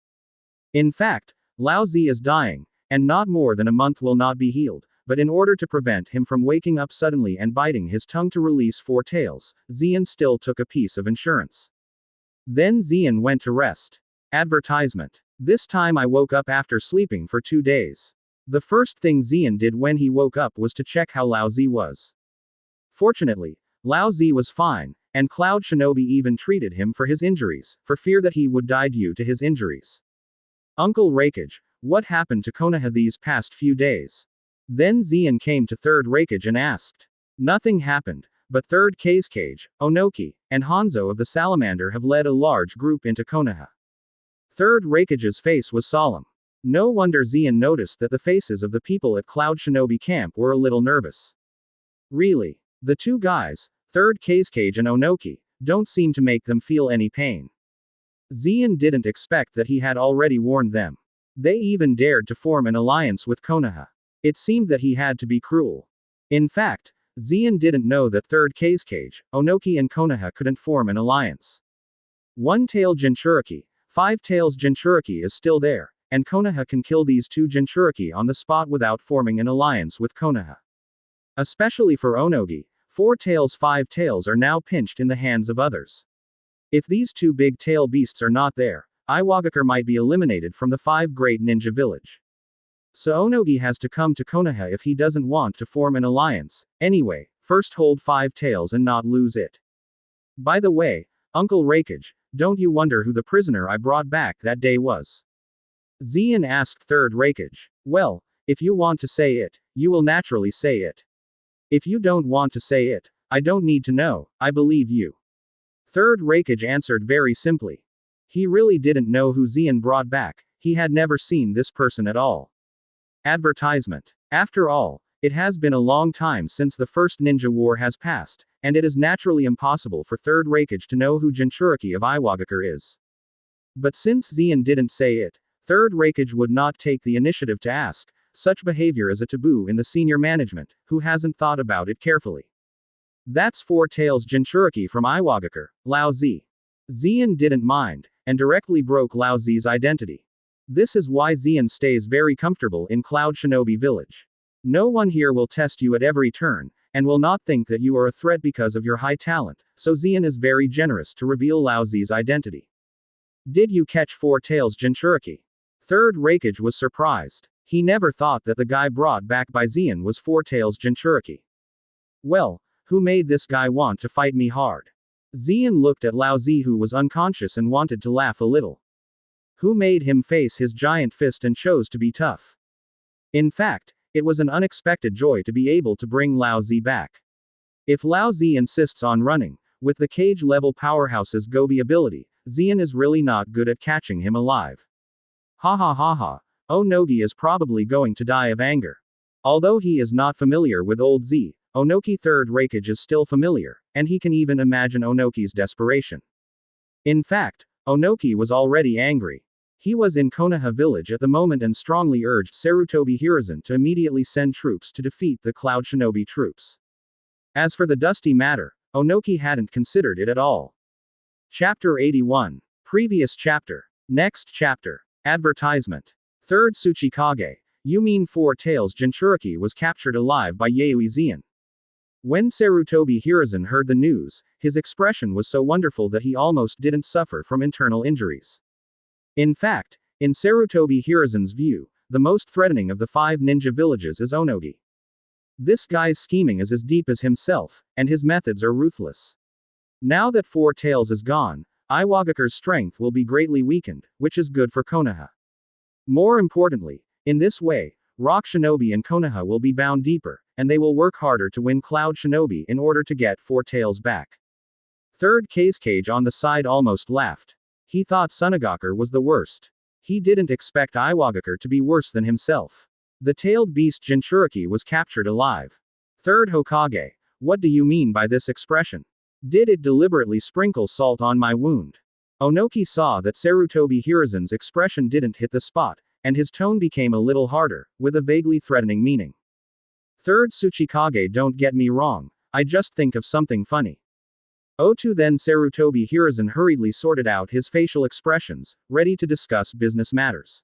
In fact, Lao Z is dying, and not more than a month will not be healed, but in order to prevent him from waking up suddenly and biting his tongue to release four tails, Zeon still took a piece of insurance. Then Zeon went to rest. Advertisement. This time I woke up after sleeping for 2 days. The first thing Zeon did when he woke up was to check how Lao Z was. Fortunately, Lao Z was fine, and Cloud Shinobi even treated him for his injuries, for fear that he would die due to his injuries. Uncle Raikage, what happened to Konoha these past few days? Then Zeon came to Third Raikage and asked. Nothing happened, but Third Kage, Onoki, and Hanzo of the Salamander have led a large group into Konoha. Third Raikage's face was solemn. No wonder Zeon noticed that the faces of the people at Cloud Shinobi camp were a little nervous. Really? The two guys, Third Kage and Onoki, don't seem to make them feel any pain. Zeon didn't expect that he had already warned them. They even dared to form an alliance with Konoha. It seemed that he had to be cruel. In fact, Zeon didn't know that Third Kage, Onoki and Konoha couldn't form an alliance. One-tail Jinchuriki, five-tails Jinchuriki is still there, and Konoha can kill these two Jinchuriki on the spot without forming an alliance with Konoha. Especially for Onogi, 4 tails 5 tails are now pinched in the hands of others. If these two big tail beasts are not there, Iwagakure might be eliminated from the 5 great ninja village. So Onogi has to come to Konoha if he doesn't want to form an alliance. Anyway, first hold 5 tails and not lose it. By the way, Uncle Raikage, don't you wonder who the prisoner I brought back that day was? Zeon asked Third Raikage. Well, if you want to say it, you will naturally say it. If you don't want to say it, I don't need to know, I believe you. Third Raikage answered very simply. He really didn't know who Zeon brought back, he had never seen this person at all. Advertisement. After all, it has been a long time since the first ninja war has passed, and it is naturally impossible for Third Raikage to know who Jinchuriki of Iwagakure is. But since Zeon didn't say it, Third Raikage would not take the initiative to ask. Such behavior is a taboo in the senior management, who hasn't thought about it carefully. That's 4 tails Jinchuriki from Iwagakure, Lao Z. Zeon didn't mind, and directly broke Lao Z's identity. This is why Zeon stays very comfortable in Cloud Shinobi village. No one here will test you at every turn, and will not think that you are a threat because of your high talent, so Zeon is very generous to reveal Lao Z's identity. Did you catch 4 tails Jinchuriki? Third Raikage was surprised. He never thought that the guy brought back by Zeon was 4 tails Jinchuriki. Well, who made this guy want to fight me hard? Zeon looked at Lao Z, who was unconscious and wanted to laugh a little. Who made him face his giant fist and chose to be tough? In fact, it was an unexpected joy to be able to bring Lao Z back. If Lao Z insists on running, with the cage-level powerhouse's Gobi ability, Zeon is really not good at catching him alive. Ha ha ha ha. Onogi is probably going to die of anger. Although he is not familiar with old Z, Onoki Third Raikage is still familiar, and he can even imagine Onoki's desperation. In fact, Onoki was already angry. He was in Konoha village at the moment and strongly urged Sarutobi Hiruzen to immediately send troops to defeat the Cloud Shinobi troops. As for the Dusty matter, Onoki hadn't considered it at all. Chapter 81. Previous chapter. Next chapter. Advertisement. Third Tsuchikage, you mean 4 tails Jinchuriki was captured alive by Yayoi Zeon. When Sarutobi Hiruzen heard the news, his expression was so wonderful that he almost didn't suffer from internal injuries. In fact, in Sarutobi Hiruzen's view, the most threatening of the 5 ninja villages is Onogi. This guy's scheming is as deep as himself, and his methods are ruthless. Now that 4 tails is gone, Iwagakure's strength will be greatly weakened, which is good for Konoha. More importantly, in this way, Rock Shinobi and Konoha will be bound deeper, and they will work harder to win Cloud Shinobi in order to get 4 tails back. Third Kage on the side almost laughed. He thought Sunagakure was the worst. He didn't expect Iwagakure to be worse than himself. The tailed beast Jinchuriki was captured alive. Third Hokage, what do you mean by this expression? Did it deliberately sprinkle salt on my wound? Onoki saw that Sarutobi Hiruzen's expression didn't hit the spot, and his tone became a little harder, with a vaguely threatening meaning. Third Tsuchikage, don't get me wrong, I just think of something funny. Otu. Then Sarutobi Hiruzen hurriedly sorted out his facial expressions, ready to discuss business matters.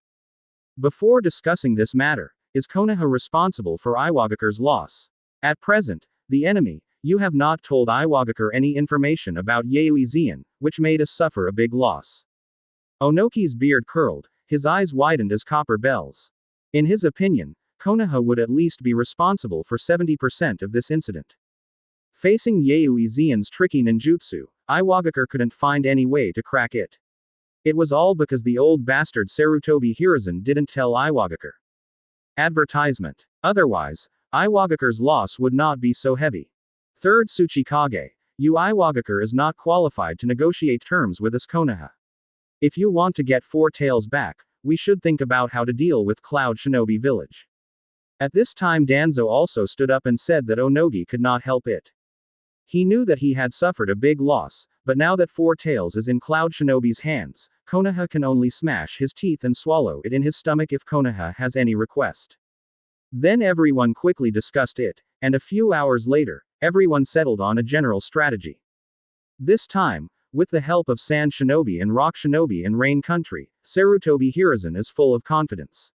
Before discussing this matter, is Konoha responsible for Iwagakure's loss? At present, the enemy, you have not told Iwagakure any information about Yayoi Zien, which made us suffer a big loss. Onoki's beard curled, his eyes widened as copper bells. In his opinion, Konoha would at least be responsible for 70% of this incident. Facing Yayoi Zien's tricky ninjutsu, Iwagakure couldn't find any way to crack it. It was all because the old bastard Sarutobi Hiruzen didn't tell Iwagakure. Advertisement. Otherwise, Iwagakure's loss would not be so heavy. Third Tsuchikage, you Iwagakure is not qualified to negotiate terms with us Konoha. If you want to get Four Tails back, we should think about how to deal with Cloud Shinobi Village. At this time Danzo also stood up and said that Onogi could not help it. He knew that he had suffered a big loss, but now that Four Tails is in Cloud Shinobi's hands, Konoha can only smash his teeth and swallow it in his stomach if Konoha has any request. Then everyone quickly discussed it, and a few hours later, everyone settled on a general strategy. This time, with the help of Sand Shinobi and Rock Shinobi in Rain Country, Sarutobi Hiruzen is full of confidence.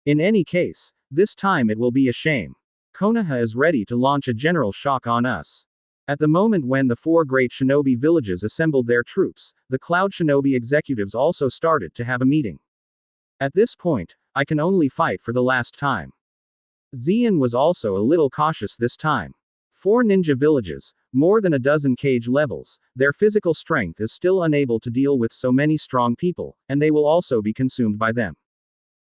In any case, this time it will be a shame. Konoha is ready to launch a general shock on us. At the moment when the four great shinobi villages assembled their troops, the Cloud Shinobi executives also started to have a meeting. At this point, I can only fight for the last time. Zien was also a little cautious this time. 4 ninja villages, more than a dozen cage levels, their physical strength is still unable to deal with so many strong people, and they will also be consumed by them.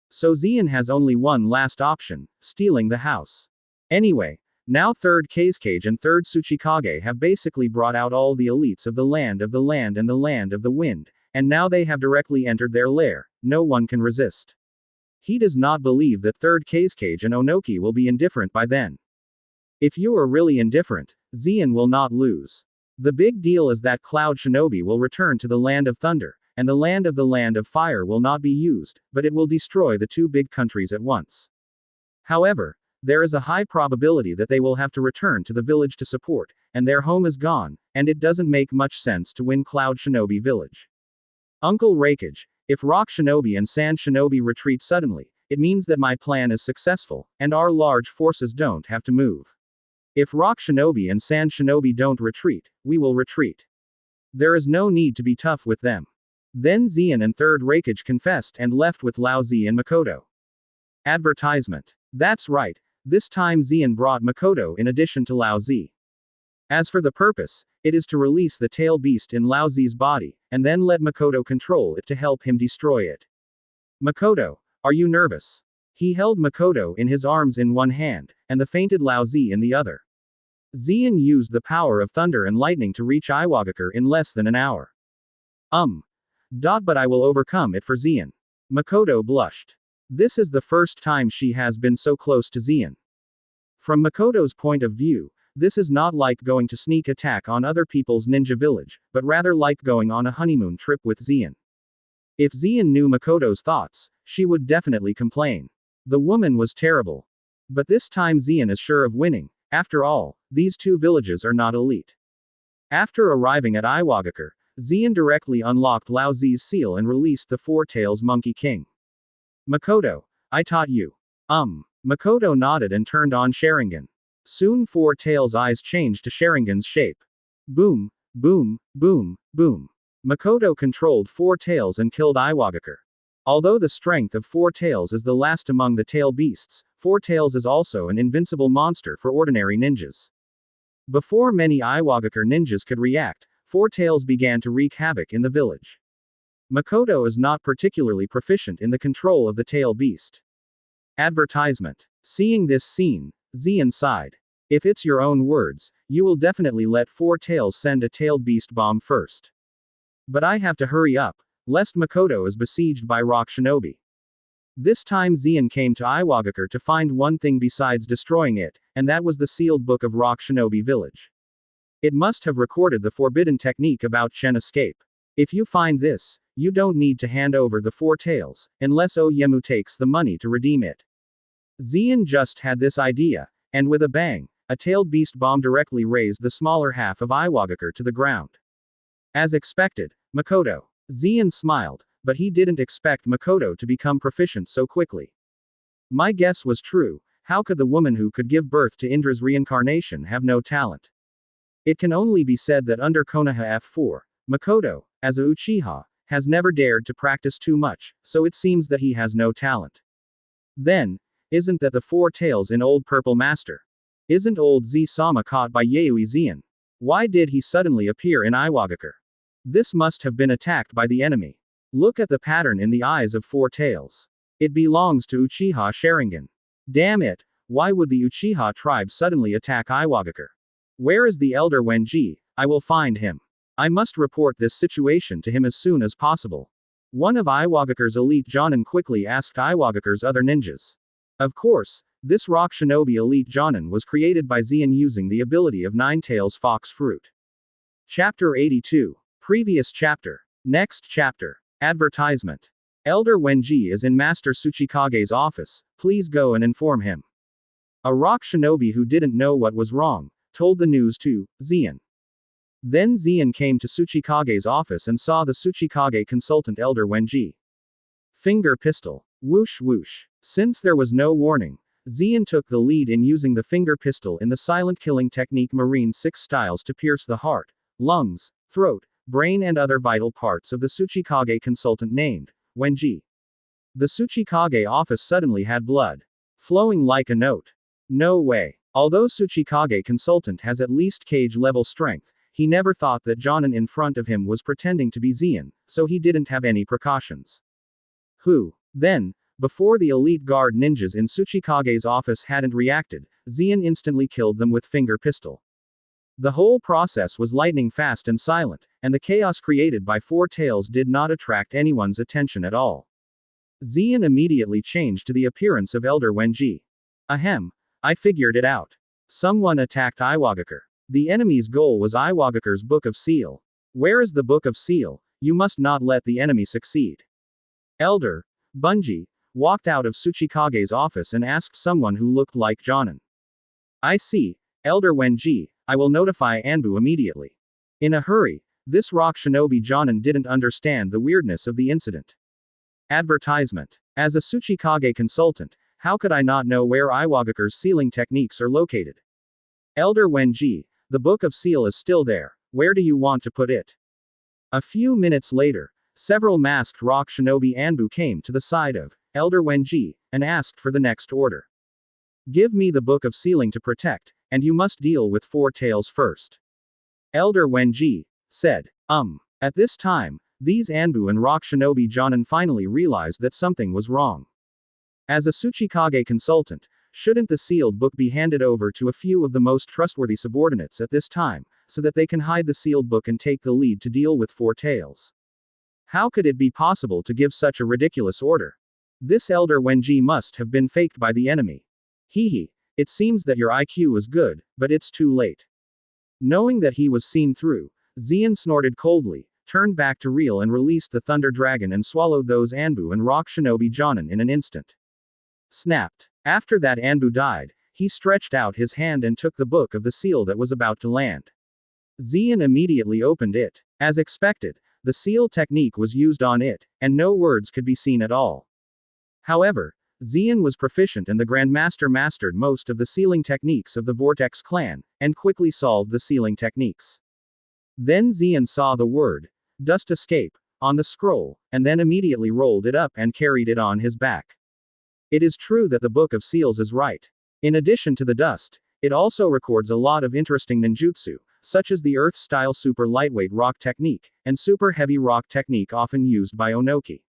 So Zien has only one last option, stealing the house. Anyway, now third Kazekage and third Tsuchikage have basically brought out all the elites of the land and the land of the wind, and now they have directly entered their lair, no one can resist. He does not believe that third Kazekage and Onoki will be indifferent by then. If you are really indifferent, Zien will not lose. The big deal is that Cloud Shinobi will return to the Land of Thunder, and the Land of Fire will not be used, but it will destroy the 2 big countries at once. However, there is a high probability that they will have to return to the village to support, and their home is gone, and it doesn't make much sense to win Cloud Shinobi Village. Uncle Rakage, if Rock Shinobi and Sand Shinobi retreat suddenly, it means that my plan is successful, and our large forces don't have to move. If Rock Shinobi and Sand Shinobi don't retreat, we will retreat. There is no need to be tough with them. Then Zien and third Rakage confessed and left with Lao Zi and Makoto. Advertisement. That's right. This time Zien brought Makoto in addition to Lao Zi. As for the purpose, it is to release the tail beast in Lao Zi's body, and then let Makoto control it to help him destroy it. Makoto, are you nervous? He held Makoto in his arms in one hand, and the fainted Lao Zi in the other. Zien used the power of thunder and lightning to reach Iwagakure in less than an hour. But I will overcome it for Zien. Makoto blushed. This is the first time she has been so close to Zien. From Makoto's point of view, this is not like going to sneak attack on other people's ninja village, but rather like going on a honeymoon trip with Zien. If Zien knew Makoto's thoughts, she would definitely complain. The woman was terrible. But this time Zien is sure of winning. After all, these 2 villages are not elite. After arriving at Iwagakure, Zien directly unlocked Lao Zi's seal and released the Four Tails Monkey King. Makoto, I taught you. Makoto nodded and turned on Sharingan. Soon Four Tails' eyes changed to Sharingan's shape. Boom, boom, boom, boom. Makoto controlled Four Tails and killed Iwagakure. Although the strength of Four Tails is the last among the tail beasts, Four Tails is also an invincible monster for ordinary ninjas. Before many Iwagakure ninjas could react, Four Tails began to wreak havoc in the village. Makoto is not particularly proficient in the control of the tail beast. Advertisement. Seeing this scene, Zien sighed. If it's your own words, you will definitely let Four Tails send a tailed beast bomb first. But I have to hurry up, lest Makoto is besieged by Rock Shinobi. This time Zien came to Iwagakure to find one thing besides destroying it, and that was the sealed book of Rock Shinobi Village. It must have recorded the forbidden technique about Chen escape. If you find this, you don't need to hand over the 4 tails, unless Oyemu takes the money to redeem it. Zian just had this idea, and with a bang, a tailed beast bomb directly razed the smaller half of Iwagakure to the ground. As expected, Makoto. Zian smiled, but he didn't expect Makoto to become proficient so quickly. My guess was true. How could the woman who could give birth to Indra's reincarnation have no talent? It can only be said that under Konoha F4, Makoto, as a Uchiha, has never dared to practice too much, so it seems that he has no talent. Then, isn't that the 4 tails in Old Purple Master? Isn't old Z-sama caught by Yayoi Zian? Why did he suddenly appear in Iwagakure? This must have been attacked by the enemy. Look at the pattern in the eyes of 4 tails. It belongs to Uchiha Sharingan. Damn it, why would the Uchiha tribe suddenly attack Iwagakure? Where is the elder Wenji? I will find him. I must report this situation to him as soon as possible. One of Iwagakure's elite Jonin quickly asked Iwagakure's other ninjas. Of course, this rock shinobi elite Jonin was created by Zian using the ability of Nine Tails Fox Fruit. Chapter 82. Previous chapter. Next chapter. Advertisement. Elder Wenji is in Master Tsuchikage's office, please go and inform him. A rock shinobi who didn't know what was wrong, told the news to Zian. Then Zian came to Tsuchikage's office and saw the Tsuchikage consultant Elder Wenji. Finger pistol. Whoosh whoosh. Since there was no warning, Zian took the lead in using the finger pistol in the silent killing technique Marine 6 styles to pierce the heart, lungs, throat, brain and other vital parts of the Tsuchikage consultant named Wenji. The Tsuchikage office suddenly had blood flowing like a note. No way. Although Tsuchikage consultant has at least cage level strength, he never thought that Jonin in front of him was pretending to be Zian, so he didn't have any precautions. Who? Then, before the elite guard ninjas in Tsuchikage's office hadn't reacted, Zian instantly killed them with finger pistol. The whole process was lightning fast and silent, and the chaos created by 4 tails did not attract anyone's attention at all. Zian immediately changed to the appearance of Elder Wenji. Ahem, I figured it out. Someone attacked Iwagakure. The enemy's goal was Iwagakure's Book of Seal. Where is the Book of Seal? You must not let the enemy succeed. Elder Bunji walked out of Tsuchikage's office and asked someone who looked like Jonin. I see, Elder Wenji, I will notify Anbu immediately. In a hurry, this rock shinobi Jonin didn't understand the weirdness of the incident. Advertisement. As a Tsuchikage consultant, how could I not know where Iwagakure's sealing techniques are located? Elder Wenji, the Book of Seal is still there, where do you want to put it? A few minutes later, several masked rock shinobi Anbu came to the side of Elder Wenji, and asked for the next order. Give me the Book of Sealing to protect, and you must deal with 4 tails first. Elder Wenji said. At this time, these Anbu and rock shinobi Jonin finally realized that something was wrong. As a Tsuchikage consultant, shouldn't the sealed book be handed over to a few of the most trustworthy subordinates at this time, so that they can hide the sealed book and take the lead to deal with 4 tails? How could it be possible to give such a ridiculous order? This Elder Wenji must have been faked by the enemy. Hehe, it seems that your IQ is good, but it's too late. Knowing that he was seen through, Zian snorted coldly, turned back to real and released the Thunder Dragon and swallowed those Anbu and rock shinobi Jonin in an instant. Snapped. After that Anbu died, he stretched out his hand and took the book of the seal that was about to land. Zian immediately opened it. As expected, the seal technique was used on it, and no words could be seen at all. However, Zian was proficient and the Grandmaster mastered most of the sealing techniques of the Vortex clan, and quickly solved the sealing techniques. Then Zian saw the word, Dust Escape, on the scroll, and then immediately rolled it up and carried it on his back. It is true that the Book of Seals is right. In addition to the dust, it also records a lot of interesting ninjutsu, such as the Earth-style super lightweight rock technique, and super heavy rock technique often used by Onoki.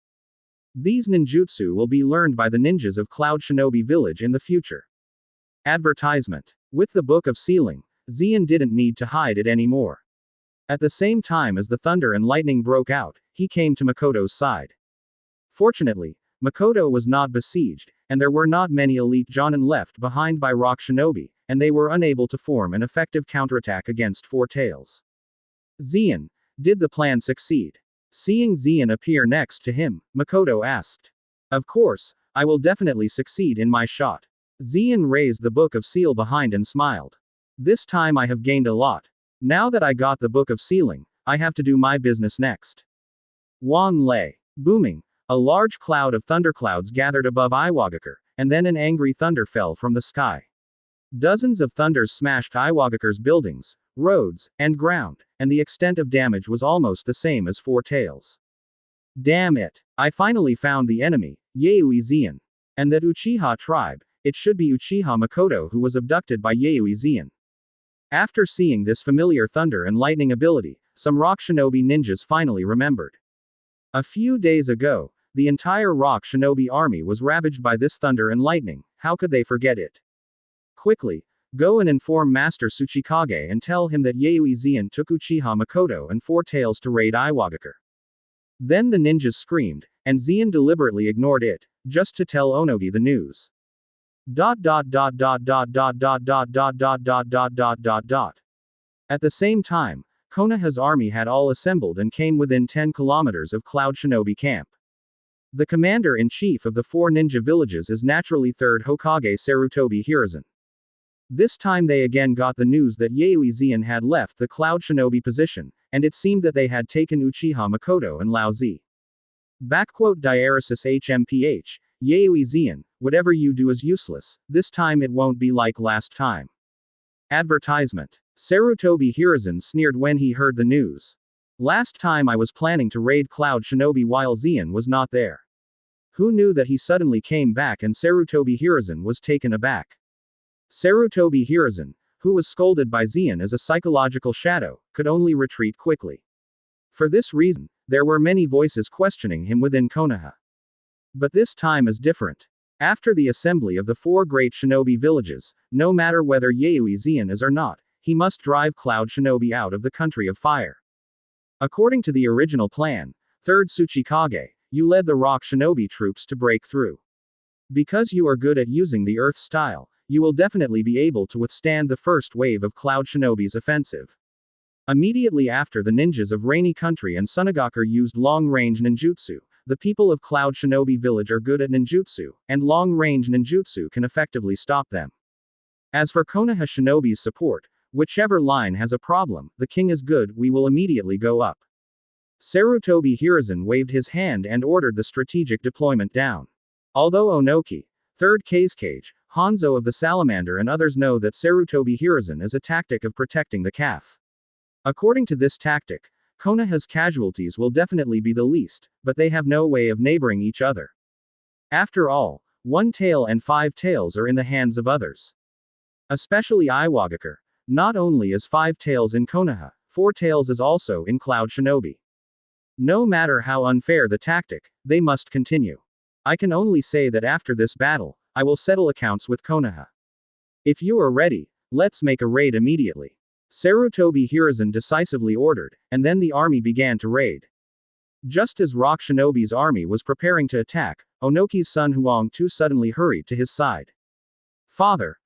These ninjutsu will be learned by the ninjas of Cloud Shinobi Village in the future. Advertisement. With the Book of Sealing, Zian didn't need to hide it anymore. At the same time as the thunder and lightning broke out, he came to Makoto's side. Fortunately, Makoto was not besieged, and there were not many elite Jonin left behind by rock shinobi, and they were unable to form an effective counterattack against Four Tails. Zeon, did the plan succeed? Seeing Zeon appear next to him, Makoto asked. Of course, I will definitely succeed in my shot. Zeon raised the Book of Seal behind and smiled. This time I have gained a lot. Now that I got the Book of Sealing, I have to do my business next. Wan lay. Booming. A large cloud of thunderclouds gathered above Iwagakure, and then an angry thunder fell from the sky. Dozens of thunders smashed Iwagakure's buildings, roads, and ground, and the extent of damage was almost the same as Four Tails. Damn it! I finally found the enemy, Yayoi Zeon. And that Uchiha tribe, it should be Uchiha Makoto who was abducted by Yayoi Zeon. After seeing this familiar thunder and lightning ability, some rock shinobi ninjas finally remembered. A few days ago, the entire rock shinobi army was ravaged by this thunder and lightning. How could they forget it? Quickly, go and inform Master Tsuchikage and tell him that Yayoi Zeon took Uchiha Makoto and Four Tails to raid Iwagakure. Then the ninjas screamed, and Zeon deliberately ignored it, just to tell Onogi the news. At the same time, Konoha's army had all assembled and came within 10 kilometers of Cloud Shinobi camp. The commander-in-chief of the 4 ninja villages is naturally 3rd Hokage Sarutobi Hiruzen. This time they again got the news that Yayoi Zeon had left the Cloud Shinobi position, and it seemed that they had taken Uchiha Makoto and Lao Zi. Diaresis HMPH, Yayoi Zeon, whatever you do is useless, this time it won't be like last time. Advertisement. Sarutobi Hiruzen sneered when he heard the news. Last time I was planning to raid Cloud Shinobi while Zeon was not there. Who knew that he suddenly came back, and Sarutobi Hiruzen was taken aback. Sarutobi Hiruzen, who was scolded by Zeon as a psychological shadow, could only retreat quickly. For this reason, there were many voices questioning him within Konoha. But this time is different. After the assembly of the 4 great shinobi villages, no matter whether Yayoi Zeon is or not, he must drive Cloud Shinobi out of the country of fire. According to the original plan, 3rd Tsuchikage, you led the rock shinobi troops to break through. Because you are good at using the earth style, you will definitely be able to withstand the first wave of Cloud Shinobi's offensive. Immediately after the ninjas of Rainy Country and Sunagakure used long-range ninjutsu, the people of Cloud Shinobi Village are good at ninjutsu, and long-range ninjutsu can effectively stop them. As for Konoha Shinobi's support, whichever line has a problem, the king is good, we will immediately go up. Sarutobi Hiruzen waved his hand and ordered the strategic deployment down. Although Onoki, 3rd Kazekage, Hanzo of the Salamander and others know that Sarutobi Hiruzen is a tactic of protecting the calf. According to this tactic, Konoha's casualties will definitely be the least, but they have no way of neighboring each other. After all, 1 tail and 5 tails are in the hands of others. Especially Iwagakure. Not only is 5 tails in Konoha, 4 tails is also in Cloud Shinobi. No matter how unfair the tactic, they must continue. I can only say that after this battle, I will settle accounts with Konoha. If you are ready, let's make a raid immediately. Sarutobi Hiruzen decisively ordered, and then the army began to raid. Just as Rock Shinobi's army was preparing to attack, Onoki's son Huang-tu suddenly hurried to his side. Father,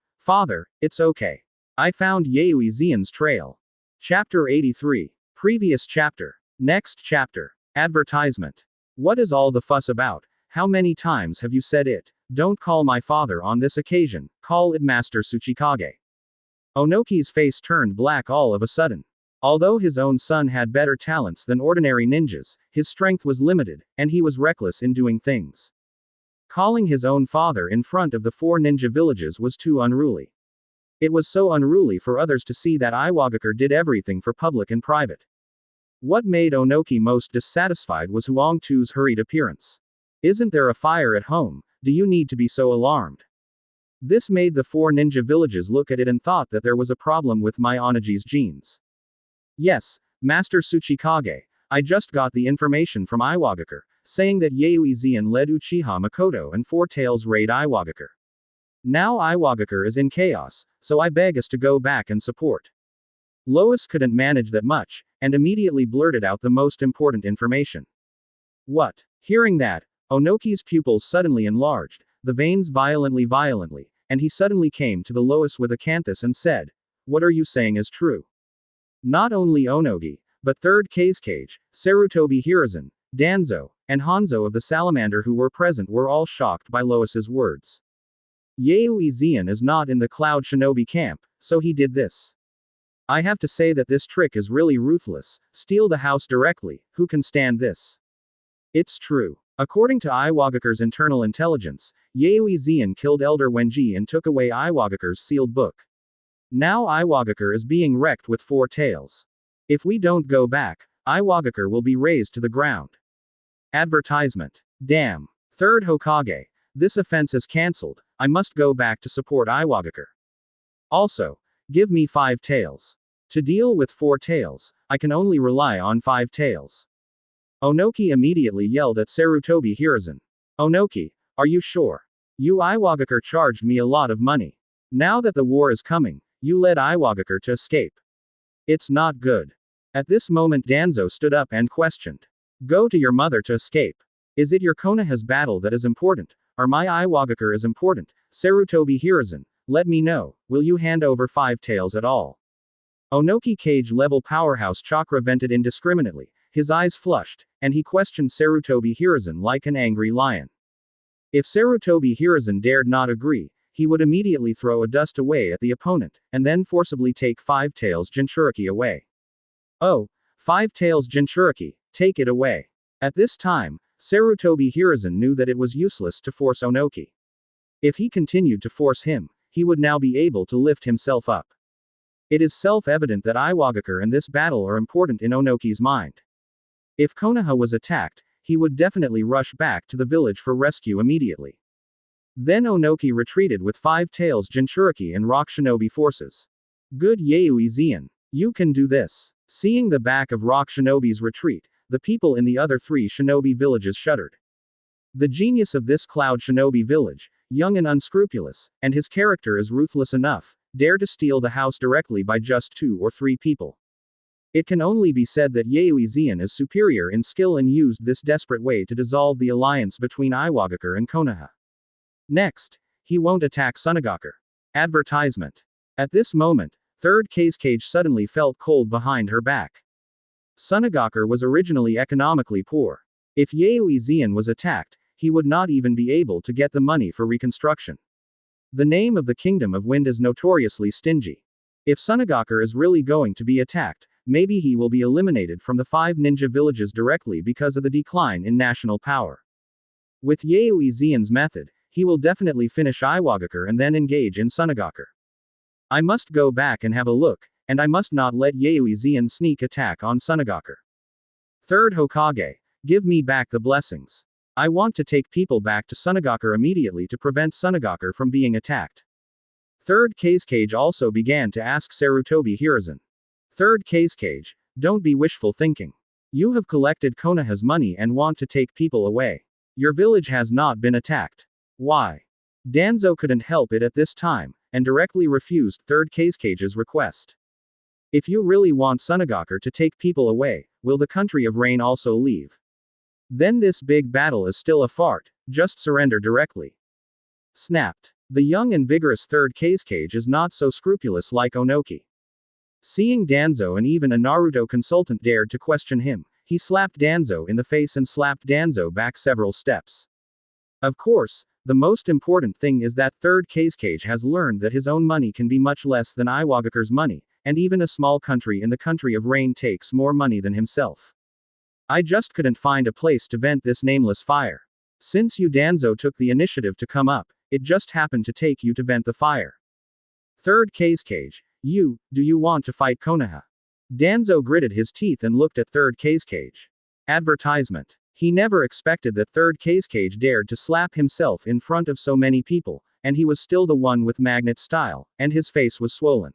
it's okay. I found Yayoi Zeon's trail. Chapter 83. Previous chapter. Next chapter. Advertisement. What is all the fuss about? How many times have you said it? Don't call my father on this occasion, call it Master Tsuchikage. Onoki's face turned black all of a sudden. Although his own son had better talents than ordinary ninjas, his strength was limited, and he was reckless in doing things. Calling his own father in front of the 4 ninja villages was too unruly. It was so unruly for others to see that Iwagakure did everything for public and private. What made Onoki most dissatisfied was Huang-tu's hurried appearance. Isn't there a fire at home? Do you need to be so alarmed? This made the 4 ninja villages look at it and thought that there was a problem with Myonagi's genes. Yes, Master Tsuchikage, I just got the information from Iwagakure, saying that Yayoi Zeon led Uchiha Makoto and 4 tails raid Iwagakure. Now Iwagakure is in chaos, so I beg us to go back and support. Lois couldn't manage that much, and immediately blurted out the most important information. What? Hearing that, Onoki's pupils suddenly enlarged, the veins violently, and he suddenly came to the Lois with Acanthus and said, "What are you saying is true?" Not only Onogi, but third Kazekage, Sarutobi Hiruzen, Danzo, and Hanzo of the Salamander who were present were all shocked by Lois's words. Yaoi Zion is not in the Cloud Shinobi camp, so he did this. I have to say that this trick is really ruthless. Steal the house directly, who can stand this? It's true. According to Iwagakure's internal intelligence, Yaoi Zion killed Elder Wenji and took away Iwagakure's sealed book. Now Iwagakure is being wrecked with 4 tails. If we don't go back, Iwagakure will be razed to the ground. Advertisement. Damn. Third Hokage. This offense is cancelled. I must go back to support Iwagakure. Also, give me 5 tails. To deal with 4 tails, I can only rely on 5 tails. Onoki immediately yelled at Sarutobi Hiruzen. Onoki, are you sure? You Iwagakure charged me a lot of money. Now that the war is coming, you led Iwagakure to escape. It's not good. At this moment Danzo stood up and questioned. Go to your mother to escape. Is it your Konoha's battle that is important, or my Iwagakure is important? Sarutobi Hiruzen, let me know, will you hand over 5 tails at all? Onoki cage-level powerhouse chakra vented indiscriminately, his eyes flushed, and he questioned Sarutobi Hiruzen like an angry lion. If Sarutobi Hiruzen dared not agree, he would immediately throw a dust away at the opponent, and then forcibly take 5 tails Jinchuriki away. Oh, 5 tails Jinchuriki, take it away. At this time, Sarutobi Hiruzen knew that it was useless to force Onoki. If he continued to force him, he would now be able to lift himself up. It is self-evident that Iwagakure and this battle are important in Onoki's mind. If Konoha was attacked, he would definitely rush back to the village for rescue immediately. Then Onoki retreated with 5 tails Jinchuriki and Rock Shinobi forces. Good Yaoi Zion. You can do this. Seeing the back of Rock Shinobi's retreat, the people in the other 3 shinobi villages shuddered. The genius of this Cloud Shinobi village, young and unscrupulous, and his character is ruthless enough, dare to steal the house directly by just 2 or 3 people. It can only be said that Yaoi Zion is superior in skill and used this desperate way to dissolve the alliance between Iwagakure and Konoha. Next, he won't attack Sunagakure. Advertisement. At this moment, third Kazekage suddenly felt cold behind her back. Sunagakure was originally economically poor. If Yaoi Zion was attacked, he would not even be able to get the money for reconstruction. The name of the Kingdom of Wind is notoriously stingy. If Sunagakure is really going to be attacked, maybe he will be eliminated from the 5 ninja villages directly because of the decline in national power. With Yaoi Zion's method, he will definitely finish Iwagakure and then engage in Sunagakure. I must go back and have a look, and I must not let Yaoi Zion sneak attack on Sunagakure. Third Hokage, give me back the blessings. I want to take people back to Sunagakure immediately to prevent Sunagakure from being attacked. Third Kazekage also began to ask Sarutobi Hiruzen. Third Kazekage, don't be wishful thinking. You have collected Konoha's money and want to take people away. Your village has not been attacked. Why? Danzo couldn't help it at this time, and directly refused Third Kazekage's request. If you really want Sunagakure to take people away, will the country of rain also leave? Then this big battle is still a fart, just surrender directly. Snapped. The young and vigorous Third Kazekage is not so scrupulous like Onoki. Seeing Danzo and even a Naruto consultant dared to question him, he slapped Danzo in the face and slapped Danzo back several steps. Of course, the most important thing is that Third Kazekage has learned that his own money can be much less than Iwagakure's money, and even a small country in the country of rain takes more money than himself. I just couldn't find a place to vent this nameless fire. Since you Danzo took the initiative to come up, it just happened to take you to vent the fire. Third Kazekage, do you want to fight Konoha? Danzo gritted his teeth and looked at Third Kazekage. Advertisement. He never expected that Third Kazekage dared to slap himself in front of so many people, and he was still the one with magnet style, and his face was swollen.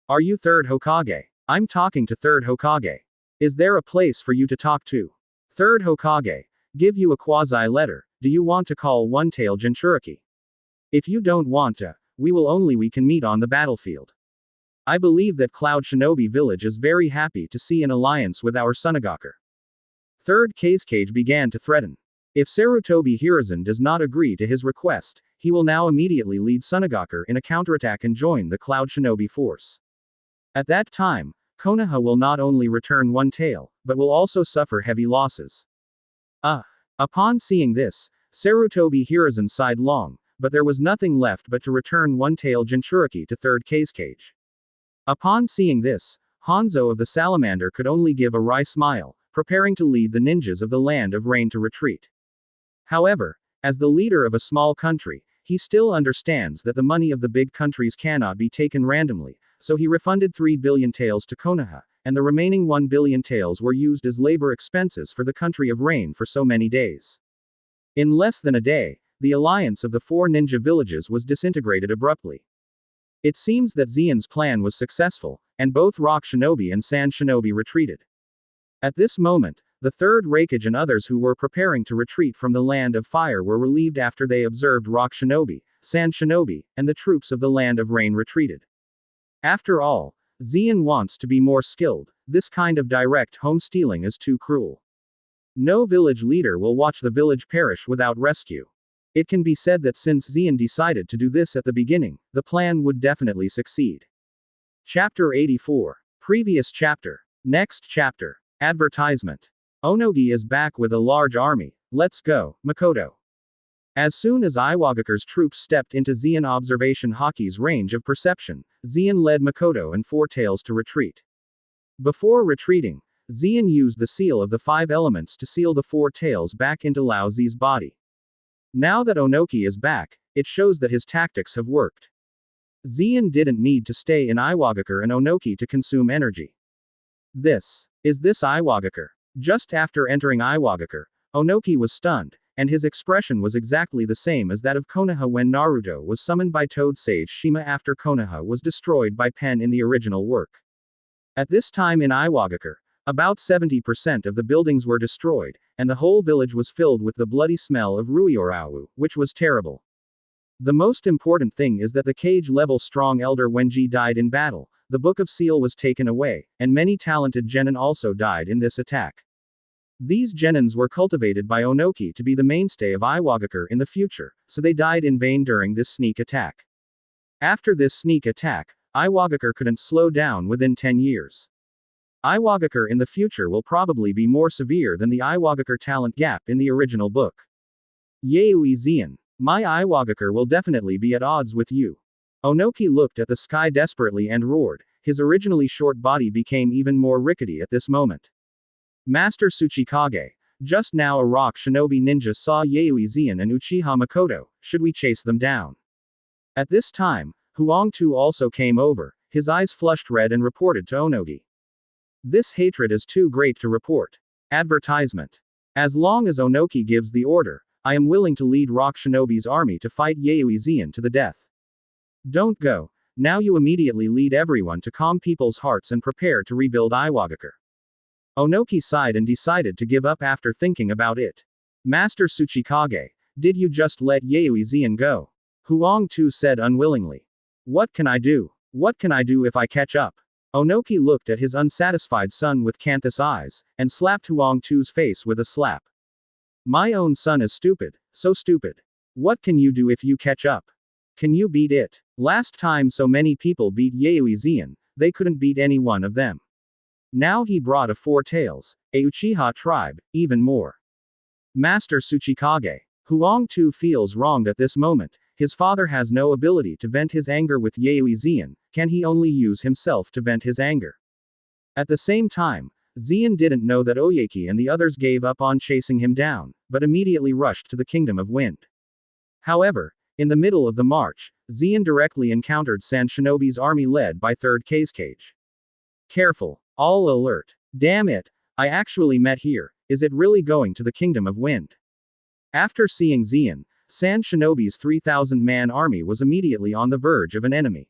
Are you Third Hokage? I'm talking to Third Hokage. Is there a place for you to talk to? Third Hokage, give you a quasi-letter, do you want to call One Tail Jinchuriki? If you don't want to, we can meet on the battlefield. I believe that Cloud Shinobi Village is very happy to see an alliance with our Sunagakure. Third Kazekage began to threaten. If Sarutobi Hiruzen does not agree to his request, he will now immediately lead Sunagakure in a counterattack and join the Cloud Shinobi force. At that time, Konoha will not only return one tail, but will also suffer heavy losses. Upon seeing this, Sarutobi Hiruzen sighed long, but there was nothing left but to return one tail Jinchuriki to third cage. Upon seeing this, Hanzo of the Salamander could only give a wry smile, preparing to lead the ninjas of the Land of Rain to retreat. However, as the leader of a small country, he still understands that the money of the big countries cannot be taken randomly, so he refunded 3 billion taels to Konoha, and the remaining 1 billion taels were used as labor expenses for the country of Rain for so many days. In less than a day, the alliance of the 4 ninja villages was disintegrated abruptly. It seems that Zeon's plan was successful, and both Rock Shinobi and Sand Shinobi retreated. At this moment, the third Raikage and others who were preparing to retreat from the Land of Fire were relieved after they observed Rock Shinobi, Sand Shinobi, and the troops of the Land of Rain retreated. After all, Zeon wants to be more skilled. This kind of direct home stealing is too cruel. No village leader will watch the village perish without rescue. It can be said that since Zeon decided to do this at the beginning, the plan would definitely succeed. Chapter 84. Previous chapter. Next chapter. Advertisement. Onogi is back with a large army. Let's go, Makoto. As soon as Iwagakure's troops stepped into Zeon Observation Haki's range of perception, Zeon led Makoto and Four Tails to retreat. Before retreating, Zeon used the seal of the 5 elements to seal the Four Tails back into Lao Zi's body. Now that Onoki is back, it shows that his tactics have worked. Zeon didn't need to stay in Iwagakure and Onoki to consume energy. Is this Iwagakure? Just after entering Iwagakure, Onoki was stunned, and his expression was exactly the same as that of Konoha when Naruto was summoned by Toad Sage Shima after Konoha was destroyed by Pen in the original work. At this time in Iwagakure, about 70% of the buildings were destroyed, and the whole village was filled with the bloody smell of Ruiorawu, which was terrible. The most important thing is that the cage-level strong elder Wenji died in battle, the Book of Seal was taken away, and many talented genin also died in this attack. These genins were cultivated by Onoki to be the mainstay of Iwagakure in the future, so they died in vain during this sneak attack. After this sneak attack, Iwagakure couldn't slow down within 10 years. Iwagakure in the future will probably be more severe than the Iwagakure talent gap in the original book. Yaoi Zeon. My Iwagakure will definitely be at odds with you. Onoki looked at the sky desperately and roared. His originally short body became even more rickety at this moment. Master Tsuchikage, just now a rock shinobi ninja saw Yaoi Zeon and Uchiha Makoto. Should we chase them down? At this time, Huangtu also came over, his eyes flushed red and reported to Onogi. This hatred is too great to report. Advertisement. As long as Onoki gives the order, I am willing to lead Rock Shinobi's army to fight Yaoi Zeon to the death. Don't go. Now you immediately lead everyone to calm people's hearts and prepare to rebuild Iwagakure. Onoki sighed and decided to give up after thinking about it. Master Tsuchikage, did you just let Yaoi Zeon go? Huangtu said unwillingly. What can I do? What can I do if I catch up? Onoki looked at his unsatisfied son with canthus eyes, and slapped Huangtu's face with a slap. My own son is stupid, so stupid. What can you do if you catch up? Can you beat it? Last time so many people beat Yaoi Zeon, they couldn't beat any one of them. Now he brought a Four Tails, a Uchiha tribe, even more. Master Tsuchikage. Huangtu feels wronged at this moment. His father has no ability to vent his anger with Yaoi Zeon, can he only use himself to vent his anger? At the same time, Zeon didn't know that Oyeki and the others gave up on chasing him down, but immediately rushed to the Kingdom of Wind. However, in the middle of the march, Zeon directly encountered Sand Shinobi's army led by Third Cage. Careful. All alert. Damn it. I actually met here. Is it really going to the Kingdom of Wind? After seeing Zeon, Sand Shinobi's 3,000-man army was immediately on the verge of an enemy.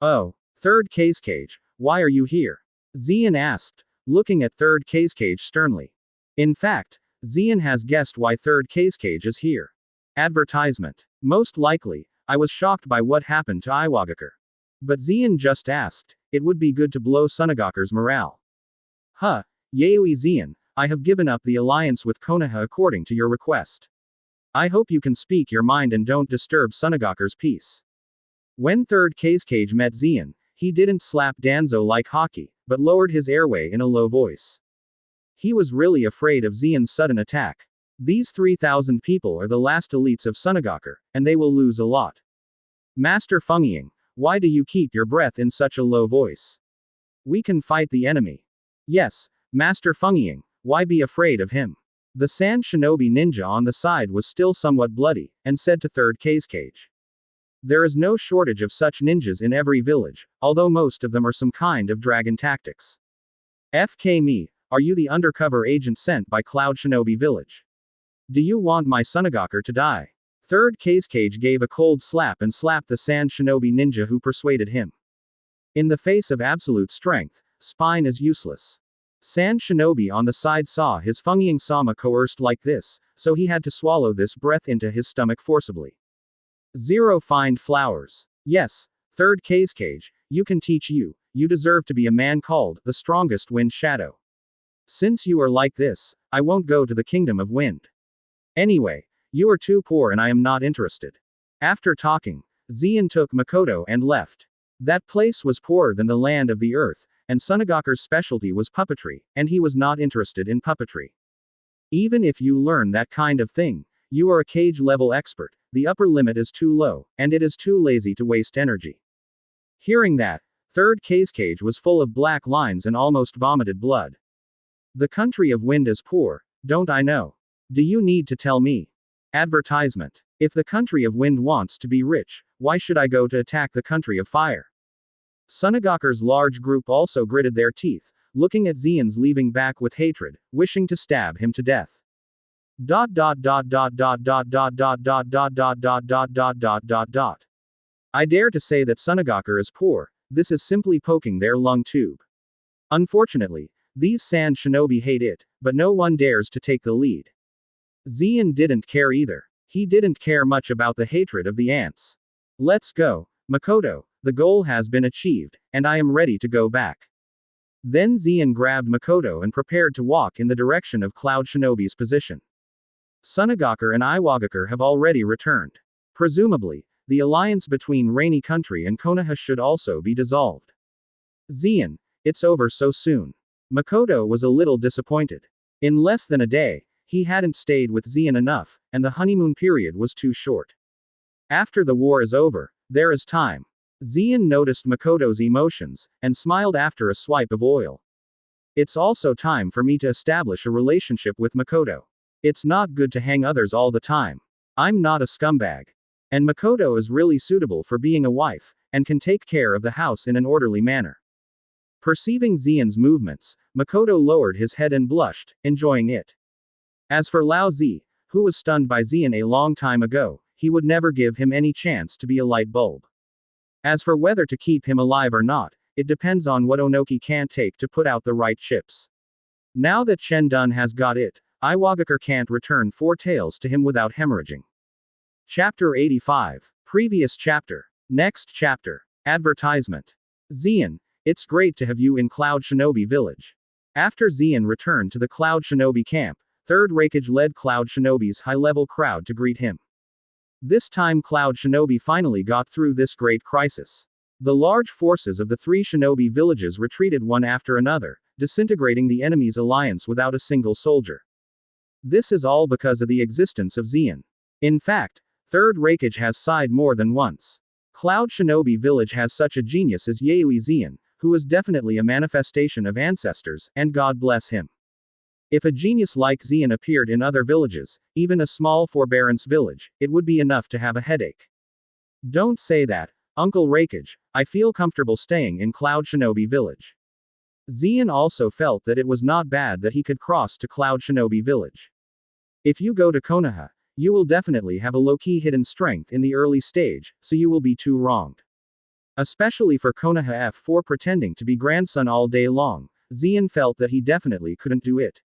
Oh, Third Cage, why are you here? Zeon asked, looking at Third Cage sternly. In fact, Zeon has guessed why Third Cage is here. Advertisement. Most likely, I was shocked by what happened to Iwagakure. But Zeon just asked, it would be good to blow Sunagakure's morale. Yaoi Zeon, I have given up the alliance with Konoha according to your request. I hope you can speak your mind and don't disturb Sunagakure's peace. When 3rd Kazekage met Zeon, he didn't slap Danzo like Haki, but lowered his airway in a low voice. He was really afraid of Zeon's sudden attack. These 3,000 people are the last elites of Sunagakure, and they will lose a lot. Master Fungying, why do you keep your breath in such a low voice? We can fight the enemy. Yes, Master Fungying, why be afraid of him? The Sand Shinobi ninja on the side was still somewhat bloody, and said to 3rd Kazekage. There is no shortage of such ninjas in every village, although most of them are some kind of dragon tactics. FK me, are you the undercover agent sent by Cloud Shinobi Village? Do you want my Sunagakure to die? 3rd Kazekage gave a cold slap and slapped the Sand Shinobi ninja who persuaded him. In the face of absolute strength, spine is useless. Sand Shinobi on the side saw his Fungying Sama coerced like this, so he had to swallow this breath into his stomach forcibly. 0 Find flowers. Yes, 3rd Kazekage, you can teach you deserve to be a man called the strongest wind shadow. Since you are like this, I won't go to the kingdom of wind. Anyway, you are too poor and I am not interested. After talking, Zeon took Makoto and left. That place was poorer than the land of the earth, and Sunagakure's specialty was puppetry, and he was not interested in puppetry. Even if you learn that kind of thing, you are a cage-level expert, the upper limit is too low, and it is too lazy to waste energy. Hearing that, 3rd Kazekage was full of black lines and almost vomited blood. The country of wind is poor, don't I know? Do you need to tell me? Advertisement. If the country of wind wants to be rich, why should I go to attack the country of fire? Sunagakure's large group also gritted their teeth, looking at Zeon's leaving back with hatred, wishing to stab him to death. I dare to say that Sunagakure is poor, this is simply poking their lung tube. Unfortunately, these Sand Shinobi hate it, but no one dares to take the lead. Zeon didn't care either. He didn't care much about the hatred of the ants. Let's go, Makoto, the goal has been achieved, and I am ready to go back. Then Zeon grabbed Makoto and prepared to walk in the direction of Cloud Shinobi's position. Sunagakure and Iwagakure have already returned. Presumably, the alliance between Rainy Country and Konoha should also be dissolved. Zeon, it's over so soon. Makoto was a little disappointed. In less than a day, he hadn't stayed with Zeon enough, and the honeymoon period was too short. After the war is over, there is time. Zeon noticed Makoto's emotions, and smiled after a swipe of oil. It's also time for me to establish a relationship with Makoto. It's not good to hang others all the time. I'm not a scumbag. And Makoto is really suitable for being a wife, and can take care of the house in an orderly manner. Perceiving Zeon's movements, Makoto lowered his head and blushed, enjoying it. As for Lao Zi, who was stunned by Zeon a long time ago, he would never give him any chance to be a light bulb. As for whether to keep him alive or not, it depends on what Onoki can't take to put out the right chips. Now that Chen Dun has got it, Iwagakure can't return 4 tails to him without hemorrhaging. Chapter 85. Previous chapter. Next chapter. Advertisement. Zeon, it's great to have you in Cloud Shinobi Village. After Zeon returned to the Cloud Shinobi camp, 3rd Raikage led Cloud Shinobi's high-level crowd to greet him. This time Cloud Shinobi finally got through this great crisis. The large forces of the 3 Shinobi villages retreated one after another, disintegrating the enemy's alliance without a single soldier. This is all because of the existence of Zeon. In fact, 3rd Raikage has sighed more than once. Cloud Shinobi Village has such a genius as Yayoi Zeon, who is definitely a manifestation of ancestors, and God bless him. If a genius like Zeon appeared in other villages, even a small forbearance village, it would be enough to have a headache. Don't say that, Uncle Raikage, I feel comfortable staying in Cloud Shinobi Village. Zeon also felt that it was not bad that he could cross to Cloud Shinobi Village. If you go to Konoha, you will definitely have a low-key hidden strength in the early stage, so you will be too wronged. Especially for Konoha F4 pretending to be grandson all day long, Zeon felt that he definitely couldn't do it.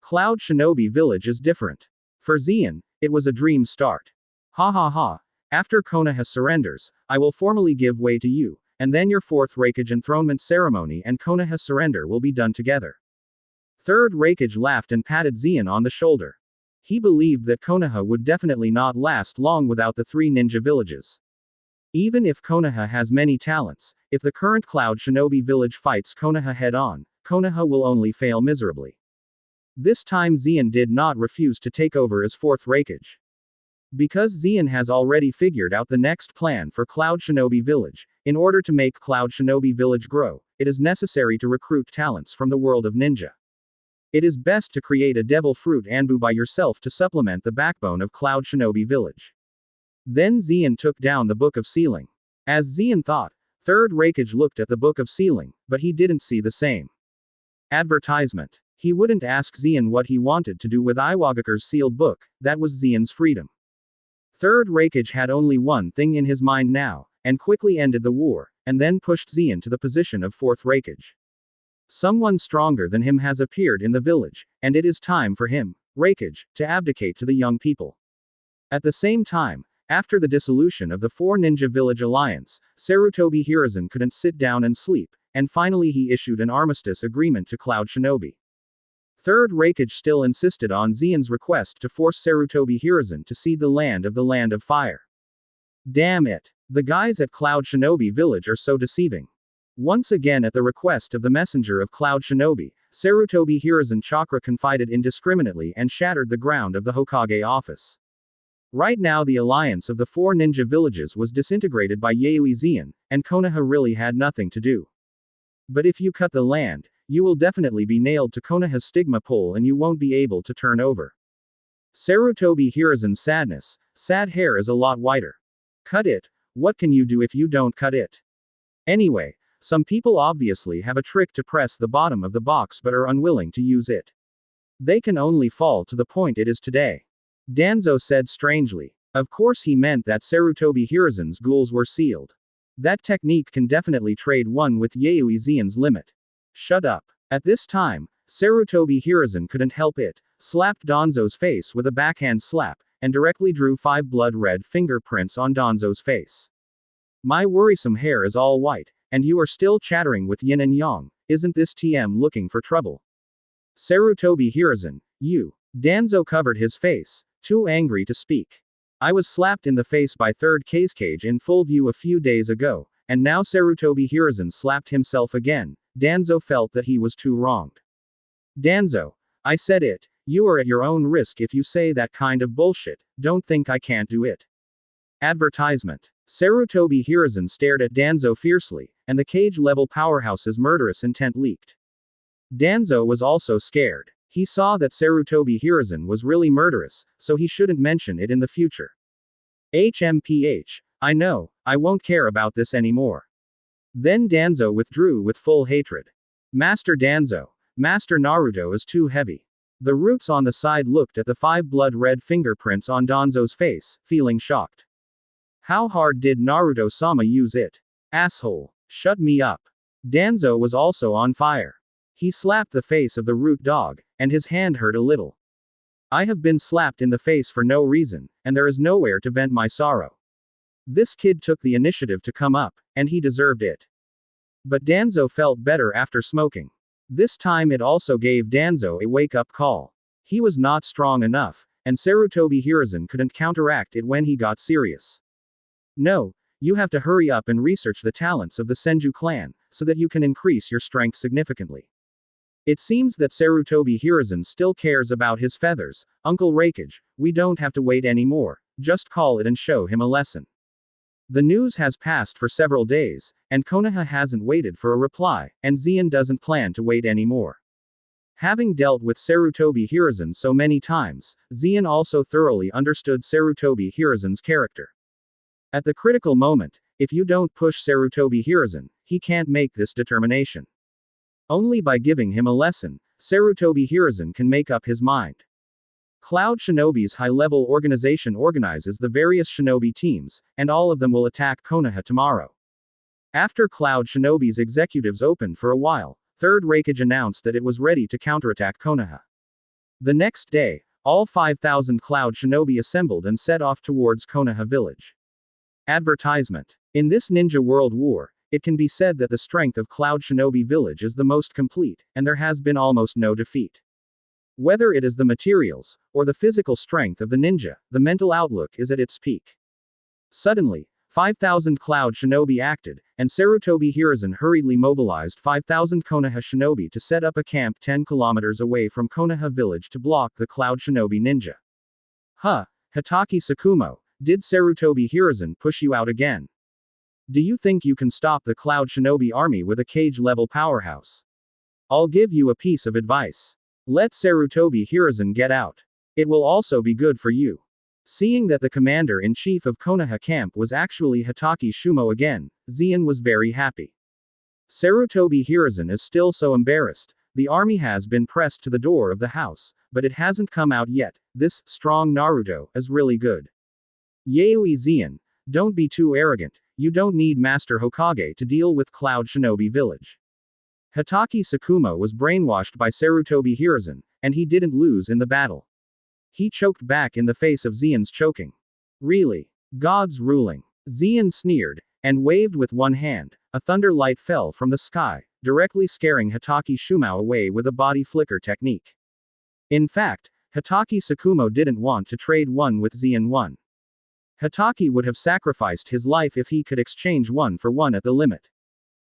Cloud Shinobi Village is different. For Zeon, it was a dream start. Ha ha ha, after Konoha surrenders, I will formally give way to you, and then your 4th Raikage enthronement ceremony and Konoha surrender will be done together. Third Raikage laughed and patted Zeon on the shoulder. He believed that Konoha would definitely not last long without the 3 ninja villages. Even if Konoha has many talents, if the current Cloud Shinobi village fights Konoha head-on, Konoha will only fail miserably. This time Zeon did not refuse to take over as 4th Raikage. Because Zeon has already figured out the next plan for Cloud Shinobi Village, in order to make Cloud Shinobi Village grow, it is necessary to recruit talents from the world of ninja. It is best to create a devil fruit Anbu by yourself to supplement the backbone of Cloud Shinobi Village. Then Zeon took down the Book of Sealing. As Zeon thought, 3rd Raikage looked at the Book of Sealing, but he didn't see the same. Advertisement. He wouldn't ask Zeon what he wanted to do with Iwagakure's sealed book, that was Zeon's freedom. 3rd Raikage had only one thing in his mind now, and quickly ended the war, and then pushed Zeon to the position of 4th Raikage. Someone stronger than him has appeared in the village, and it is time for him, Raikage, to abdicate to the young people. At the same time, after the dissolution of the 4 Ninja Village Alliance, Sarutobi Hiruzen couldn't sit down and sleep, and finally he issued an armistice agreement to Cloud Shinobi. 3rd Raikage still insisted on Zeon's request to force Sarutobi Hiruzen to cede the Land of Fire. Damn it! The guys at Cloud Shinobi Village are so deceiving. Once again at the request of the messenger of Cloud Shinobi, Sarutobi Hiruzen chakra confided indiscriminately and shattered the ground of the Hokage office. Right now the alliance of the 4 ninja villages was disintegrated by Yayoi Zeon, and Konoha really had nothing to do. But if you cut the land, you will definitely be nailed to Konoha's stigma pole and you won't be able to turn over. Sarutobi Hiruzen's sadness. Sad hair is a lot whiter. Cut it. What can you do if you don't cut it? Anyway, some people obviously have a trick to press the bottom of the box but are unwilling to use it. They can only fall to the point it is today. Danzo said strangely. Of course he meant that Sarutobi Hiruzen's ghouls were sealed. That technique can definitely trade one with Yayoi Zeon's limit. Shut up. At this time, Sarutobi Hiruzen couldn't help it, slapped Danzo's face with a backhand slap, and directly drew 5 blood-red fingerprints on Danzo's face. My worrisome hair is all white, and you are still chattering with yin and yang, isn't this TM looking for trouble? Sarutobi Hiruzen, you. Danzo covered his face, too angry to speak. I was slapped in the face by 3rd Kazekage in full view a few days ago, and now Sarutobi Hiruzen slapped himself again. Danzo felt that he was too wronged. Danzo, I said it, you are at your own risk if you say that kind of bullshit, don't think I can't do it. Advertisement. Sarutobi Hiruzen stared at Danzo fiercely, and the cage-level powerhouse's murderous intent leaked. Danzo was also scared. He saw that Sarutobi Hiruzen was really murderous, so he shouldn't mention it in the future. HMPH, I know, I won't care about this anymore. Then Danzo withdrew with full hatred. Master Danzo, Master Naruto is too heavy. The roots on the side looked at the 5 blood-red fingerprints on Danzo's face, feeling shocked. How hard did Naruto-sama use it? Asshole. Shut me up. Danzo was also on fire. He slapped the face of the root dog, and his hand hurt a little. I have been slapped in the face for no reason, and there is nowhere to vent my sorrow. This kid took the initiative to come up, and he deserved it. But Danzo felt better after smoking. This time it also gave Danzo a wake-up call. He was not strong enough, and Sarutobi Hiruzen couldn't counteract it when he got serious. No, you have to hurry up and research the talents of the Senju clan, so that you can increase your strength significantly. It seems that Sarutobi Hiruzen still cares about his feathers. Uncle Raikage, we don't have to wait anymore, just call it and show him a lesson. The news has passed for several days, and Konoha hasn't waited for a reply, and Zeon doesn't plan to wait anymore. Having dealt with Sarutobi Hiruzen so many times, Zeon also thoroughly understood Sarutobi Hiruzen's character. At the critical moment, if you don't push Sarutobi Hiruzen, he can't make this determination. Only by giving him a lesson, Sarutobi Hiruzen can make up his mind. Cloud Shinobi's high-level organization organizes the various shinobi teams, and all of them will attack Konoha tomorrow. After Cloud Shinobi's executives opened for a while, 3rd Raikage announced that it was ready to counterattack Konoha. The next day, all 5,000 Cloud Shinobi assembled and set off towards Konoha village. Advertisement. In this ninja world war, It can be said that the strength of Cloud Shinobi Village is the most complete, and there has been almost no defeat. Whether it is the materials, or the physical strength of the ninja, the mental outlook is at its peak. Suddenly, 5,000 Cloud Shinobi acted, and Sarutobi Hiruzen hurriedly mobilized 5,000 Konoha Shinobi to set up a camp 10 kilometers away from Konoha village to block the Cloud Shinobi ninja. Huh, Hitaki Sakumo, did Sarutobi Hiruzen push you out again? Do you think you can stop the Cloud Shinobi army with a cage-level powerhouse? I'll give you a piece of advice. Let Sarutobi Hiruzen get out. It will also be good for you. Seeing that the commander-in-chief of Konoha camp was actually Hitaki Shumo again, Zeon was very happy. Sarutobi Hiruzen is still so embarrassed. The army has been pressed to the door of the house, but it hasn't come out yet. This strong Naruto is really good. Yaoi Zeon, don't be too arrogant. You don't need Master Hokage to deal with Cloud Shinobi village. Hitaki Sakumo was brainwashed by Sarutobi Hiruzen, and he didn't lose in the battle. He choked back in the face of Zeon's choking. Really? God's ruling. Zeon sneered, and waved with one hand. A thunder light fell from the sky, directly scaring Hitaki Shumo away with a body flicker technique. In fact, Hitaki Sakumo didn't want to trade one with Zeon 1. Hitaki would have sacrificed his life if he could exchange 1 for 1 at the limit.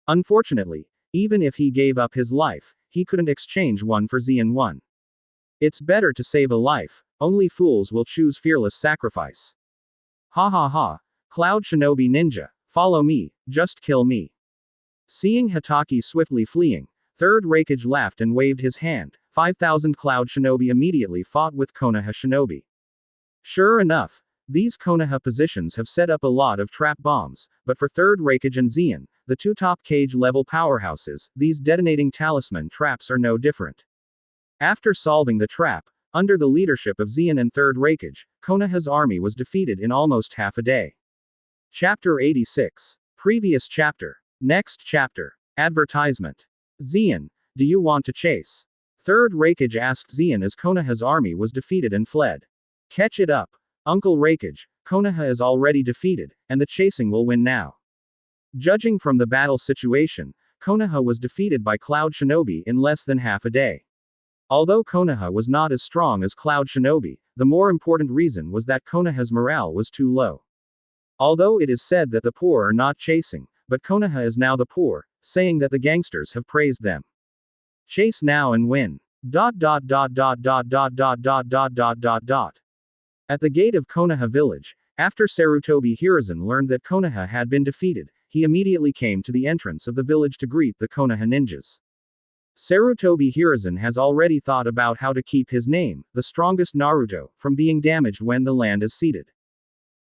Unfortunately, even if he gave up his life, he couldn't exchange 1 for Zeon 1. It's better to save a life, only fools will choose fearless sacrifice. Ha ha ha, Cloud Shinobi Ninja, follow me, just kill me. Seeing Hitaki swiftly fleeing, Third Raikage laughed and waved his hand. 5,000 Cloud Shinobi immediately fought with Konoha Shinobi. Sure enough, these Konoha positions have set up a lot of trap bombs, but for Third Raikage and Zeon, the two top cage-level powerhouses, these detonating talisman traps are no different. After solving the trap, under the leadership of Zeon and Third Raikage, Konoha's army was defeated in almost half a day. Chapter 86. Previous chapter. Next chapter. Advertisement. Zeon, do you want to chase? Third Raikage asked Zeon as Konoha's army was defeated and fled. Catch it up. Uncle Raikage, Konoha is already defeated, and the chasing will win now. Judging from the battle situation, Konoha was defeated by Cloud Shinobi in less than half a day. Although Konoha was not as strong as Cloud Shinobi, the more important reason was that Konoha's morale was too low. Although it is said that the poor are not chasing, but Konoha is now the poor, saying that the gangsters have praised them. Chase now and win. At the gate of Konoha village, after Sarutobi Hiruzen learned that Konoha had been defeated, he immediately came to the entrance of the village to greet the Konoha ninjas. Sarutobi Hiruzen has already thought about how to keep his name, the strongest Naruto, from being damaged when the land is ceded.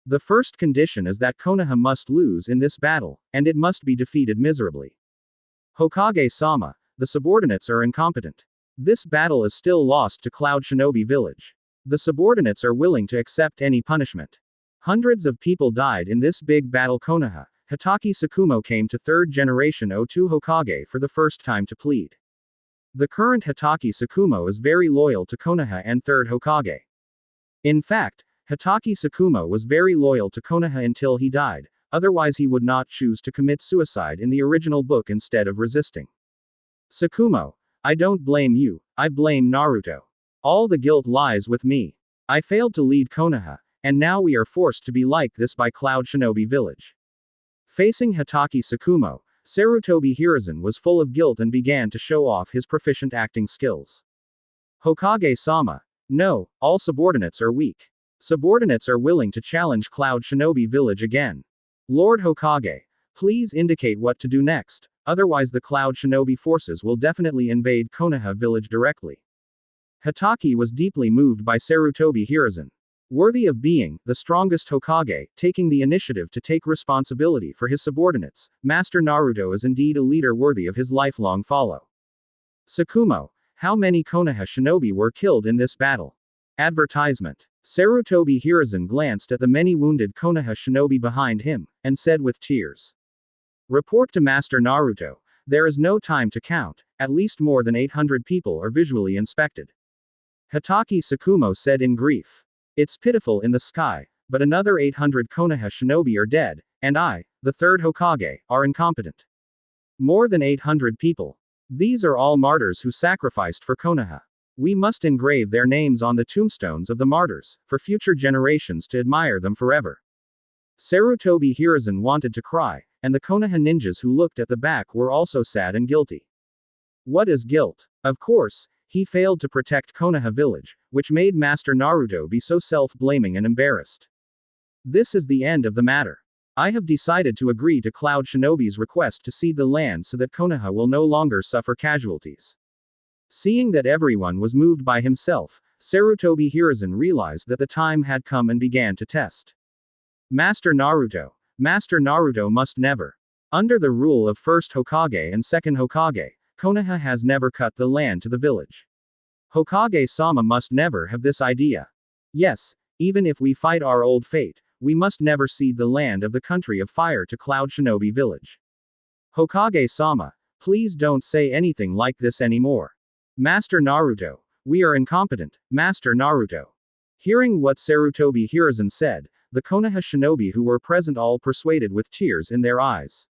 The first condition is that Konoha must lose in this battle, and it must be defeated miserably. Hokage-sama, the subordinates are incompetent. This battle is still lost to Cloud Shinobi village. The subordinates are willing to accept any punishment. Hundreds of people died in this big battle. Konoha, Hitaki Sakumo came to third generation O2 Hokage for the first time to plead. The current Hitaki Sakumo is very loyal to Konoha and third Hokage. In fact, Hitaki Sakumo was very loyal to Konoha until he died, otherwise he would not choose to commit suicide in the original book instead of resisting. Sakumo, I don't blame you, I blame Naruto. All the guilt lies with me. I failed to lead Konoha, and now we are forced to be like this by Cloud Shinobi village. Facing Hitaki Sakumo, Sarutobi Hiruzen was full of guilt and began to show off his proficient acting skills. Hokage-sama. No, all subordinates are weak. Subordinates are willing to challenge Cloud Shinobi village again. Lord Hokage, please indicate what to do next, otherwise the Cloud Shinobi forces will definitely invade Konoha village directly. Hitaki was deeply moved by Sarutobi Hiruzen. Worthy of being the strongest Hokage, taking the initiative to take responsibility for his subordinates, Master Naruto is indeed a leader worthy of his lifelong follow. Sakumo, how many Konoha shinobi were killed in this battle? Advertisement. Sarutobi Hiruzen glanced at the many wounded Konoha shinobi behind him, and said with tears. Report to Master Naruto, there is no time to count, at least more than 800 people are visually inspected. Hitaki Sakumo said in grief. It's pitiful in the sky, but another 800 Konoha shinobi are dead, and I, the third Hokage, are incompetent. More than 800 people. These are all martyrs who sacrificed for Konoha. We must engrave their names on the tombstones of the martyrs, for future generations to admire them forever. Sarutobi Hiruzen wanted to cry, and the Konoha ninjas who looked at the back were also sad and guilty. What is guilt? Of course, he failed to protect Konoha village, which made Master Naruto be so self-blaming and embarrassed. This is the end of the matter. I have decided to agree to Cloud Shinobi's request to cede the land so that Konoha will no longer suffer casualties. Seeing that everyone was moved by himself, Sarutobi Hiruzen realized that the time had come and began to test. Master Naruto must never. Under the rule of first Hokage and second Hokage, Konoha has never cut the land to the village. Hokage-sama must never have this idea. Yes, even if we fight our old fate, we must never cede the land of the country of fire to Cloud Shinobi village. Hokage-sama, please don't say anything like this anymore. Master Naruto, we are incompetent, Master Naruto. Hearing what Sarutobi Hiruzen said, the Konoha shinobi who were present all persuaded with tears in their eyes.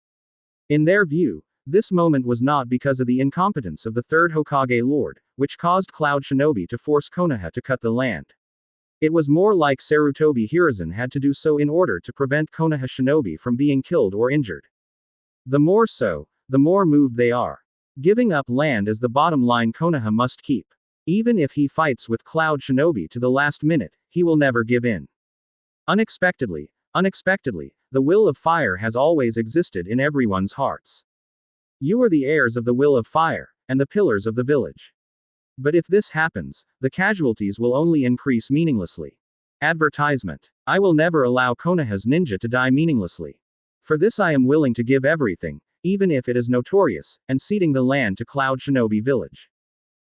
In their view, this moment was not because of the incompetence of the third Hokage Lord, which caused Cloud Shinobi to force Konoha to cut the land. It was more like Sarutobi Hiruzen had to do so in order to prevent Konoha Shinobi from being killed or injured. The more so, the more moved they are. Giving up land is the bottom line Konoha must keep. Even if he fights with Cloud Shinobi to the last minute, he will never give in. Unexpectedly, the will of fire has always existed in everyone's hearts. You are the heirs of the will of fire, and the pillars of the village. But if this happens, the casualties will only increase meaninglessly. Advertisement. I will never allow Konoha's ninja to die meaninglessly. For this I am willing to give everything, even if it is notorious, and ceding the land to Cloud Shinobi village.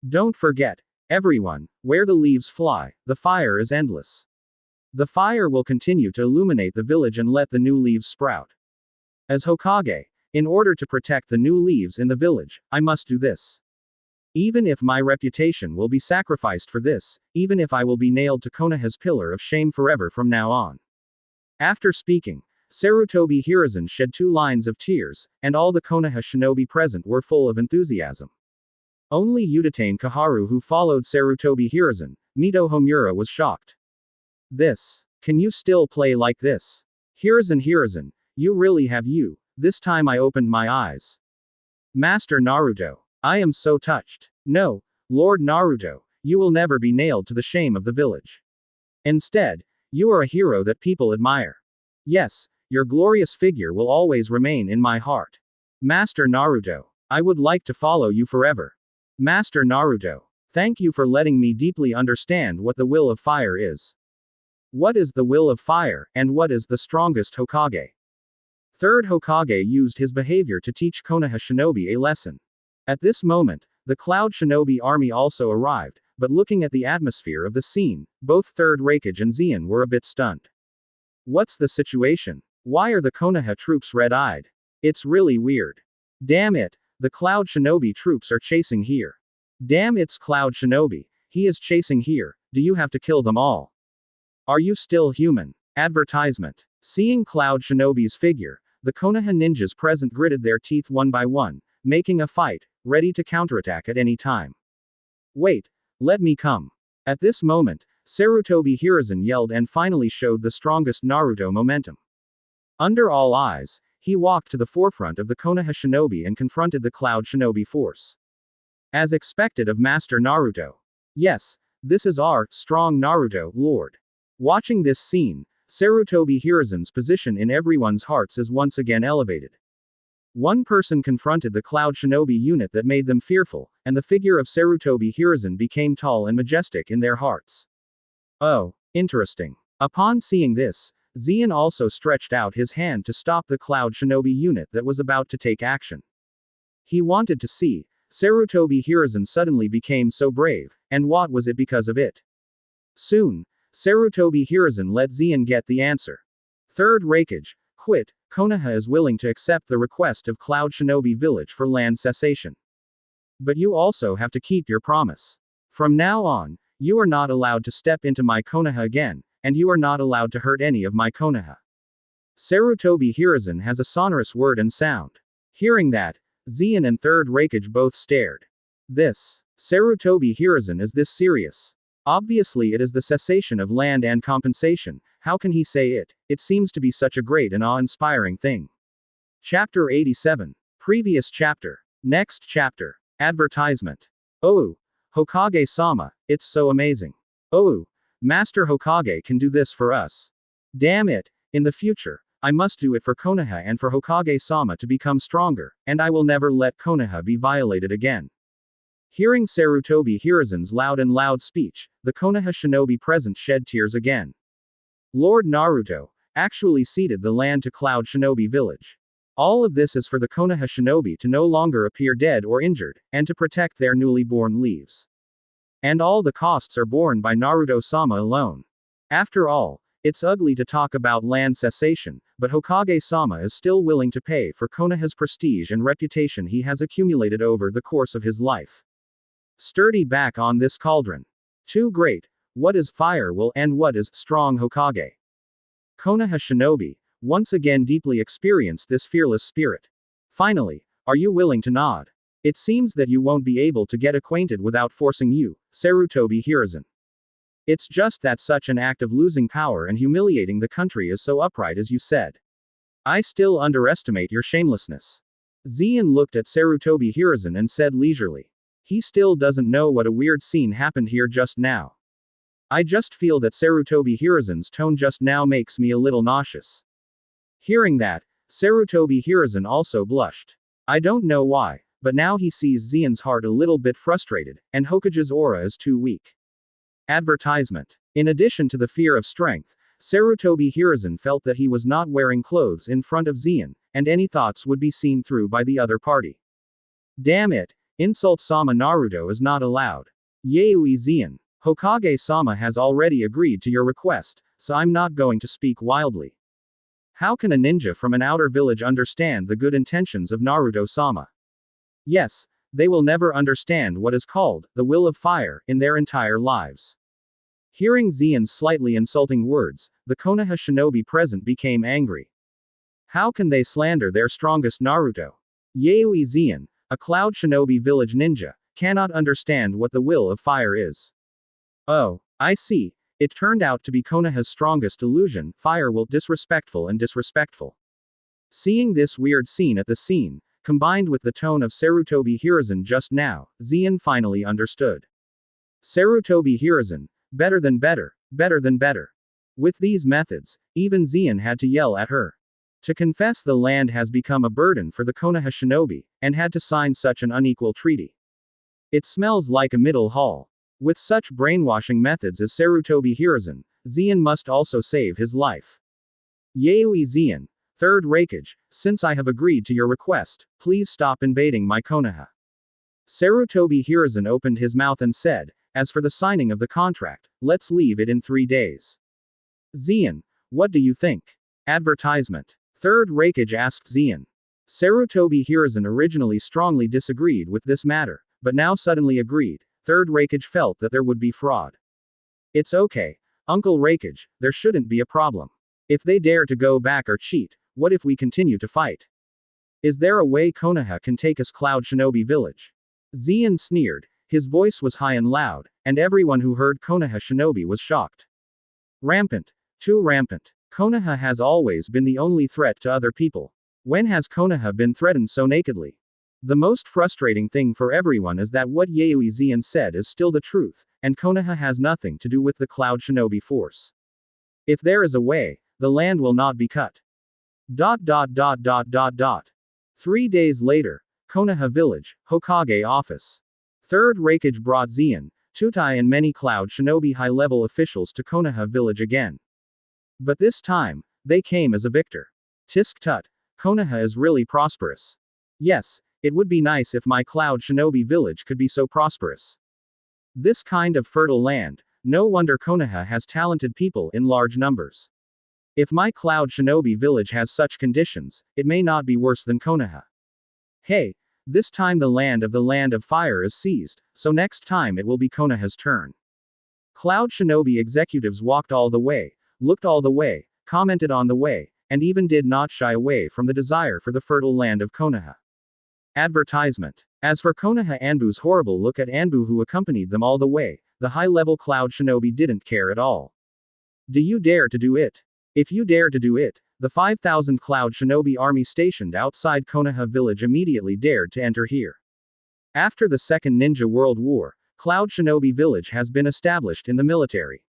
Don't forget, everyone, where the leaves fly, the fire is endless. The fire will continue to illuminate the village and let the new leaves sprout. As Hokage, in order to protect the new leaves in the village, I must do this. Even if my reputation will be sacrificed for this, even if I will be nailed to Konoha's pillar of shame forever from now on. After speaking, Sarutobi Hiruzen shed 2 lines of tears, and all the Konoha shinobi present were full of enthusiasm. Only Udatane Kaharu, who followed Sarutobi Hiruzen, Mito Homura, was shocked. Can you still play like this? Hiruzen, you really have you. This time I opened my eyes. Master Naruto, I am so touched. No, Lord Naruto, you will never be nailed to the shame of the village. Instead, you are a hero that people admire. Yes, your glorious figure will always remain in my heart. Master Naruto, I would like to follow you forever. Master Naruto, thank you for letting me deeply understand what the will of fire is. What is the will of fire, and what is the strongest Hokage? Third Hokage used his behavior to teach Konoha shinobi a lesson. At this moment, the Cloud Shinobi army also arrived, but looking at the atmosphere of the scene, both Third Raikage and Zeon were a bit stunned. What's the situation? Why are the Konoha troops red-eyed? It's really weird. Damn it, the Cloud Shinobi troops are chasing here. Damn, it's Cloud Shinobi, he is chasing here, do you have to kill them all? Are you still human? Advertisement. Seeing Cloud Shinobi's figure, the Konoha ninjas present gritted their teeth one by one, making a fight, ready to counterattack at any time. Wait, let me come. At this moment, Sarutobi Hiruzen yelled and finally showed the strongest Naruto momentum. Under all eyes, he walked to the forefront of the Konoha shinobi and confronted the Cloud Shinobi force. As expected of Master Naruto. Yes, this is our strong Naruto, Lord. Watching this scene, Sarutobi Hiruzen's position in everyone's hearts is once again elevated. One person confronted the Cloud Shinobi unit that made them fearful, and the figure of Sarutobi Hiruzen became tall and majestic in their hearts. Oh, interesting. Upon seeing this, Zeon also stretched out his hand to stop the Cloud Shinobi unit that was about to take action. He wanted to see, Sarutobi Hiruzen suddenly became so brave, and what was it because of it? Soon, Sarutobi Hiruzen let Zeon get the answer. Third Raikage, quit, Konoha is willing to accept the request of Cloud Shinobi village for land cessation. But you also have to keep your promise. From now on, you are not allowed to step into my Konoha again, and you are not allowed to hurt any of my Konoha. Sarutobi Hiruzen has a sonorous word and sound. Hearing that, Zeon and Third Raikage both stared. This. Sarutobi Hiruzen, is this serious? Obviously it is the cessation of land and compensation. How can he say it? It seems to be such a great and awe-inspiring thing. Chapter 87. Previous chapter. Next chapter. Advertisement. Oh, Hokage-sama, it's so amazing. Oh, Master Hokage can do this for us. Damn it, in the future, I must do it for Konoha and for Hokage-sama to become stronger, and I will never let Konoha be violated again. Hearing Sarutobi Hiruzen's loud speech, the Konoha shinobi present shed tears again. Lord Naruto actually ceded the land to Cloud Shinobi Village. All of this is for the Konoha shinobi to no longer appear dead or injured, and to protect their newly born leaves. And all the costs are borne by Naruto-sama alone. After all, it's ugly to talk about land cessation, but Hokage-sama is still willing to pay for Konoha's prestige and reputation he has accumulated over the course of his life. Sturdy back on this cauldron. Too great. What is fire will and what is strong Hokage? Konoha shinobi once again deeply experienced this fearless spirit. Finally, are you willing to nod? It seems that you won't be able to get acquainted without forcing you, Sarutobi Hiruzen. It's just that such an act of losing power and humiliating the country is so upright as you said. I still underestimate your shamelessness. Zeon looked at Sarutobi Hiruzen and said leisurely. He still doesn't know what a weird scene happened here just now. I just feel that Sarutobi Hiruzen's tone just now makes me a little nauseous. Hearing that, Sarutobi Hiruzen also blushed. I don't know why, but now he sees Zeon's heart a little bit frustrated, and Hokage's aura is too weak. Advertisement. In addition to the fear of strength, Sarutobi Hiruzen felt that he was not wearing clothes in front of Zeon, and any thoughts would be seen through by the other party. Damn it! Insult-sama Naruto is not allowed. Yaoi Zeon. Hokage-sama has already agreed to your request, so I'm not going to speak wildly. How can a ninja from an outer village understand the good intentions of Naruto-sama? Yes, they will never understand what is called the will of fire in their entire lives. Hearing Zeon's slightly insulting words, the Konoha shinobi present became angry. How can they slander their strongest Naruto? Yaoi Zeon, a Cloud Shinobi Village ninja, cannot understand what the will of fire is. Oh, I see. It turned out to be Konoha's strongest illusion, fire will disrespectful. Seeing this weird scene at the scene, combined with the tone of Sarutobi Hiruzen just now, Zeon finally understood. Sarutobi Hiruzen, better than better. With these methods, even Zeon had to yell at her. To confess the land has become a burden for the Konoha shinobi, and had to sign such an unequal treaty. It smells like a middle hall. With such brainwashing methods as Sarutobi Hiruzen, Zeon must also save his life. Yaoi Zeon, Third Raikage, since I have agreed to your request, please stop invading my Konoha. Sarutobi Hiruzen opened his mouth and said, as for the signing of the contract, let's leave it in 3 days. Zeon, what do you think? Advertisement. Third Raikage asked Zeon. Sarutobi Hiruzen originally strongly disagreed with this matter, but now suddenly agreed. Third Raikage felt that there would be fraud. It's okay, Uncle Raikage, there shouldn't be a problem. If they dare to go back or cheat, what if we continue to fight? Is there a way Konoha can take us Cloud Shinobi Village? Zeon sneered, his voice was high and loud, and everyone who heard Konoha Shinobi was shocked. Rampant. Too rampant. Konoha has always been the only threat to other people. When has Konoha been threatened so nakedly? The most frustrating thing for everyone is that what Yaoi Zeon said is still the truth, and Konoha has nothing to do with the Cloud Shinobi force. If there is a way, the land will not be cut. 3 days later, Konoha Village, Hokage Office. Third Raikage brought Zeon, Tutai and many Cloud Shinobi high-level officials to Konoha Village again. But this time, they came as a victor. Tisk tut. Konoha is really prosperous. Yes, it would be nice if my Cloud Shinobi Village could be so prosperous. This kind of fertile land, no wonder Konoha has talented people in large numbers. If my Cloud Shinobi Village has such conditions, it may not be worse than Konoha. Hey, this time the land of fire is seized, so next time it will be Konoha's turn. Cloud Shinobi executives walked all the way, looked all the way, commented on the way, and even did not shy away from the desire for the fertile land of Konoha. Advertisement. As for Konoha Anbu's horrible look at Anbu who accompanied them all the way, the high-level Cloud Shinobi didn't care at all. Do you dare to do it? If you dare to do it, the 5,000 Cloud Shinobi army stationed outside Konoha village immediately dared to enter here. After the Second Ninja World War, Cloud Shinobi village has been established in the military.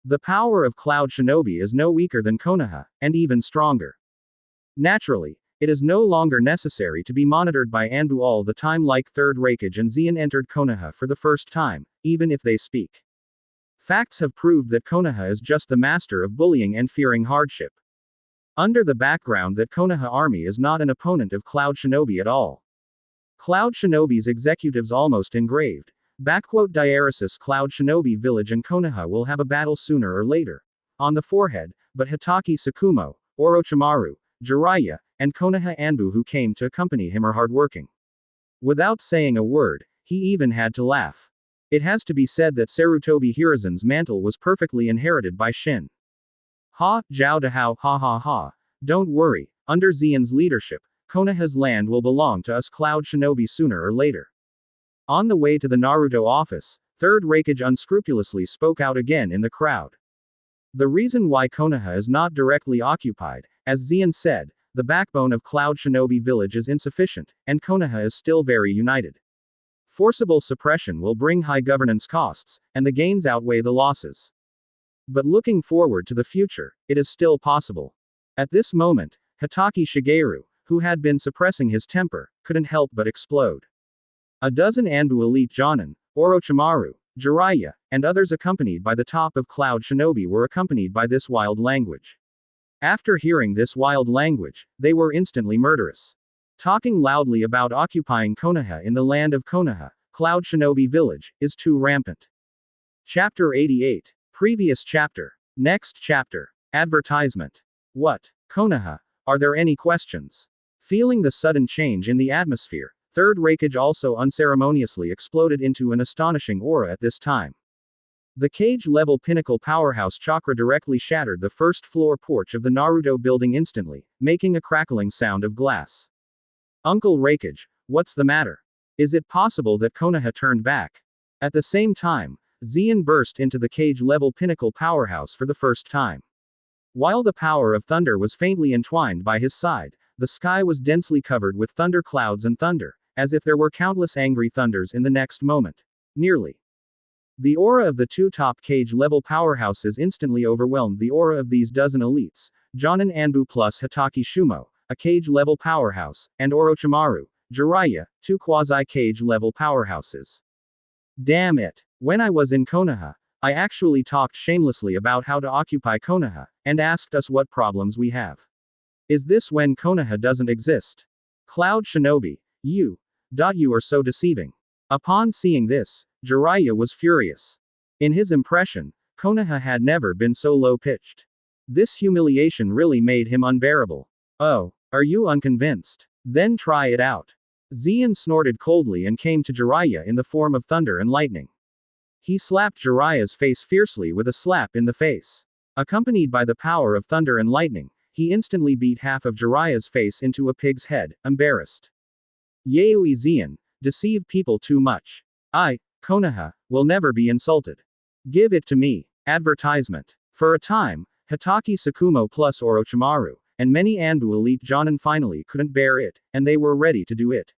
The power of Cloud Shinobi is no weaker than Konoha, and even stronger. Naturally, it is no longer necessary to be monitored by Anbu all the time like Third Raikage and Zeon entered Konoha for the first time, even if they speak. Facts have proved that Konoha is just the master of bullying and fearing hardship. Under the background that Konoha army is not an opponent of Cloud Shinobi at all. Cloud Shinobi's executives almost engraved, Diaresis Cloud Shinobi village and Konoha will have a battle sooner or later, on the forehead, but Hitaki Tsukumo, Orochimaru, Jiraiya, and Konoha Anbu who came to accompany him are hardworking. Without saying a word, he even had to laugh. It has to be said that Sarutobi Hiruzen's mantle was perfectly inherited by Shin. Ha, Zhao Dahao, ha ha ha. Don't worry, under Zeon's leadership, Konoha's land will belong to us Cloud Shinobi sooner or later. On the way to the Naruto office, Third Raikage unscrupulously spoke out again in the crowd. The reason why Konoha is not directly occupied, as Zeon said, the backbone of Cloud Shinobi village is insufficient, and Konoha is still very united. Forcible suppression will bring high governance costs, and the gains outweigh the losses. But looking forward to the future, it is still possible. At this moment, Hitaki Shigeru, who had been suppressing his temper, couldn't help but explode. A dozen Anbu elite Jonin, Orochimaru, Jiraiya, and others accompanied by the top of Cloud Shinobi were accompanied by this wild language. After hearing this wild language, they were instantly murderous. Talking loudly about occupying Konoha in the land of Konoha, Cloud Shinobi village, is too rampant. Chapter 88. Previous chapter. Next chapter. Advertisement. What? Konoha? Are there any questions? Feeling the sudden change in the atmosphere, Third Raikage also unceremoniously exploded into an astonishing aura at this time. The cage-level pinnacle powerhouse chakra directly shattered the first-floor porch of the Naruto building instantly, making a crackling sound of glass. Uncle Raikage, what's the matter? Is it possible that Konoha turned back? At the same time, Zeon burst into the cage-level pinnacle powerhouse for the first time. While the power of thunder was faintly entwined by his side, the sky was densely covered with thunder clouds and thunder, as if there were countless angry thunders in the next moment. Nearly. The aura of the two top cage-level powerhouses instantly overwhelmed the aura of these dozen elites, Jonin Anbu plus Hitaki Shumo, a cage-level powerhouse, and Orochimaru, Jiraiya, two quasi-cage-level powerhouses. Damn it. When I was in Konoha, I actually talked shamelessly about how to occupy Konoha, and asked us what problems we have. Is this when Konoha doesn't exist? Cloud Shinobi, you are so deceiving. Upon seeing this, Jiraiya was furious. In his impression, Konoha had never been so low-pitched. This humiliation really made him unbearable. Oh, are you unconvinced? Then try it out. Zeon snorted coldly and came to Jiraiya in the form of thunder and lightning. He slapped Jiraiya's face fiercely with a slap in the face. Accompanied by the power of thunder and lightning, he instantly beat half of Jiraiya's face into a pig's head, embarrassed. Yaoi Zeon, deceive people too much. I, Konoha, will never be insulted. Give it to me. Advertisement. For a time, Hitaki Tsukumo plus Orochimaru, and many Anbu elite Jonin finally couldn't bear it, and they were ready to do it.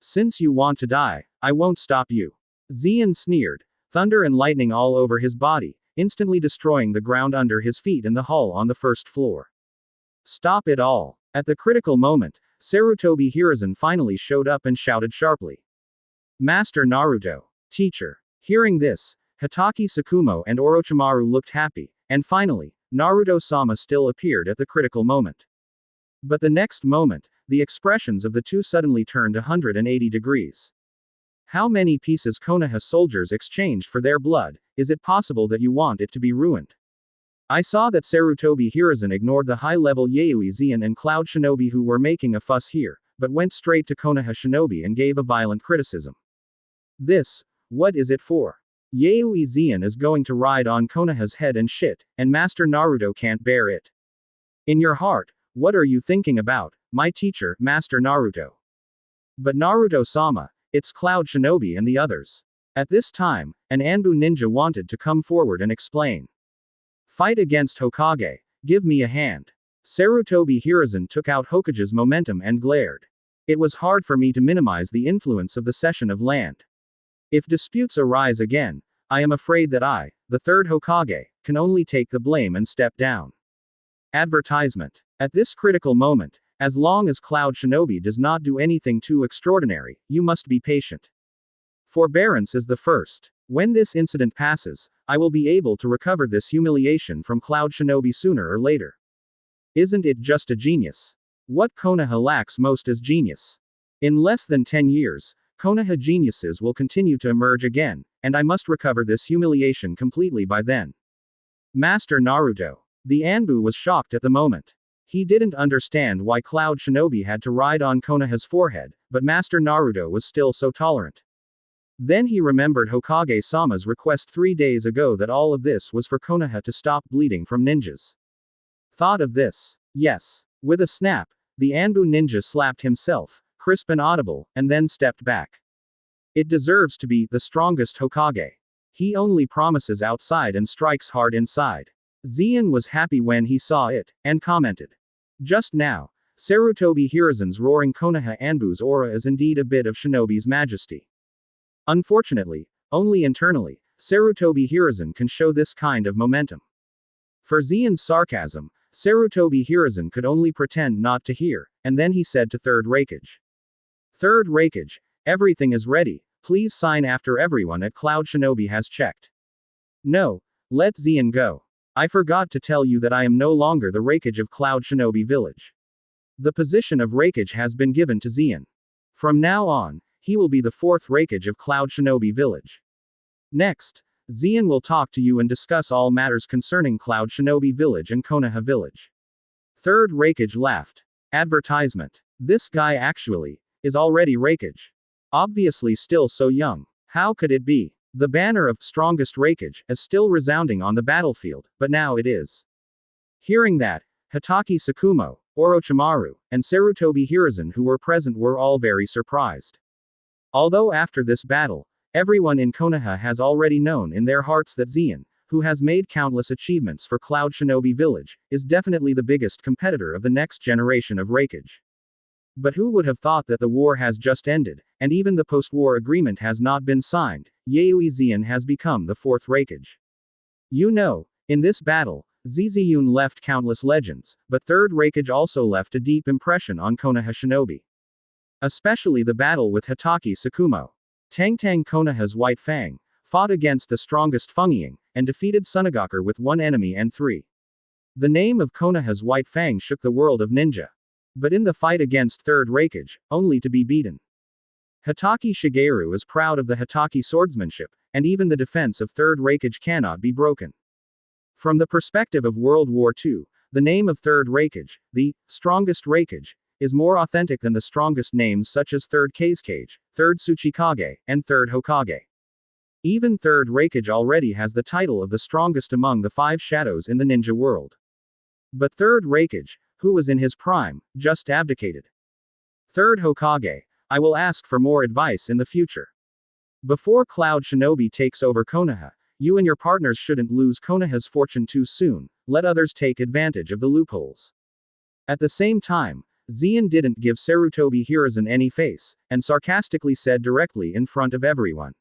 Since you want to die, I won't stop you. Zeon sneered, thunder and lightning all over his body, instantly destroying the ground under his feet and the hall on the first floor. Stop it all. At the critical moment, Sarutobi Hiruzen finally showed up and shouted sharply. Master Naruto. Teacher. Hearing this, Hitaki Tsukumo and Orochimaru looked happy, and finally, Naruto-sama still appeared at the critical moment. But the next moment, the expressions of the two suddenly turned 180 degrees. How many pieces Konoha soldiers exchanged for their blood? Is it possible that you want it to be ruined? I saw that Sarutobi Hiruzen ignored the high-level Yaoi Zeon and Cloud Shinobi who were making a fuss here, but went straight to Konoha Shinobi and gave a violent criticism. This, what is it for? Yaoi Zeon is going to ride on Konoha's head and shit, and Master Naruto can't bear it. In your heart, what are you thinking about, my teacher, Master Naruto? But Naruto-sama, it's Cloud Shinobi and the others. At this time, an Anbu ninja wanted to come forward and explain. Fight against Hokage, give me a hand. Sarutobi Hiruzen took out Hokage's momentum and glared. It was hard for me to minimize the influence of the cession of land. If disputes arise again, I am afraid that I, the third Hokage, can only take the blame and step down. Advertisement. At this critical moment, as long as Cloud Shinobi does not do anything too extraordinary, you must be patient. Forbearance is the first. When this incident passes, I will be able to recover this humiliation from Cloud Shinobi sooner or later. Isn't it just a genius? What Konoha lacks most is genius. In less than 10 years, Konoha geniuses will continue to emerge again, and I must recover this humiliation completely by then. Master Naruto. The Anbu was shocked at the moment. He didn't understand why Cloud Shinobi had to ride on Konoha's forehead, but Master Naruto was still so tolerant. Then he remembered Hokage-sama's request 3 days ago that all of this was for Konoha to stop bleeding from ninjas. Thought of this. Yes. With a snap, the Anbu ninja slapped himself, crisp and audible, and then stepped back. It deserves to be the strongest Hokage. He only promises outside and strikes hard inside. Zeon was happy when he saw it, and commented. Just now, Sarutobi Hiruzen's roaring Konoha Anbu's aura is indeed a bit of Shinobi's majesty. Unfortunately, only internally, Sarutobi Hiruzen can show this kind of momentum. For Zeon's sarcasm, Sarutobi Hiruzen could only pretend not to hear, and then he said to Third Raikage. Third Raikage, everything is ready, please sign after everyone at Cloud Shinobi has checked. No, let Zeon go. I forgot to tell you that I am no longer the Raikage of Cloud Shinobi Village. The position of Raikage has been given to Zeon. From now on, he will be the fourth Raikage of Cloud Shinobi Village. Next, Zeon will talk to you and discuss all matters concerning Cloud Shinobi Village and Konoha Village. Third Raikage laughed. Advertisement. This guy actually is already Raikage. Obviously still so young. How could it be? The banner of strongest Raikage is still resounding on the battlefield, but now it is. Hearing that, Hitaki Tsukumo, Orochimaru, and Sarutobi Hiruzen who were present were all very surprised. Although after this battle, everyone in Konoha has already known in their hearts that Zeon, who has made countless achievements for Cloud Shinobi Village, is definitely the biggest competitor of the next generation of Raikage. But who would have thought that the war has just ended, and even the post-war agreement has not been signed, Yaoi Zeon has become the fourth Raikage. You know, in this battle, Zizuyun left countless legends, but Third Raikage also left a deep impression on Konoha Shinobi. Especially the battle with Hitaki Tsukumo. Tangtang Konoha's White Fang fought against the strongest Fungying, and defeated Sunagakure with 1 enemy and 3. The name of Konoha's White Fang shook the world of ninja. But in the fight against Third Raikage, only to be beaten. Hitaki Shigeru is proud of the Hitaki swordsmanship, and even the defense of Third Raikage cannot be broken. From the perspective of World War II, the name of Third Raikage, the strongest Raikage, is more authentic than the strongest names such as Third Kazekage, Third Tsuchikage, and Third Hokage. Even Third Raikage already has the title of the strongest among the 5 shadows in the ninja world. But Third Raikage, who was in his prime, just abdicated. Third Hokage, I will ask for more advice in the future. Before Cloud Shinobi takes over Konoha, you and your partners shouldn't lose Konoha's fortune too soon, let others take advantage of the loopholes. At the same time, Zeon didn't give Sarutobi Hiruzen any face, and sarcastically said directly in front of everyone.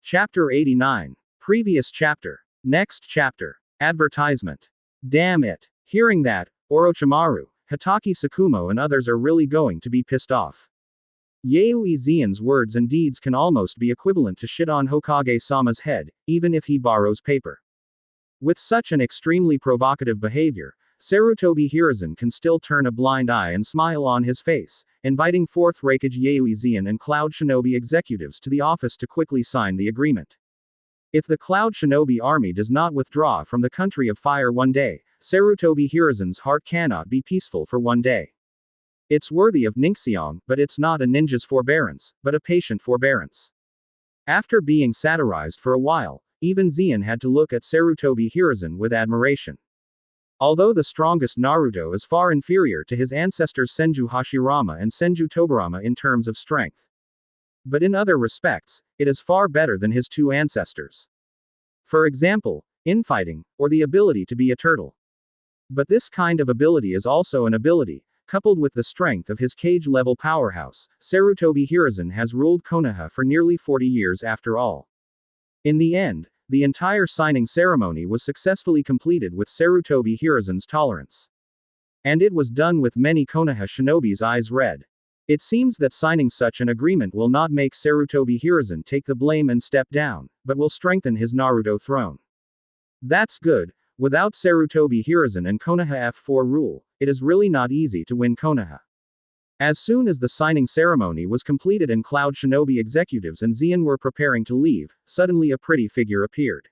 Chapter 89. Previous chapter. Next chapter. Advertisement. Damn it. Hearing that, Orochimaru, Hitaki Tsukumo and others are really going to be pissed off. Yaoi Zeon's words and deeds can almost be equivalent to shit on Hokage-sama's head, even if he borrows paper. With such an extremely provocative behavior, Sarutobi Hiruzen can still turn a blind eye and smile on his face, inviting 4th Raikage Yaoi Zeon and Cloud Shinobi executives to the office to quickly sign the agreement. If the Cloud Shinobi army does not withdraw from the country of fire one day, Sarutobi Hiruzen's heart cannot be peaceful for one day. It's worthy of Ningxiong, but it's not a ninja's forbearance, but a patient forbearance. After being satirized for a while, even Zeon had to look at Sarutobi Hiruzen with admiration. Although the strongest Naruto is far inferior to his ancestors Senju Hashirama and Senju Tobirama in terms of strength. But in other respects, it is far better than his two ancestors. For example, infighting, or the ability to be a turtle. But this kind of ability is also an ability, coupled with the strength of his cage-level powerhouse. Sarutobi Hiruzen has ruled Konoha for nearly 40 years after all. In the end, the entire signing ceremony was successfully completed with Sarutobi Hiruzen's tolerance. And it was done with many Konoha shinobi's eyes red. It seems that signing such an agreement will not make Sarutobi Hiruzen take the blame and step down, but will strengthen his Naruto throne. That's good. Without Sarutobi Hiruzen and Konoha F4 rule, it is really not easy to win Konoha. As soon as the signing ceremony was completed and Cloud Shinobi executives and Zeon were preparing to leave, suddenly a pretty figure appeared.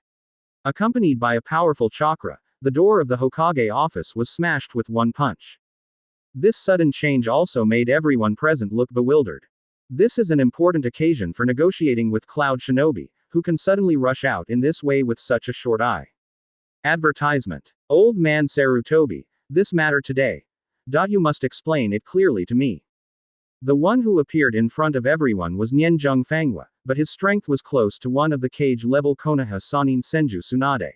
Accompanied by a powerful chakra, the door of the Hokage office was smashed with one punch. This sudden change also made everyone present look bewildered. This is an important occasion for negotiating with Cloud Shinobi, who can suddenly rush out in this way with such a short eye. Advertisement. Old man Sarutobi, this matter today. You must explain it clearly to me. The one who appeared in front of everyone was Nianzhong Fanghua, but his strength was close to one of the cage-level Konoha Sannin Senju Tsunade.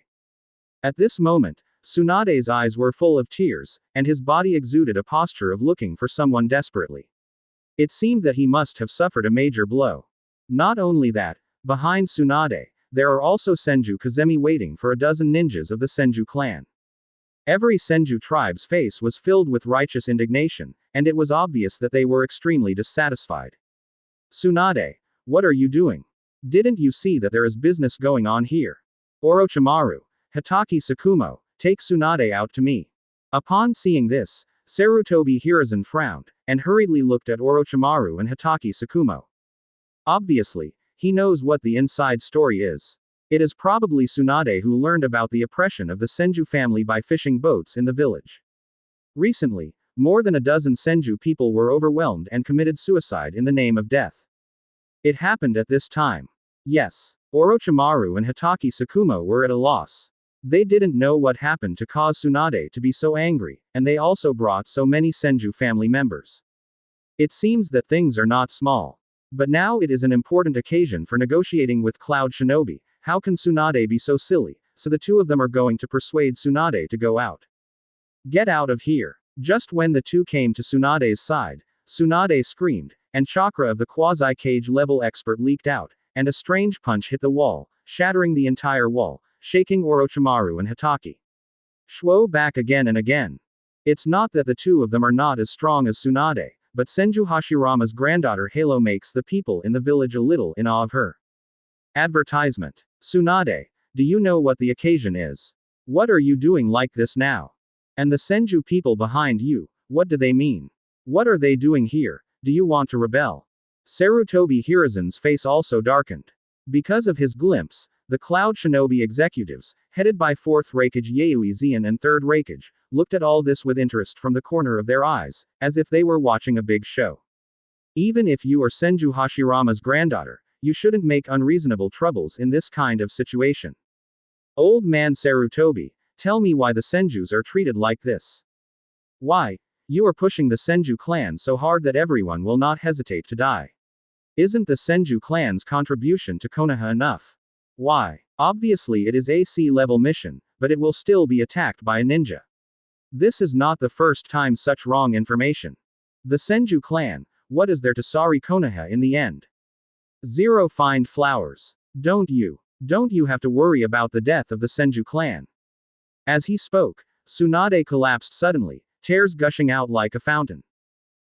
At this moment, Tsunade's eyes were full of tears, and his body exuded a posture of looking for someone desperately. It seemed that he must have suffered a major blow. Not only that, behind Tsunade, there are also Senju Kazemi waiting for a dozen ninjas of the Senju clan. Every Senju tribe's face was filled with righteous indignation, and it was obvious that they were extremely dissatisfied. Tsunade, what are you doing? Didn't you see that there is business going on here? Orochimaru, Hitaki Tsukumo, take Tsunade out to me. Upon seeing this, Sarutobi Hiruzen frowned, and hurriedly looked at Orochimaru and Hitaki Tsukumo. Obviously, he knows what the inside story is. It is probably Tsunade who learned about the oppression of the Senju family by fishing boats in the village. Recently, more than a dozen Senju people were overwhelmed and committed suicide in the name of death. It happened at this time. Yes, Orochimaru and Hitaki Tsukumo were at a loss. They didn't know what happened to cause Tsunade to be so angry, and they also brought so many Senju family members. It seems that things are not small. But now it is an important occasion for negotiating with Cloud Shinobi. How can Tsunade be so silly? So the two of them are going to persuade Tsunade to go out. Get out of here. Just when the two came to Tsunade's side, Tsunade screamed, and chakra of the quasi-cage level expert leaked out, and a strange punch hit the wall, shattering the entire wall, shaking Orochimaru and Hitaki. Shuo back again and again. It's not that the two of them are not as strong as Tsunade, but Senju Hashirama's granddaughter Halo makes the people in the village a little in awe of her. Advertisement. Tsunade, do you know what the occasion is? What are you doing like this now? And the Senju people behind you, what do they mean? What are they doing here? Do you want to rebel? Sarutobi Hiruzen's face also darkened. Because of his glimpse, the Cloud Shinobi executives, headed by 4th Raikage Yayoi Zeon and 3rd Raikage, looked at all this with interest from the corner of their eyes, as if they were watching a big show. Even if you are Senju Hashirama's granddaughter, you shouldn't make unreasonable troubles in this kind of situation. Old man Sarutobi, tell me why the Senjus are treated like this. Why? You are pushing the Senju clan so hard that everyone will not hesitate to die. Isn't the Senju clan's contribution to Konoha enough? Why? Obviously it is a C-level mission, but it will still be attacked by a ninja. This is not the first time such wrong information. The Senju clan, what is there to sorry Konoha in the end? Zero find flowers. Don't you have to worry about the death of the Senju clan? As he spoke, Tsunade collapsed suddenly, tears gushing out like a fountain.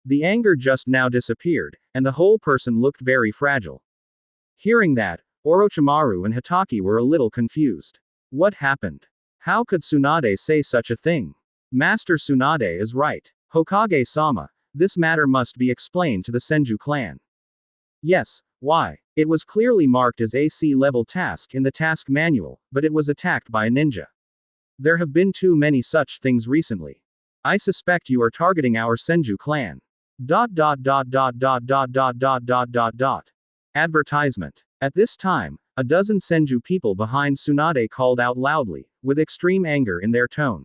The anger just now disappeared, and the whole person looked very fragile. Hearing that, Orochimaru and Hitaki were a little confused. What happened? How could Tsunade say such a thing? Master Tsunade is right. Hokage-sama, this matter must be explained to the Senju clan. Yes, why? It was clearly marked as a C-level task in the task manual, but it was attacked by a ninja. There have been too many such things recently. I suspect you are targeting our Senju clan. Advertisement. At this time, a dozen Senju people behind Tsunade called out loudly, with extreme anger in their tone.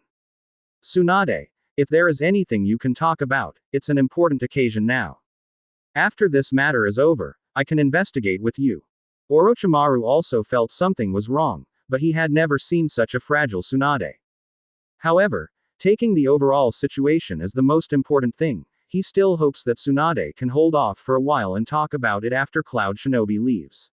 Tsunade, if there is anything you can talk about, it's an important occasion now. After this matter is over, I can investigate with you. Orochimaru also felt something was wrong, but he had never seen such a fragile Tsunade. However, taking the overall situation as the most important thing, he still hopes that Tsunade can hold off for a while and talk about it after Cloud Shinobi leaves.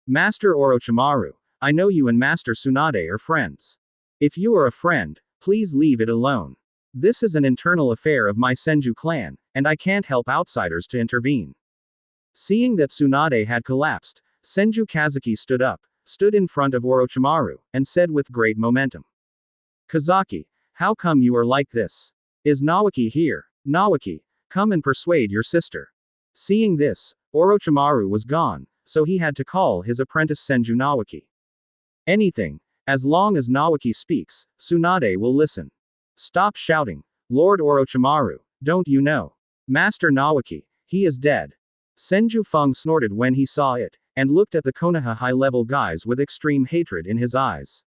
Master Orochimaru, I know you and Master Tsunade are friends. If you are a friend, please leave it alone. This is an internal affair of my Senju clan, and I can't help outsiders to intervene. Seeing that Tsunade had collapsed, Senju Kazuki stood in front of Orochimaru, and said with great momentum. Kazaki, how come you are like this? Is Nawaki here? Nawaki, come and persuade your sister. Seeing this, Orochimaru was gone, so he had to call his apprentice Senju Nawaki. Anything, as long as Nawaki speaks, Tsunade will listen. Stop shouting, Lord Orochimaru, don't you know? Master Nawaki, he is dead. Senju Feng snorted when he saw it, and looked at the Konoha high-level guys with extreme hatred in his eyes.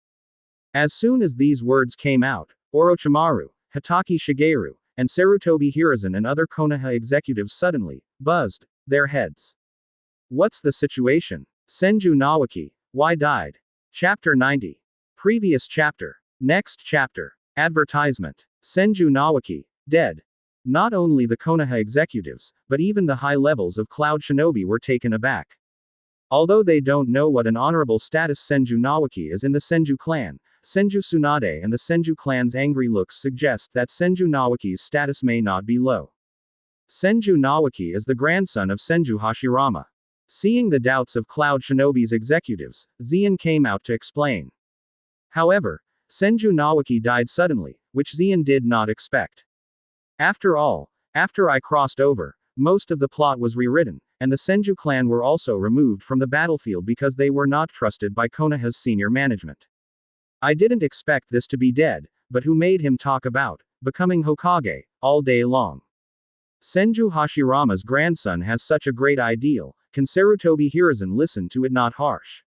As soon as these words came out, Orochimaru, Hitaki Shigeru, and Sarutobi Hiruzen and other Konoha executives suddenly buzzed their heads. What's the situation? Senju Nawaki, why died? Chapter 90. Previous chapter. Next chapter. Advertisement. Senju Nawaki, dead. Not only the Konoha executives, but even the high levels of Cloud Shinobi were taken aback. Although they don't know what an honorable status Senju Nawaki is in the Senju clan, Senju Tsunade and the Senju clan's angry looks suggest that Senju Nawaki's status may not be low. Senju Nawaki is the grandson of Senju Hashirama. Seeing the doubts of Cloud Shinobi's executives, Zeon came out to explain. However, Senju Nawaki died suddenly, which Zeon did not expect. After all, after I crossed over, most of the plot was rewritten, and the Senju clan were also removed from the battlefield because they were not trusted by Konoha's senior management. I didn't expect this to be dead, but who made him talk about becoming Hokage all day long? Senju Hashirama's grandson has such a great ideal, can Sarutobi Hiruzen listen to it not harsh?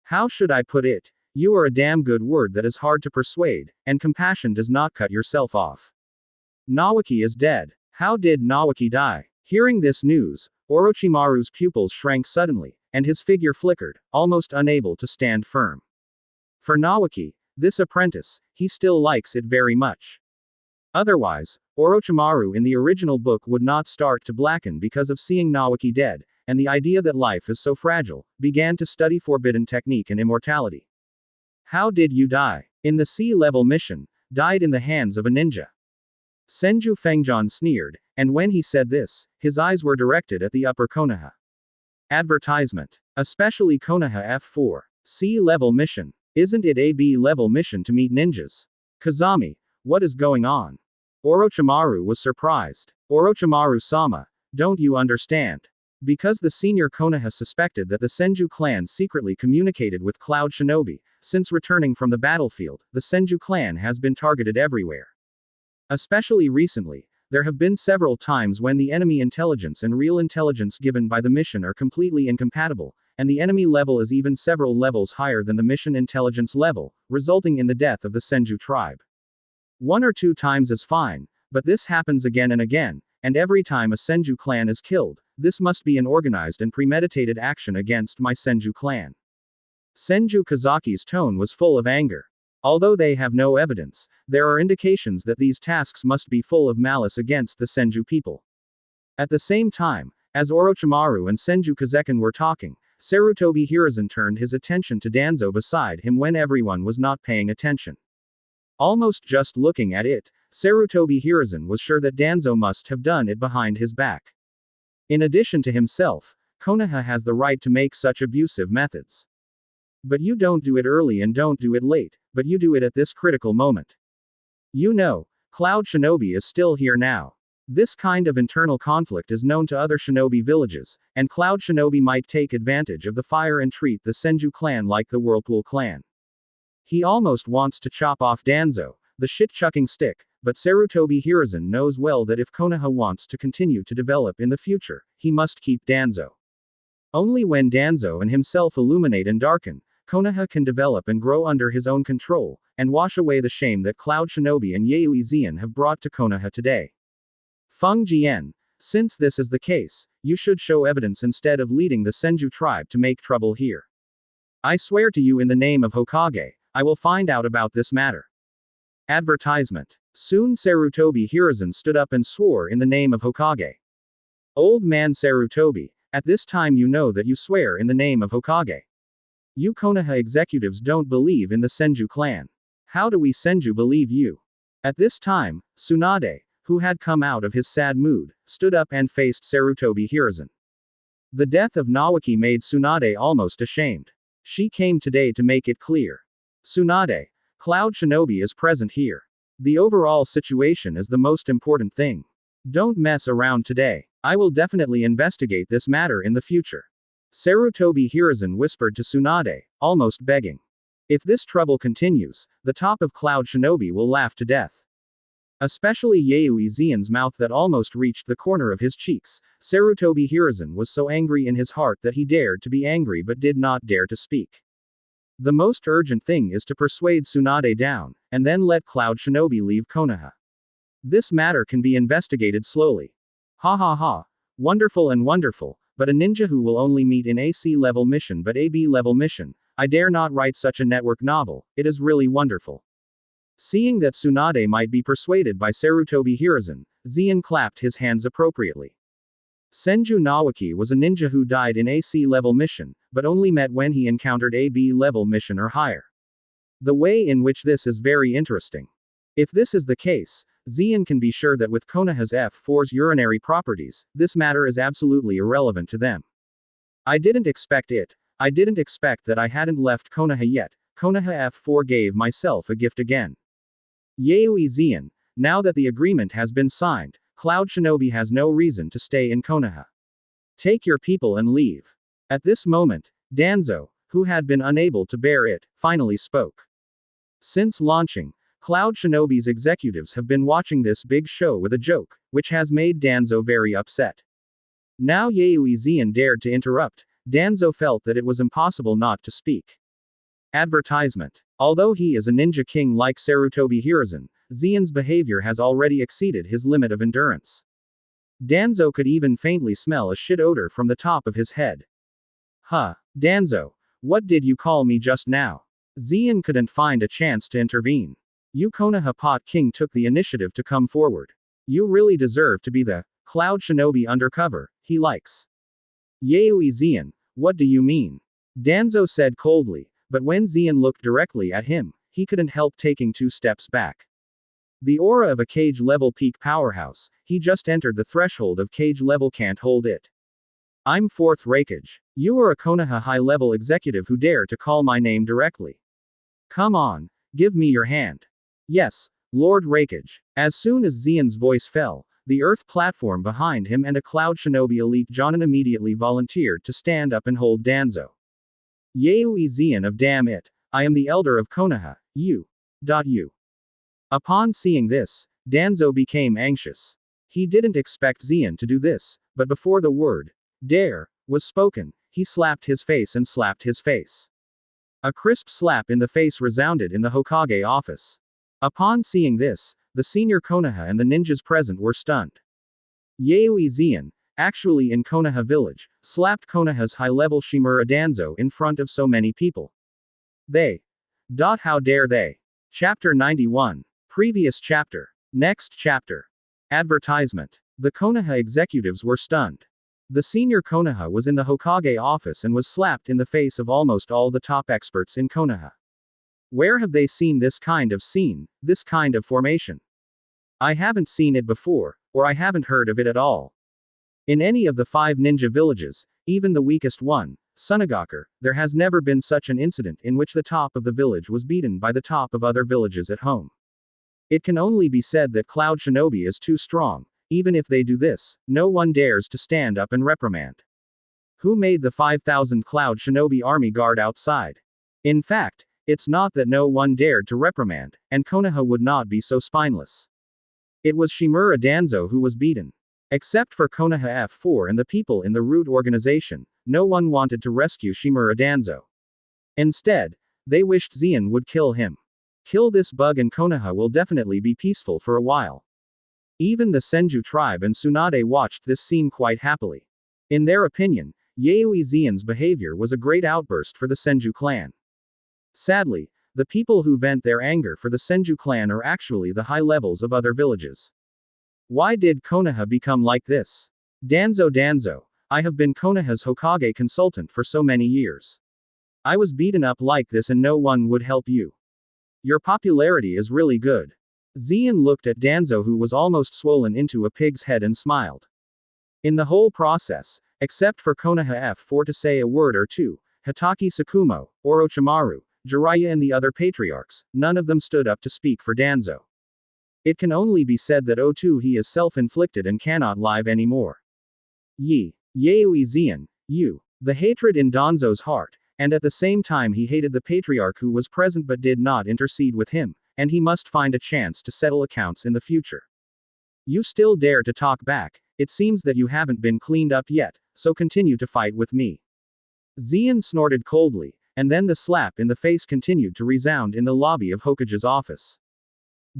How should I put it? You are a damn good word that is hard to persuade, and compassion does not cut yourself off. Nawaki is dead. How did Nawaki die? Hearing this news, Orochimaru's pupils shrank suddenly, and his figure flickered, almost unable to stand firm. For Nawaki, this apprentice, he still likes it very much. Otherwise, Orochimaru in the original book would not start to blacken because of seeing Nawaki dead, and the idea that life is so fragile, began to study forbidden technique and immortality. How did you die? In the sea-level mission, died in the hands of a ninja. Senju Fengjian sneered, and when he said this, his eyes were directed at the upper Konoha. Advertisement. Especially Konoha F4. Sea-level mission. Isn't it a B-level mission to meet ninjas? Kazami, what is going on? Orochimaru was surprised. Orochimaru-sama, don't you understand? Because the senior Konoha suspected that the Senju clan secretly communicated with Cloud Shinobi, since returning from the battlefield, the Senju clan has been targeted everywhere. Especially recently, there have been several times when the enemy intelligence and real intelligence given by the mission are completely incompatible, and the enemy level is even several levels higher than the mission intelligence level, resulting in the death of the Senju tribe. 1 or 2 times is fine, but this happens again and again, and every time a Senju clan is killed, this must be an organized and premeditated action against my Senju clan. Senju Kazaki's tone was full of anger. Although they have no evidence, there are indications that these tasks must be full of malice against the Senju people. At the same time, as Orochimaru and Senju Kazeki were talking, Sarutobi Hiruzen turned his attention to Danzo beside him when everyone was not paying attention. Almost just looking at it, Sarutobi Hiruzen was sure that Danzo must have done it behind his back. In addition to himself, Konoha has the right to make such abusive methods. But you don't do it early and don't do it late, but you do it at this critical moment. You know, Cloud Shinobi is still here now. This kind of internal conflict is known to other shinobi villages, and Cloud Shinobi might take advantage of the fire and treat the Senju clan like the Whirlpool clan. He almost wants to chop off Danzo, the shit-chucking stick, but Sarutobi Hiruzen knows well that if Konoha wants to continue to develop in the future, he must keep Danzo. Only when Danzo and himself illuminate and darken, Konoha can develop and grow under his own control, and wash away the shame that Cloud Shinobi and Yaoi Zian have brought to Konoha today. Feng Jian, since this is the case, you should show evidence instead of leading the Senju tribe to make trouble here. I swear to you in the name of Hokage, I will find out about this matter. Advertisement. Soon Sarutobi Hiruzen stood up and swore in the name of Hokage. Old man Sarutobi, at this time you know that you swear in the name of Hokage. You Konoha executives don't believe in the Senju clan. How do we Senju believe you? At this time, Tsunade, who had come out of his sad mood, stood up and faced Sarutobi Hiruzen. The death of Nawaki made Tsunade almost ashamed. She came today to make it clear. Tsunade, Cloud Shinobi is present here. The overall situation is the most important thing. Don't mess around today. I will definitely investigate this matter in the future. Sarutobi Hiruzen whispered to Tsunade, almost begging. If this trouble continues, the top of Cloud Shinobi will laugh to death. Especially Yaoi Zian's mouth that almost reached the corner of his cheeks. Sarutobi Hiruzen was so angry in his heart that he dared to be angry but did not dare to speak. The most urgent thing is to persuade Tsunade down, and then let Cloud Shinobi leave Konoha. This matter can be investigated slowly. Ha ha ha. Wonderful and wonderful, but a ninja who will only meet in AC level mission but AB level mission. I dare not write such a network novel, it is really wonderful. Seeing that Tsunade might be persuaded by Sarutobi Hiruzen, Zian clapped his hands appropriately. Senju Nawaki was a ninja who died in AC level mission, but only met when he encountered AB level mission or higher. The way in which this is very interesting. If this is the case, Zian can be sure that with Konoha's F4's urinary properties, this matter is absolutely irrelevant to them. I didn't expect it. I didn't expect that I hadn't left Konoha yet. Konoha F4 gave myself a gift again. Yaoi Zian, now that the agreement has been signed, Cloud Shinobi has no reason to stay in Konoha. Take your people and leave. At this moment, Danzo, who had been unable to bear it, finally spoke. Since launching, Cloud Shinobi's executives have been watching this big show with a joke, which has made Danzo very upset. Now Yaoi Zian dared to interrupt. Danzo felt that it was impossible not to speak. Advertisement. Although he is a ninja king like Sarutobi Hiruzen, Zian's behavior has already exceeded his limit of endurance. Danzo could even faintly smell a shit odor from the top of his head. Huh, Danzo, what did you call me just now? Zian couldn't find a chance to intervene. You Konoha Pot King took the initiative to come forward. You really deserve to be the Cloud Shinobi undercover he likes. Yaoi Zian, what do you mean? Danzo said coldly, but when Zian looked directly at him, he couldn't help taking 2 steps back. The aura of a cage level peak powerhouse, he just entered the threshold of cage level can't hold it. I'm 4th Raikage. You are a Konoha high level executive who dare to call my name directly. Come on, give me your hand. Yes, Lord Raikage. As soon as Zian's voice fell, the earth platform behind him and a Cloud Shinobi elite Jonin immediately volunteered to stand up and hold Danzo. Yaoi Zian of damn it, I am the elder of Konoha, you. Upon seeing this, Danzo became anxious. He didn't expect Zian to do this, but before the word, dare, was spoken, he slapped his face and slapped his face. A crisp slap in the face resounded in the Hokage office. Upon seeing this, the senior Konoha and the ninjas present were stunned. Yaoi Zian, actually in Konoha village, slapped Konoha's high-level Shimura Danzo in front of so many people. How dare they? Chapter 91. Previous chapter. Next chapter. Advertisement. The Konoha executives were stunned. The senior Konoha was in the Hokage office and was slapped in the face of almost all the top experts in Konoha. Where have they seen this kind of scene, this kind of formation? I haven't seen it before, or I haven't heard of it at all. In any of the 5 ninja villages, even the weakest one, Sunagakure, there has never been such an incident in which the top of the village was beaten by the top of other villages at home. It can only be said that Cloud Shinobi is too strong. Even if they do this, no one dares to stand up and reprimand. Who made the 5,000 Cloud Shinobi army guard outside? In fact, it's not that no one dared to reprimand, and Konoha would not be so spineless. It was Shimura Danzo who was beaten. Except for Konoha F4 and the people in the Root organization, no one wanted to rescue Shimura Danzo. Instead, they wished Zian would kill him. Kill this bug and Konoha will definitely be peaceful for a while. Even the Senju tribe and Tsunade watched this scene quite happily. In their opinion, Yaoi Zeon's behavior was a great outburst for the Senju clan. Sadly, the people who vent their anger for the Senju clan are actually the high levels of other villages. Why did Konoha become like this? Danzo, I have been Konoha's Hokage consultant for so many years. I was beaten up like this and no one would help you. Your popularity is really good. Zeon looked at Danzo, who was almost swollen into a pig's head, and smiled. In the whole process, except for Konoha F4 to say a word or two, Hitaki Tsukumo, Orochimaru, Jiraiya and the other patriarchs, none of them stood up to speak for Danzo. It can only be said that he is self-inflicted and cannot live anymore. Yaoi Zeon, you. The hatred in Danzo's heart, and at the same time he hated the patriarch who was present but did not intercede with him, and he must find a chance to settle accounts in the future. You still dare to talk back, it seems that you haven't been cleaned up yet, so continue to fight with me. Zeon snorted coldly, and then the slap in the face continued to resound in the lobby of Hokage's office.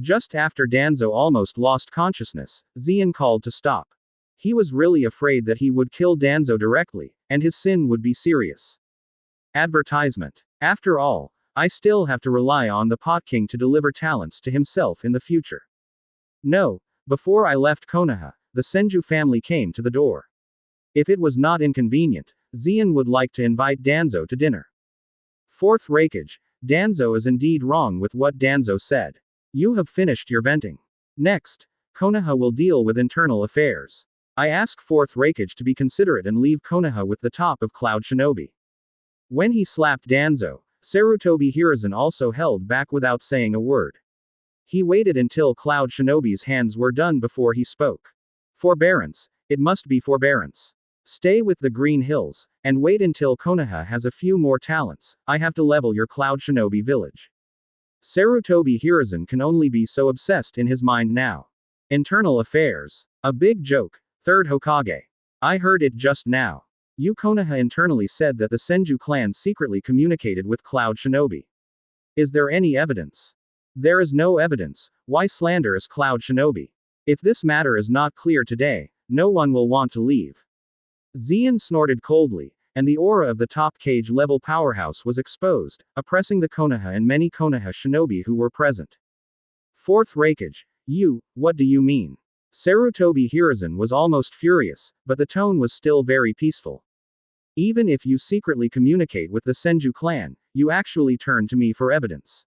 Just after Danzo almost lost consciousness, Zeon called to stop. He was really afraid that he would kill Danzo directly, and his sin would be serious. Advertisement. After all, I still have to rely on the Pot King to deliver talents to himself in the future. No, before I left Konoha, the Senju family came to the door. If it was not inconvenient, Zeon would like to invite Danzo to dinner. Fourth Raikage, Danzo is indeed wrong with what Danzo said. You have finished your venting. Next, Konoha will deal with internal affairs. I ask Fourth Raikage to be considerate and leave Konoha with the top of Cloud Shinobi. When he slapped Danzo, Sarutobi Hiruzen also held back without saying a word. He waited until Cloud Shinobi's hands were done before he spoke. Forbearance, it must be forbearance. Stay with the Green Hills, and wait until Konoha has a few more talents. I have to level your Cloud Shinobi village. Sarutobi Hiruzen can only be so obsessed in his mind now. Internal affairs. A big joke. Third Hokage. I heard it just now. You Konoha internally said that the Senju clan secretly communicated with Cloud Shinobi. Is there any evidence? There is no evidence. Why slanderous Cloud Shinobi? If this matter is not clear today, no one will want to leave. Zeon snorted coldly, and the aura of the top cage level powerhouse was exposed, oppressing the Konoha and many Konoha shinobi who were present. Fourth Raikage. What do you mean? Sarutobi Hiruzen was almost furious, but the tone was still very peaceful. Even if you secretly communicate with the Senju clan, you actually turn to me for evidence.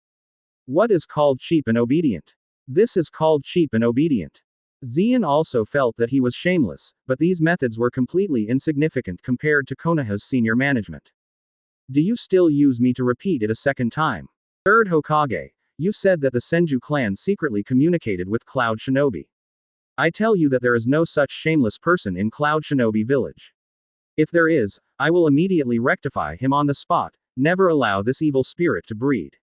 What is called cheap and obedient? This is called cheap and obedient. Zeon also felt that he was shameless, but these methods were completely insignificant compared to Konoha's senior management. Do you still use me to repeat it a second time? Third Hokage, you said that the Senju clan secretly communicated with Cloud Shinobi. I tell you that there is no such shameless person in Cloud Shinobi village. If there is, I will immediately rectify him on the spot. Never allow this evil spirit to breed.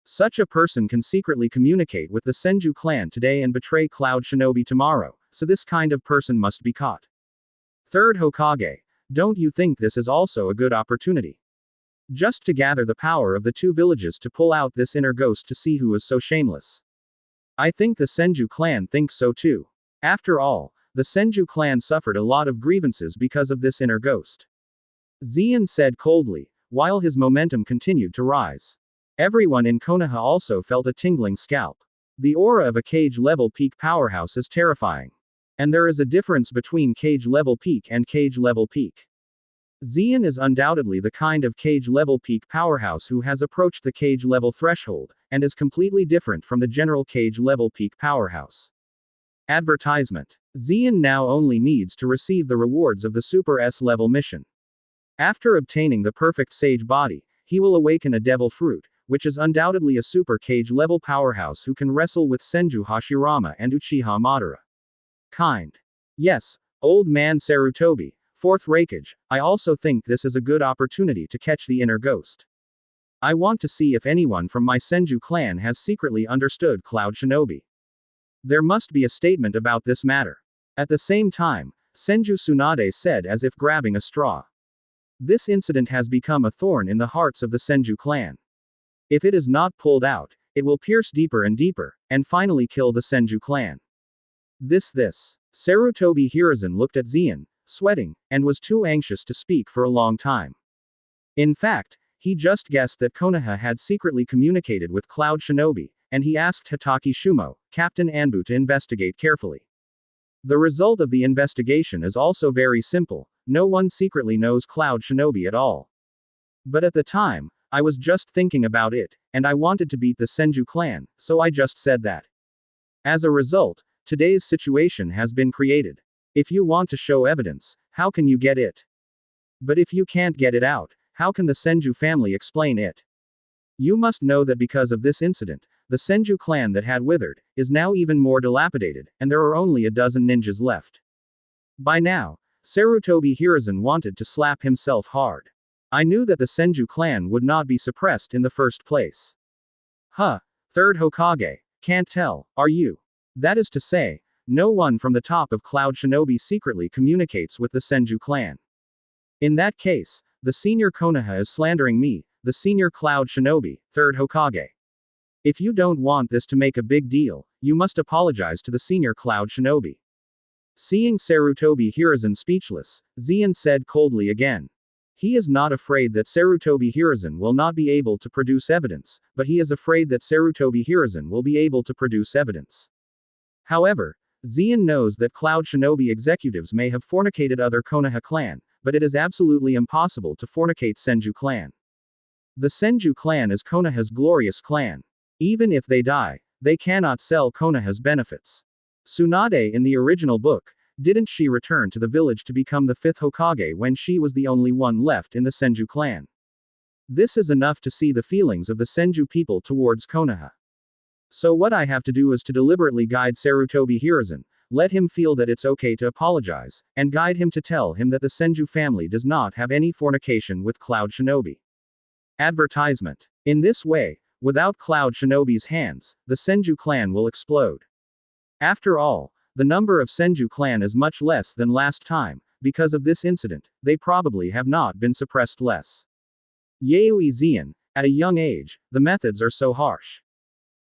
Such a person can secretly communicate with the Senju clan today and betray Cloud Shinobi tomorrow, so this kind of person must be caught. Third Hokage, don't you think this is also a good opportunity? Just to gather the power of the two villages to pull out this inner ghost to see who is so shameless. I think the Senju clan thinks so too. After all, the Senju clan suffered a lot of grievances because of this inner ghost. Zeon said coldly, while his momentum continued to rise. Everyone in Konoha also felt a tingling scalp. The aura of a cage-level peak powerhouse is terrifying. And there is a difference between cage-level peak and cage-level peak. Zeon is undoubtedly the kind of cage-level peak powerhouse who has approached the cage-level threshold, and is completely different from the general cage-level peak powerhouse. Advertisement. Zeon now only needs to receive the rewards of the Super S-level mission. After obtaining the perfect sage body, he will awaken a devil fruit, which is undoubtedly a super cage-level powerhouse who can wrestle with Senju Hashirama and Uchiha Madara. Kind. Yes, old man Sarutobi, Fourth Raikage, I also think this is a good opportunity to catch the inner ghost. I want to see if anyone from my Senju clan has secretly understood Cloud Shinobi. There must be a statement about this matter. At the same time, Senju Tsunade said as if grabbing a straw. This incident has become a thorn in the hearts of the Senju clan. If it is not pulled out, it will pierce deeper and deeper, and finally kill the Senju clan. This. Sarutobi Hiruzen looked at Zeon, sweating, and was too anxious to speak for a long time. In fact, he just guessed that Konoha had secretly communicated with Cloud Shinobi, and he asked Hitaki Shumo, Captain Anbu, to investigate carefully. The result of the investigation is also very simple: no one secretly knows Cloud Shinobi at all. But at the time, I was just thinking about it, and I wanted to beat the Senju clan, so I just said that. As a result, today's situation has been created. If you want to show evidence, how can you get it? But if you can't get it out, how can the Senju family explain it? You must know that because of this incident, the Senju clan that had withered, is now even more dilapidated, and there are only a dozen ninjas left. By now, Sarutobi Hiruzen wanted to slap himself hard. I knew that the Senju clan would not be suppressed in the first place. Third Hokage, can't tell, are you? That is to say, no one from the top of Cloud Shinobi secretly communicates with the Senju clan. In that case, the senior Konoha is slandering me, the senior Cloud Shinobi, third Hokage. If you don't want this to make a big deal, you must apologize to the senior Cloud Shinobi. Seeing Sarutobi Hiruzen speechless, Zeon said coldly again. He is not afraid that Sarutobi Hiruzen will not be able to produce evidence, but he is afraid that Sarutobi Hiruzen will be able to produce evidence. However, Zeon knows that Cloud Shinobi executives may have fornicated other Konoha clan, but it is absolutely impossible to fornicate Senju clan. The Senju clan is Konoha's glorious clan. Even if they die, they cannot sell Konoha's benefits. Tsunade in the original book, didn't she return to the village to become the fifth Hokage when she was the only one left in the Senju clan? This is enough to see the feelings of the Senju people towards Konoha. So what I have to do is to deliberately guide Sarutobi Hiruzen, let him feel that it's okay to apologize, and guide him to tell him that the Senju family does not have any fornication with Cloud Shinobi. Advertisement. In this way, without Cloud Shinobi's hands, the Senju clan will explode. After all, the number of Senju clan is much less than last time. Because of this incident, they probably have not been suppressed less. Yayoi Zeon, at a young age, the methods are so harsh.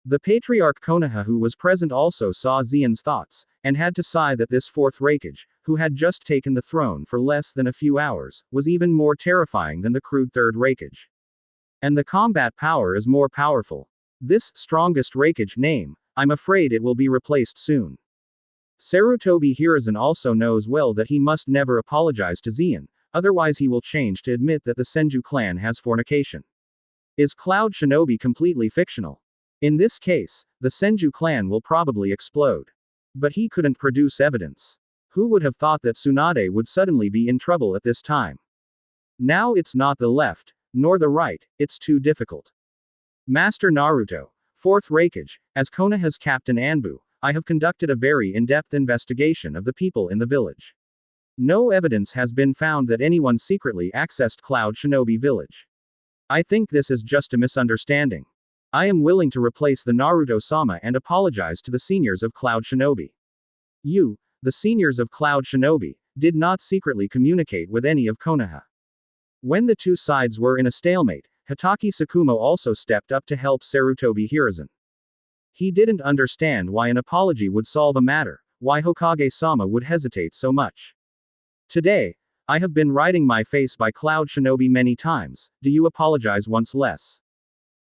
The patriarch Konoha who was present also saw Zeon's thoughts, and had to sigh that this fourth Raikage, who had just taken the throne for less than a few hours, was even more terrifying than the crude third Raikage. And the combat power is more powerful. This strongest Raikage name, I'm afraid it will be replaced soon. Sarutobi Hiruzen also knows well that he must never apologize to Zeon, otherwise he will change to admit that the Senju clan has fornication. Is Cloud Shinobi completely fictional? In this case, the Senju clan will probably explode. But he couldn't produce evidence. Who would have thought that Tsunade would suddenly be in trouble at this time? Now it's not the left, nor the right, it's too difficult. Master Naruto, fourth Raikage, as Konoha's Captain Anbu, I have conducted a very in-depth investigation of the people in the village. No evidence has been found that anyone secretly accessed Cloud Shinobi village. I think this is just a misunderstanding. I am willing to replace the Naruto-sama and apologize to the seniors of Cloud Shinobi. You, the seniors of Cloud Shinobi, did not secretly communicate with any of Konoha. When the two sides were in a stalemate, Hitaki Sakumo also stepped up to help Sarutobi Hiruzen. He didn't understand why an apology would solve a matter, why Hokage-sama would hesitate so much. Today, I have been riding my face by Cloud Shinobi many times, do you apologize once less?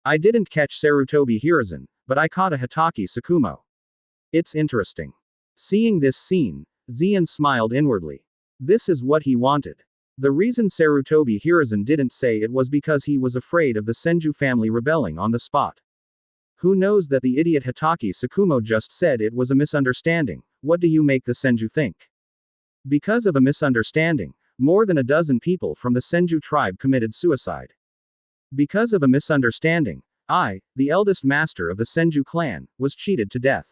I didn't catch Sarutobi Hiruzen, but I caught a Hitaki Sakumo. It's interesting. Seeing this scene, Zeon smiled inwardly. This is what he wanted. The reason Sarutobi Hiruzen didn't say it was because he was afraid of the Senju family rebelling on the spot. Who knows that the idiot Hitaki Sakumo just said it was a misunderstanding, what do you make the Senju think? Because of a misunderstanding, more than a dozen people from the Senju tribe committed suicide. Because of a misunderstanding, I, the eldest master of the Senju clan, was cheated to death.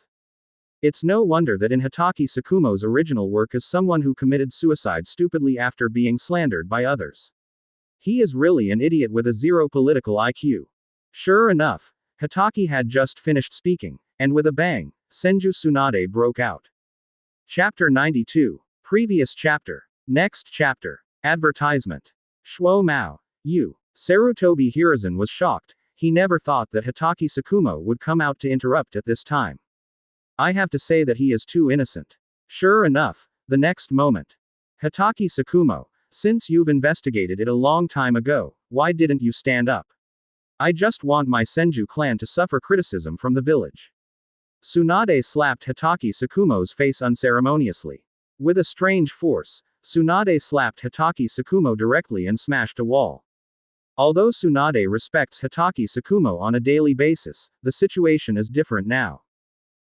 It's no wonder that in Hitaki Sakumo's original work is someone who committed suicide stupidly after being slandered by others. He is really an idiot with a zero political IQ. Sure enough, Hitaki had just finished speaking, and with a bang, Senju Tsunade broke out. Chapter 92. Previous chapter. Next chapter. Advertisement. Shuo Mao. You. Sarutobi Hiruzen was shocked. he never thought that Hitaki Tsukumo would come out to interrupt at this time. I have to say that he is too innocent. Sure enough, the next moment. Hitaki Tsukumo, since you've investigated it a long time ago, why didn't you stand up? I just want my Senju clan to suffer criticism from the village. Tsunade slapped Hitaki Tsukumo's face unceremoniously. With a strange force, Tsunade slapped Hitaki Tsukumo directly and smashed a wall. Although Tsunade respects Hitaki Tsukumo on a daily basis, the situation is different now.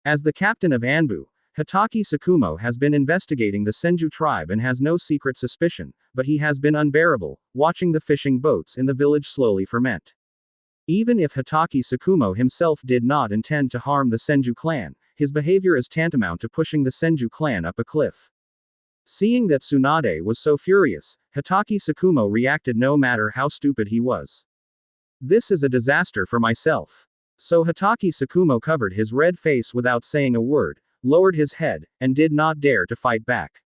As the captain of Anbu, Hitaki Tsukumo has been investigating the Senju tribe and has no secret suspicion, but he has been unbearable, watching the fishing boats in the village slowly ferment. Even if Hitaki Tsukumo himself did not intend to harm the Senju clan, his behavior is tantamount to pushing the Senju clan up a cliff. Seeing that Tsunade was so furious, Hitaki Tsukumo reacted no matter how stupid he was. This is a disaster for myself. So Hitaki Tsukumo covered his red face without saying a word, lowered his head, and did not dare to fight back.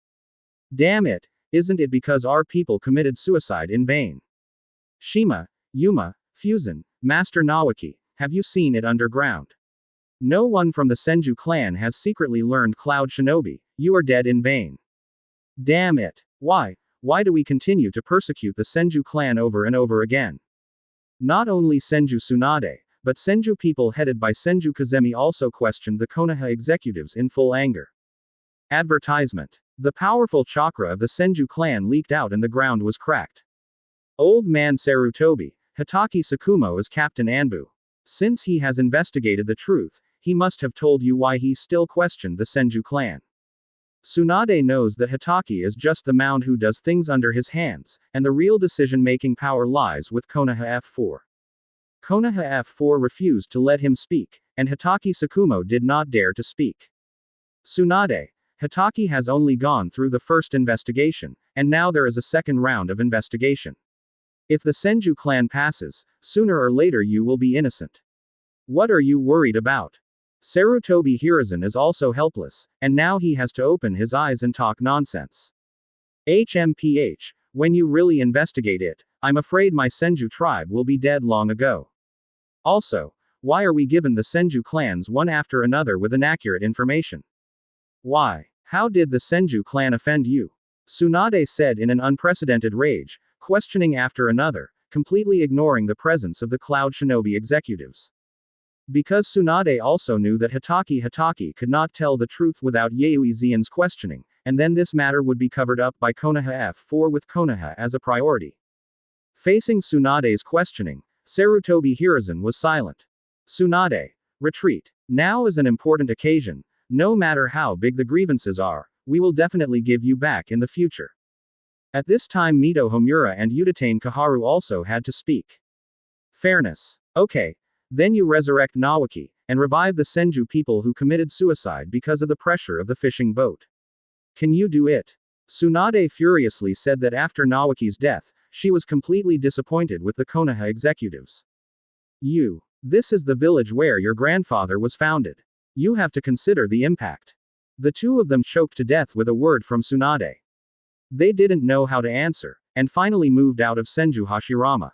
Damn it, isn't it because our people committed suicide in vain? Shima, Yuma, Fusen, Master Nawaki, have you seen it underground? No one from the Senju clan has secretly learned Cloud Shinobi, you are dead in vain. Damn it. Why do we continue to persecute the Senju clan over and over again? Not only Senju Tsunade, but Senju people headed by Senju Kazemi also questioned the Konoha executives in full anger. Advertisement. The powerful chakra of the Senju clan leaked out and the ground was cracked. Old man Sarutobi, Hitaki Tsukumo is Captain Anbu. Since he has investigated the truth, he must have told you why he still questioned the Senju clan. Tsunade knows that Hitaki is just the mound who does things under his hands, and the real decision-making power lies with Konoha F4. Konoha F4 refused to let him speak, and Hitaki Tsukumo did not dare to speak. Tsunade, Hitaki has only gone through the first investigation, and now there is a second round of investigation. If the Senju clan passes, sooner or later you will be innocent. What are you worried about? Sarutobi Hiruzen is also helpless, and now he has to open his eyes and talk nonsense. HMPH, when you really investigate it, I'm afraid my Senju tribe will be dead long ago. Also, why are we given the Senju clans one after another with inaccurate information? Why? How did the Senju clan offend you? Tsunade said in an unprecedented rage, questioning after another, completely ignoring the presence of the Cloud Shinobi executives. Because Tsunade also knew that Hitaki could not tell the truth without Yayoi Zen's questioning, and then this matter would be covered up by Konoha F4 with Konoha as a priority. Facing Tsunade's questioning, Sarutobi Hiruzen was silent. Tsunade, retreat. Now is an important occasion. No matter how big the grievances are, we will definitely give you back in the future. At this time Mito Homura and Udatane Kaharu also had to speak. Fairness. Okay. Then you resurrect Nawaki, and revive the Senju people who committed suicide because of the pressure of the fishing boat. Can you do it? Tsunade furiously said that after Nawaki's death, she was completely disappointed with the Konoha executives. This is the village where your grandfather was founded. You have to consider the impact. The two of them choked to death with a word from Tsunade. They didn't know how to answer, and finally moved out of Senju Hashirama.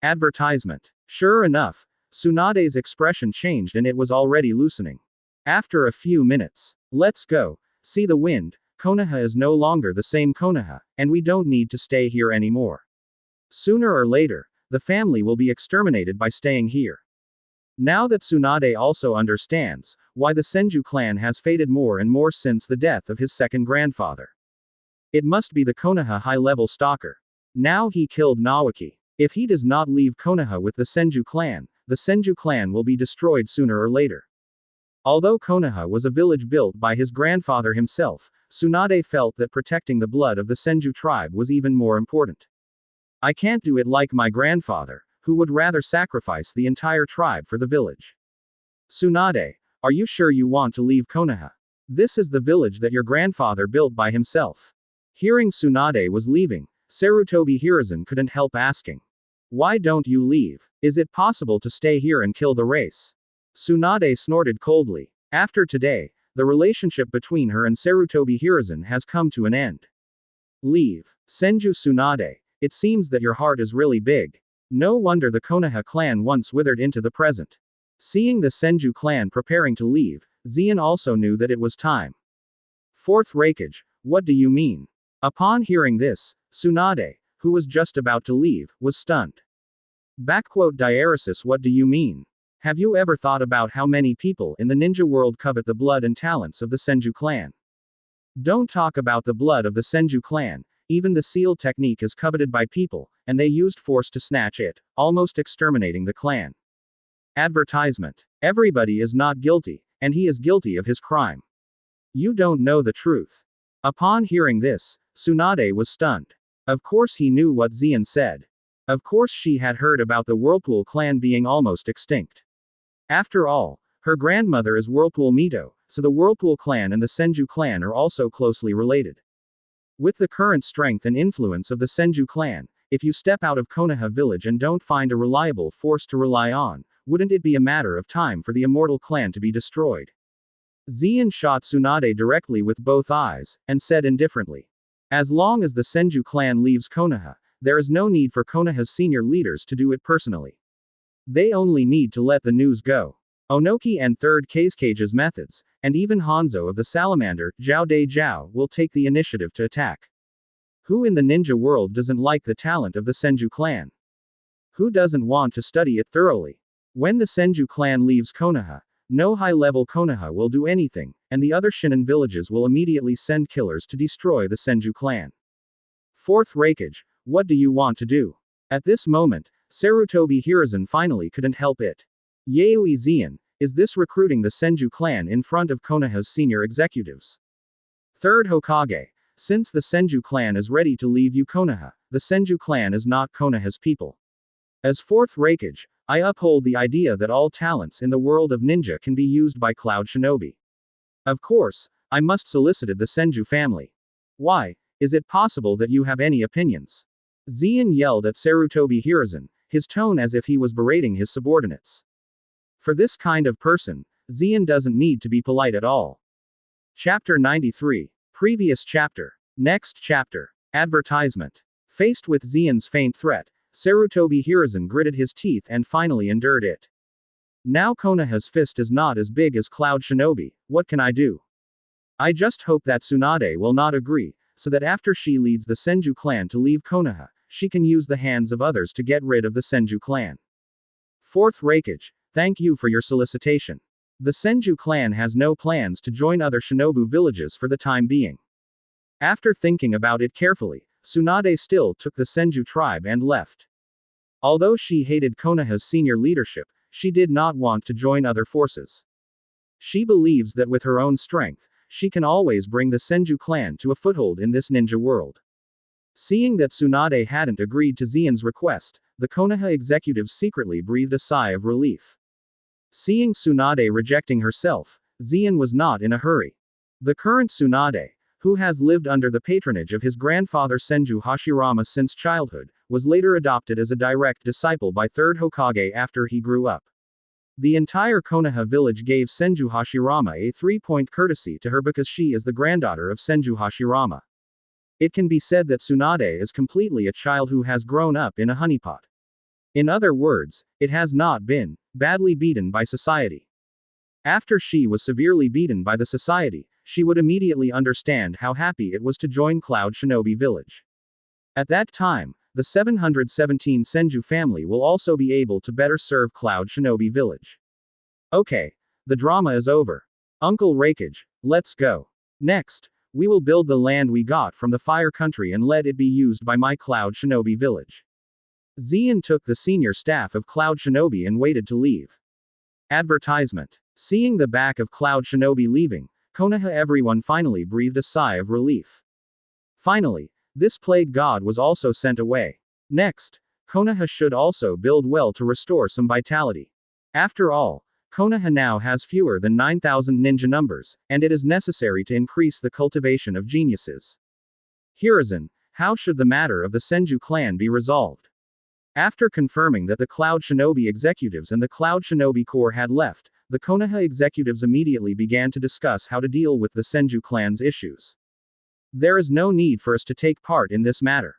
Advertisement. Sure enough, Tsunade's expression changed and it was already loosening. After a few minutes. Let's go. See the wind. Konoha is no longer the same Konoha, and we don't need to stay here anymore. Sooner or later, the family will be exterminated by staying here. Now that Tsunade also understands why the Senju clan has faded more and more since the death of his second grandfather. It must be the Konoha high-level stalker. Now he killed Nawaki. If he does not leave Konoha with the Senju clan will be destroyed sooner or later. Although Konoha was a village built by his grandfather himself, Tsunade felt that protecting the blood of the Senju tribe was even more important. I can't do it like my grandfather, who would rather sacrifice the entire tribe for the village. Tsunade, are you sure you want to leave Konoha? This is the village that your grandfather built by himself. Hearing Tsunade was leaving, Sarutobi Hiruzen couldn't help asking. Why don't you leave? Is it possible to stay here and kill the race? Tsunade snorted coldly. After today, the relationship between her and Sarutobi Hiruzen has come to an end. Leave. Senju Tsunade, it seems that your heart is really big. No wonder the Konoha clan once withered into the present. Seeing the Senju clan preparing to leave, Zeon also knew that it was time. Fourth Raikage, what do you mean? Upon hearing this, Tsunade, who was just about to leave, was stunned. Diaresis, what do you mean? Have you ever thought about how many people in the ninja world covet the blood and talents of the Senju clan? Don't talk about the blood of the Senju clan, even the seal technique is coveted by people, and they used force to snatch it, almost exterminating the clan. Advertisement. Everybody is not guilty, and he is guilty of his crime. You don't know the truth. Upon hearing this, Tsunade was stunned. Of course he knew what Zeon said. Of course she had heard about the Whirlpool clan being almost extinct. After all, her grandmother is Whirlpool Mito, so the Whirlpool clan and the Senju clan are also closely related. With the current strength and influence of the Senju clan, if you step out of Konoha village and don't find a reliable force to rely on, wouldn't it be a matter of time for the immortal clan to be destroyed? Zeon shot Tsunade directly with both eyes, and said indifferently. As long as the Senju clan leaves Konoha, there is no need for Konoha's senior leaders to do it personally. They only need to let the news go. Onoki and Third Kage's methods, and even Hanzo of the Salamander, Zhao De Zhao, will take the initiative to attack. Who in the ninja world doesn't like the talent of the Senju clan? Who doesn't want to study it thoroughly? When the Senju clan leaves Konoha, no high-level Konoha will do anything, and the other Shinin villages will immediately send killers to destroy the Senju clan. Fourth Raikage, what do you want to do? At this moment, Sarutobi Hiruzen finally couldn't help it. Yayoi Zeon, is this recruiting the Senju clan in front of Konoha's senior executives? Third Hokage, since the Senju clan is ready to leave you Konoha, the Senju clan is not Konoha's people. As fourth Raikage, I uphold the idea that all talents in the world of ninja can be used by Cloud Shinobi. Of course, I must solicit the Senju family. Why, is it possible that you have any opinions? Zeon yelled at Sarutobi Hiruzen, his tone as if he was berating his subordinates. For this kind of person, Zeon doesn't need to be polite at all. Chapter 93. Previous chapter. Next chapter. Advertisement. Faced with Zeon's faint threat, Sarutobi Hiruzen gritted his teeth and finally endured it. Now Konoha's fist is not as big as Cloud Shinobi, what can I do? I just hope that Tsunade will not agree, so that after she leads the Senju clan to leave Konoha, she can use the hands of others to get rid of the Senju clan. Fourth Raikage, thank you for your solicitation. The Senju clan has no plans to join other Shinobu villages for the time being. After thinking about it carefully, Tsunade still took the Senju tribe and left. Although she hated Konoha's senior leadership, she did not want to join other forces. She believes that with her own strength, she can always bring the Senju clan to a foothold in this ninja world. Seeing that Tsunade hadn't agreed to Zeon's request, the Konoha executives secretly breathed a sigh of relief. Seeing Tsunade rejecting herself, Zeon was not in a hurry. The current Tsunade, who has lived under the patronage of his grandfather Senju Hashirama since childhood, was later adopted as a direct disciple by Third Hokage after he grew up. The entire Konoha village gave Senju Hashirama a 3-point courtesy to her because she is the granddaughter of Senju Hashirama. It can be said that Tsunade is completely a child who has grown up in a honeypot. In other words, it has not been badly beaten by society. After she was severely beaten by the society, she would immediately understand how happy it was to join Cloud Shinobi village. At that time, the 717 Senju family will also be able to better serve Cloud Shinobi village. Okay, the drama is over. Uncle Raikage, let's go. Next, we will build the land we got from the Fire Country and let it be used by my Cloud Shinobi village. Zeon took the senior staff of Cloud Shinobi and waited to leave. Advertisement. Seeing the back of Cloud Shinobi leaving, Konoha everyone finally breathed a sigh of relief. Finally, this plague god was also sent away. Next, Konoha should also build well to restore some vitality. After all, Konoha now has fewer than 9,000 ninja numbers, and it is necessary to increase the cultivation of geniuses. Hiruzen, how should the matter of the Senju clan be resolved? After confirming that the Cloud Shinobi executives and the Cloud Shinobi Corps had left, the Konoha executives immediately began to discuss how to deal with the Senju clan's issues. There is no need for us to take part in this matter.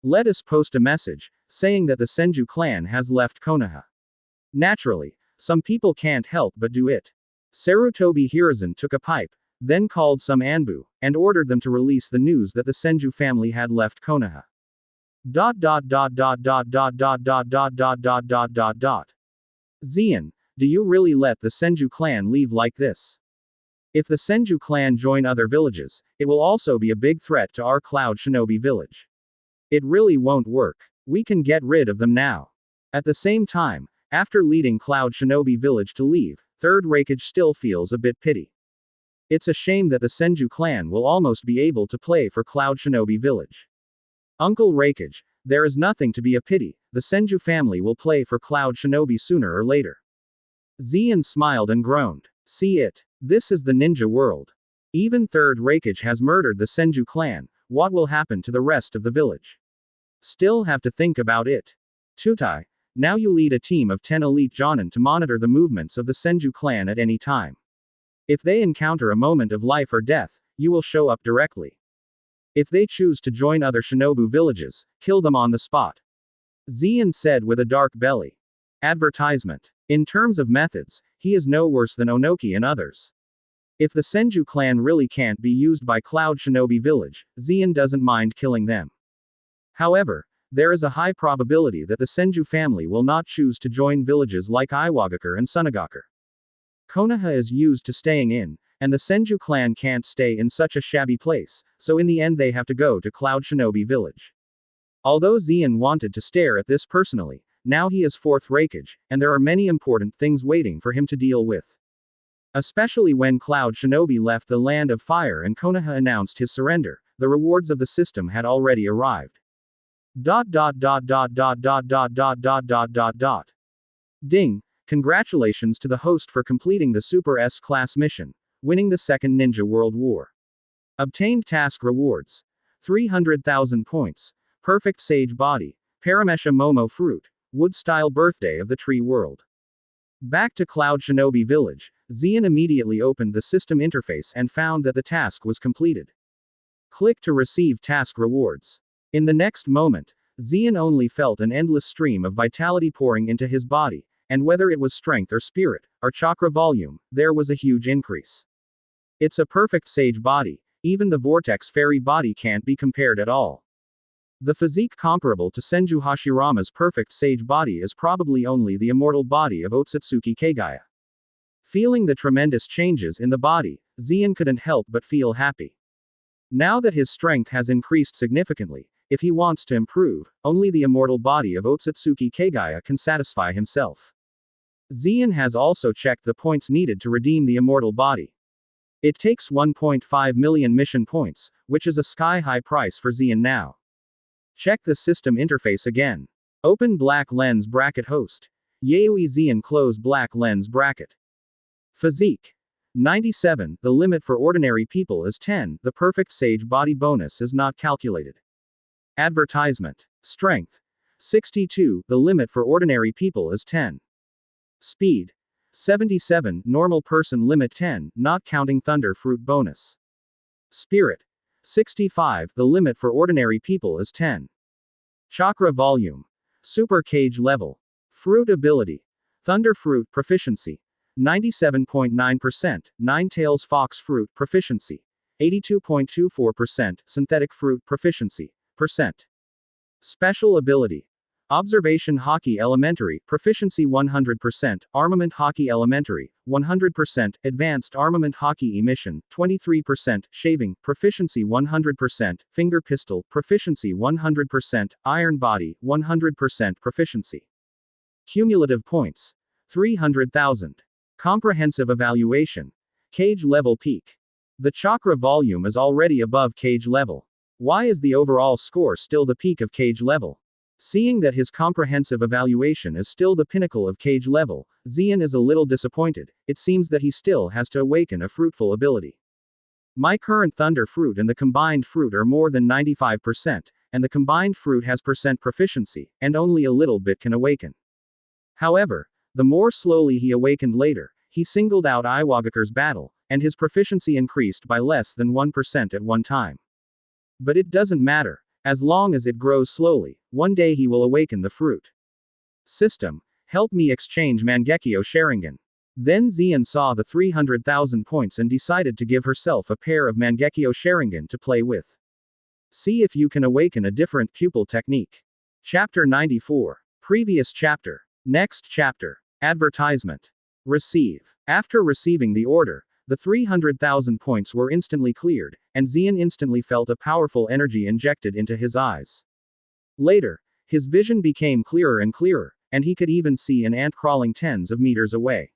Let us post a message, saying that the Senju clan has left Konoha. Naturally, some people can't help but do it. Sarutobi Hiruzen took a pipe, then called some Anbu, and ordered them to release the news that the Senju family had left Konoha. Zeon, do you really let the Senju clan leave like this? If the Senju clan join other villages, it will also be a big threat to our Cloud Shinobi village. It really won't work. We can get rid of them now. At the same time, after leading Cloud Shinobi village to leave, Third Raikage still feels a bit pity. It's a shame that the Senju clan will almost be able to play for Cloud Shinobi village. Uncle Raikage, there is nothing to be a pity, the Senju family will play for Cloud Shinobi sooner or later. Zeon smiled and groaned. See it. This is the ninja world. Even Third Raikage has murdered the Senju clan, what will happen to the rest of the village? Still have to think about it. Tutai, now you lead a team of 10 elite Jonin to monitor the movements of the Senju clan at any time. If they encounter a moment of life or death, you will show up directly. If they choose to join other Shinobu villages, kill them on the spot. Zeon said with a dark belly. Advertisement. In terms of methods, he is no worse than Onoki and others. If the Senju clan really can't be used by Cloud Shinobi village, Zeon doesn't mind killing them. However, there is a high probability that the Senju family will not choose to join villages like Iwagakure and Sunagakure. Konoha is used to staying in, and the Senju clan can't stay in such a shabby place, so in the end they have to go to Cloud Shinobi village. Although Zeon wanted to stare at this personally, now he is Fourth Raikage, and there are many important things waiting for him to deal with. Especially when Cloud Shinobi left the Land of Fire and Konoha announced his surrender, the rewards of the system had already arrived. Ding! Congratulations to the host for completing the Super S-Class mission, winning the Second Ninja World War. Obtained task rewards. 300,000 points. Perfect Sage Body. Paramesha Momo Fruit. Wood-style Birthday of the Tree World. Back to Cloud Shinobi Village, Zeon immediately opened the system interface and found that the task was completed. Click to receive task rewards. In the next moment, Zeon only felt an endless stream of vitality pouring into his body, and whether it was strength or spirit, or chakra volume, there was a huge increase. It's a perfect sage body, even the Vortex Fairy body can't be compared at all. The physique comparable to Senju Hashirama's perfect sage body is probably only the immortal body of Otsutsuki Kagaya. Feeling the tremendous changes in the body, Zeon couldn't help but feel happy. Now that his strength has increased significantly, if he wants to improve, only the immortal body of Otsutsuki Kagaya can satisfy himself. Zeon has also checked the points needed to redeem the immortal body. It takes 1.5 million mission points, which is a sky-high price for Zeon now. Check the system interface again. Open black lens bracket host. Yaoi Zeon close black lens bracket. Physique. 97, the limit for ordinary people is 10, the perfect sage body bonus is not calculated. Advertisement. Strength. 62, the limit for ordinary people is 10. Speed. 77, normal person limit 10, not counting Thunder Fruit bonus. Spirit. 65, the limit for ordinary people is 10. Chakra volume. Super Cage level. Fruit ability. Thunder Fruit proficiency. 97.9%, Nine-Tails Fox Fruit proficiency. 82.24%, Synthetic Fruit proficiency. Percent. Special ability. Observation Hockey Elementary, proficiency 100%, Armament Hockey Elementary, 100%, Advanced Armament Hockey Emission, 23%, Shaving, proficiency 100%, Finger Pistol, proficiency 100%, Iron Body, 100% proficiency. Cumulative points. 300,000. Comprehensive evaluation. Cage level peak. The chakra volume is already above cage level. Why is the overall score still the peak of cage level? Seeing that his comprehensive evaluation is still the pinnacle of cage level, Zeon is a little disappointed. It seems that he still has to awaken a fruitful ability. My current Thunder Fruit and the combined fruit are more than 95%, and the combined fruit has percent proficiency, and only a little bit can awaken. However, the more slowly he awakened later, he singled out Iwagakure's battle, and his proficiency increased by less than 1% at one time. But it doesn't matter. As long as it grows slowly, one day he will awaken the fruit. System, help me exchange Mangekyo Sharingan. Then Xian saw the 300,000 points and decided to give herself a pair of Mangekyo Sharingan to play with. See if you can awaken a different pupil technique. Chapter 94. Previous chapter. Next chapter. Advertisement. Receive. After receiving the order, the 300,000 points were instantly cleared, and Xian instantly felt a powerful energy injected into his eyes. Later, his vision became clearer and clearer, and he could even see an ant crawling tens of meters away.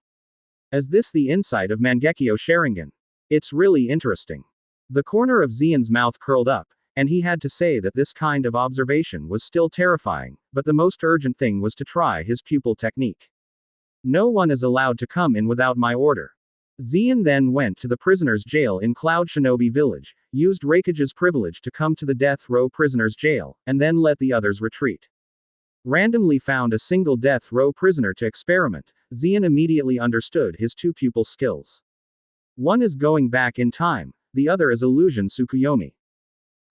Is this the insight of Mangekyo Sharingan? It's really interesting. The corner of Xian's mouth curled up, and he had to say that this kind of observation was still terrifying, but the most urgent thing was to try his pupil technique. No one is allowed to come in without my order. Xian then went to the prisoner's jail in Cloud Shinobi Village, used Raikage's privilege to come to the death row prisoner's jail, and then let the others retreat. Randomly found a single death row prisoner to experiment, Xian immediately understood his two pupil skills. One is going back in time, the other is illusion Tsukuyomi.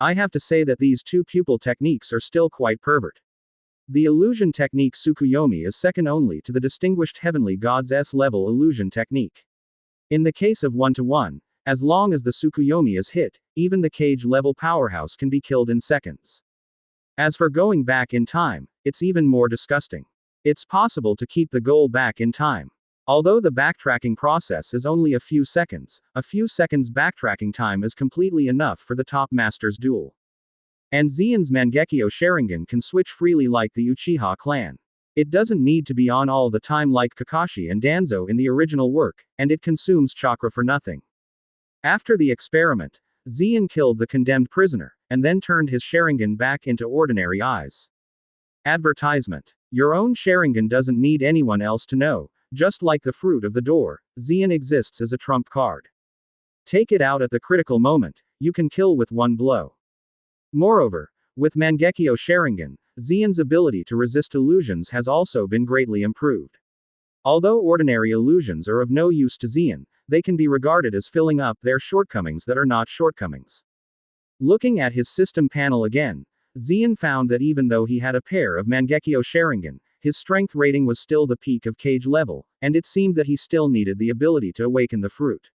I have to say that these two pupil techniques are still quite pervert. The illusion technique Tsukuyomi is second only to the distinguished heavenly gods S-level illusion technique. In the case of one-to-one, as long as the Tsukuyomi is hit, even the cage-level powerhouse can be killed in seconds. As for going back in time, it's even more disgusting. It's possible to keep the goal back in time. Although the backtracking process is only a few seconds backtracking time is completely enough for the top master's duel. And Xian's Mangekyo Sharingan can switch freely like the Uchiha clan. It doesn't need to be on all the time like Kakashi and Danzo in the original work, and it consumes chakra for nothing. After the experiment, Xian killed the condemned prisoner, and then turned his Sharingan back into ordinary eyes. Advertisement. Your own Sharingan doesn't need anyone else to know, just like the fruit of the door, Xian exists as a trump card. Take it out at the critical moment, you can kill with one blow. Moreover, with Mangekyo Sharingan, Xian's ability to resist illusions has also been greatly improved. Although ordinary illusions are of no use to Xian, they can be regarded as filling up their shortcomings that are not shortcomings. Looking at his system panel again, Xian found that even though he had a pair of Mangekyo Sharingan, his strength rating was still the peak of cage level, and it seemed that he still needed the ability to awaken the fruit.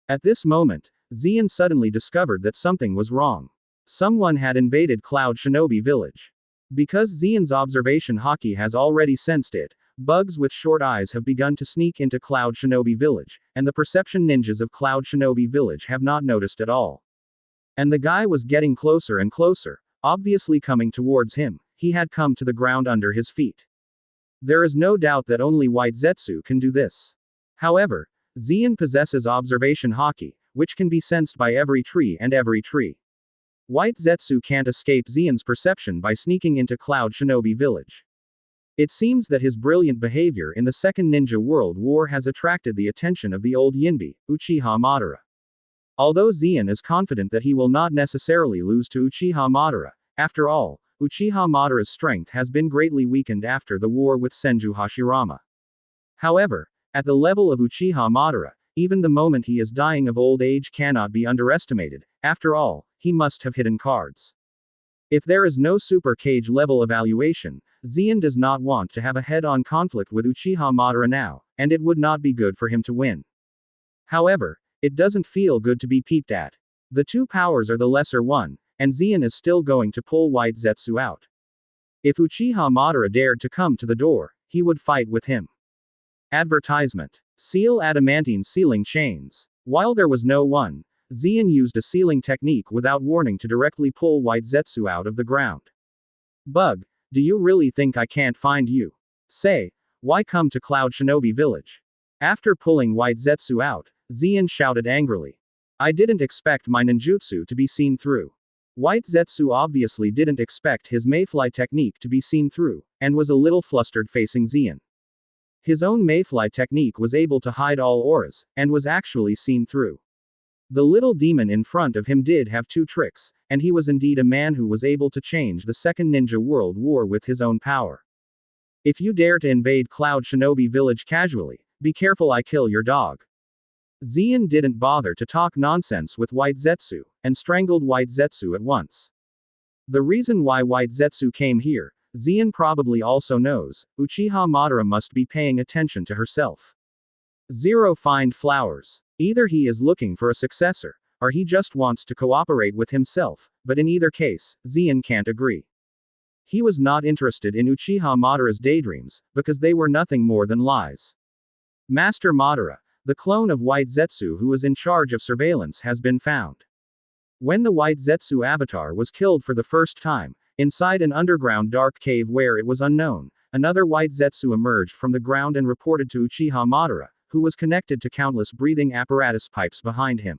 At this moment, Xian suddenly discovered that something was wrong. Someone had invaded Cloud Shinobi Village. Because Xian's observation haki has already sensed it, bugs with short eyes have begun to sneak into Cloud Shinobi Village, and the perception ninjas of Cloud Shinobi Village have not noticed at all. And the guy was getting closer and closer, obviously coming towards him. He had come to the ground under his feet. There is no doubt that only White Zetsu can do this. However, Xian possesses observation haki, which can be sensed by every tree and every tree. White Zetsu can't escape Xian's perception by sneaking into Cloud Shinobi Village. It seems that his brilliant behavior in the Second Ninja World War has attracted the attention of the old Yinbi, Uchiha Madara. Although Xian is confident that he will not necessarily lose to Uchiha Madara, after all, Uchiha Madara's strength has been greatly weakened after the war with Senju Hashirama. However, at the level of Uchiha Madara, even the moment he is dying of old age cannot be underestimated. After all, he must have hidden cards. If there is no super cage level evaluation, Xian does not want to have a head-on conflict with Uchiha Madara now, and it would not be good for him to win. However, it doesn't feel good to be peeped at. The two powers are the lesser one, and Xian is still going to pull White Zetsu out. If Uchiha Madara dared to come to the door, he would fight with him. Advertisement. Seal adamantine sealing chains. While there was no one, Xian used a sealing technique without warning to directly pull White Zetsu out of the ground. Bug, do you really think I can't find you? Say, why come to Cloud Shinobi Village? After pulling White Zetsu out, Xian shouted angrily. I didn't expect my ninjutsu to be seen through. White Zetsu obviously didn't expect his mayfly technique to be seen through, and was a little flustered facing Xian. His own mayfly technique was able to hide all auras, and was actually seen through. The little demon in front of him did have two tricks, and he was indeed a man who was able to change the Second Ninja World War with his own power. If you dare to invade Cloud Shinobi Village casually, be careful I kill your dog. Xian didn't bother to talk nonsense with White Zetsu, and strangled White Zetsu at once. The reason why White Zetsu came here, Zeon probably also knows. Uchiha Madara must be paying attention to herself. Zero find flowers. Either he is looking for a successor, or he just wants to cooperate with himself, but in either case, Zeon can't agree. He was not interested in Uchiha Madara's daydreams, because they were nothing more than lies. Master Madara, the clone of White Zetsu who was in charge of surveillance, has been found. When the White Zetsu avatar was killed for the first time, inside an underground dark cave where it was unknown, another White Zetsu emerged from the ground and reported to Uchiha Madara, who was connected to countless breathing apparatus pipes behind him.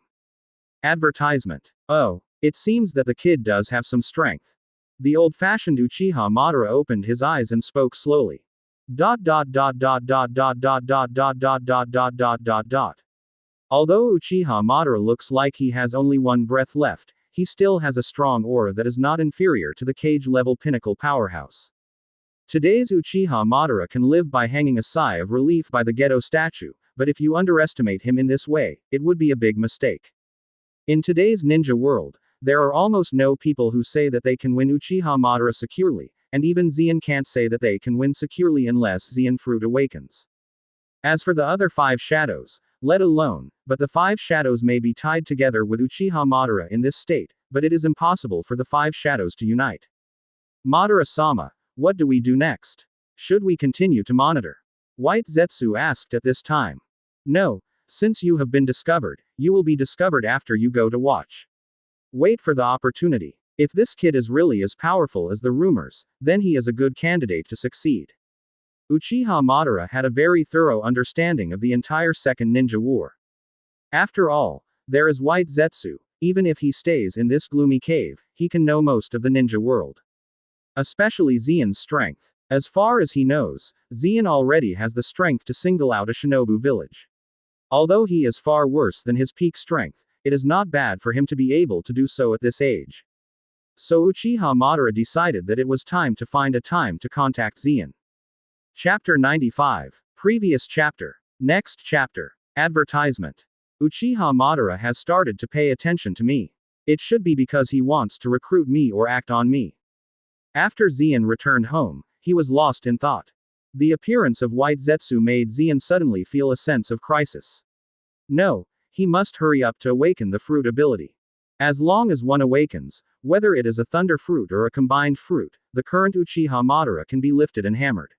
Advertisement. Oh, it seems that the kid does have some strength. The old-fashioned Uchiha Madara opened his eyes and spoke slowly. Although Uchiha Madara looks like he has only one breath left, he still has a strong aura that is not inferior to the cage-level pinnacle powerhouse. Today's Uchiha Madara can live by hanging a sigh of relief by the Gedo statue, but if you underestimate him in this way, it would be a big mistake. In today's ninja world, there are almost no people who say that they can win Uchiha Madara securely, and even Zeon can't say that they can win securely unless Zeon Fruit awakens. As for the other 5 shadows, let alone, but the 5 shadows may be tied together with Uchiha Madara in this state, but it is impossible for the 5 shadows to unite. Madara-sama, what do we do next? Should we continue to monitor? White Zetsu asked at this time. No, since you have been discovered, you will be discovered after you go to watch. Wait for the opportunity. If this kid is really as powerful as the rumors, then he is a good candidate to succeed. Uchiha Madara had a very thorough understanding of the entire Second Ninja War. After all, there is White Zetsu. Even if he stays in this gloomy cave, he can know most of the ninja world. Especially Zeon's strength. As far as he knows, Zeon already has the strength to single out a shinobu village. Although he is far worse than his peak strength, it is not bad for him to be able to do so at this age. So Uchiha Madara decided that it was time to find a time to contact Zeon. Chapter 95. Previous chapter. Next chapter. Advertisement. Uchiha Madara has started to pay attention to me. It should be because he wants to recruit me or act on me. After Zeon returned home, he was lost in thought. The appearance of White Zetsu made Zeon suddenly feel a sense of crisis. No, he must hurry up to awaken the fruit ability. As long as one awakens, whether it is a thunder fruit or a combined fruit, the current Uchiha Madara can be lifted and hammered.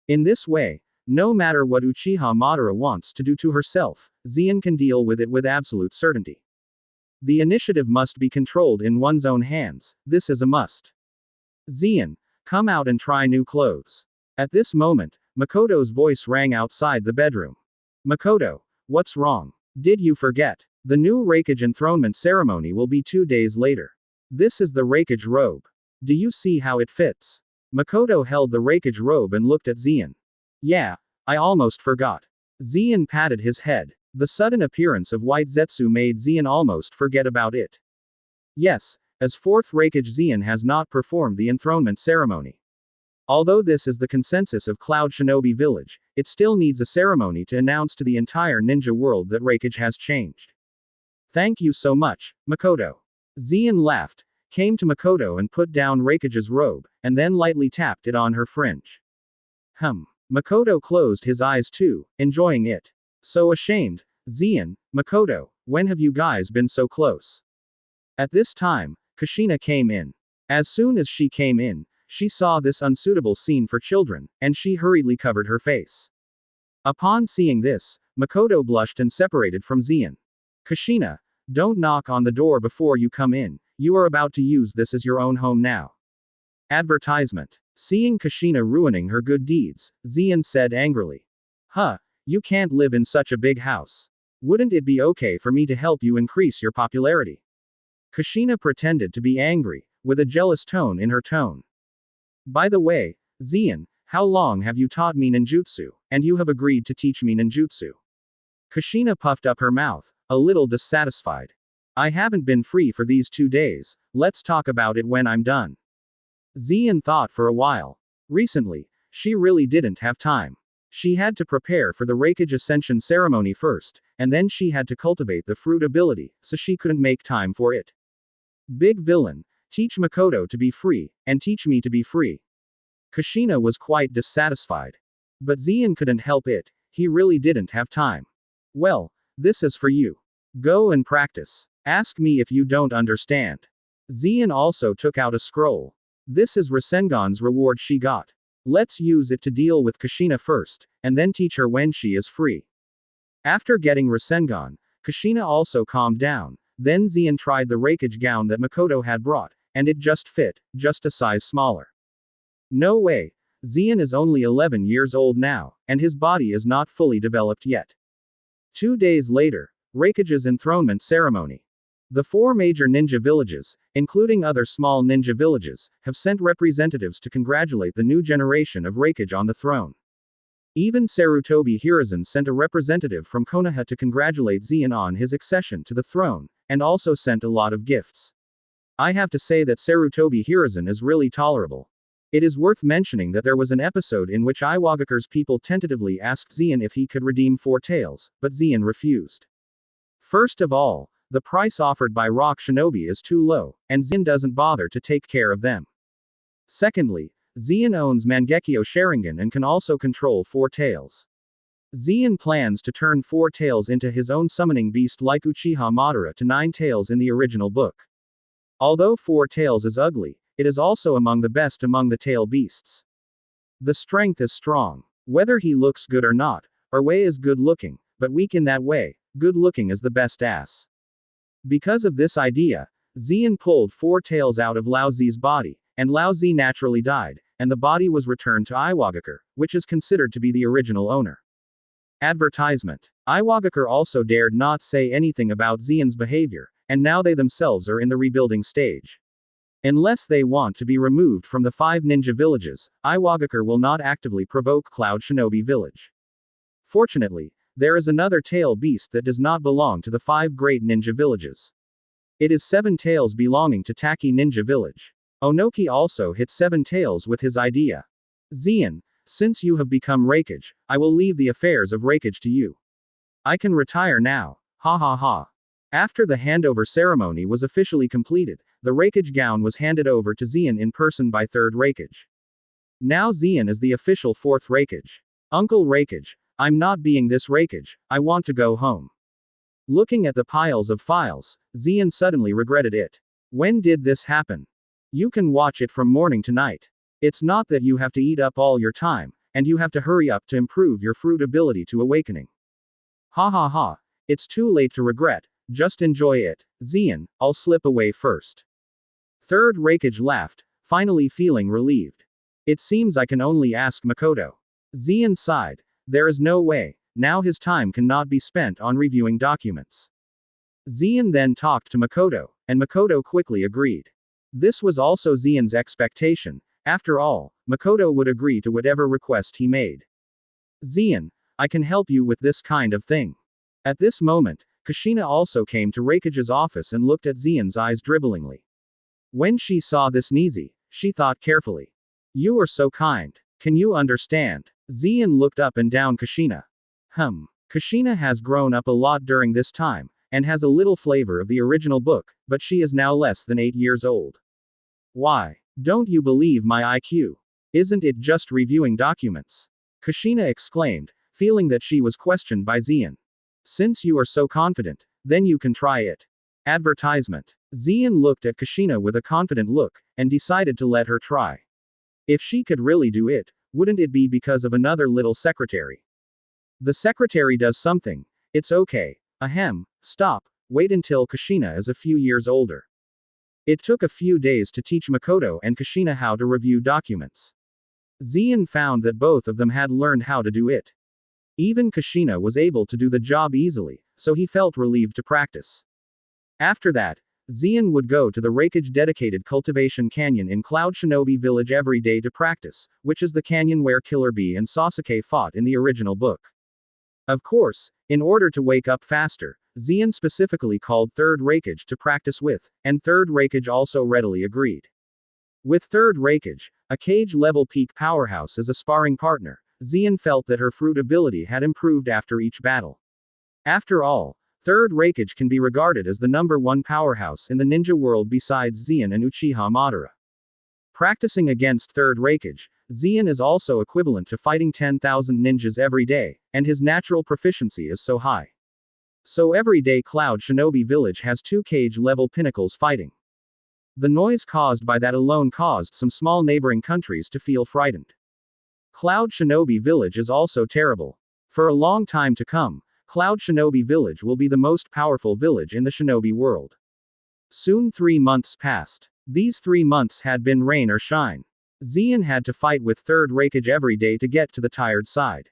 In this way, no matter what Uchiha Madara wants to do to herself, Zeon can deal with it with absolute certainty. The initiative must be controlled in one's own hands, this is a must. Zeon, come out and try new clothes. At this moment, Makoto's voice rang outside the bedroom. Makoto, what's wrong? Did you forget? The new Raikage enthronement ceremony will be 2 days later. This is the Raikage robe. Do you see how it fits? Makoto held the Raikage robe and looked at Zeon. Yeah, I almost forgot. Zeon patted his head. The sudden appearance of White Zetsu made Zeon almost forget about it. Yes, as 4th Raikage Zeon has not performed the enthronement ceremony. Although this is the consensus of Cloud Shinobi Village, it still needs a ceremony to announce to the entire ninja world that Raikage has changed. Thank you so much, Makoto. Zeon laughed, came to Makoto and put down Raikage's robe, and then lightly tapped it on her fringe. Makoto closed his eyes too, enjoying it. So ashamed. Zeon, Makoto, when have you guys been so close? At this time, Kushina came in. As soon as she came in, she saw this unsuitable scene for children, and she hurriedly covered her face. Upon seeing this, Makoto blushed and separated from Zeon. Kushina, don't knock on the door before you come in, you are about to use this as your own home now. Advertisement. Seeing Kushina ruining her good deeds, Zeon said angrily. You can't live in such a big house. Wouldn't it be okay for me to help you increase your popularity? Kushina pretended to be angry, with a jealous tone in her tone. By the way, Zeon, how long have you taught me ninjutsu, and you have agreed to teach me ninjutsu? Kushina puffed up her mouth, a little dissatisfied. I haven't been free for these 2 days, let's talk about it when I'm done. Zeon thought for a while. Recently, she really didn't have time. She had to prepare for the Raikage Ascension ceremony first, and then she had to cultivate the fruit ability, so she couldn't make time for it. Big villain, Teach Makoto to be free, and teach me to be free. Kushina was quite dissatisfied. But Zien couldn't help it, he really didn't have time. Well, this is for you. Go and practice. Ask me if you don't understand. Zien also took out a scroll. This is Rasengan's reward she got. Let's use it to deal with Kushina first, and then teach her when she is free. After getting Rasengan, Kushina also calmed down. Then Zien tried the Reikage gown that Makoto had brought, and it just fit, just a size smaller. No way. Zien is only 11 years old now, and his body is not fully developed yet. 2 days later, Reikage's enthronement ceremony. The 4 major ninja villages, including other small ninja villages, have sent representatives to congratulate the new generation of Reikage on the throne. Even Sarutobi Hiruzen sent a representative from Konoha to congratulate Zien on his accession to the throne, and also sent a lot of gifts. I have to say that Sarutobi Hiruzen is really tolerable. It is worth mentioning that there was an episode in which Iwagakure's people tentatively asked Zien if he could redeem 4 tails, but Zien refused. First of all, the price offered by Rock Shinobi is too low, and Zien doesn't bother to take care of them. Secondly, Zien owns Mangekyo Sharingan and can also control 4 tails. Zien plans to turn 4 tails into his own summoning beast like Uchiha Madara to 9 tails in the original book. Although 4 tails is ugly, it is also among the best among the tail beasts. The strength is strong. Whether he looks good or not, or Wei is good looking, but weak in that way, good looking is the best ass. Because of this idea, Zien pulled 4 tails out of Lao Zi's body, and Lao Zi naturally died, and the body was returned to Iwagakure, which is considered to be the original owner. Advertisement. Iwagakure also dared not say anything about Zien's behavior, and now they themselves are in the rebuilding stage. Unless they want to be removed from the 5 ninja villages, Iwagakure will not actively provoke Cloud Shinobi Village. Fortunately, there is another tail beast that does not belong to the 5 great ninja villages. It is 7 tails belonging to Taki Ninja Village. Onoki also hit 7 tails with his idea. Zien, since you have become Reikage, I will leave the affairs of Reikage to you. I can retire now. Ha ha ha. After the handover ceremony was officially completed, the Reikage gown was handed over to Zien in person by 3rd Reikage. Now Zien is the official 4th Reikage. Uncle Reikage, I'm not being this Reikage, I want to go home. Looking at the piles of files, Zien suddenly regretted it. When did this happen? You can watch it from morning to night. It's not that you have to eat up all your time, and you have to hurry up to improve your fruit ability to awakening. Ha ha ha, it's too late to regret, just enjoy it. Zien, I'll slip away first. 3rd Reikage laughed, finally feeling relieved. It seems I can only ask Makoto. Zien sighed, there is no way, now his time cannot be spent on reviewing documents. Zien then talked to Makoto, and Makoto quickly agreed. This was also Zien's expectation. After all, Makoto would agree to whatever request he made. Zien, I can help you with this kind of thing. At this moment, Kushina also came to Reikage's office and looked at Zien's eyes dribblingly. When she saw this Nizi, she thought carefully. You are so kind. Can you understand? Zien looked up and down Kushina. Kushina has grown up a lot during this time, and has a little flavor of the original book, but she is now less than 8 years old. Why? Don't you believe my IQ? Isn't it just reviewing documents? Kushina exclaimed, feeling that she was questioned by Zien. Since you are so confident, then you can try it. Advertisement. Zien looked at Kushina with a confident look, and decided to let her try. If she could really do it, wouldn't it be because of another little secretary? The secretary does something. It's okay. Stop. Wait until Kushina is a few years older. It took a few days to teach Makoto and Kushina how to review documents. Zien found that both of them had learned how to do it. Even Kushina was able to do the job easily, so he felt relieved to practice. After that, Zien would go to the Reikage dedicated cultivation canyon in Cloud Shinobi Village every day to practice, which is the canyon where Killer Bee and Sasuke fought in the original book. Of course, in order to wake up faster, Zien specifically called 3rd Reikage to practice with, and 3rd Reikage also readily agreed. With 3rd Reikage, a cage-level peak powerhouse as a sparring partner, Zien felt that her fruit ability had improved after each battle. After all, Third Raikage can be regarded as the #1 powerhouse in the ninja world besides Zein and Uchiha Madara. Practicing against Third Raikage, Zein is also equivalent to fighting 10,000 ninjas every day, and his natural proficiency is so high. So every day Cloud Shinobi Village has 2 cage-level pinnacles fighting. The noise caused by that alone caused some small neighboring countries to feel frightened. Cloud Shinobi Village is also terrible. For a long time to come, Cloud Shinobi Village will be the most powerful village in the shinobi world. Soon 3 months passed. These 3 months had been rain or shine. Zein had to fight with Third Raikage every day to get to the tired side.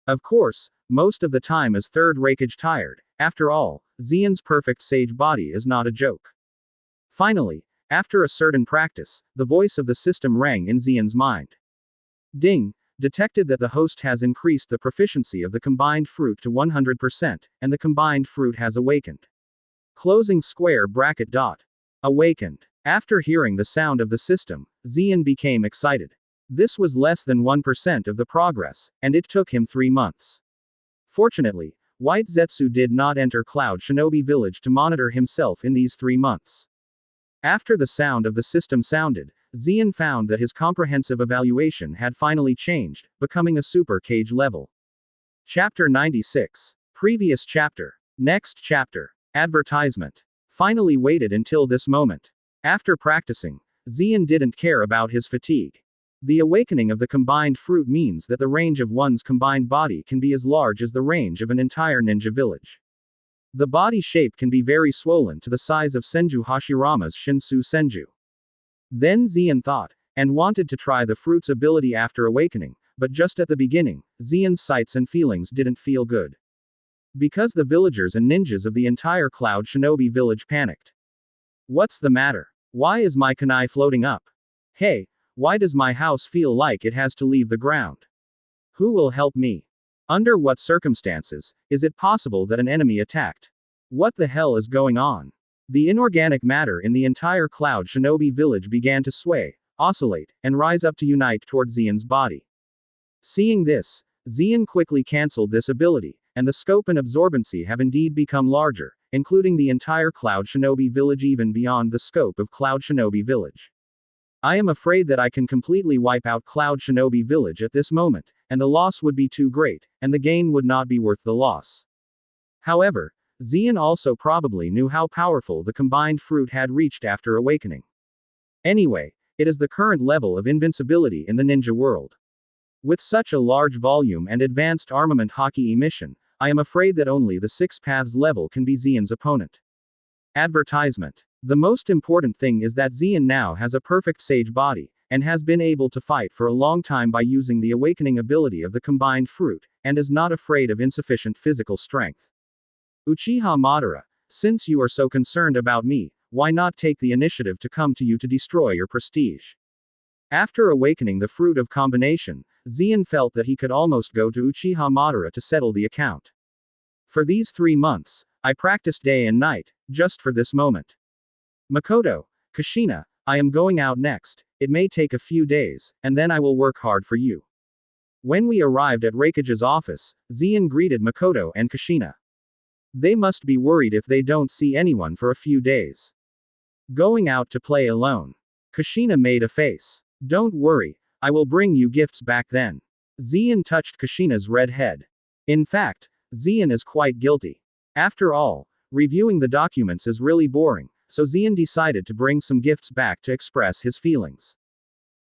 Of course, most of the time is Third Raikage tired. After all, Zein's perfect sage body is not a joke. Finally, after a certain practice, the voice of the system rang in Zein's mind. Ding! Detected that the host has increased the proficiency of the combined fruit to 100%, and the combined fruit has awakened. Closing square bracket dot. Awakened. After hearing the sound of the system, Zein became excited. This was less than 1% of the progress, and it took him 3 months. Fortunately, White Zetsu did not enter Cloud Shinobi Village to monitor himself in these 3 months. After the sound of the system sounded, Zein found that his comprehensive evaluation had finally changed, becoming a super cage level. Chapter 96. Previous chapter. Next chapter. Advertisement. Finally waited until this moment. After practicing, Zein didn't care about his fatigue. The awakening of the combined fruit means that the range of one's combined body can be as large as the range of an entire ninja village. The body shape can be very swollen to the size of Senju Hashirama's Shinsu Senju. Then Zein thought, and wanted to try the fruit's ability after awakening, but just at the beginning, Zein's sights and feelings didn't feel good. Because the villagers and ninjas of the entire Cloud Shinobi village panicked. What's the matter? Why is my kunai floating up? Hey, why does my house feel like it has to leave the ground? Who will help me? Under what circumstances is it possible that an enemy attacked? What the hell is going on? The inorganic matter in the entire Cloud Shinobi village began to sway, oscillate, and rise up to unite toward Zein's body. Seeing this, Zein quickly cancelled this ability, and the scope and absorbency have indeed become larger, including the entire Cloud Shinobi village even beyond the scope of Cloud Shinobi village. I am afraid that I can completely wipe out Cloud Shinobi village at this moment, and the loss would be too great, and the gain would not be worth the loss. However, Zein also probably knew how powerful the combined fruit had reached after awakening. Anyway, it is the current level of invincibility in the ninja world. With such a large volume and advanced armament Haki emission, I am afraid that only the 6 paths level can be Zein's opponent. Advertisement. The most important thing is that Zein now has a perfect sage body, and has been able to fight for a long time by using the awakening ability of the combined fruit, and is not afraid of insufficient physical strength. Uchiha Madara, since you are so concerned about me, why not take the initiative to come to you to destroy your prestige? After awakening the fruit of combination, Zein felt that he could almost go to Uchiha Madara to settle the account. For these 3 months, I practiced day and night, just for this moment. Makoto, Kushina, I am going out next, it may take a few days, and then I will work hard for you. When we arrived at Raikage's office, Zein greeted Makoto and Kushina. They must be worried if they don't see anyone for a few days. Going out to play alone. Kushina made a face. Don't worry, I will bring you gifts back then. Zein touched Kushina's red head. In fact, Zein is quite guilty. After all, reviewing the documents is really boring, so Zein decided to bring some gifts back to express his feelings.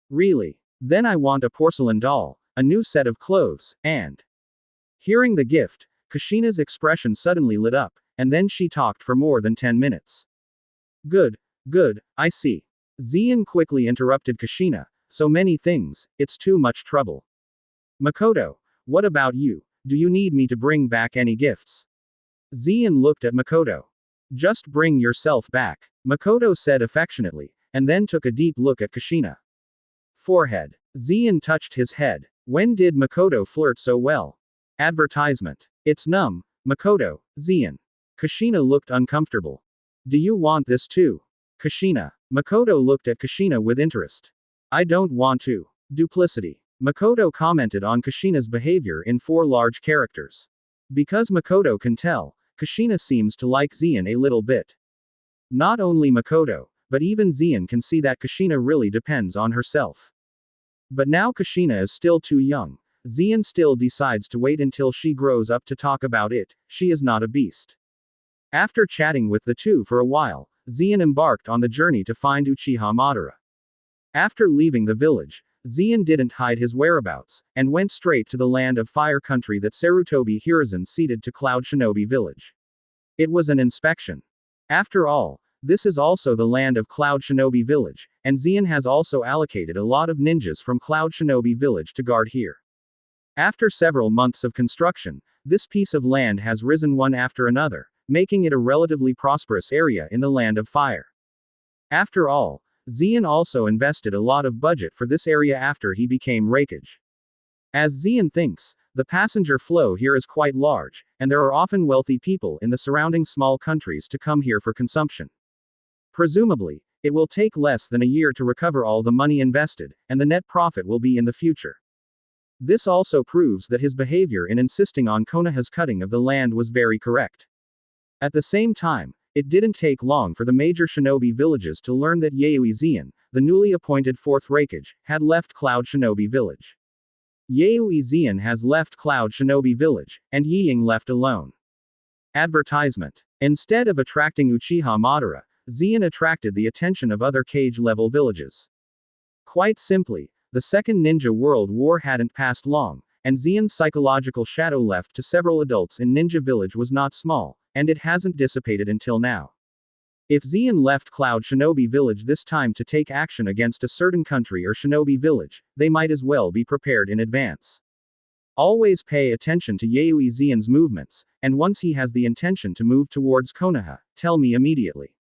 Really? Then I want a porcelain doll, a new set of clothes, and... Hearing the gift, Kushina's expression suddenly lit up, and then she talked for more than 10 minutes. Good, I see. Zein quickly interrupted Kushina, so many things, it's too much trouble. Makoto, what about you? Do you need me to bring back any gifts? Zein looked at Makoto. Just bring yourself back, Makoto said affectionately, and then took a deep look at Kushina. Forehead. Zein touched his head. When did Makoto flirt so well? Advertisement. It's numb, Makoto, Zein. Kushina looked uncomfortable. Do you want this too? Kushina. Makoto looked at Kushina with interest. I don't want to. Duplicity. Makoto commented on Kushina's behavior in 4 large characters. Because Makoto can tell, Kushina seems to like Zien a little bit. Not only Makoto, but even Zien can see that Kushina really depends on herself. But now Kushina is still too young. Zien still decides to wait until she grows up to talk about it. She is not a beast. After chatting with the two for a while, Zien embarked on the journey to find Uchiha Madara. After leaving the village, Zien didn't hide his whereabouts, and went straight to the land of fire country that Sarutobi Hiruzen ceded to Cloud Shinobi village. It was an inspection. After all, this is also the land of Cloud Shinobi village, and Zien has also allocated a lot of ninjas from Cloud Shinobi village to guard here. After several months of construction, this piece of land has risen one after another, making it a relatively prosperous area in the land of fire. After all, Zien also invested a lot of budget for this area after he became Raikage. As Zien thinks, the passenger flow here is quite large, and there are often wealthy people in the surrounding small countries to come here for consumption. Presumably, it will take less than a year to recover all the money invested, and the net profit will be in the future. This also proves that his behavior in insisting on Konoha's cutting of the land was very correct. At the same time, it didn't take long for the major shinobi villages to learn that Yaoi Zien, the newly appointed fourth Raikage, had left Cloud Shinobi village. Yaoi Zien has left Cloud Shinobi village, and Yiying left alone. Advertisement. Instead of attracting Uchiha Madara, Zien attracted the attention of other cage-level villages. Quite simply, the Second Ninja World War hadn't passed long, and Zien's psychological shadow left to several adults in Ninja Village was not small, and it hasn't dissipated until now. If Zien left Cloud Shinobi Village this time to take action against a certain country or Shinobi Village, they might as well be prepared in advance. Always pay attention to Yaoi Zien's movements, and once he has the intention to move towards Konoha, tell me immediately.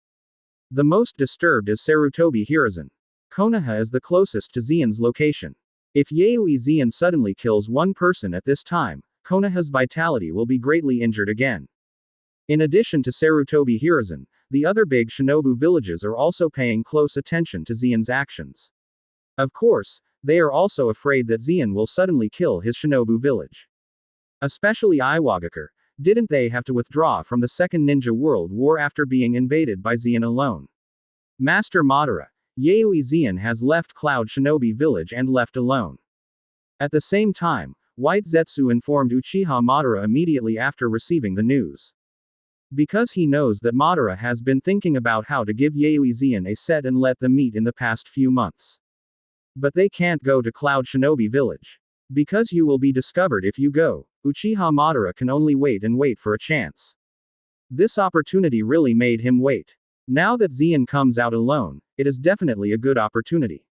The most disturbed is Sarutobi Hiruzen. Konoha is the closest to Zien's location. If Yaoi Zien suddenly kills one person at this time, Konoha's vitality will be greatly injured again. In addition to Sarutobi Hiruzen, the other big Shinobu villages are also paying close attention to Zien's actions. Of course, they are also afraid that Zien will suddenly kill his Shinobu village. Especially Iwagakure, didn't they have to withdraw from the Second Ninja World War after being invaded by Zien alone? Master Madara, Yaoi Zien has left Cloud Shinobi village and left alone. At the same time, White Zetsu informed Uchiha Madara immediately after receiving the news. Because he knows that Madara has been thinking about how to give Yaoi Zien a set and let them meet in the past few months. But they can't go to Cloud Shinobi village. Because you will be discovered if you go, Uchiha Madara can only wait and wait for a chance. This opportunity really made him wait. Now that Zien comes out alone, it is definitely a good opportunity.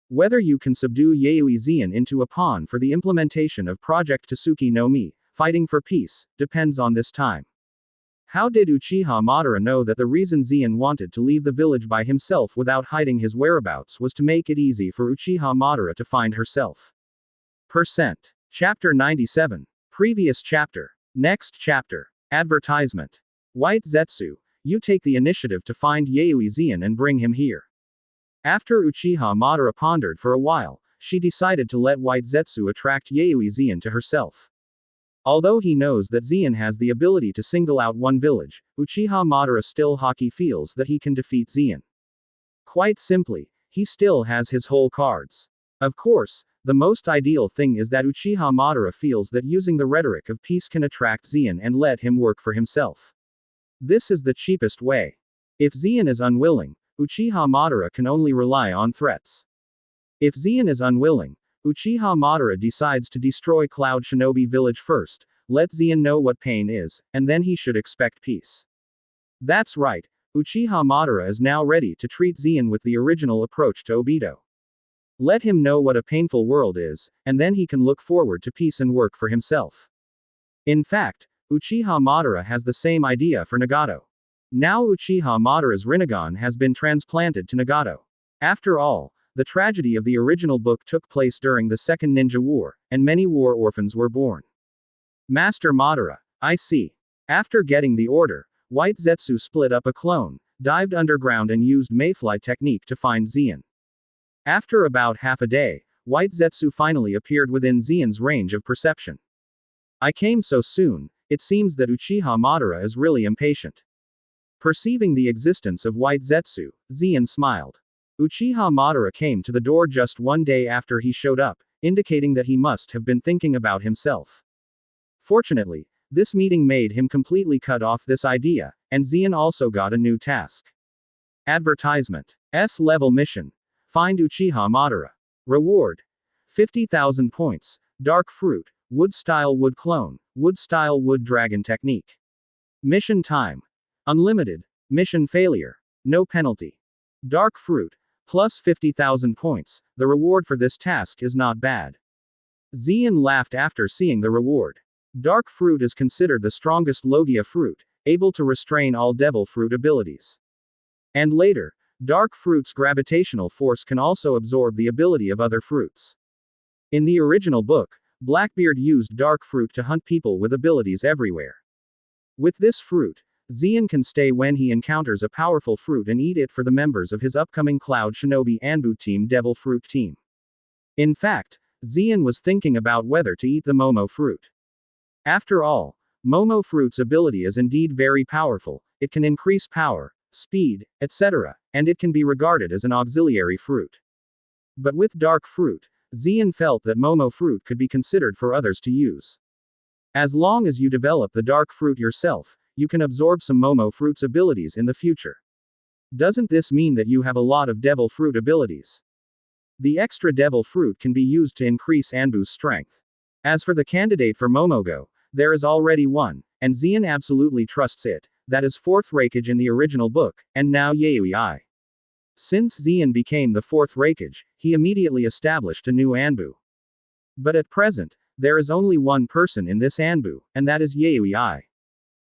Whether you can subdue Yaoi Zien into a pawn for the implementation of Project Tsuki no Mi, fighting for peace, depends on this time. How did Uchiha Madara know that the reason Zien wanted to leave the village by himself without hiding his whereabouts was to make it easy for Uchiha Madara to find herself? Percent. Chapter 97. Previous chapter. Next chapter. Advertisement. White Zetsu, you take the initiative to find Yaoi Zien and bring him here. After Uchiha Madara pondered for a while, she decided to let White Zetsu attract Yaoi Zien to herself. Although he knows that Zien has the ability to single out one village, Uchiha Madara still hockey feels that he can defeat Zien. Quite simply, he still has his whole cards. Of course, the most ideal thing is that Uchiha Madara feels that using the rhetoric of peace can attract Zien and let him work for himself. This is the cheapest way. If Zien is unwilling, Uchiha Madara can only rely on threats. If Zien is unwilling, Uchiha Madara decides to destroy Cloud Shinobi village first, let Zien know what pain is, and then he should expect peace. That's right, Uchiha Madara is now ready to treat Zien with the original approach to Obito. Let him know what a painful world is, and then he can look forward to peace and work for himself. In fact, Uchiha Madara has the same idea for Nagato. Now Uchiha Madara's Rinnegan has been transplanted to Nagato. After all, the tragedy of the original book took place during the Second Ninja War, and many war orphans were born. Master Madara, I see. After getting the order, White Zetsu split up a clone, dived underground and used Mayfly technique to find Zien. After about half a day, White Zetsu finally appeared within Zien's range of perception. I came so soon, it seems that Uchiha Madara is really impatient. Perceiving the existence of White Zetsu, Zeon smiled. Uchiha Madara came to the door just one day after he showed up, indicating that he must have been thinking about himself. Fortunately, this meeting made him completely cut off this idea, and Zeon also got a new task. Advertisement. S-level mission. Find Uchiha Madara. Reward. 50,000 points. Dark fruit. Wood-style wood clone. Wood-style wood dragon technique. Mission time. Unlimited. Mission failure. No penalty. Dark fruit. Plus 50,000 points. The reward for this task is not bad. Zeon laughed after seeing the reward. Dark fruit is considered the strongest Logia fruit, able to restrain all devil fruit abilities. And later, dark fruit's gravitational force can also absorb the ability of other fruits. In the original book, Blackbeard used dark fruit to hunt people with abilities everywhere. With this fruit, Zeon can stay when he encounters a powerful fruit and eat it for the members of his upcoming Cloud Shinobi Anbu Team Devil Fruit Team. In fact, Zeon was thinking about whether to eat the Momo fruit. After all, Momo fruit's ability is indeed very powerful, it can increase power, speed, etc., and it can be regarded as an auxiliary fruit. But with dark fruit, Zeon felt that Momo fruit could be considered for others to use. As long as you develop the dark fruit yourself, you can absorb some Momo fruit's abilities in the future. Doesn't this mean that you have a lot of devil fruit abilities? The extra devil fruit can be used to increase Anbu's strength. As for the candidate for Momogo, there is already one, and Zeon absolutely trusts it, that is fourth Raikage in the original book, and now Yaoi. Since Zeon became the fourth Raikage, he immediately established a new Anbu. But at present, there is only one person in this Anbu, and that is Yaoi.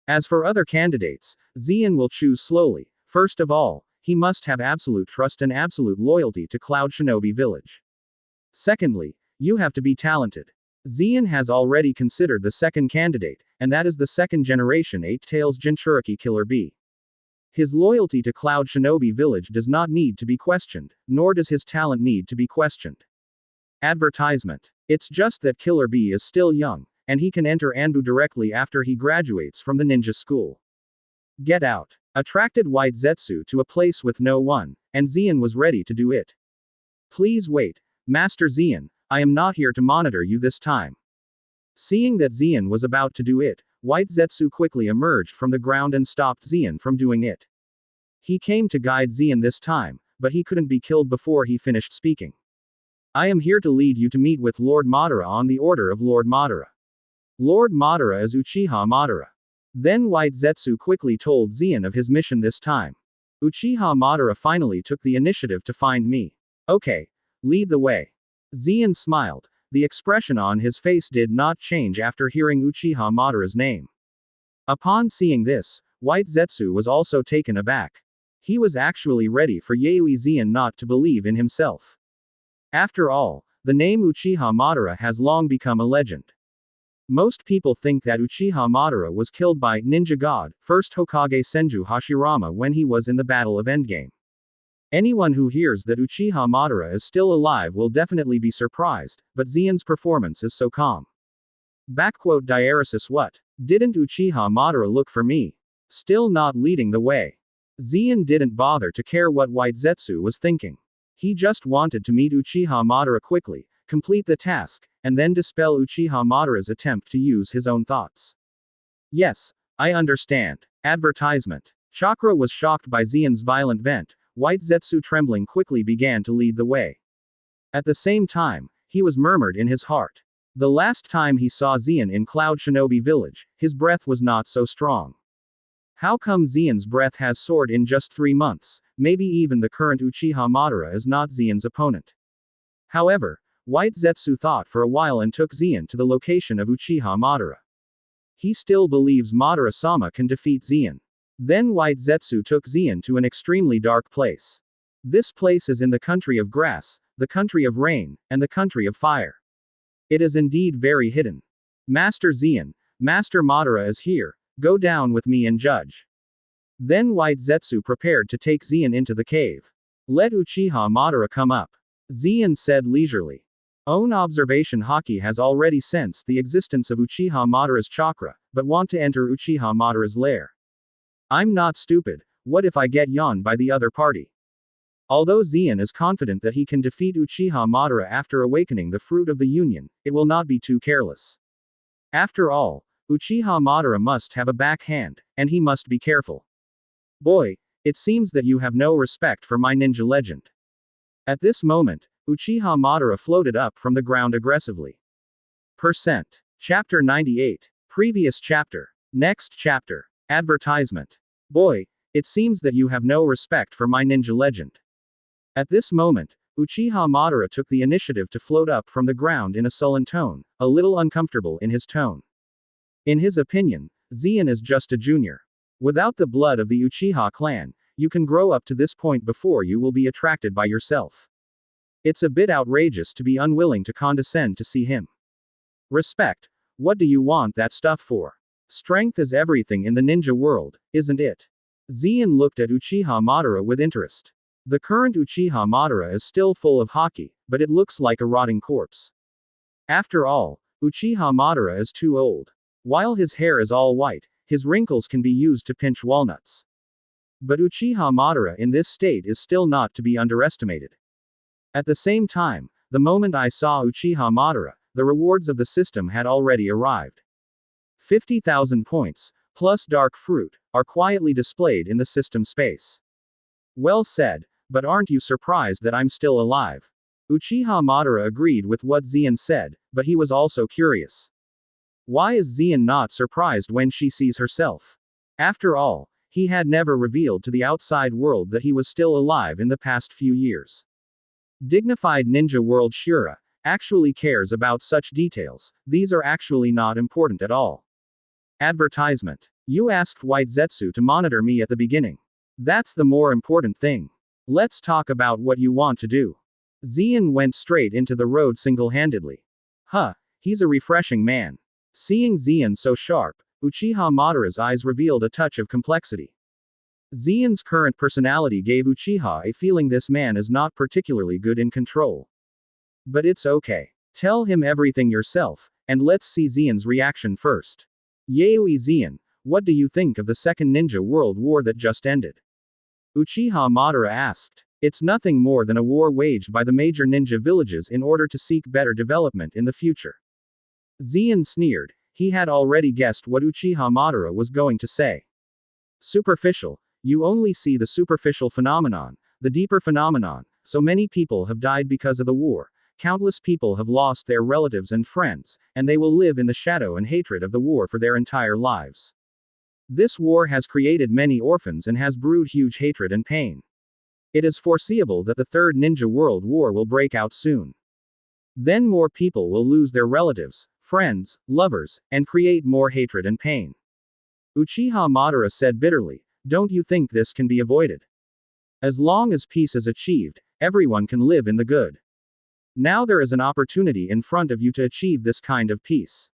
As for other candidates, Zeon will choose slowly. First of all, he must have absolute trust and absolute loyalty to Cloud Shinobi Village. Secondly, you have to be talented. Zeon has already considered the second candidate, and that is the second generation 8-Tails Jinchuriki Killer Bee. His loyalty to Cloud Shinobi Village does not need to be questioned, nor does his talent need to be questioned. Advertisement. It's just that Killer Bee is still young, and he can enter Anbu directly after he graduates from the ninja school. Get out. Attracted White Zetsu to a place with no one, and Zeon was ready to do it. Please wait, Master Zeon, I am not here to monitor you this time. Seeing that Zeon was about to do it, White Zetsu quickly emerged from the ground and stopped Zeon from doing it. He came to guide Zeon this time, but he couldn't be killed before he finished speaking. I am here to lead you to meet with Lord Madara on the order of Lord Madara. Lord Madara is Uchiha Madara. Then White Zetsu quickly told Zeon of his mission this time. Uchiha Madara finally took the initiative to find me. Okay, lead the way. Zeon smiled. The expression on his face did not change after hearing Uchiha Madara's name. Upon seeing this, White Zetsu was also taken aback. He was actually ready for Yaoi Zeon not to believe in himself. After all, the name Uchiha Madara has long become a legend. Most people think that Uchiha Madara was killed by Ninja God, first Hokage Senju Hashirama when he was in the Battle of Endgame. Anyone who hears that Uchiha Madara is still alive will definitely be surprised, but Zeon's performance is so calm. Diaresis what? Didn't Uchiha Madara look for me? Still not leading the way. Zeon didn't bother to care what White Zetsu was thinking. He just wanted to meet Uchiha Madara quickly, complete the task, and then dispel Uchiha Madara's attempt to use his own thoughts. Yes, I understand. Advertisement. Chakra was shocked by Zeon's violent vent. White Zetsu trembling quickly began to lead the way. At the same time, he was murmured in his heart. The last time he saw Zeon in Cloud Shinobi Village, his breath was not so strong. How come Zeon's breath has soared in just 3 months? Maybe even the current Uchiha Madara is not Zeon's opponent. However, White Zetsu thought for a while and took Zeon to the location of Uchiha Madara. He still believes Madara-sama can defeat Zeon. Then White Zetsu took Zeon to an extremely dark place. This place is in the country of grass, the country of rain, and the country of fire. It is indeed very hidden. Master Zeon, Master Madara is here, go down with me and judge. Then White Zetsu prepared to take Zeon into the cave. Let Uchiha Madara come up. Zeon said leisurely. Own observation Haki has already sensed the existence of Uchiha Madara's chakra, but want to enter Uchiha Madara's lair. I'm not stupid, what if I get yawned by the other party? Although Zeon is confident that he can defeat Uchiha Madara after awakening the fruit of the union, it will not be too careless. After all, Uchiha Madara must have a backhand, and he must be careful. Boy, it seems that you have no respect for my ninja legend. At this moment, Uchiha Madara floated up from the ground aggressively. Chapter 98. Previous chapter. Next chapter. Advertisement. Boy, it seems that you have no respect for my ninja legend. At this moment, Uchiha Madara took the initiative to float up from the ground in a sullen tone, a little uncomfortable in his tone. In his opinion, Zeon is just a junior. Without the blood of the Uchiha clan, you can grow up to this point before you will be attracted by yourself. It's a bit outrageous to be unwilling to condescend to see him. Respect? What do you want that stuff for? Strength is everything in the ninja world, isn't it? Zeon looked at Uchiha Madara with interest. The current Uchiha Madara is still full of haki, but it looks like a rotting corpse. After all, Uchiha Madara is too old. While his hair is all white, his wrinkles can be used to pinch walnuts. But Uchiha Madara in this state is still not to be underestimated. At the same time, the moment I saw Uchiha Madara, the rewards of the system had already arrived. 50,000 points, plus dark fruit, are quietly displayed in the system space. Well said, but aren't you surprised that I'm still alive? Uchiha Madara agreed with what Zeon said, but he was also curious. Why is Zeon not surprised when she sees herself? After all, he had never revealed to the outside world that he was still alive in the past few years. Dignified Ninja World Shura actually cares about such details, these are actually not important at all. Advertisement. You asked White Zetsu to monitor me at the beginning. That's the more important thing. Let's talk about what you want to do. Zeon went straight into the road single-handedly. Huh, he's a refreshing man. Seeing Zeon so sharp, Uchiha Madara's eyes revealed a touch of complexity. Zeon's current personality gave Uchiha a feeling this man is not particularly good in control. But it's okay. Tell him everything yourself, and let's see Zeon's reaction first. Yaoi Zeon, what do you think of the Second Ninja World War that just ended? Uchiha Madara asked. It's nothing more than a war waged by the major ninja villages in order to seek better development in the future. Zeon sneered. He had already guessed what Uchiha Madara was going to say. Superficial. You only see the superficial phenomenon, the deeper phenomenon. So many people have died because of the war, countless people have lost their relatives and friends, and they will live in the shadow and hatred of the war for their entire lives. This war has created many orphans and has brewed huge hatred and pain. It is foreseeable that the Third Ninja World War will break out soon. Then more people will lose their relatives, friends, lovers, and create more hatred and pain. Uchiha Madara said bitterly, don't you think this can be avoided? As long as peace is achieved, everyone can live in the good. Now there is an opportunity in front of you to achieve this kind of peace.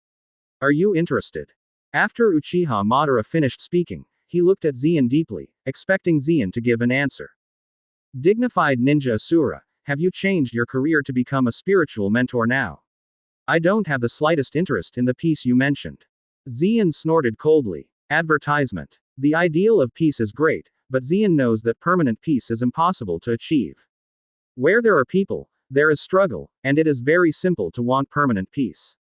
Are you interested? After Uchiha Madara finished speaking, he looked at Zeon deeply, expecting Zeon to give an answer. Dignified Ninja Asura, have you changed your career to become a spiritual mentor now? I don't have the slightest interest in the peace you mentioned. Zeon snorted coldly. Advertisement. The ideal of peace is great, but Zeon knows that permanent peace is impossible to achieve. Where there are people, there is struggle, and it is very simple to want permanent peace.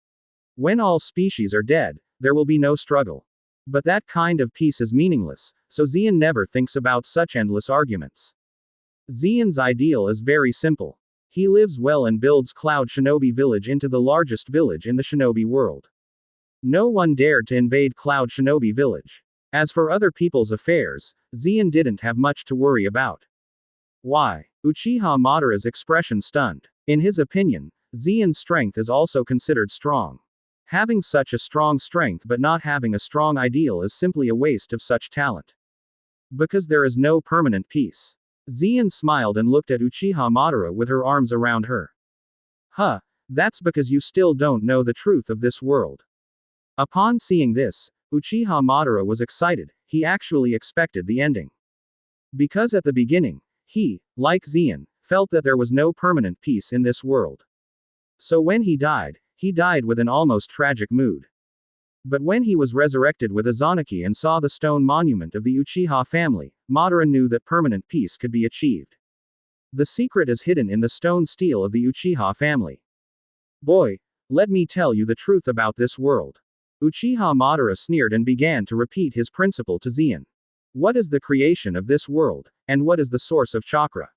When all species are dead, there will be no struggle. But that kind of peace is meaningless, so Zeon never thinks about such endless arguments. Zeon's ideal is very simple. He lives well and builds Cloud Shinobi Village into the largest village in the shinobi world. No one dared to invade Cloud Shinobi Village. As for other people's affairs, Zeon didn't have much to worry about. Why? Uchiha Madara's expression stunned. In his opinion, Zeon's strength is also considered strong. Having such a strong strength but not having a strong ideal is simply a waste of such talent. Because there is no permanent peace. Zeon smiled and looked at Uchiha Madara with her arms around her. Huh, that's because you still don't know the truth of this world. Upon seeing this, Uchiha Madara was excited, he actually expected the ending. Because at the beginning, he, like Zeon, felt that there was no permanent peace in this world. So when he died with an almost tragic mood. But when he was resurrected with Izanagi and saw the stone monument of the Uchiha family, Madara knew that permanent peace could be achieved. The secret is hidden in the stone steel of the Uchiha family. Boy, let me tell you the truth about this world. Uchiha Madara sneered and began to repeat his principle to Zeon. What is the creation of this world, and what is the source of chakra?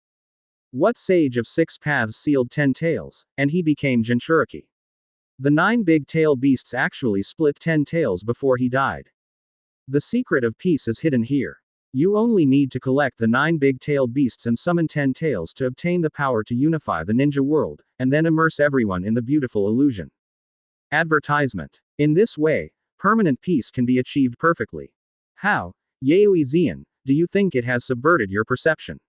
What sage of 6 paths sealed 10 tails, and he became Jinchuriki? The 9 big tail beasts actually split 10 tails before he died. The secret of peace is hidden here. You only need to collect the 9 big-tailed beasts and summon 10 tails to obtain the power to unify the ninja world, and then immerse everyone in the beautiful illusion. Advertisement. In this way, permanent peace can be achieved perfectly. How? Yaoi Zeon, do you think it has subverted your perception?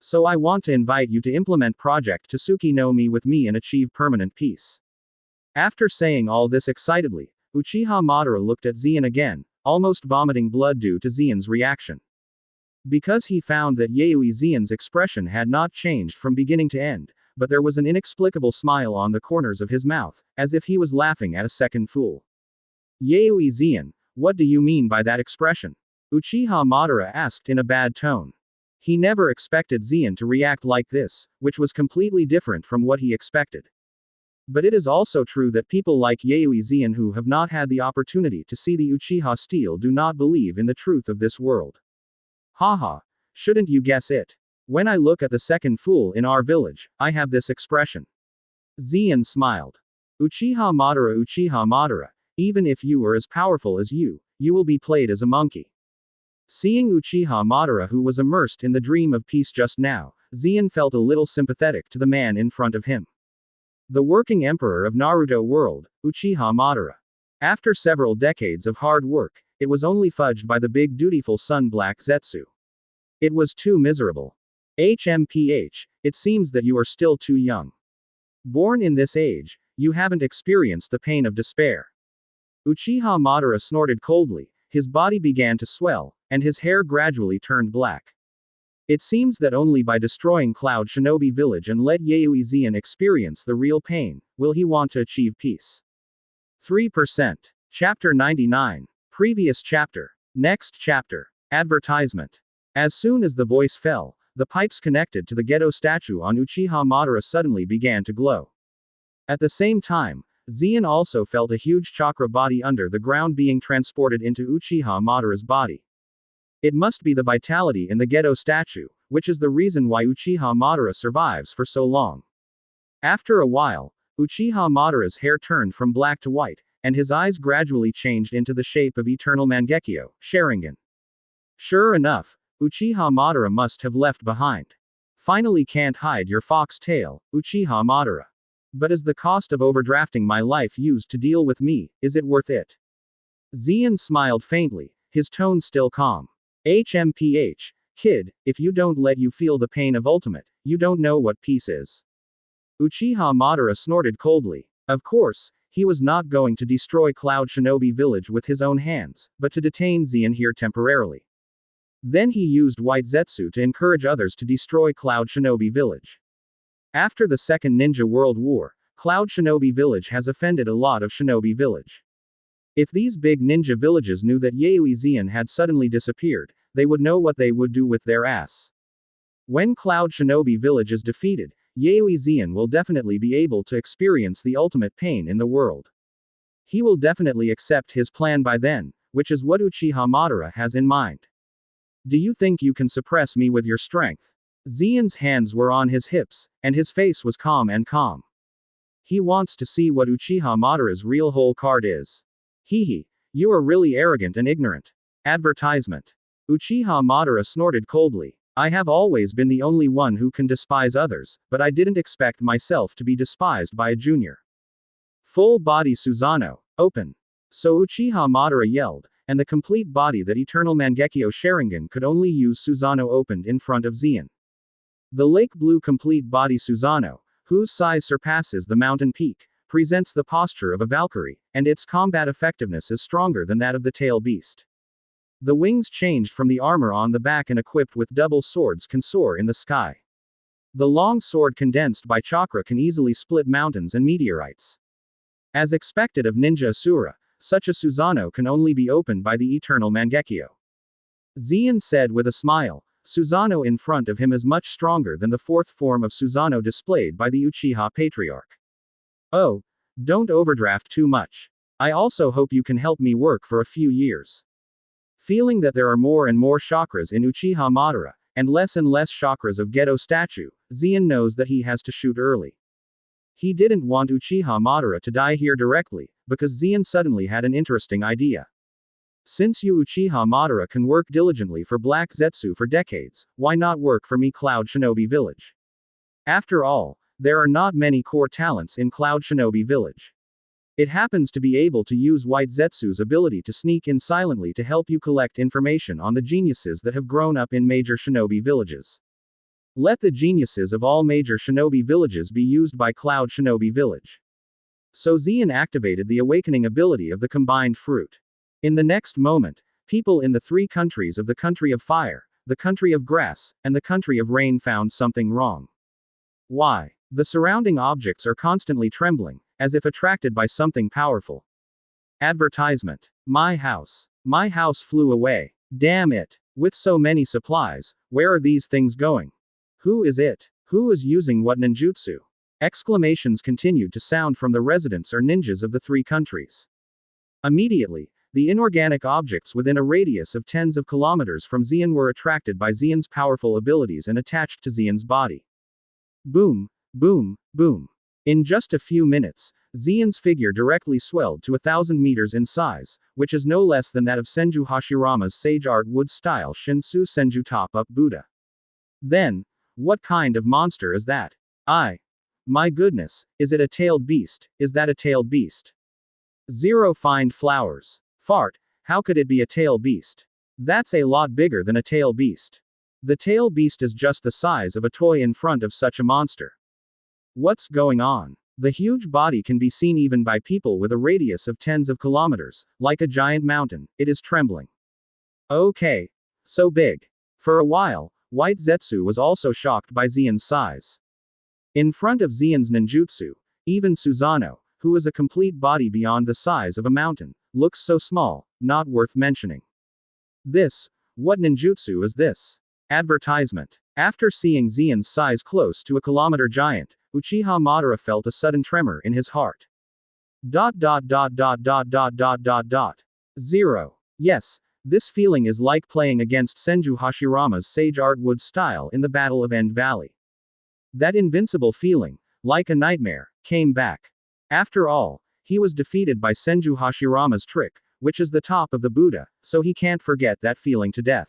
So I want to invite you to implement Project Tsuki no Mi with me and achieve permanent peace. After saying all this excitedly, Uchiha Madara looked at Zeon again, almost vomiting blood due to Zeon's reaction. Because he found that Yaoi Zeon's expression had not changed from beginning to end, but there was an inexplicable smile on the corners of his mouth, as if he was laughing at a second fool. Yaoi Zeon, what do you mean by that expression? Uchiha Madara asked in a bad tone. He never expected Zeon to react like this, which was completely different from what he expected. But it is also true that people like Yaoi Zeon who have not had the opportunity to see the Uchiha steel do not believe in the truth of this world. Haha, shouldn't you guess it? When I look at the second fool in our village, I have this expression. Zeon smiled. Uchiha Madara, even if you are as powerful as you will be played as a monkey. Seeing Uchiha Madara who was immersed in the dream of peace just now, Zeon felt a little sympathetic to the man in front of him. The working emperor of Naruto world, Uchiha Madara. After several decades of hard work, it was only fudged by the big dutiful son Black Zetsu. It was too miserable. HMPH, it seems that you are still too young. Born in this age, you haven't experienced the pain of despair. Uchiha Madara snorted coldly, his body began to swell, and his hair gradually turned black. It seems that only by destroying Cloud Shinobi Village and let Yaoi Zeon experience the real pain, will he want to achieve peace. 3%. Chapter 99. Previous chapter. Next chapter. Advertisement. As soon as the voice fell, the pipes connected to the Gedo statue on Uchiha Madara suddenly began to glow. At the same time, Zeon also felt a huge chakra body under the ground being transported into Uchiha Madara's body. It must be the vitality in the Gedo statue, which is the reason why Uchiha Madara survives for so long. After a while, Uchiha Madara's hair turned from black to white, and his eyes gradually changed into the shape of Eternal Mangekyo, Sharingan. Sure enough, Uchiha Madara must have left behind. Finally can't hide your fox tail, Uchiha Madara. But is the cost of overdrafting my life used to deal with me, is it worth it? Zeon smiled faintly, his tone still calm. HMPH, kid, if you don't let you feel the pain of ultimate, you don't know what peace is. Uchiha Madara snorted coldly. Of course, he was not going to destroy Cloud Shinobi Village with his own hands, but to detain Zeon here temporarily. Then he used White Zetsu to encourage others to destroy Cloud Shinobi Village. After the Second Ninja World War, Cloud Shinobi Village has offended a lot of Shinobi Village. If these big ninja villages knew that Yaoi Zeon had suddenly disappeared, they would know what they would do with their ass. When Cloud Shinobi Village is defeated, Yaoi Zeon will definitely be able to experience the ultimate pain in the world. He will definitely accept his plan by then, which is what Uchiha Madara has in mind. Do you think you can suppress me with your strength? Zeon's hands were on his hips, and his face was calm. He wants to see what Uchiha Madara's real whole card is. Hehe, you are really arrogant and ignorant. Advertisement. Uchiha Madara snorted coldly. I have always been the only one who can despise others, but I didn't expect myself to be despised by a junior. Full body Susanoo, open. So Uchiha Madara yelled, and the complete body that Eternal Mangekyo Sharingan could only use Susanoo opened in front of Zeon. The lake blue complete body Susanoo, whose size surpasses the mountain peak, presents the posture of a Valkyrie, and its combat effectiveness is stronger than that of the tail beast. The wings changed from the armor on the back and equipped with double swords can soar in the sky. The long sword condensed by chakra can easily split mountains and meteorites. As expected of ninja Asura, such a Susanoo can only be opened by the eternal Mangekyo. Zeon said with a smile. Susanoo in front of him is much stronger than the fourth form of Susanoo displayed by the Uchiha Patriarch. Oh, don't overdraft too much. I also hope you can help me work for a few years. Feeling that there are more and more chakras in Uchiha Madara, and less chakras of Geto statue, Zeon knows that he has to shoot early. He didn't want Uchiha Madara to die here directly, because Zeon suddenly had an interesting idea. Since you Uchiha Madara can work diligently for Black Zetsu for decades, why not work for me Cloud Shinobi Village? After all, there are not many core talents in Cloud Shinobi Village. It happens to be able to use White Zetsu's ability to sneak in silently to help you collect information on the geniuses that have grown up in major shinobi villages. Let the geniuses of all major shinobi villages be used by Cloud Shinobi Village. So Zeon activated the awakening ability of the combined fruit. In the next moment, people in the three countries of the country of fire, the country of grass, and the country of rain found something wrong. Why? The surrounding objects are constantly trembling, as if attracted by something powerful. Advertisement. My house. My house flew away. Damn it. With so many supplies, where are these things going? Who is it? Who is using what ninjutsu? Exclamations continued to sound from the residents or ninjas of the three countries. Immediately, the inorganic objects within a radius of tens of kilometers from Zeon were attracted by Zeon's powerful abilities and attached to Zeon's body. Boom, boom, boom. In just a few minutes, Zeon's figure directly swelled to 1,000 meters in size, which is no less than that of Senju Hashirama's sage art wood-style Shinsu Senju top-up Buddha. Then, what kind of monster is that? My goodness, is it a tailed beast? Is that a tailed beast? Zero find flowers. Fart, how could it be a tail beast? That's a lot bigger than a tail beast. The tail beast is just the size of a toy in front of such a monster. What's going on? The huge body can be seen even by people with a radius of tens of kilometers, like a giant mountain, it is trembling. Okay. So big. For a while, White Zetsu was also shocked by Zeon's size. In front of Zeon's ninjutsu, even Susanoo, who is a complete body beyond the size of a mountain, looks so small, not worth mentioning. What ninjutsu is this? Advertisement. After seeing Zeon's size close to a kilometer giant, Uchiha Madara felt a sudden tremor in his heart. 0. Yes, this feeling is like playing against Senju Hashirama's sage art wood style in the Battle of End Valley. That invincible feeling, like a nightmare, came back. After all, he was defeated by Senju Hashirama's trick, which is the top of the Buddha, so he can't forget that feeling to death.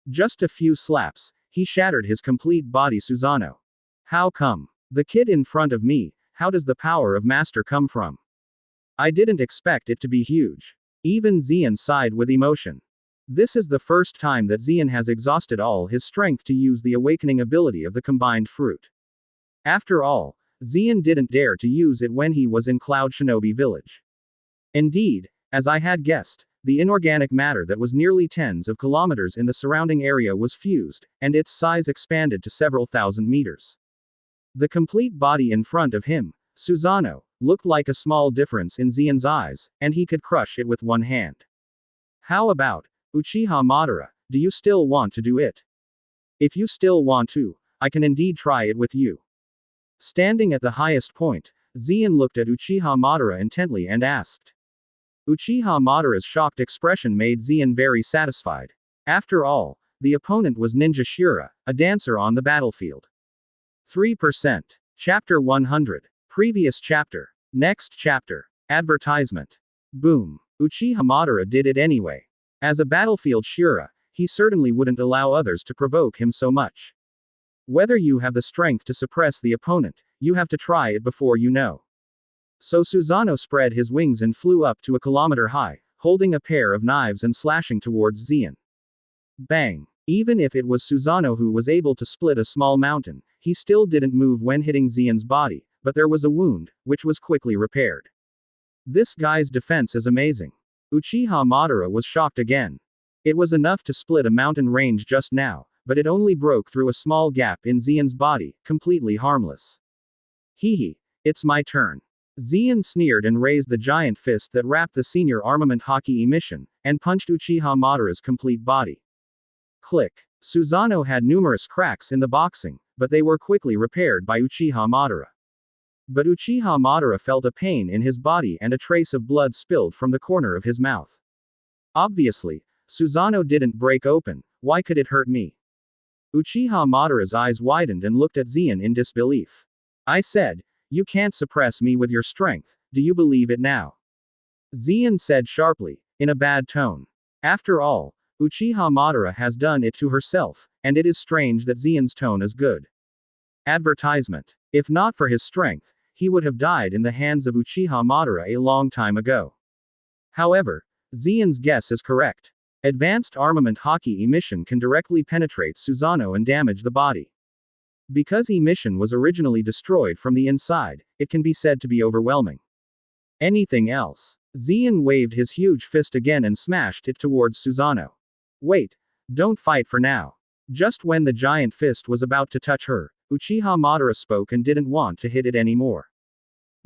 Just a few slaps, he shattered his complete body Susanoo. How come? The kid in front of me, how does the power of master come from? I didn't expect it to be huge. Even Zeon sighed with emotion. This is the first time that Zeon has exhausted all his strength to use the awakening ability of the combined fruit. After all, Zeon didn't dare to use it when he was in Cloud Shinobi Village. Indeed, as I had guessed, the inorganic matter that was nearly tens of kilometers in the surrounding area was fused, and its size expanded to several thousand meters. The complete body in front of him, Susanoo, looked like a small difference in Zeon's eyes, and he could crush it with one hand. How about, Uchiha Madara, do you still want to do it? If you still want to, I can indeed try it with you. Standing at the highest point, Zeon looked at Uchiha Madara intently and asked. Uchiha Madara's shocked expression made Zeon very satisfied. After all, the opponent was Ninja Shura, a dancer on the battlefield. 3%. Chapter 100. Previous chapter. Next chapter. Advertisement. Boom. Uchiha Madara did it anyway. As a battlefield Shura, he certainly wouldn't allow others to provoke him so much. Whether you have the strength to suppress the opponent, you have to try it before you know. So Susanoo spread his wings and flew up to a kilometer high, holding a pair of knives and slashing towards Zeon. Bang. Even if it was Susanoo who was able to split a small mountain, he still didn't move when hitting Zeon's body, but there was a wound, which was quickly repaired. This guy's defense is amazing. Uchiha Madara was shocked again. It was enough to split a mountain range just now, but it only broke through a small gap in Xian's body, completely harmless. Hee, it's my turn. Xian sneered and raised the giant fist that wrapped the senior armament hockey emission, and punched Uchiha Madara's complete body. Click. Susanoo had numerous cracks in the boxing, but they were quickly repaired by Uchiha Madara. But Uchiha Madara felt a pain in his body and a trace of blood spilled from the corner of his mouth. Obviously, Susanoo didn't break open, why could it hurt me? Uchiha Madara's eyes widened and looked at Xian in disbelief. I said, you can't suppress me with your strength, do you believe it now? Xian said sharply, in a bad tone. After all, Uchiha Madara has done it to herself, and it is strange that Xian's tone is good. Advertisement. If not for his strength, he would have died in the hands of Uchiha Madara a long time ago. However, Xian's guess is correct. Advanced armament hockey emission can directly penetrate Susanoo and damage the body. Because emission was originally destroyed from the inside, it can be said to be overwhelming. Anything else? Xian waved his huge fist again and smashed it towards Susanoo. Wait, don't fight for now. Just when the giant fist was about to touch her, Uchiha Madara spoke and didn't want to hit it anymore.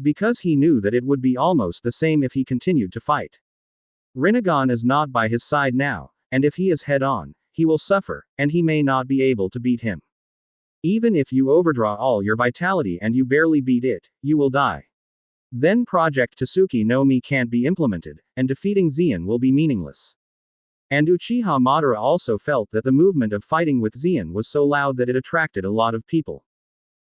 Because he knew that it would be almost the same if he continued to fight. Rinnegan is not by his side now, and if he is head-on, he will suffer, and he may not be able to beat him. Even if you overdraw all your vitality and you barely beat it, you will die. Then Project Tsuki no Mi can't be implemented, and defeating Xian will be meaningless. And Uchiha Madara also felt that the movement of fighting with Xian was so loud that it attracted a lot of people.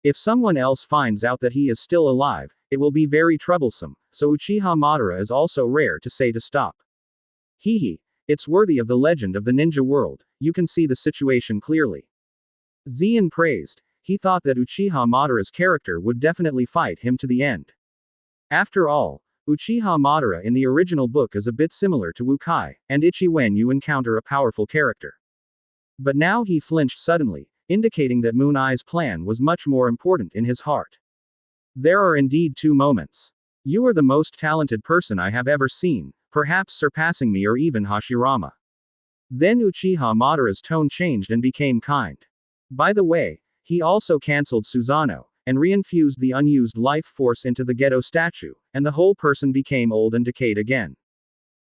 If someone else finds out that he is still alive, it will be very troublesome, so Uchiha Madara is also rare to say to stop. Hee, it's worthy of the legend of the ninja world, you can see the situation clearly. Xian praised, he thought that Uchiha Madara's character would definitely fight him to the end. After all, Uchiha Madara in the original book is a bit similar to Wu Kai, and Ichi when you encounter a powerful character. But now he flinched suddenly, indicating that Moon Eye's plan was much more important in his heart. There are indeed two moments. You are the most talented person I have ever seen, perhaps surpassing me or even Hashirama. Then Uchiha Madara's tone changed and became kind. By the way, he also cancelled Susanoo, and reinfused the unused life force into the Geto statue, and the whole person became old and decayed again.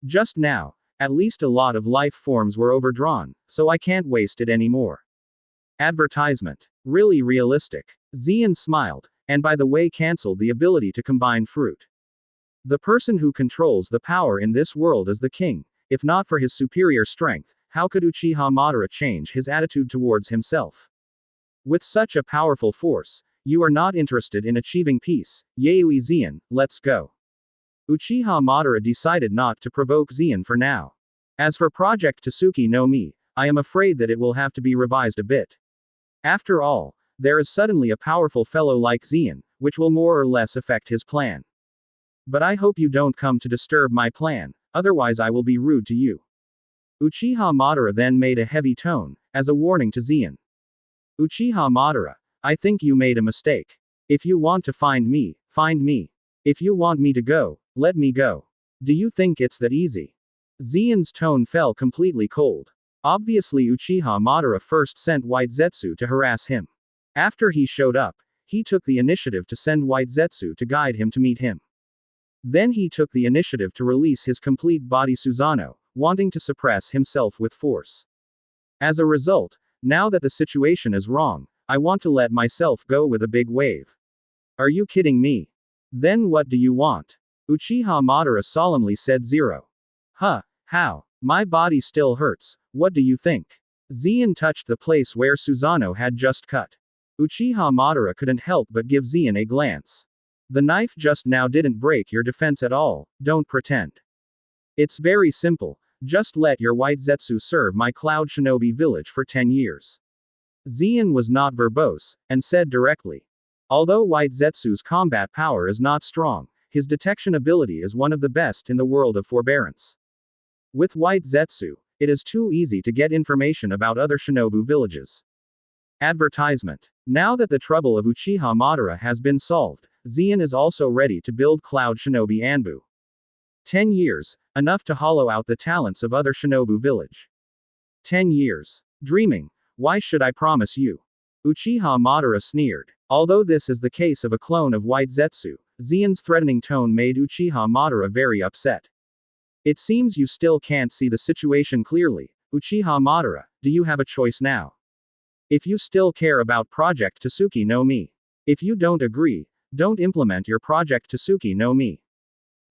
Just now, at least a lot of life forms were overdrawn, so I can't waste it anymore. Advertisement. Really realistic. Xian smiled, and by the way cancelled the ability to combine fruit. The person who controls the power in this world is the king. If not for his superior strength, how could Uchiha Madara change his attitude towards himself? With such a powerful force, you are not interested in achieving peace. Yayoi Xian, let's go. Uchiha Madara decided not to provoke Xian for now. As for Project Tsuki no Mi, I am afraid that it will have to be revised a bit. After all, there is suddenly a powerful fellow like Xian, which will more or less affect his plan. But I hope you don't come to disturb my plan, otherwise I will be rude to you. Uchiha Madara then made a heavy tone, as a warning to Xian. Uchiha Madara, I think you made a mistake. If you want to find me, find me. If you want me to go, let me go. Do you think it's that easy? Xian's tone fell completely cold. Obviously Uchiha Madara first sent White Zetsu to harass him. After he showed up, he took the initiative to send White Zetsu to guide him to meet him. Then he took the initiative to release his complete body Susanoo, wanting to suppress himself with force. As a result, now that the situation is wrong, I want to let myself go with a big wave. Are you kidding me? Then what do you want? Uchiha Madara solemnly said. Zero. Huh, how? My body still hurts, what do you think? Xian touched the place where Susanoo had just cut. Uchiha Madara couldn't help but give Xian a glance. The knife just now didn't break your defense at all, don't pretend. It's very simple, just let your White Zetsu serve my Cloud Shinobi village for 10 years. Xian was not verbose, and said directly. Although White Zetsu's combat power is not strong, his detection ability is one of the best in the world of forbearance. With White Zetsu, it is too easy to get information about other shinobu villages. Advertisement. Now that the trouble of Uchiha Madara has been solved, Xian is also ready to build Cloud Shinobi Anbu. 10 years, enough to hollow out the talents of other shinobu village. 10 years. Dreaming. Why should I promise you? Uchiha Madara sneered. Although this is the case of a clone of White Zetsu, Zeon's threatening tone made Uchiha Madara very upset. It seems you still can't see the situation clearly. Uchiha Madara, do you have a choice now? If you still care about Project Tsuki no Mi. If you don't agree, don't implement your Project Tsuki no Mi.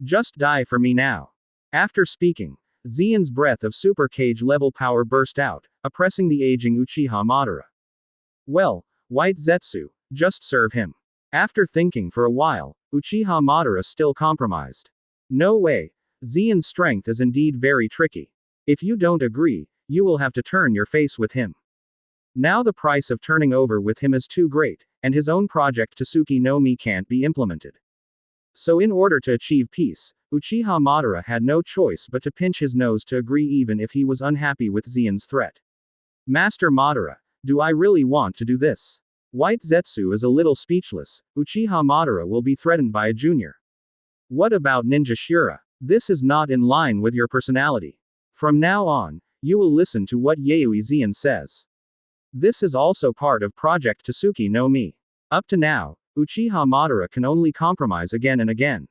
Just die for me now. After speaking, Zeon's breath of super cage level power burst out, oppressing the aging Uchiha Madara. Well, White Zetsu, just serve him. After thinking for a while, Uchiha Madara still compromised. No way. Zeon's strength is indeed very tricky. If you don't agree, you will have to turn your face with him. Now the price of turning over with him is too great, and his own Project Tsuki no Mi can't be implemented. So in order to achieve peace, Uchiha Madara had no choice but to pinch his nose to agree even if he was unhappy with Zeon's threat. Master Madara, do I really want to do this? White Zetsu is a little speechless. Uchiha Madara will be threatened by a junior. What about Ninja Shura? This is not in line with your personality. From now on, you will listen to what Yayoi Zeon says. This is also part of Project Tsuki no Mi. Up to now, Uchiha Madara can only compromise again and again.